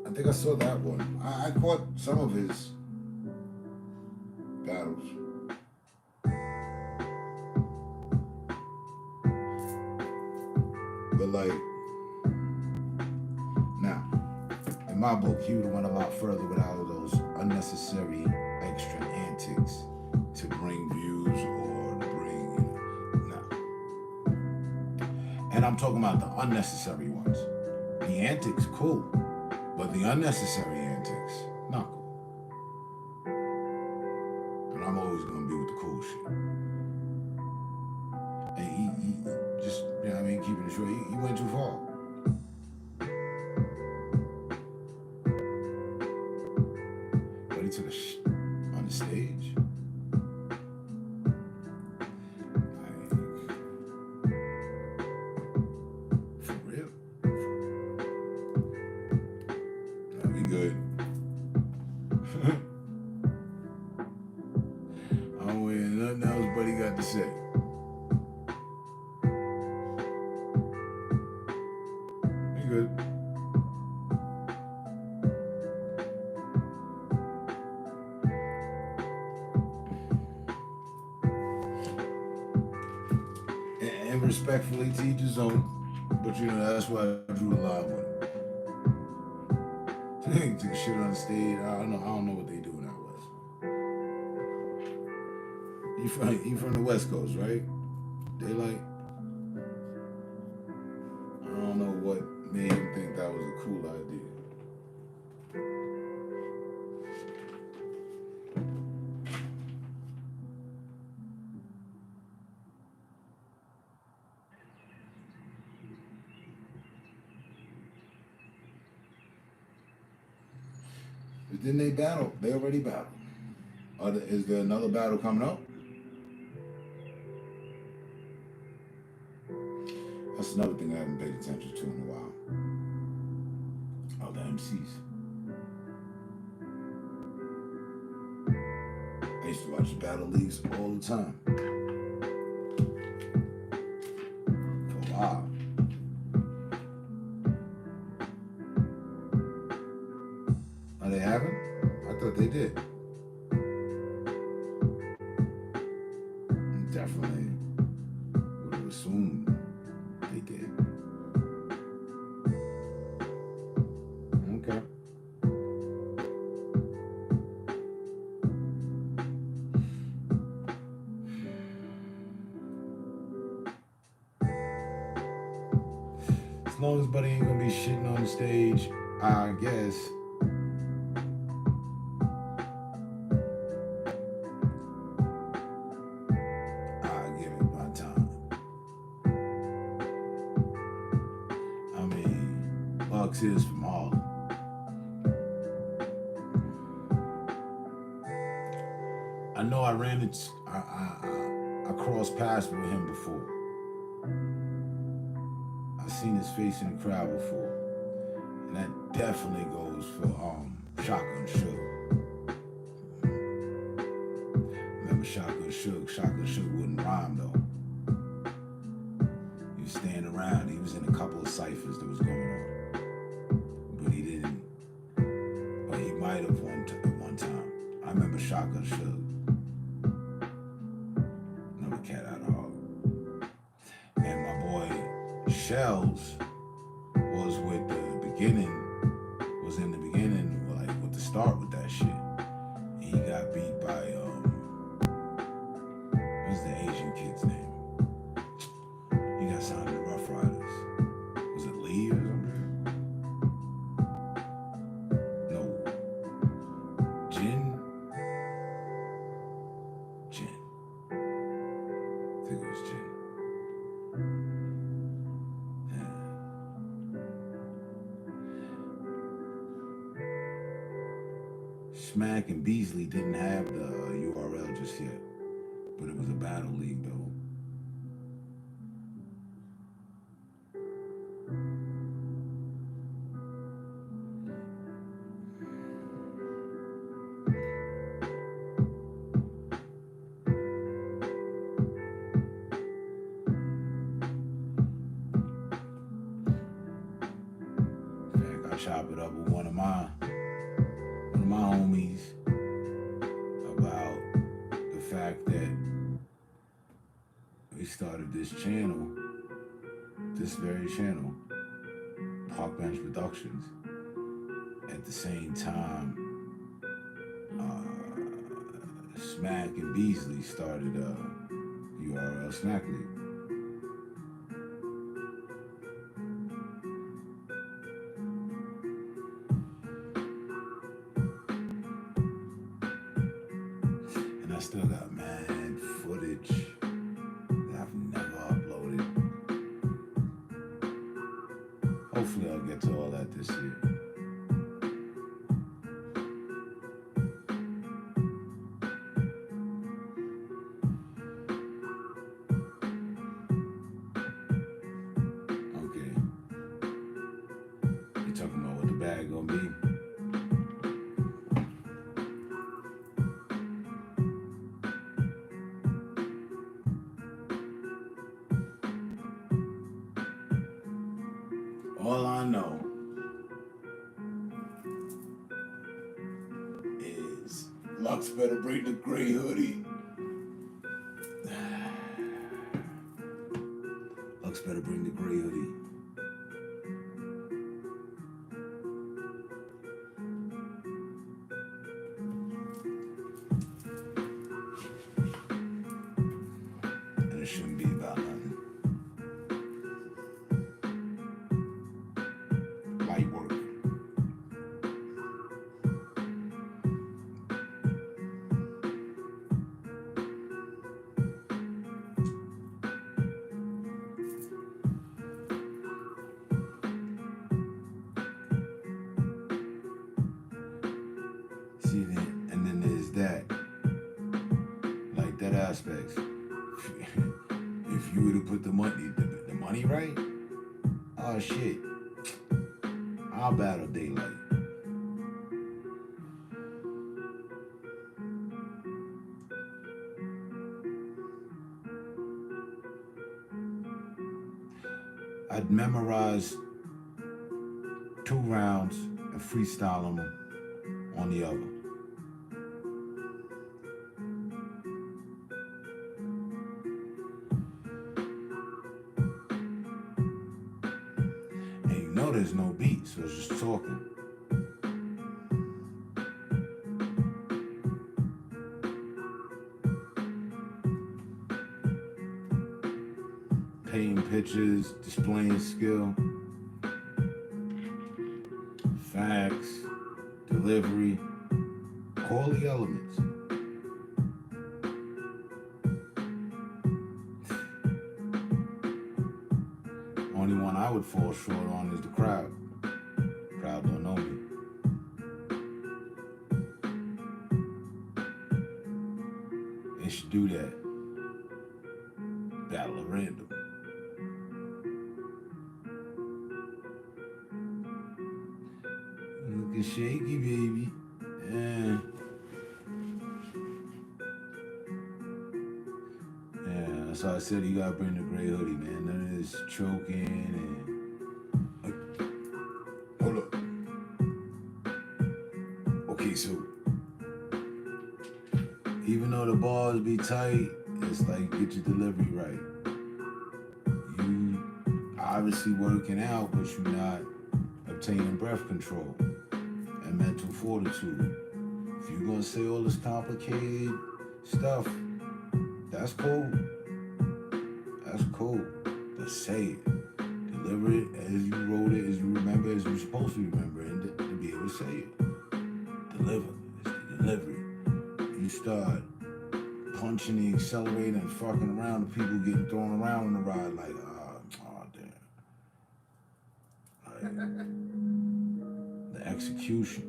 I think I saw that one. I caught some of his battles. But now, in my book, he would have went a lot further without all those unnecessary extra antics to bring views or to bring, And I'm talking about the unnecessary ones. The antics, cool. But the unnecessary antics, not cool. And I'm always gonna be with the cool shit. And he just, keeping it short, he went too far. But he took a on the stage. For real. Good. I don't hear nothing else but he got to say. He good. And respectfully to each his own, but that's why I drew the line with him. He took shit on the stage. I don't know what they do out west. You from the West Coast, right? Daylight? I don't know what made him think that was a cool idea. But then they battle. They already battled. Is there another battle coming up? That's another thing I haven't paid attention to in a while. The MCs. I used to watch the battle leagues all the time. For a while. Oh, they haven't? I thought they did. Definitely would have assumed they did. Okay. long as Buddy ain't gonna be shitting on the stage, I guess. I'll give it my time. I mean, Bucks is from Harlem. I know I ran into, I crossed paths with him before. I've seen his face in the crowd before. And that definitely goes for Shotgun Suge. Remember Shotgun Suge? Shotgun Suge wouldn't rhyme though. He was standing around. He was in a couple of ciphers that was going on. But he didn't. But he might have one time. I remember Shotgun Suge. Another cat out of Harlem. And my boy Shells was with the beginning, was in the beginning, like with the start with that shit. And he got beat by what's the Asian kid's name? He got signed to the Rough Riders. Was it Lee or something? No. Jin? I think it was Jin. Smack and Beasley didn't have the URL just yet, but it was a battle league though. In fact, I chop it up with one of my homies about the fact that we started this channel, this very channel, Park Bench Productions, at the same time Smack and Beasley started URL Snack League. I still got mad footage that I've never uploaded. Hopefully I'll get to all that this year. Okay. You talking about what the bag gonna be? All I know is Lux better bring the gray hoodie. Lux better bring the gray hoodie. And it shouldn't be about nothing. Light work. See that, and then there's that, like that aspect. If you were to put the money right, oh shit, I'll battle Daylight. I'd memorize 2 rounds and freestyle them on the other. And you know there's no beat, so it's just talking. Painting pictures, displaying skill. facts, delivery, all the elements. Only one I would fall short on is the crowd. Crowd don't know me. They should do that. Battle of random. Looking shaky, baby. Yeah. Yeah, that's why I said you gotta bring the gray hoodie, man. None of this choking and. Hold up. Okay, so even though the bars be tight, it's like get your delivery right. You obviously working out, but you're not obtaining breath control and mental fortitude. If you're gonna say all this complicated stuff, that's cool. That's cool. But say it. Deliver it as you wrote it, as you remember, as you're supposed to remember, and to be able to say it. Deliver. It's the delivery. You start punching the accelerator and fucking around, the people getting thrown around on the ride like, oh damn. Like, the execution.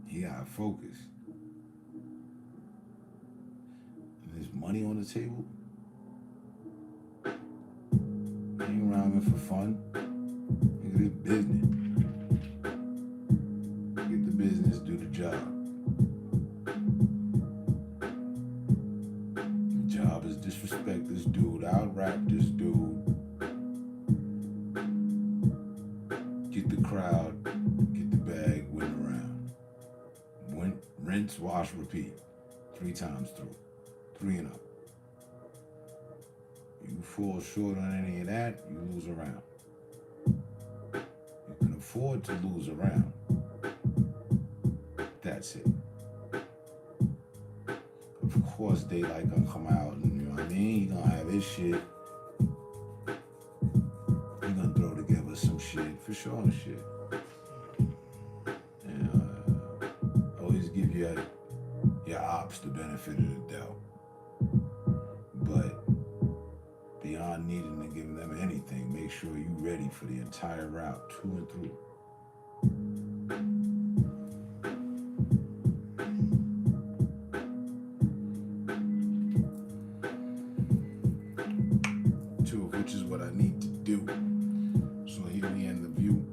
You gotta focus. And there's money on the table. Ain't around here for fun. Nigga, this business. Get the business, do the job. The job is disrespect this dude, out-rap this dude. Get the crowd, get the bag, win the round. Rinse, wash, repeat. 3 times through. 3 and up. You fall short on any of that, you lose a round. You can afford to lose a round. That's it. Of course, Daylight gonna come out and, you know what I mean? He gonna have his shit. He gonna throw together some shit, for sure and shit. And always give your ops the benefit of the doubt. But beyond needing to give them anything, make sure you're ready for the entire route, to and through. Two of which is what I need to do. So here we end the view.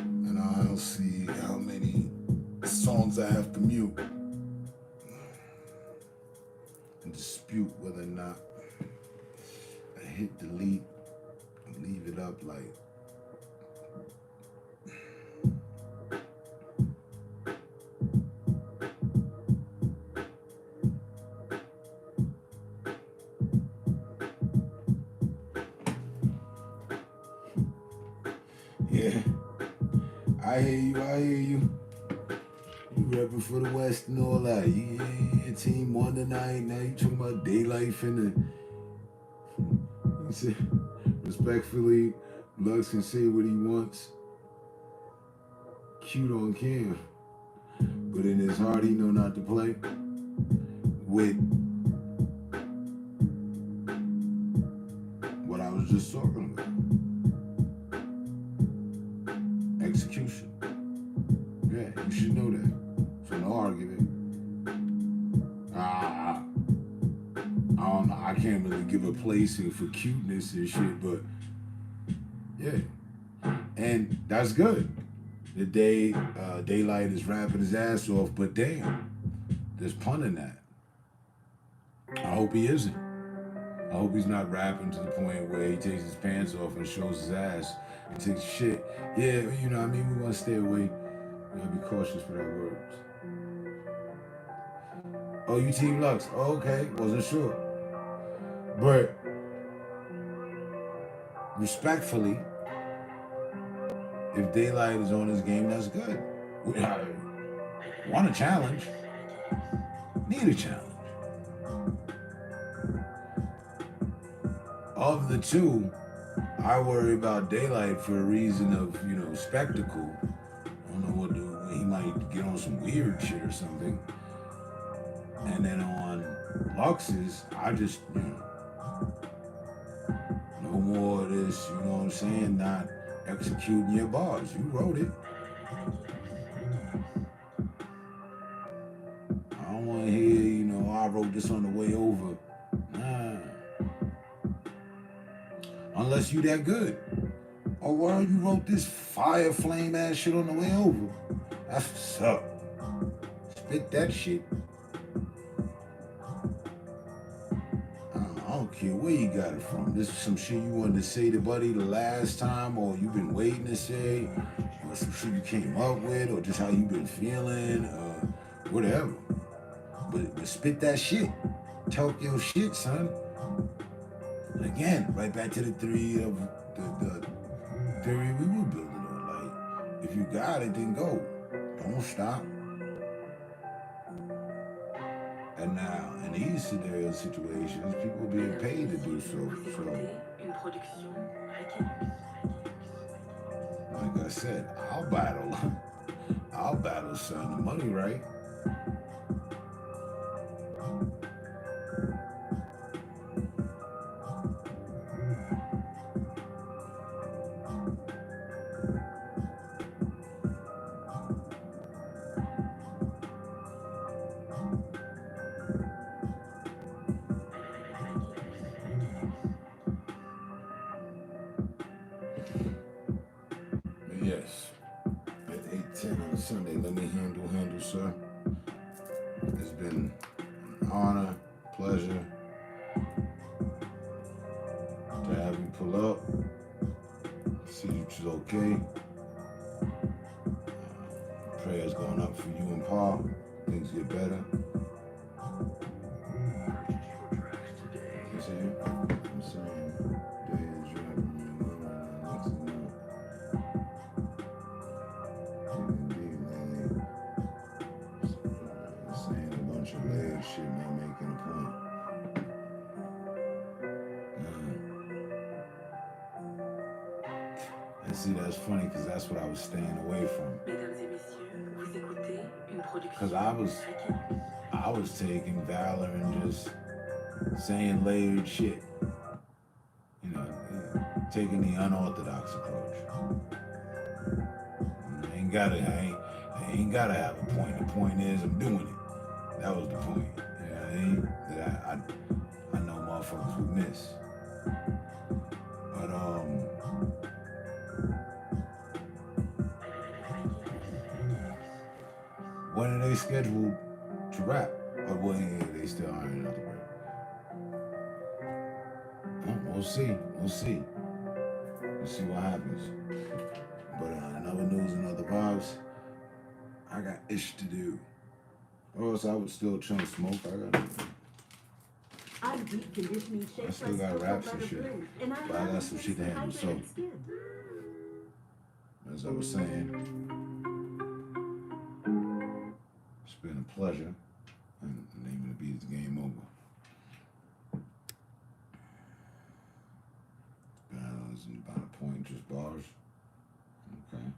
And I'll see how many songs I have to mute. Dispute whether or not I hit delete and leave it up like yeah. I hear you. You repping for the West and all that. Yeah, team won tonight. Now you talking about Daylight finna. You say, respectfully, Lux can say what he wants. Cute on cam. But in his heart, he know not to play. With what I was just talking about. Execution. Yeah, you should know that. So no argument. I don't know. I can't really give a placing for cuteness and shit, but yeah. And that's good. The day Daylight is rapping his ass off, but damn, there's pun in that. I hope he isn't. I hope he's not rapping to the point where he takes his pants off and shows his ass and takes shit. Yeah, you know what I mean? We want to stay away. We gotta be cautious with our words. Oh, you Team Lux? Oh, okay, wasn't sure. But respectfully, if Daylight is on his game, that's good. Want a challenge? Need a challenge. Of the two, I worry about Daylight for a reason of, spectacle. I don't know he might get on some weird shit or something. And then on Lux's, I just, no more of this, you know what I'm saying, not executing your bars. You wrote it. I don't want to hear, I wrote this on the way over. Nah. Unless you that good. Oh, well, you wrote this fire flame ass shit on the way over. That's what's up. Spit that shit. I don't care where you got it from. This is some shit you wanted to say to Buddy the last time, or you've been waiting to say, or some shit you came up with, or just how you been feeling, whatever. But spit that shit. Talk your shit, son. And again, right back to the theory of the theory we were building on. Like, if you got it, then go. Don't stop. And now, in these scenario situations, people are being paid to do so. Like I said, I'll battle, son. The money, right? Yes. At 8:10 on Sunday, let me handle, sir. It's been an honor, pleasure to have you pull up. See that you're okay. Prayers going up for you and Pa. Things get better. You see? I'm saying, days saying a bunch of layered shit, not making a point. And see, that's funny because that's what I was staying away from. Because I was taking valor and just saying layered shit. Taking the unorthodox approach. I ain't gotta have a point. The point is I'm doing it. That was the point. You know what I mean? That I know motherfuckers would miss. But when are they scheduled to rap? Or when are they still ironing out the break? We'll see. We'll see what happens. But in other news and other vibes, I got ish to do. Or else I would still chill and smoke. I'm deep conditioning shake. I still got raps and shit. But I got some shit to handle. So, as I was saying, it's been a pleasure. And the name of the beat is Game Over. Isn't about a point, just bars. Okay.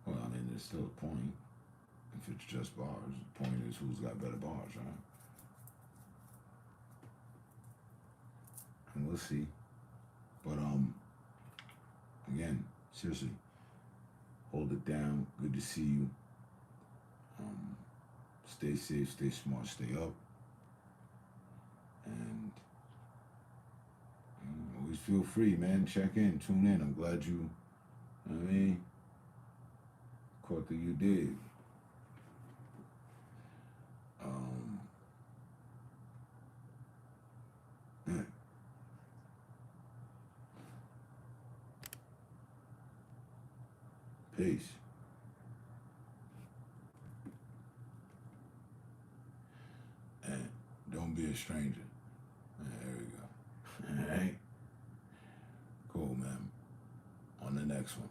Well, I mean, there's still a point. If it's just bars, the point is who's got better bars, right? And we'll see. But again, seriously, hold it down. Good to see you. Stay safe, stay smart, stay up. And always feel free, man. Check in, tune in. I'm glad you, caught that you did. Yeah. Peace. And don't be a stranger. There we go. All right. Cool, man. On the next one.